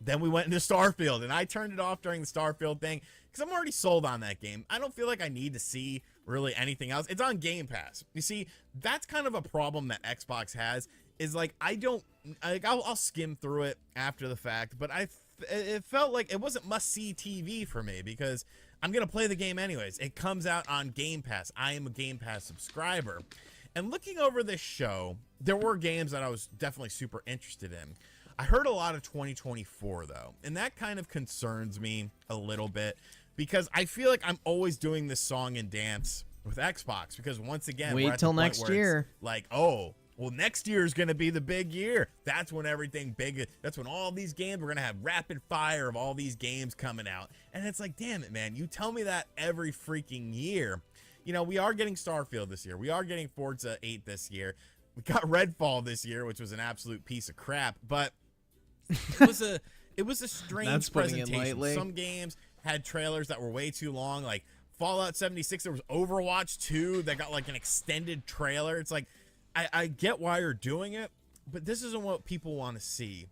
Then we went into Starfield, and I turned it off during the Starfield thing because I'm already sold on that game. I don't feel like I need to see really anything else. It's on Game Pass. You see, that's kind of a problem that Xbox has, is like, I'll skim through it after the fact, but it felt like it wasn't must-see TV for me because I'm going to play the game anyways. It comes out on Game Pass. I am a Game Pass subscriber. And looking over this show, there were games that I was definitely super interested in. I heard a lot of 2024, though, and that kind of concerns me a little bit because I feel like I'm always doing this song and dance with Xbox because, once again, wait till next year. Like, oh, well, next year is going to be the big year. That's when everything big, that's when all these games, we're going to have rapid fire of all these games coming out. And it's like, damn it, man, you tell me that every freaking year. You know, we are getting Starfield this year. We are getting Forza 8 this year. We got Redfall this year, which was an absolute piece of crap, but it was a strange presentation. Some games had trailers that were way too long. Like Fallout 76, there was Overwatch 2 that got like an extended trailer. It's like, I get why you're doing it, but this isn't what people want to see.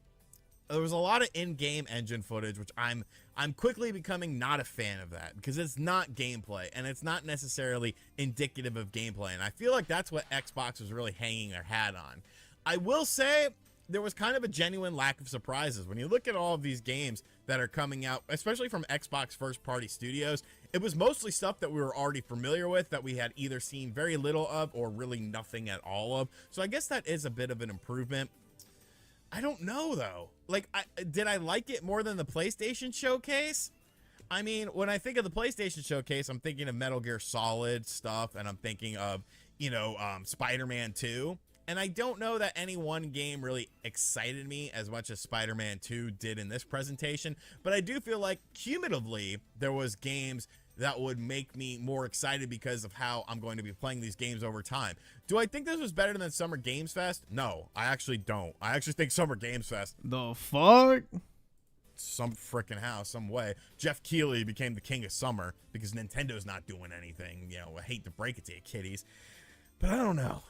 There was a lot of in-game engine footage, which I'm I'm quickly becoming not a fan of that because it's not gameplay and it's not necessarily indicative of gameplay. And I feel like that's what Xbox was really hanging their hat on. I will say there was kind of a genuine lack of surprises. When you look at all of these games that are coming out, especially from Xbox first-party studios, it was mostly stuff that we were already familiar with, that we had either seen very little of or really nothing at all of. So I guess that is a bit of an improvement. I don't know, though. Like, did I like it more than the PlayStation Showcase? I mean, when I think of the PlayStation Showcase, I'm thinking of Metal Gear Solid stuff, and I'm thinking of, you know, Spider-Man 2. And I don't know that any one game really excited me as much as Spider-Man 2 did in this presentation, but I do feel like cumulatively there was games that would make me more excited because of how I'm going to be playing these games over time. Do I think this was better than Summer Games Fest? No, I actually don't. I actually think Summer Games Fest... The fuck? Some freaking how, some way. Jeff Keighley became the king of summer because Nintendo's not doing anything. You know, I hate to break it to you, kiddies. But I don't know.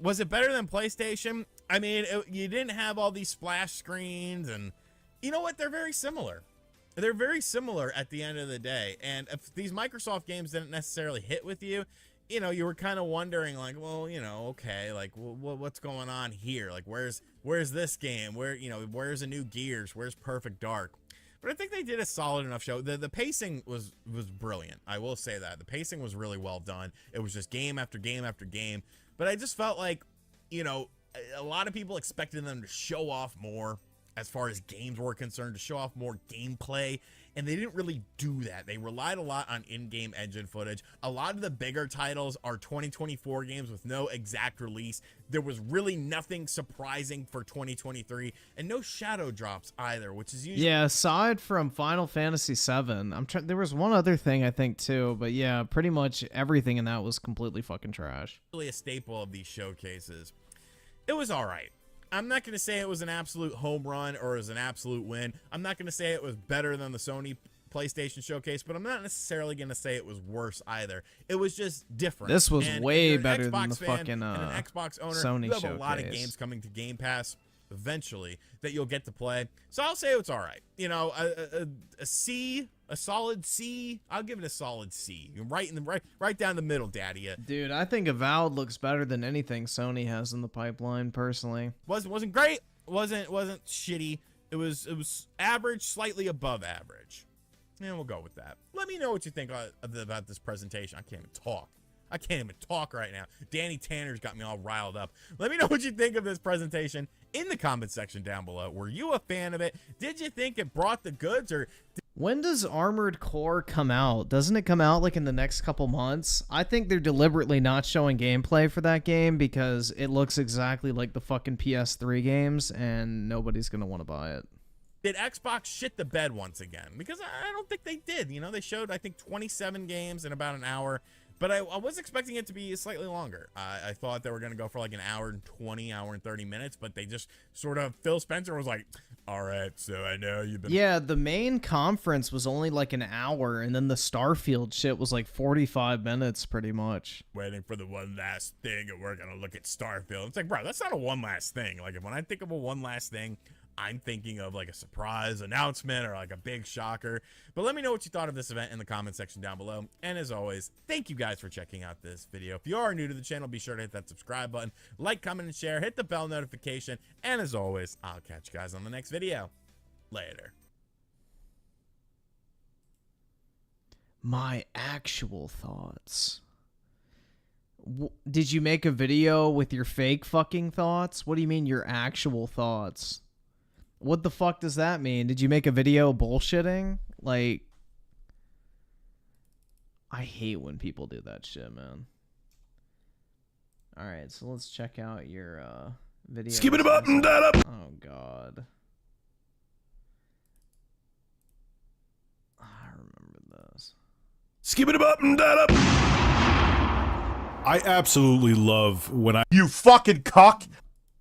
Was it better than PlayStation? I mean, you didn't have all these splash screens, and you know what? They're very similar. They're very similar at the end of the day. And if these Microsoft games didn't necessarily hit with you, you know, you were kind of wondering, like, well, you know, okay, like, what's going on here? Like, where's this game? Where's a new Gears? Where's Perfect Dark? But I think they did a solid enough show. The pacing was brilliant. I will say that. The pacing was really well done. It was just game after game after game. But I just felt like, you know, a lot of people expected them to show off more as far as games were concerned, to show off more gameplay, and they didn't really do that. They relied a lot on in-game engine footage. A lot of the bigger titles are 2024 games with no exact release. There was really nothing surprising for 2023, and no shadow drops either, which is usually... Yeah, aside from Final Fantasy VII, there was one other thing I think too, but yeah, pretty much everything in that was completely fucking trash. Really a staple of these showcases. It was all right. I'm not going to say it was an absolute home run or it was an absolute win. I'm not going to say it was better than the Sony PlayStation Showcase, but I'm not necessarily going to say it was worse either. It was just different. This was and way if you're an better Xbox than the fan fucking and an Xbox owner, Sony you have Showcase. a lot of games coming to Game Pass eventually that you'll get to play. So I'll say it's all right. You know, a C, a solid C. I'll give it a solid C. Right down the middle, daddy. Dude, I think Avowed looks better than anything Sony has in the pipeline, personally. Wasn't great. Wasn't shitty. It was average, slightly above average. And we'll go with that. Let me know what you think about this presentation. I can't even talk. I can't even talk right now. Danny Tanner's got me all riled up. Let me know what you think of this presentation in the comment section down below. Were you a fan of it? Did you think it brought the goods, or... When does Armored Core come out? Doesn't it come out like in the next couple months? I think they're deliberately not showing gameplay for that game because it looks exactly like the fucking PS3 games and nobody's going to want to buy it. Did Xbox shit the bed once again? Because I don't think they did. You know, they showed, I think, 27 games in about an hour. But I was expecting it to be slightly longer. I thought they were going to go for like an hour and 20, hour and 30 minutes, but they just sort of, Phil Spencer was like, all right, so I know you've been... Yeah, the main conference was only like an hour, and then the Starfield shit was like 45 minutes, pretty much. Waiting for the one last thing, and we're going to look at Starfield. It's like, bro, that's not a one last thing. Like, when I think of a one last thing, I'm thinking of like a surprise announcement or like a big shocker. But let me know what you thought of this event in the comment section down below. And as always, thank you guys for checking out this video. If you are new to the channel, be sure to hit that subscribe button, like, comment, and share, hit the bell notification. And as always, I'll catch you guys on the next video. Later. My actual thoughts. Did you make a video with your fake fucking thoughts? What do you mean your actual thoughts? What the fuck does that mean? Did you make a video bullshitting? Like, I hate when people do that shit, man. Alright, so let's check out your video. Skip it up and that up. Oh, God. I remember this. Skip it up and that up. I absolutely love when you fucking cock.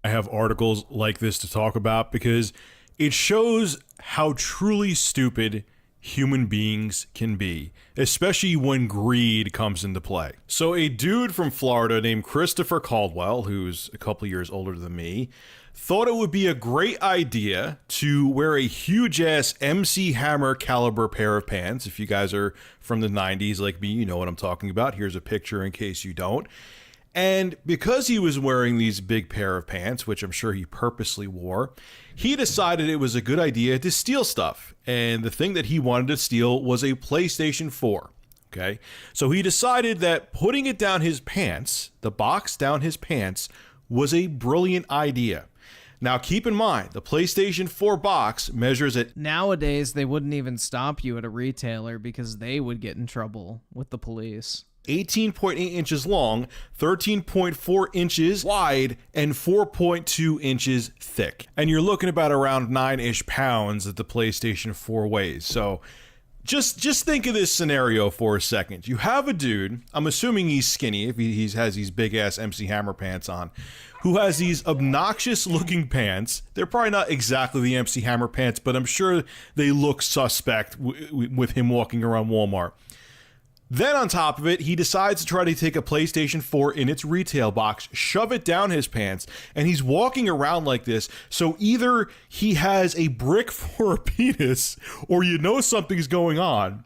I have articles like this to talk about because it shows how truly stupid human beings can be, especially when greed comes into play. So a dude from Florida named Christopher Caldwell, who's a couple years older than me, thought it would be a great idea to wear a huge-ass MC Hammer caliber pair of pants. If you guys are from the 90s like me, you know what I'm talking about. Here's a picture in case you don't. And because he was wearing these big pair of pants, which I'm sure he purposely wore, he decided it was a good idea to steal stuff. And the thing that he wanted to steal was a PlayStation 4. Okay? So he decided that putting it down his pants, the box down his pants, was a brilliant idea. Now, keep in mind, the PlayStation 4 box measures at... Nowadays, they wouldn't even stop you at a retailer because they would get in trouble with the police. 18.8 inches long, 13.4 inches wide, and 4.2 inches thick. And you're looking about around 9-ish pounds that the PlayStation 4 weighs. So just think of this scenario for a second. You have a dude, I'm assuming he's skinny if he has these big-ass MC Hammer pants on, who has these obnoxious-looking pants. They're probably not exactly the MC Hammer pants, but I'm sure they look suspect with him walking around Walmart. Then on top of it, he decides to try to take a PlayStation 4 in its retail box, shove it down his pants, and he's walking around like this. So either he has a brick for a penis, or you know something's going on.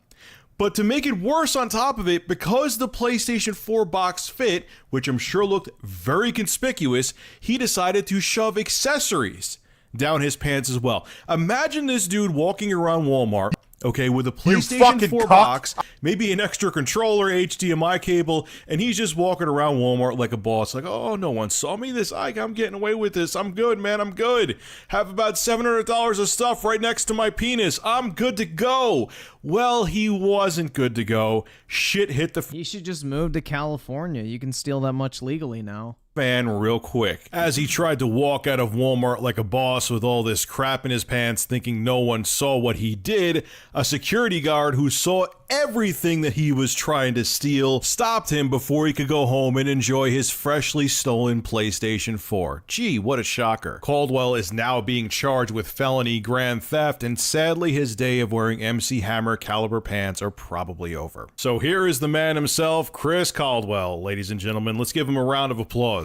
But to make it worse on top of it, because the PlayStation 4 box fit, which I'm sure looked very conspicuous, he decided to shove accessories down his pants as well. Imagine this dude walking around Walmart, okay, with a PlayStation 4 box, maybe an extra controller, HDMI cable, and he's just walking around Walmart like a boss, like, oh, no one saw me this. I'm getting away with this. I'm good, man. I'm good. Have about $700 of stuff right next to my penis. I'm good to go. Well, he wasn't good to go. Shit hit the... He should just move to California. You can steal that much legally now. Fan real quick as he tried to walk out of Walmart like a boss with all this crap in his pants, thinking no one saw what he did. A security guard who saw everything that he was trying to steal stopped him before he could go home and enjoy his freshly stolen PlayStation 4. Gee, what a shocker. Caldwell is now being charged with felony grand theft, and sadly his day of wearing MC Hammer caliber pants are probably over. So here is the man himself, Chris Caldwell. Ladies and gentlemen, let's give him a round of applause.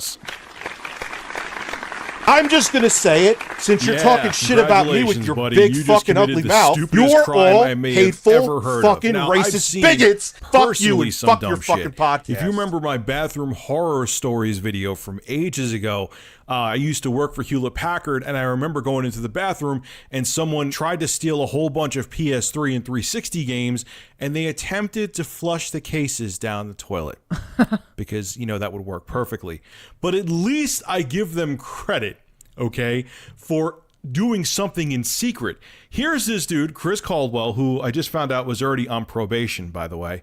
I'm just gonna say it, since you're talking shit about me with your big fucking ugly mouth. You're all hateful, fucking racist bigots. Fuck you and fuck your fucking podcast. If you remember my bathroom horror stories video from ages ago, I used to work for Hewlett-Packard, and I remember going into the bathroom, and someone tried to steal a whole bunch of PS3 and 360 games, and they attempted to flush the cases down the toilet. Because, you know, that would work perfectly. But at least I give them credit, okay, for doing something in secret. Here's this dude, Chris Caldwell, who I just found out was already on probation, by the way,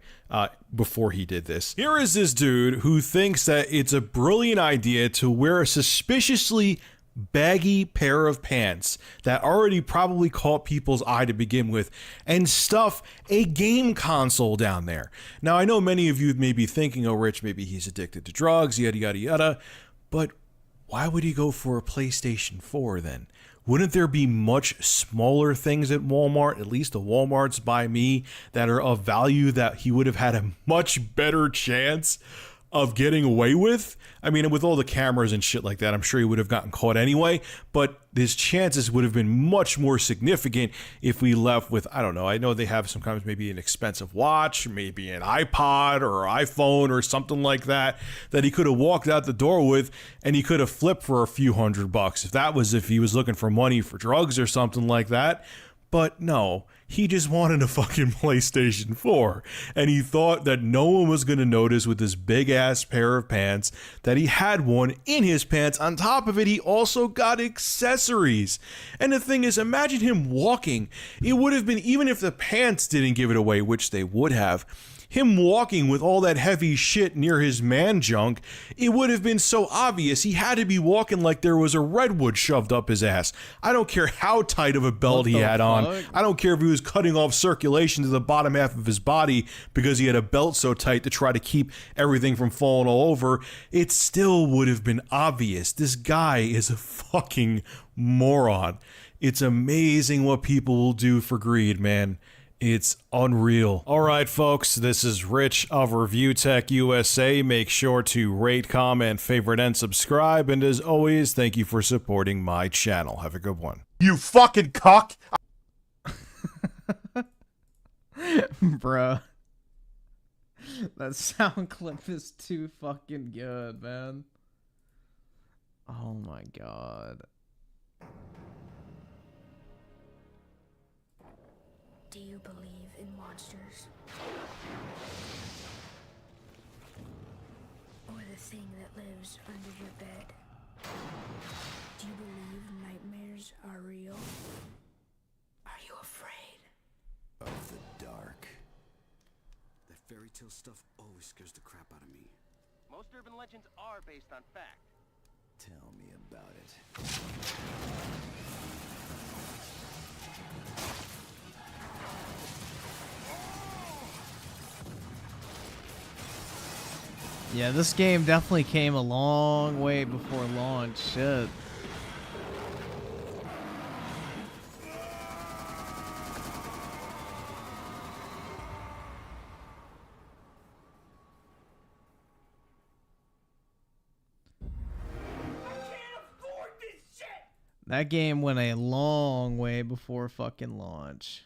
before he did this. Here is this dude who thinks that it's a brilliant idea to wear a suspiciously baggy pair of pants that already probably caught people's eye to begin with and stuff a game console down there. Now, I know many of you may be thinking, oh, Rich, maybe he's addicted to drugs, yada, yada, yada, but why would he go for a PlayStation 4 then? Wouldn't there be much smaller things at Walmart, at least the Walmarts by me, that are of value that he would have had a much better chance of getting away with? I mean, with all the cameras and shit like that, I'm sure he would have gotten caught anyway, but his chances would have been much more significant if we left with, I don't know, I know they have sometimes maybe an expensive watch, maybe an iPod or iPhone or something like that, that he could have walked out the door with, and he could have flipped for a few $100 if he was looking for money for drugs or something like that. But no, he just wanted a fucking PlayStation 4, and he thought that no one was going to notice with this big-ass pair of pants that he had one in his pants. On top of it, he also got accessories. And the thing is, imagine him walking. It would have been, even if the pants didn't give it away, which they would have, him walking with all that heavy shit near his man junk, it would have been so obvious. He had to be walking like there was a redwood shoved up his ass. I don't care how tight of a belt he had on. I don't care if he was cutting off circulation to the bottom half of his body because he had a belt so tight to try to keep everything from falling all over. It still would have been obvious. This guy is a fucking moron. It's amazing what people will do for greed, man. It's unreal. All right, folks, this is Rich of Review Tech USA. Make sure to rate, comment, favorite, and subscribe. And as always, thank you for supporting my channel. Have a good one. You fucking cock! Bruh. That sound clip is too fucking good, man. Oh my god. Do you believe in monsters? Or the thing that lives under your bed? Do you believe nightmares are real? Are you afraid of the dark? That fairy tale stuff always scares the crap out of me. Most urban legends are based on fact. Tell me about it. Yeah, this game definitely came a long way before launch. Shit. That game went a long way before fucking launch.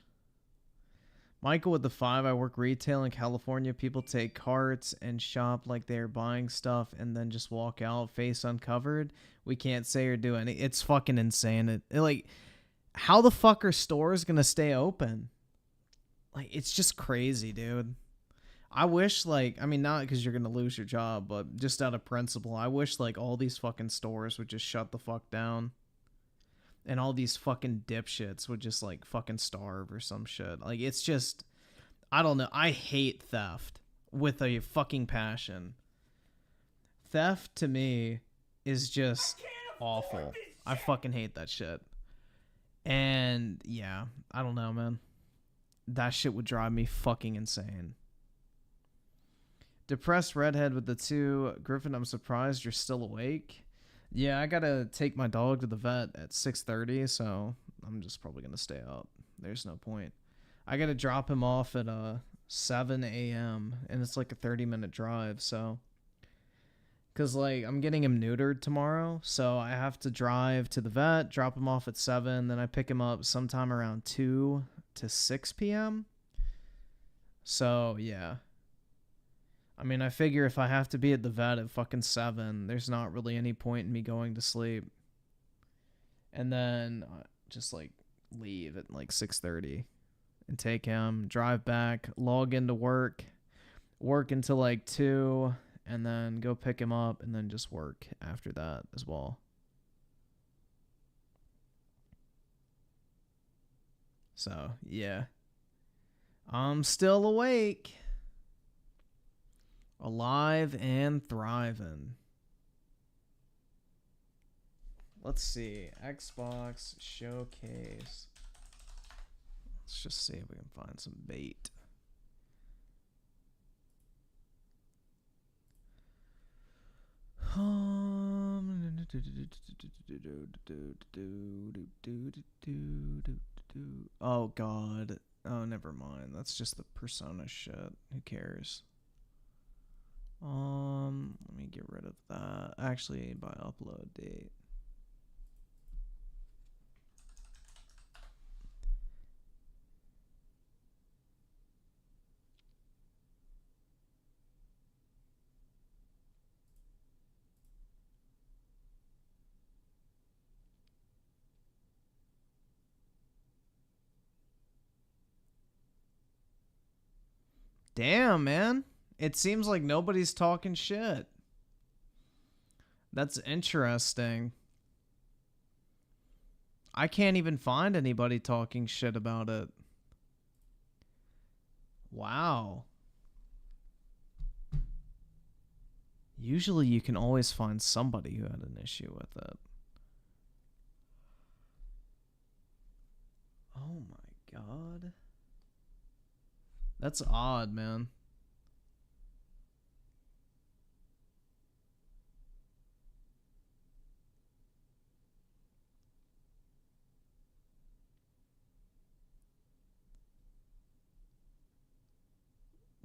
Michael with the 5, I work retail in California. People take carts and shop like they're buying stuff and then just walk out face uncovered. We can't say or do any. It's fucking insane. Like, how the fuck are stores gonna stay open? Like, it's just crazy, dude. I wish, like, I mean, not because you're gonna lose your job, but just out of principle, I wish, like, all these fucking stores would just shut the fuck down. And all these fucking dipshits would just, like, fucking starve or some shit. Like, it's just, I don't know. I hate theft with a fucking passion. Theft, to me, is just awful. I fucking hate that shit. And, yeah, I don't know, man. That shit would drive me fucking insane. Depressed redhead with the 2. Griffin, I'm surprised you're still awake. Yeah, I gotta take my dog to the vet at 6:30, so I'm just probably gonna stay up. There's no point. I gotta drop him off at 7 a.m. and it's like a 30-minute drive, so... Because, like, I'm getting him neutered tomorrow, so I have to drive to the vet, drop him off at 7, then I pick him up sometime around 2 to 6 p.m. So, yeah. I mean, I figure if I have to be at the vet at fucking 7, there's not really any point in me going to sleep. And then just, like, leave at, like, 6:30 and take him, drive back, log into work until, like, 2, and then go pick him up, and then just work after that as well. So, yeah. I'm still awake. Alive and thriving. Let's see. Xbox Showcase. Let's just see if we can find some bait. Oh god. Oh, never mind. That's just the Persona shit. Who cares? Let me get rid of that. Actually, by upload date. Damn, man. It seems like nobody's talking shit. That's interesting. I can't even find anybody talking shit about it. Wow. Usually you can always find somebody who had an issue with it. Oh my god. That's odd, man.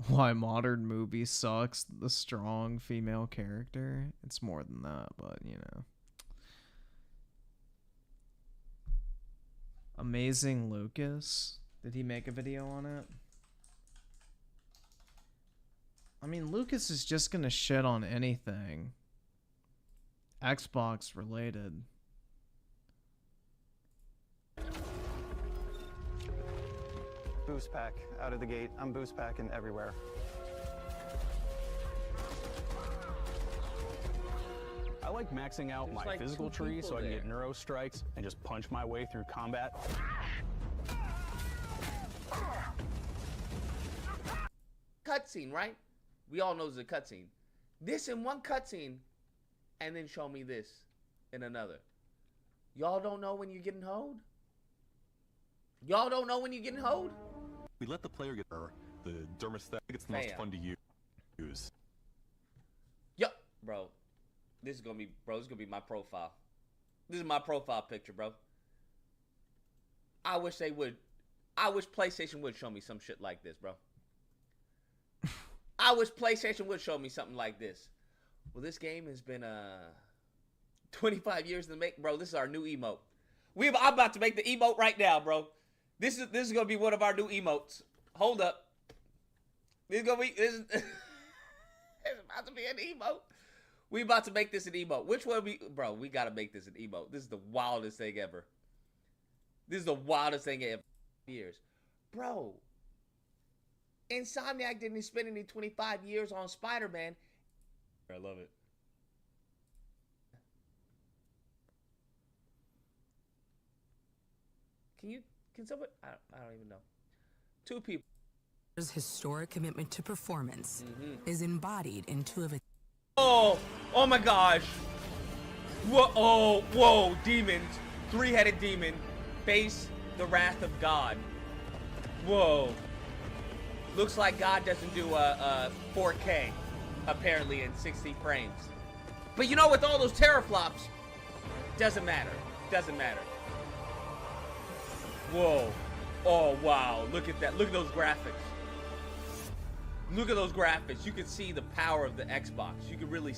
Why modern movie sucks, the strong female character. It's more than that, but you know. AmazingLucas. Did he make a video on it? I mean, Lucas is just gonna shit on anything Xbox related. Boost pack out of the gate. I'm boost packing everywhere. I like maxing out my physical tree so I can get neuro strikes and just punch my way through combat. Cutscene, right? We all know it's a cutscene. This in one cutscene, and then show me this in another. Y'all don't know when you're getting hoed? Y'all don't know when you're getting hoed? We let the player get the dermostat. It's the most fun to use. Yup, bro. This is gonna be, this is gonna be my profile. This is my profile picture, bro. I wish they would. I wish PlayStation would show me some shit like this, bro. I wish PlayStation would show me something like this. Well, this game has been 25 years to make, bro. This is our new emote. I'm about to make the emote right now, bro. This is gonna be one of our new emotes. Hold up. This is gonna be it's about to be an emote. We about to make this an emote. Which one bro, we gotta make this an emote. This is the wildest thing ever. This is the wildest thing ever. Years. Bro. Insomniac didn't spend any 25 years on Spider-Man. I love it. Can someone, I don't even know. Two people. His historic commitment to performance is embodied in two of its. Oh my gosh. Whoa, demons. Three-headed demon. Face the wrath of God. Whoa. Looks like God doesn't do 4K, apparently, in 60 frames. But you know, with all those teraflops, doesn't matter. Doesn't matter. Whoa. Oh, wow. Look at that. Look at those graphics. Look at those graphics. You can see the power of the Xbox. You can really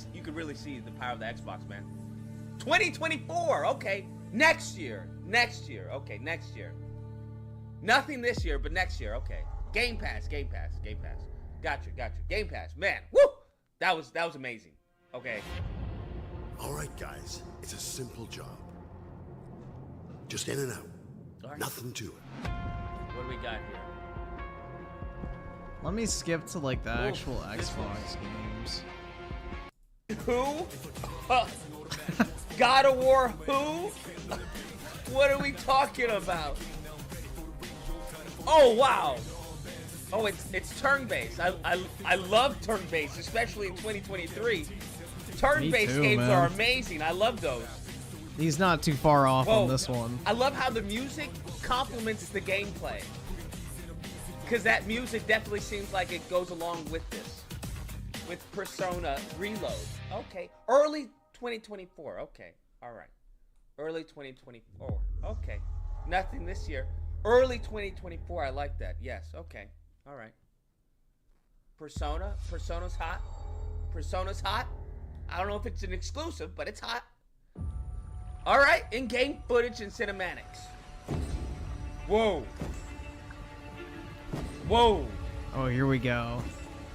see the power of the Xbox, man. 2024. Okay. Next year. Next year. Okay, next year. Nothing this year, but next year. Okay. Game Pass. Game Pass. Game Pass. Gotcha. Game Pass. Man. Woo! That was amazing. Okay. All right, guys. It's a simple job. Just in and out. Right. Nothing to it. What do we got here? Let me skip to like the actual Xbox games. Who? God of War who? What are we talking about? Oh wow. Oh, it's turn-based. I love turn-based, especially in 2023. Turn-based games are amazing. I love those. He's not too far off on this one. I love how the music complements the gameplay. Because that music definitely seems like it goes along with this. With Persona Reload. Okay. Early 2024. Okay. Alright. Early 2024. Okay. Nothing this year. Early 2024. I like that. Yes. Okay. Alright. Persona. Persona's hot. Persona's hot. I don't know if it's an exclusive, but it's hot. Alright, in-game footage and cinematics. Whoa. Whoa. Oh, here we go.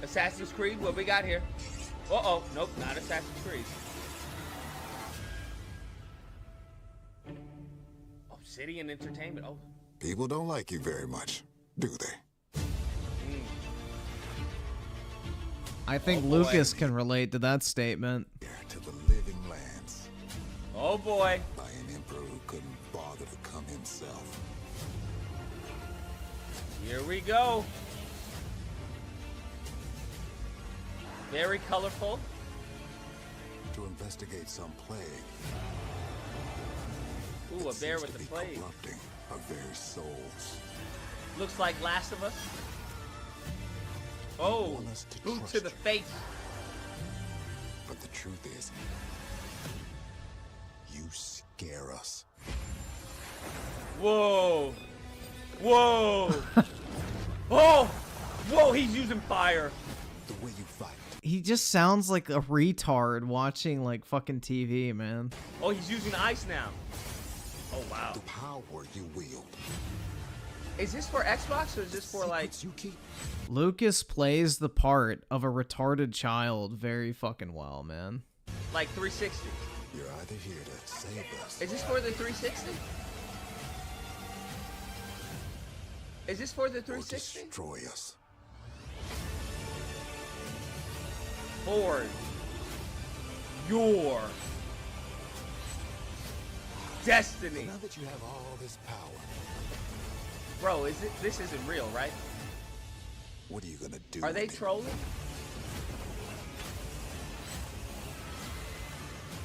Assassin's Creed, what we got here? Uh-oh, nope, not Assassin's Creed. Obsidian Entertainment, oh. People don't like you very much, do they? I think Lucas can relate to that statement. To the living lands. Oh boy. By an emperor who couldn't bother to come himself. Here we go. Very colorful. To investigate some plague. Ooh, a bear with the plague. Corrupting our very souls. Looks like Last of Us. Oh, boot to the face. But the truth is, you scare us. Whoa. Whoa. Oh, Whoa, he's using fire. The way you fight. He just sounds like a retard watching like fucking TV, man. Oh, he's using ice now. Oh wow. The power you wield. Is this for Xbox or is this for like? Lucas plays the part of a retarded child very fucking well, man. Like 360. You're either here to save us. Is this for the 360? Is this for the 360? Destroy us. For your destiny. Now that you have all this power, bro, this isn't real, right? what are you gonna do? Are they trolling?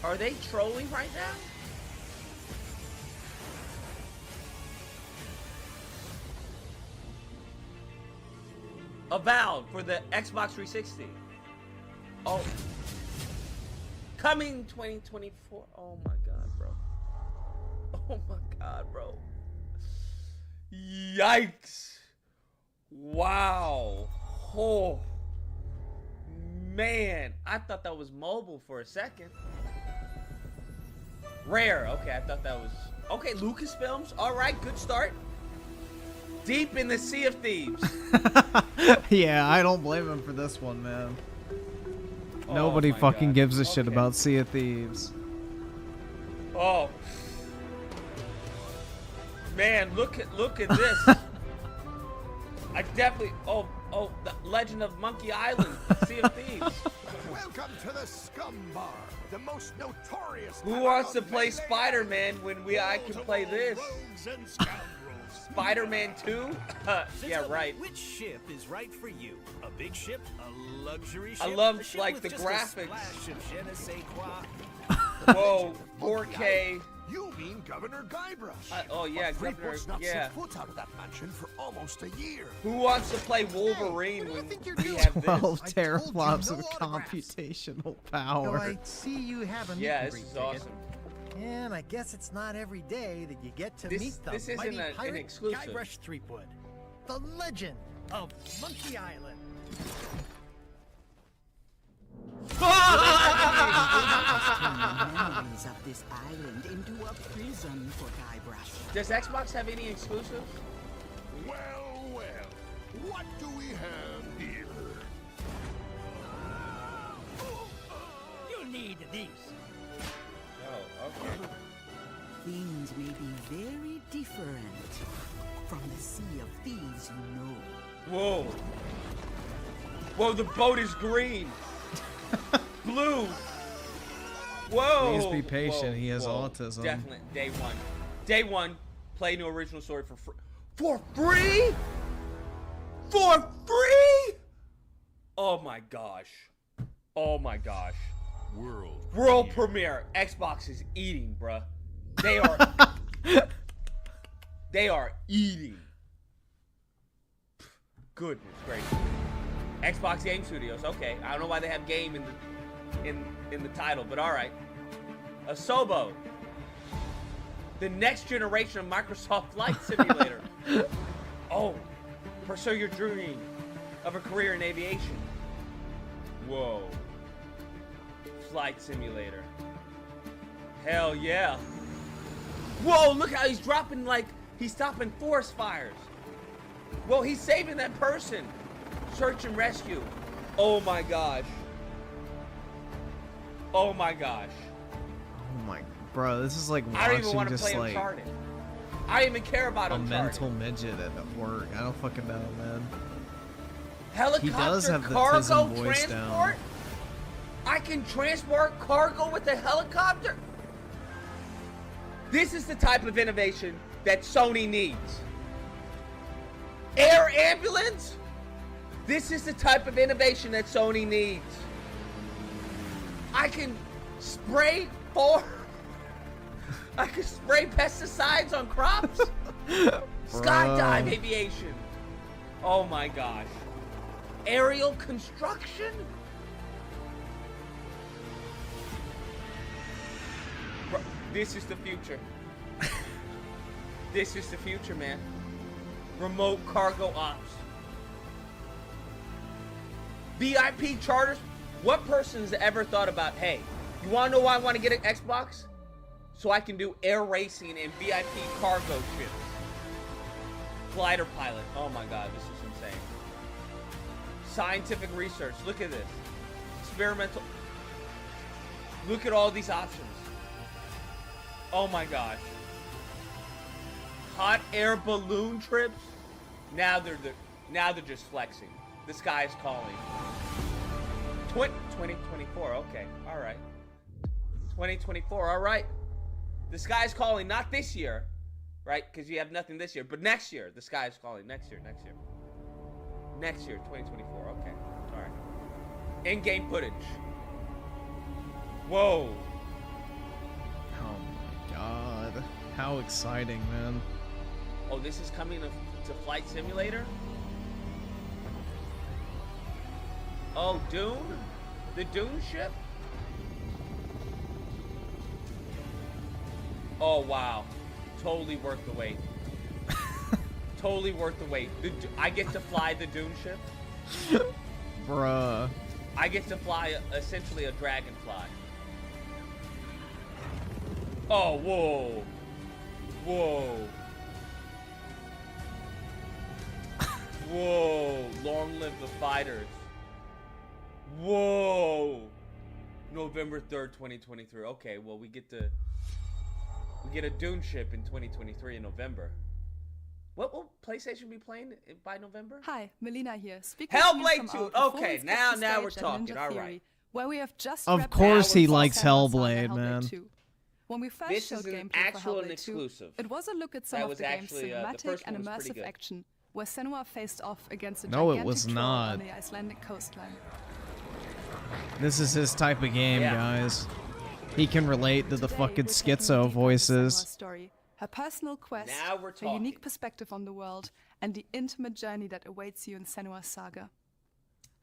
Are they trolling right now? Avowed for the Xbox 360. Oh. Coming 2024. Oh my god, bro. Oh my god, bro. Yikes. Wow. Oh. Man. I thought that was mobile for a second. Rare. Okay, I thought that was... Okay, Lucasfilms. Alright, good start. Deep in the Sea of Thieves. Yeah, I don't blame him for this one, man. Nobody fucking gives a shit about Sea of Thieves. Oh. Man, look at this. I definitely... Oh, the Legend of Monkey Island, Sea of Thieves. Welcome to the Scum Bar, the most notorious. Who wants to play Spider-Man when I can play this? Spider-Man 2? Yeah, right. Which ship is right for you? A big ship, a luxury ship? I love a ship like with the just graphics. A splash of je ne sais Whoa, 4K. You mean Governor Guybrush? Oh yeah, Governor. Not Yeah. set foot out of that mansion for almost a year. Who wants to play Wolverine when we have this? 12 teraflops of computational power. So I see you have a meet Yeah, and this greet is ticket. awesome. And I guess it's not every day that you get to This- meet the this isn't mighty an pirate exclusive. Guybrush Threepwood, the legend of Monkey Island. Memories of this island into a prison for Guybrush. Does Xbox have any exclusives? Well, what do we have here? You need these. Oh, okay. Things may be very different from the Sea of Thieves you know. Whoa. Whoa, the boat is green. Blue. Whoa. Please be patient. Whoa, He has whoa. autism. Definitely. Day one. Day one. Play new original story for free. For free? For free? Oh my gosh. Oh my gosh. World premiere. Xbox is eating, bruh. They are. They are eating. Goodness gracious. Xbox Game Studios. Okay, I don't know why they have game in the title, but all right. Asobo. The next generation of Microsoft Flight Simulator. Oh, pursue your dream of a career in aviation. Whoa. Flight Simulator. Hell yeah. Whoa, look how he's dropping, like, he's stopping forest fires. Whoa, he's saving that person. Search and rescue. Oh my gosh. Oh my gosh. Oh my, bro, this is like I don't even watching want to just play like Uncharted. I don't even care about a Uncharted. mental midget at work. I don't fucking know, man. Helicopter He does have the cargo Tism voice transport? down. I can transport cargo with a helicopter? This is the type of innovation that Sony needs. Air ambulance? This is the type of innovation that Sony needs. I can spray I can spray pesticides on crops. Skydive aviation. Oh my gosh. Aerial construction? Bro, this is the future. This is the future, man. Remote cargo ops. VIP charters. What person has ever thought about, hey, you want to know why I want to get an Xbox? So I can do air racing and VIP cargo ships. Glider pilot. Oh my god, this is insane. Scientific research. Look at this. Experimental. Look at all these options. Oh my gosh. Hot air balloon trips. Now they're just flexing. The sky is calling. 2024. Okay. All right. 2024. All right. The sky is calling. Not this year, right? Because you have nothing this year. But next year, the sky is calling. Next year. 2024. Okay. All right. In-game footage. Whoa. Oh my god. How exciting, man. Oh, this is coming to Flight Simulator? Oh, Dune? The Dune ship? Oh, wow. Totally worth the wait. Totally worth the wait. I get to fly the Dune ship? Bruh. I get to fly essentially a dragonfly. Oh, whoa. Whoa. Whoa. Long live the fighters. Whoa. November 3rd, 2023. Okay, well, we get a Dune ship in 2023 in November. What will PlayStation be playing by November? Hi, Melina here. Hellblade 2. Okay, now we're talking. All right. Where we have just of course he likes Hellblade, man. When we first This showed is an gameplay actual for and Hellblade 2, exclusive. it was a look at some That of was the game's actually, the cinematic first and one was pretty immersive good. action, where Senua faced off against a No, it gigantic was troll not. on the Icelandic coastline. This is his type of game, Yeah. guys. He can relate to the Today, fucking we're taking schizo a deep voices. Senua's story, her personal quest, Now we're her unique talking. perspective on the world, and the intimate journey that awaits you in Senua's saga.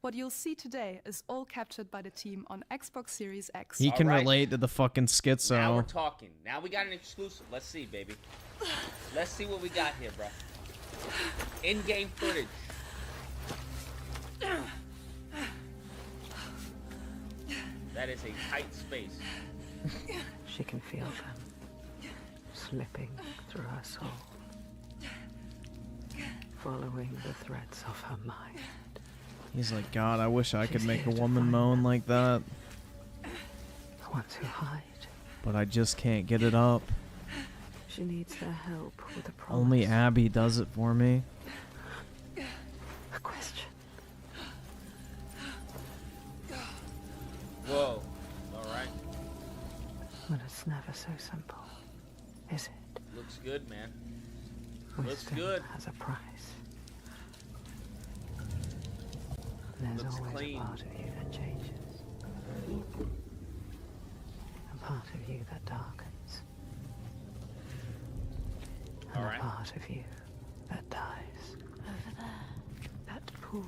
What you'll see today is all captured by the team on Xbox Series X. He can All right. relate to the fucking schizo. Now we're talking. Now we got an exclusive. Let's see, baby. Let's see what we got here, bro. In-game footage. That is a tight space. She can feel them slipping through her soul, following the threads of her mind. He's like, God, I wish I could make a woman moan like that. The ones who hide. But I just can't get it up. She needs their help with a promise. Only Abby does it for me. A question. Whoa. All right. But it's never so simple, is it? Looks good, man. Looks Wisdom good. has a price. There's Looks always clean. a part of you that changes. A part of you that darkens. And All a right. part of you that dies. Over there. That pool.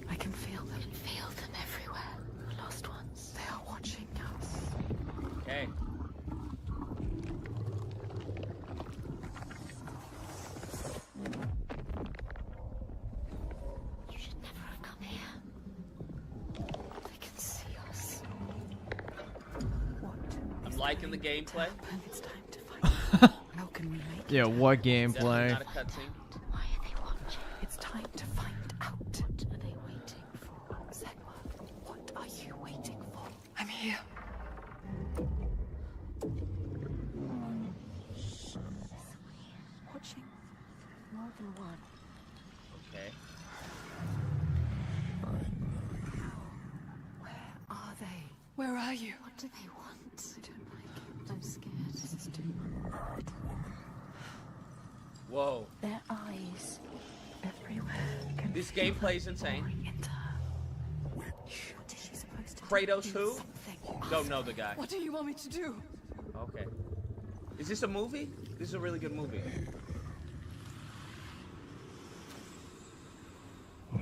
I can feel them. Feel them everywhere. The lost ones. They are watching us. Okay. You should never have come here. They can see us. What? I'm liking the gameplay. It's time to find. How can we make Yeah, what Definitely gameplay? not a cutscene. Why are they watching? It's time to find out. What are they waiting for? Senua, what are you waiting for? I'm here. Watching more than one. Okay. Where are they? Where are you? What do they want? I don't like it. I'm scared. This is too hard. Whoa. Their eyes everywhere. This gameplay is insane. What is she supposed to Kratos who? Don't know the guy. What do you want me to do? Okay. Is this a movie? This is a really good movie.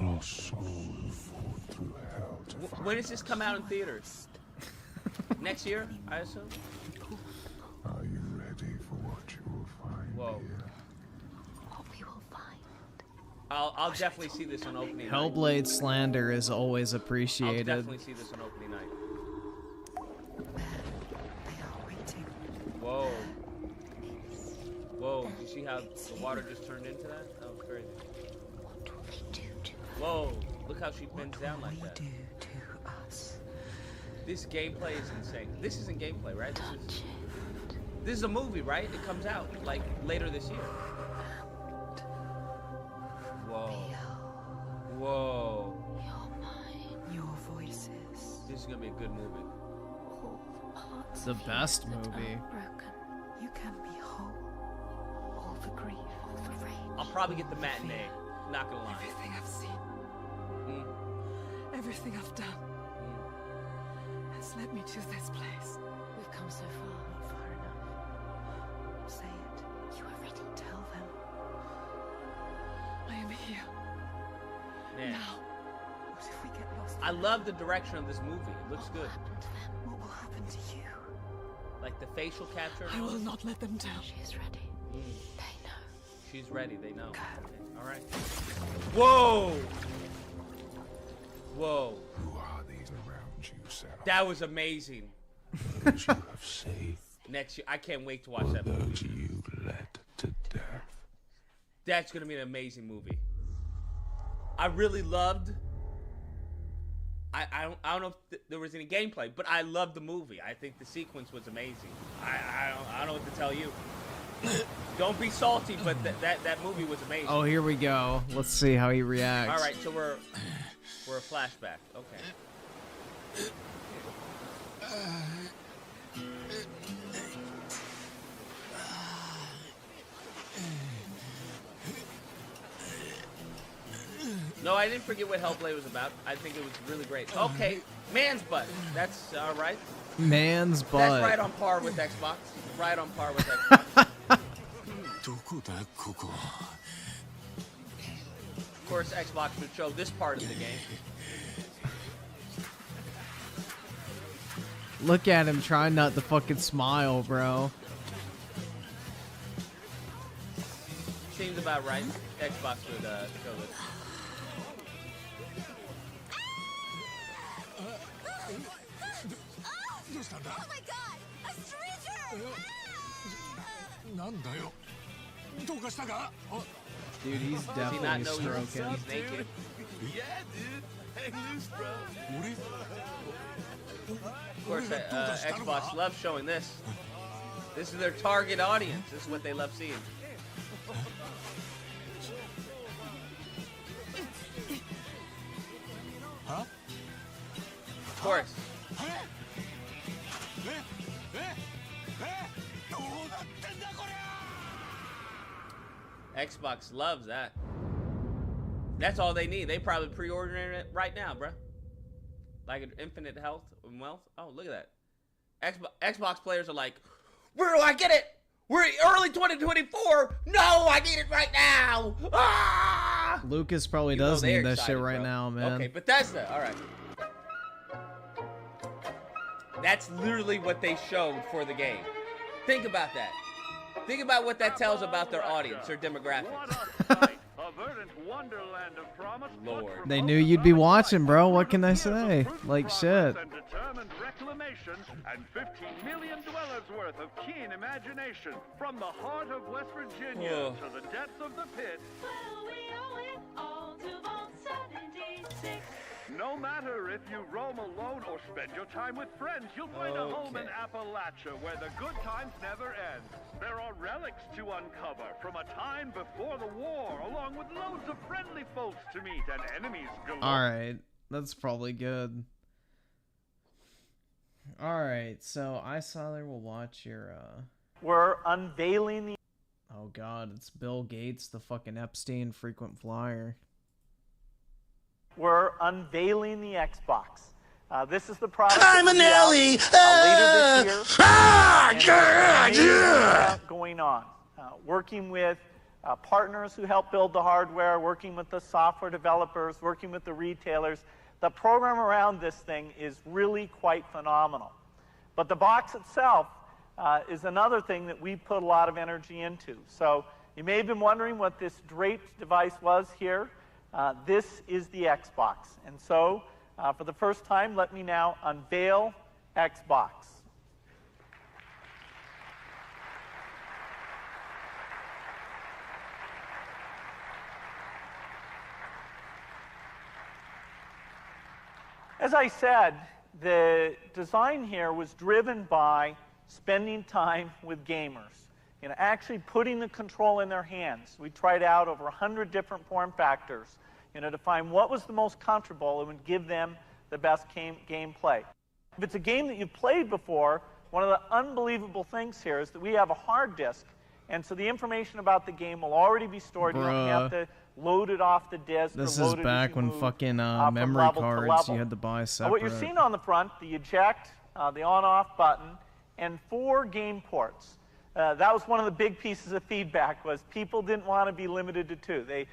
Our souls fall through hell to When does this come out in theaters? Next year, I assume? Are you ready for what you will find Whoa. here? What we will find. I'll definitely see this on opening night. Hellblade slander is always appreciated. I'll definitely see this on opening night. Whoa. Whoa, did you see how the water just turned into that? That was crazy. Whoa, look how she bends down like that. This gameplay is insane. This isn't gameplay, right? This is a movie, right? It comes out like later this year. Whoa. Whoa. Your voices. This is gonna be a good movie. It's the best movie. Broken. You can be whole. All the grief, all the rage. I'll probably get the matinee. Not gonna lie. Everything I've seen, everything I've done, has led me to this place. We've come so far, not far enough. Say it. You are ready. Tell them. I am here. Man. Now. What if we get lost? I love the direction of this movie. It looks good. What will happen to you? Like the facial capture. I will not let them down. She is ready. They know. She's ready. They know. Okay. All right. Whoa. Whoa. Who are these around you, Sarah? That was amazing. That you have saved. Next year, I can't wait to watch that movie. Those you led to death. That's gonna be an amazing movie. I really loved. I don't know if there was any gameplay, but I loved the movie. I think the sequence was amazing. I don't know what to tell you. Don't be salty, but that movie was amazing. Oh, here we go. Let's see how he reacts. All right, so we're a flashback. Okay. No, I didn't forget what Hellblade was about. I think it was really great. Okay, man's butt. That's all right. Man's butt. That's right on par with Xbox. Right on par with Xbox. Of course, Xbox would show this part of the game. Look at him trying not to fucking smile, bro. Seems about right. Xbox would show this. Oh my god! A stranger! Dude, he's definitely stroking. He's naked. Yeah, dude. Hang loose, bro. Of course, Xbox loves showing this. This is their target audience. This is what they love seeing. Huh? Of course. Xbox loves that. That's all they need. They probably pre-ordering it right now, bruh. Like an infinite health and wealth. Oh, look at that. Xbox players are like, where do I get it? We're early 2024. No, I need it right now. Ah! Lucas probably does need that shit right now, man. Okay, Bethesda. All right. That's literally what they showed for the game. Think about that. Think about what that tells about their audience, their demographics. Lord. They knew you'd be watching, bro. What can I say? Like shit. And determined reclamation and 15 million dwellers worth of keen imagination from the heart of West Virginia to the depths of the pit. Well, we owe it all to Vault 76. No matter if you roam alone or spend your time with friends, you'll find a home in Appalachia where the good times never end. There are relics to uncover from a time before the war, along with loads of friendly folks to meet and enemies galore. Alright, that's probably good. Alright, so I saw there will watch your, We're unveiling the... Oh god, it's Bill Gates, the fucking Epstein frequent flyer. We're unveiling the Xbox. This is the product. I'm an Ellie! Later this year. Yeah! Going on. Working with partners who help build the hardware, working with the software developers, working with the retailers. The program around this thing is really quite phenomenal. But the box itself is another thing that we put a lot of energy into. So You may have been wondering what this draped device was here. This is the Xbox. And so, for the first time, let me now unveil Xbox. As I said, the design here was driven by spending time with gamers. You know, actually putting the control in their hands. We tried out over 100 different form factors, you know, to find what was the most comfortable and would give them the best gameplay. If it's a game that you've played before, one of the unbelievable things here is that we have a hard disk, and so the information about the game will already be stored. You don't have to load it off the disk. This or load is it back as you when move, fucking from memory level to cards level. you had to buy separate. What you're seeing on the front, the eject, the on-off button, and 4 game ports. That was one of the big pieces of feedback, was people didn't want to be limited to 2.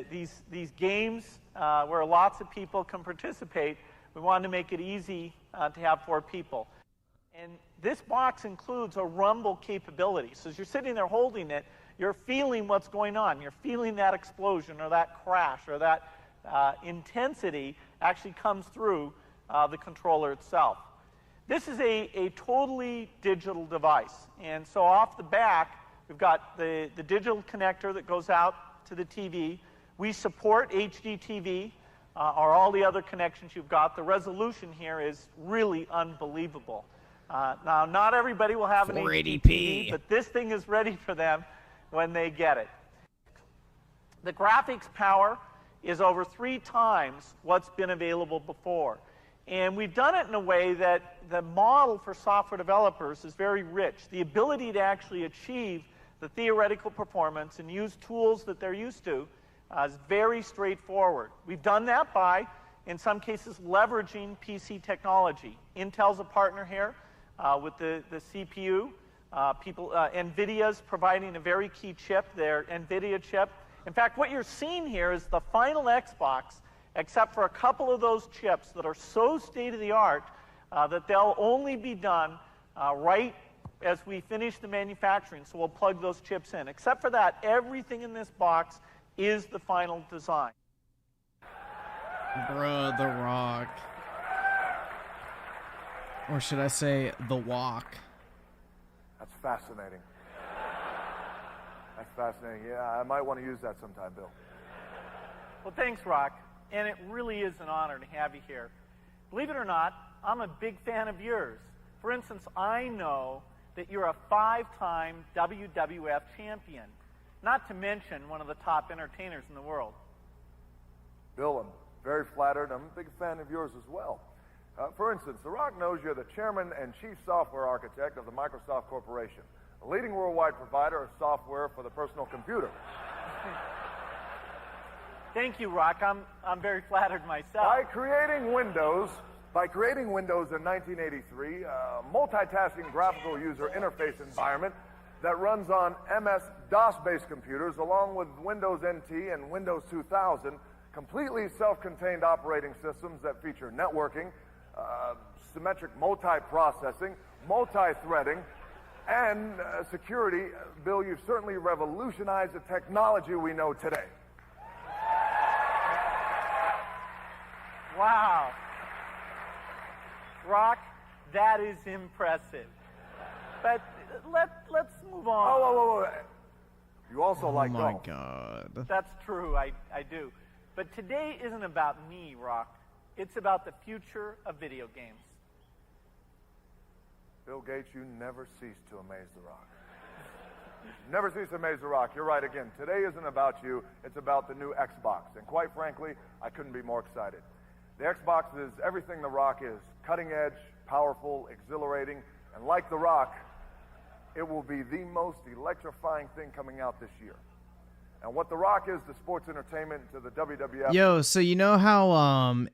These games where lots of people can participate, we wanted to make it easy to have 4 people. And this box includes a rumble capability. So as you're sitting there holding it, you're feeling what's going on. You're feeling that explosion or that crash or that intensity actually comes through the controller itself. This is a totally digital device. And so off the back, we've got the digital connector that goes out to the TV. We support HD TV or all the other connections you've got. The resolution here is really unbelievable. Now, not everybody will have an HD TV, but this thing is ready for them when they get it. The graphics power is over 3 times what's been available before. And we've done it in a way that the model for software developers is very rich. The ability to actually achieve the theoretical performance and use tools that they're used to is very straightforward. We've done that by, in some cases, leveraging PC technology. Intel's a partner here with the CPU. NVIDIA's providing a very key chip, their NVIDIA chip. In fact, what you're seeing here is the final Xbox, except for a couple of those chips that are so state-of-the-art that they'll only be done right as we finish the manufacturing, so we'll plug those chips in. Except for that, everything in this box is the final design. Bruh, The Rock. Or should I say, The Walk. That's fascinating. That's fascinating. Yeah, I might want to use that sometime, Bill. Well, thanks, Rock. And it really is an honor to have you here. Believe it or not, I'm a big fan of yours. For instance, I know that you're a 5-time WWF champion, not to mention one of the top entertainers in the world. Bill, I'm very flattered. I'm a big fan of yours as well. For instance, The Rock knows you're the chairman and chief software architect of the Microsoft Corporation, a leading worldwide provider of software for the personal computer. Thank you, Rock. I'm very flattered myself. By creating Windows in 1983, a multitasking graphical user interface environment that runs on MS-DOS-based computers along with Windows NT and Windows 2000, completely self-contained operating systems that feature networking, symmetric multi-processing, multi-threading, and security. Bill, you've certainly revolutionized the technology we know today. Wow. Rock, that is impressive. But let's move on. Oh. You also like golf. Oh my God. That's true, I do. But today isn't about me, Rock. It's about the future of video games. Bill Gates, you never cease to amaze The Rock. Never cease to amaze The Rock. You're right again. Today isn't about you. It's about the new Xbox. And quite frankly, I couldn't be more excited. The Xbox is everything The Rock is. Cutting edge, powerful, exhilarating, and like The Rock, it will be the most electrifying thing coming out this year. And what The Rock is to sports entertainment, to the WWF. Yo, so you know how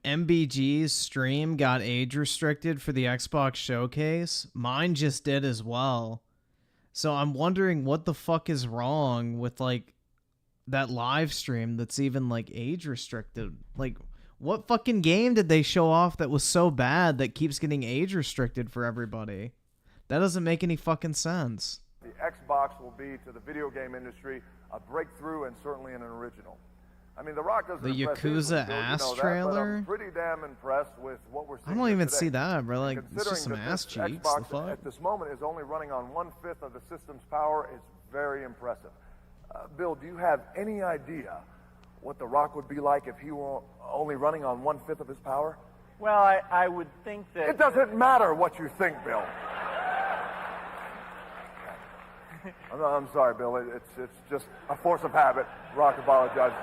MBG's stream got age restricted for the Xbox Showcase? Mine just did as well. So I'm wondering what the fuck is wrong with like that live stream that's even like age restricted. Like, what fucking game did they show off that was so bad that keeps getting age restricted for everybody? That doesn't make any fucking sense. The Xbox will be to the video game industry a breakthrough and certainly an original. I mean, The Rock doesn't The impress Yakuza easily, ass you know that, but trailer? I'm pretty damn impressed with what we're seeing I don't even today. see that, bro. Like, it's Considering just some that ass this cheeks. The Xbox fuck? at this moment is only running on 1/5 of the system's power, is very impressive. Bill, do you have any idea what The Rock would be like if he were only running on 1/5 of his power? Well, I would think that... It doesn't matter what you think, Bill. I'm sorry, Bill. It's just a force of habit. Rock apologizes.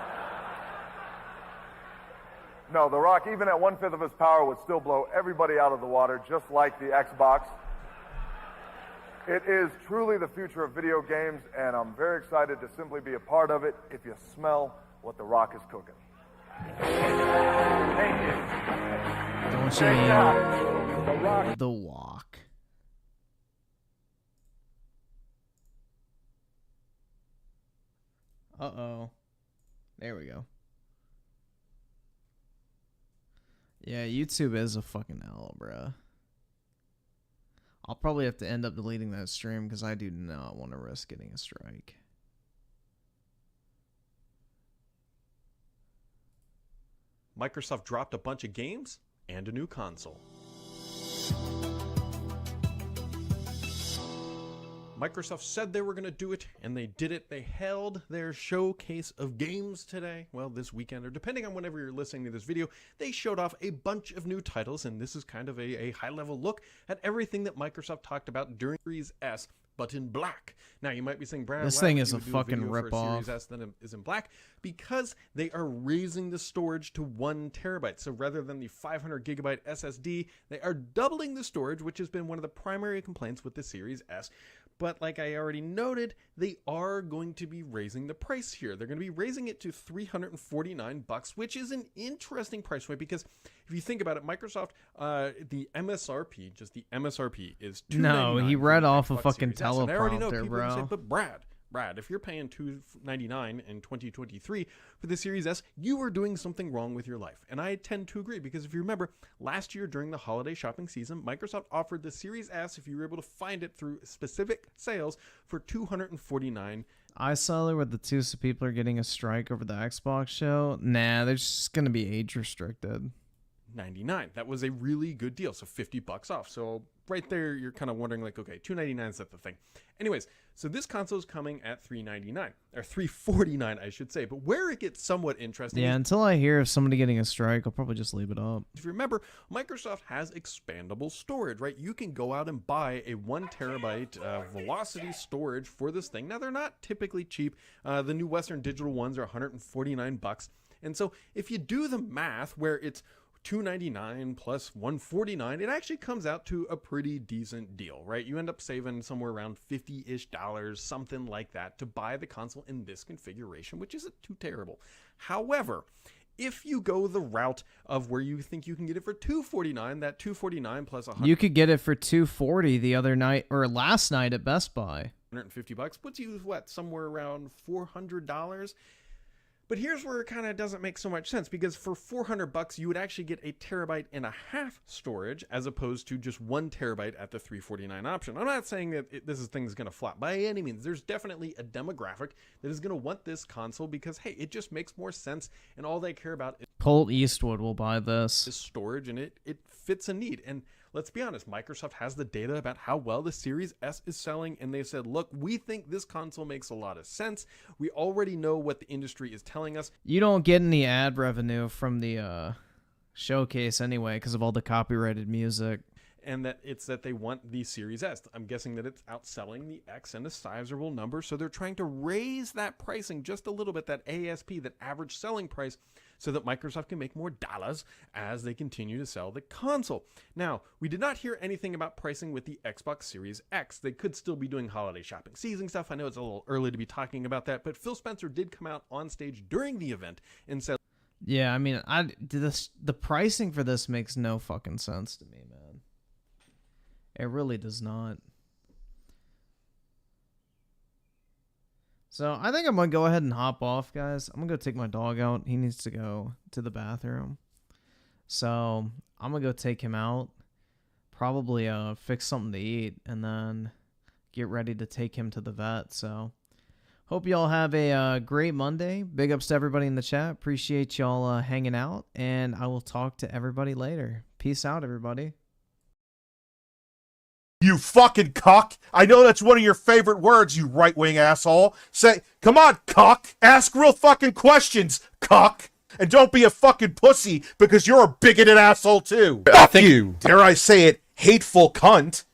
No, The Rock, even at 1/5 of his power, would still blow everybody out of the water, just like the Xbox. It is truly the future of video games, and I'm very excited to simply be a part of it if you smell what The Rock is cooking. Thank you. Don't Great you job. mean The Walk? Uh-oh. There we go. Yeah, YouTube is a fucking hell, bruh. I'll probably have to end up deleting that stream because I do not want to risk getting a strike. Microsoft dropped a bunch of games and a new console. Microsoft said they were going to do it, and they did it. They held their showcase of games today. Well, this weekend, or depending on whenever you're listening to this video, they showed off a bunch of new titles, and this is kind of a high-level look at everything that Microsoft talked about during Series S, but in black. Now, you might be saying, Brad, This why thing would is you a do fucking video for a ripoff. Series S that is in black? Because they are raising the storage to 1 terabyte. So rather than the 500 gigabyte SSD, they are doubling the storage, which has been one of the primary complaints with the Series S. But like I already noted, they are going to be raising the price here. They're going to be raising it to $349, which is an interesting price point because if you think about it, Microsoft, the MSRP, just the MSRP is $299. No, he read off a Xbox fucking Series S. And I already know teleprompter, people are gonna bro. say, but Brad, if you're paying $299 in 2023 for the Series S, you are doing something wrong with your life. And I tend to agree because if you remember, last year during the holiday shopping season, Microsoft offered the Series S, if you were able to find it through specific sales, for $249. I saw there where the two people are getting a strike over the Xbox show. Nah, they're just going to be age restricted. $99. That was a really good deal. So $50 off. So right there, you're kind of wondering like, okay, $299 is that the thing. Anyways, so this console is coming at $399 or $349, I should say. But where it gets somewhat interesting, Yeah, is, until I hear of somebody getting a strike, I'll probably just leave it up. if you remember, Microsoft has expandable storage, right? You can go out and buy a 1 terabyte velocity storage for this thing. Now they're not typically cheap. The new Western Digital ones are $149, and so if you do the math, where it's $299 plus $149, it actually comes out to a pretty decent deal, right? You end up saving somewhere around $50-ish, something like that, to buy the console in this configuration, which isn't too terrible. However, if you go the route of where you think you can get it for $249, that $249 plus $100, You could get it for $240 the other night or last night at Best Buy. $150 puts you what, somewhere around $400. But here's where it kind of doesn't make so much sense, because for $400 you would actually get 1.5 terabyte storage as opposed to just 1 terabyte at the $349 option. I'm not saying that this thing is going to flop by any means. There's definitely a demographic that is going to want this console because, hey, it just makes more sense, and all they care about is Colteastwood will buy this. storage, and it fits a need. And let's be honest, Microsoft has the data about how well the Series S is selling, and they said, look, we think this console makes a lot of sense. We already know what the industry is telling us. You don't get any ad revenue from the showcase anyway because of all the copyrighted music. And that it's that they want the Series S. I'm guessing that it's outselling the X in a sizable number, so they're trying to raise that pricing just a little bit, that ASP, that average selling price, so that Microsoft can make more dollars as they continue to sell the console. Now, we did not hear anything about pricing with the Xbox Series X. They could still be doing holiday shopping season stuff. I know it's a little early to be talking about that, but Phil Spencer did come out on stage during the event and said, Yeah, I mean, the pricing for this makes no fucking sense to me, man. It really does not. So I think I'm going to go ahead and hop off, guys. I'm going to go take my dog out. He needs to go to the bathroom. So I'm going to go take him out. Probably fix something to eat and then get ready to take him to the vet. So Hope y'all have a great Monday. Big ups to everybody in the chat. Appreciate y'all hanging out, and I will talk to everybody later. Peace out, everybody. You fucking cuck. I know that's one of your favorite words, you right-wing asshole. Say, come on, cuck. Ask real fucking questions, cuck. And don't be a fucking pussy because you're a bigoted asshole too. Fuck you. Dare I say it, hateful cunt.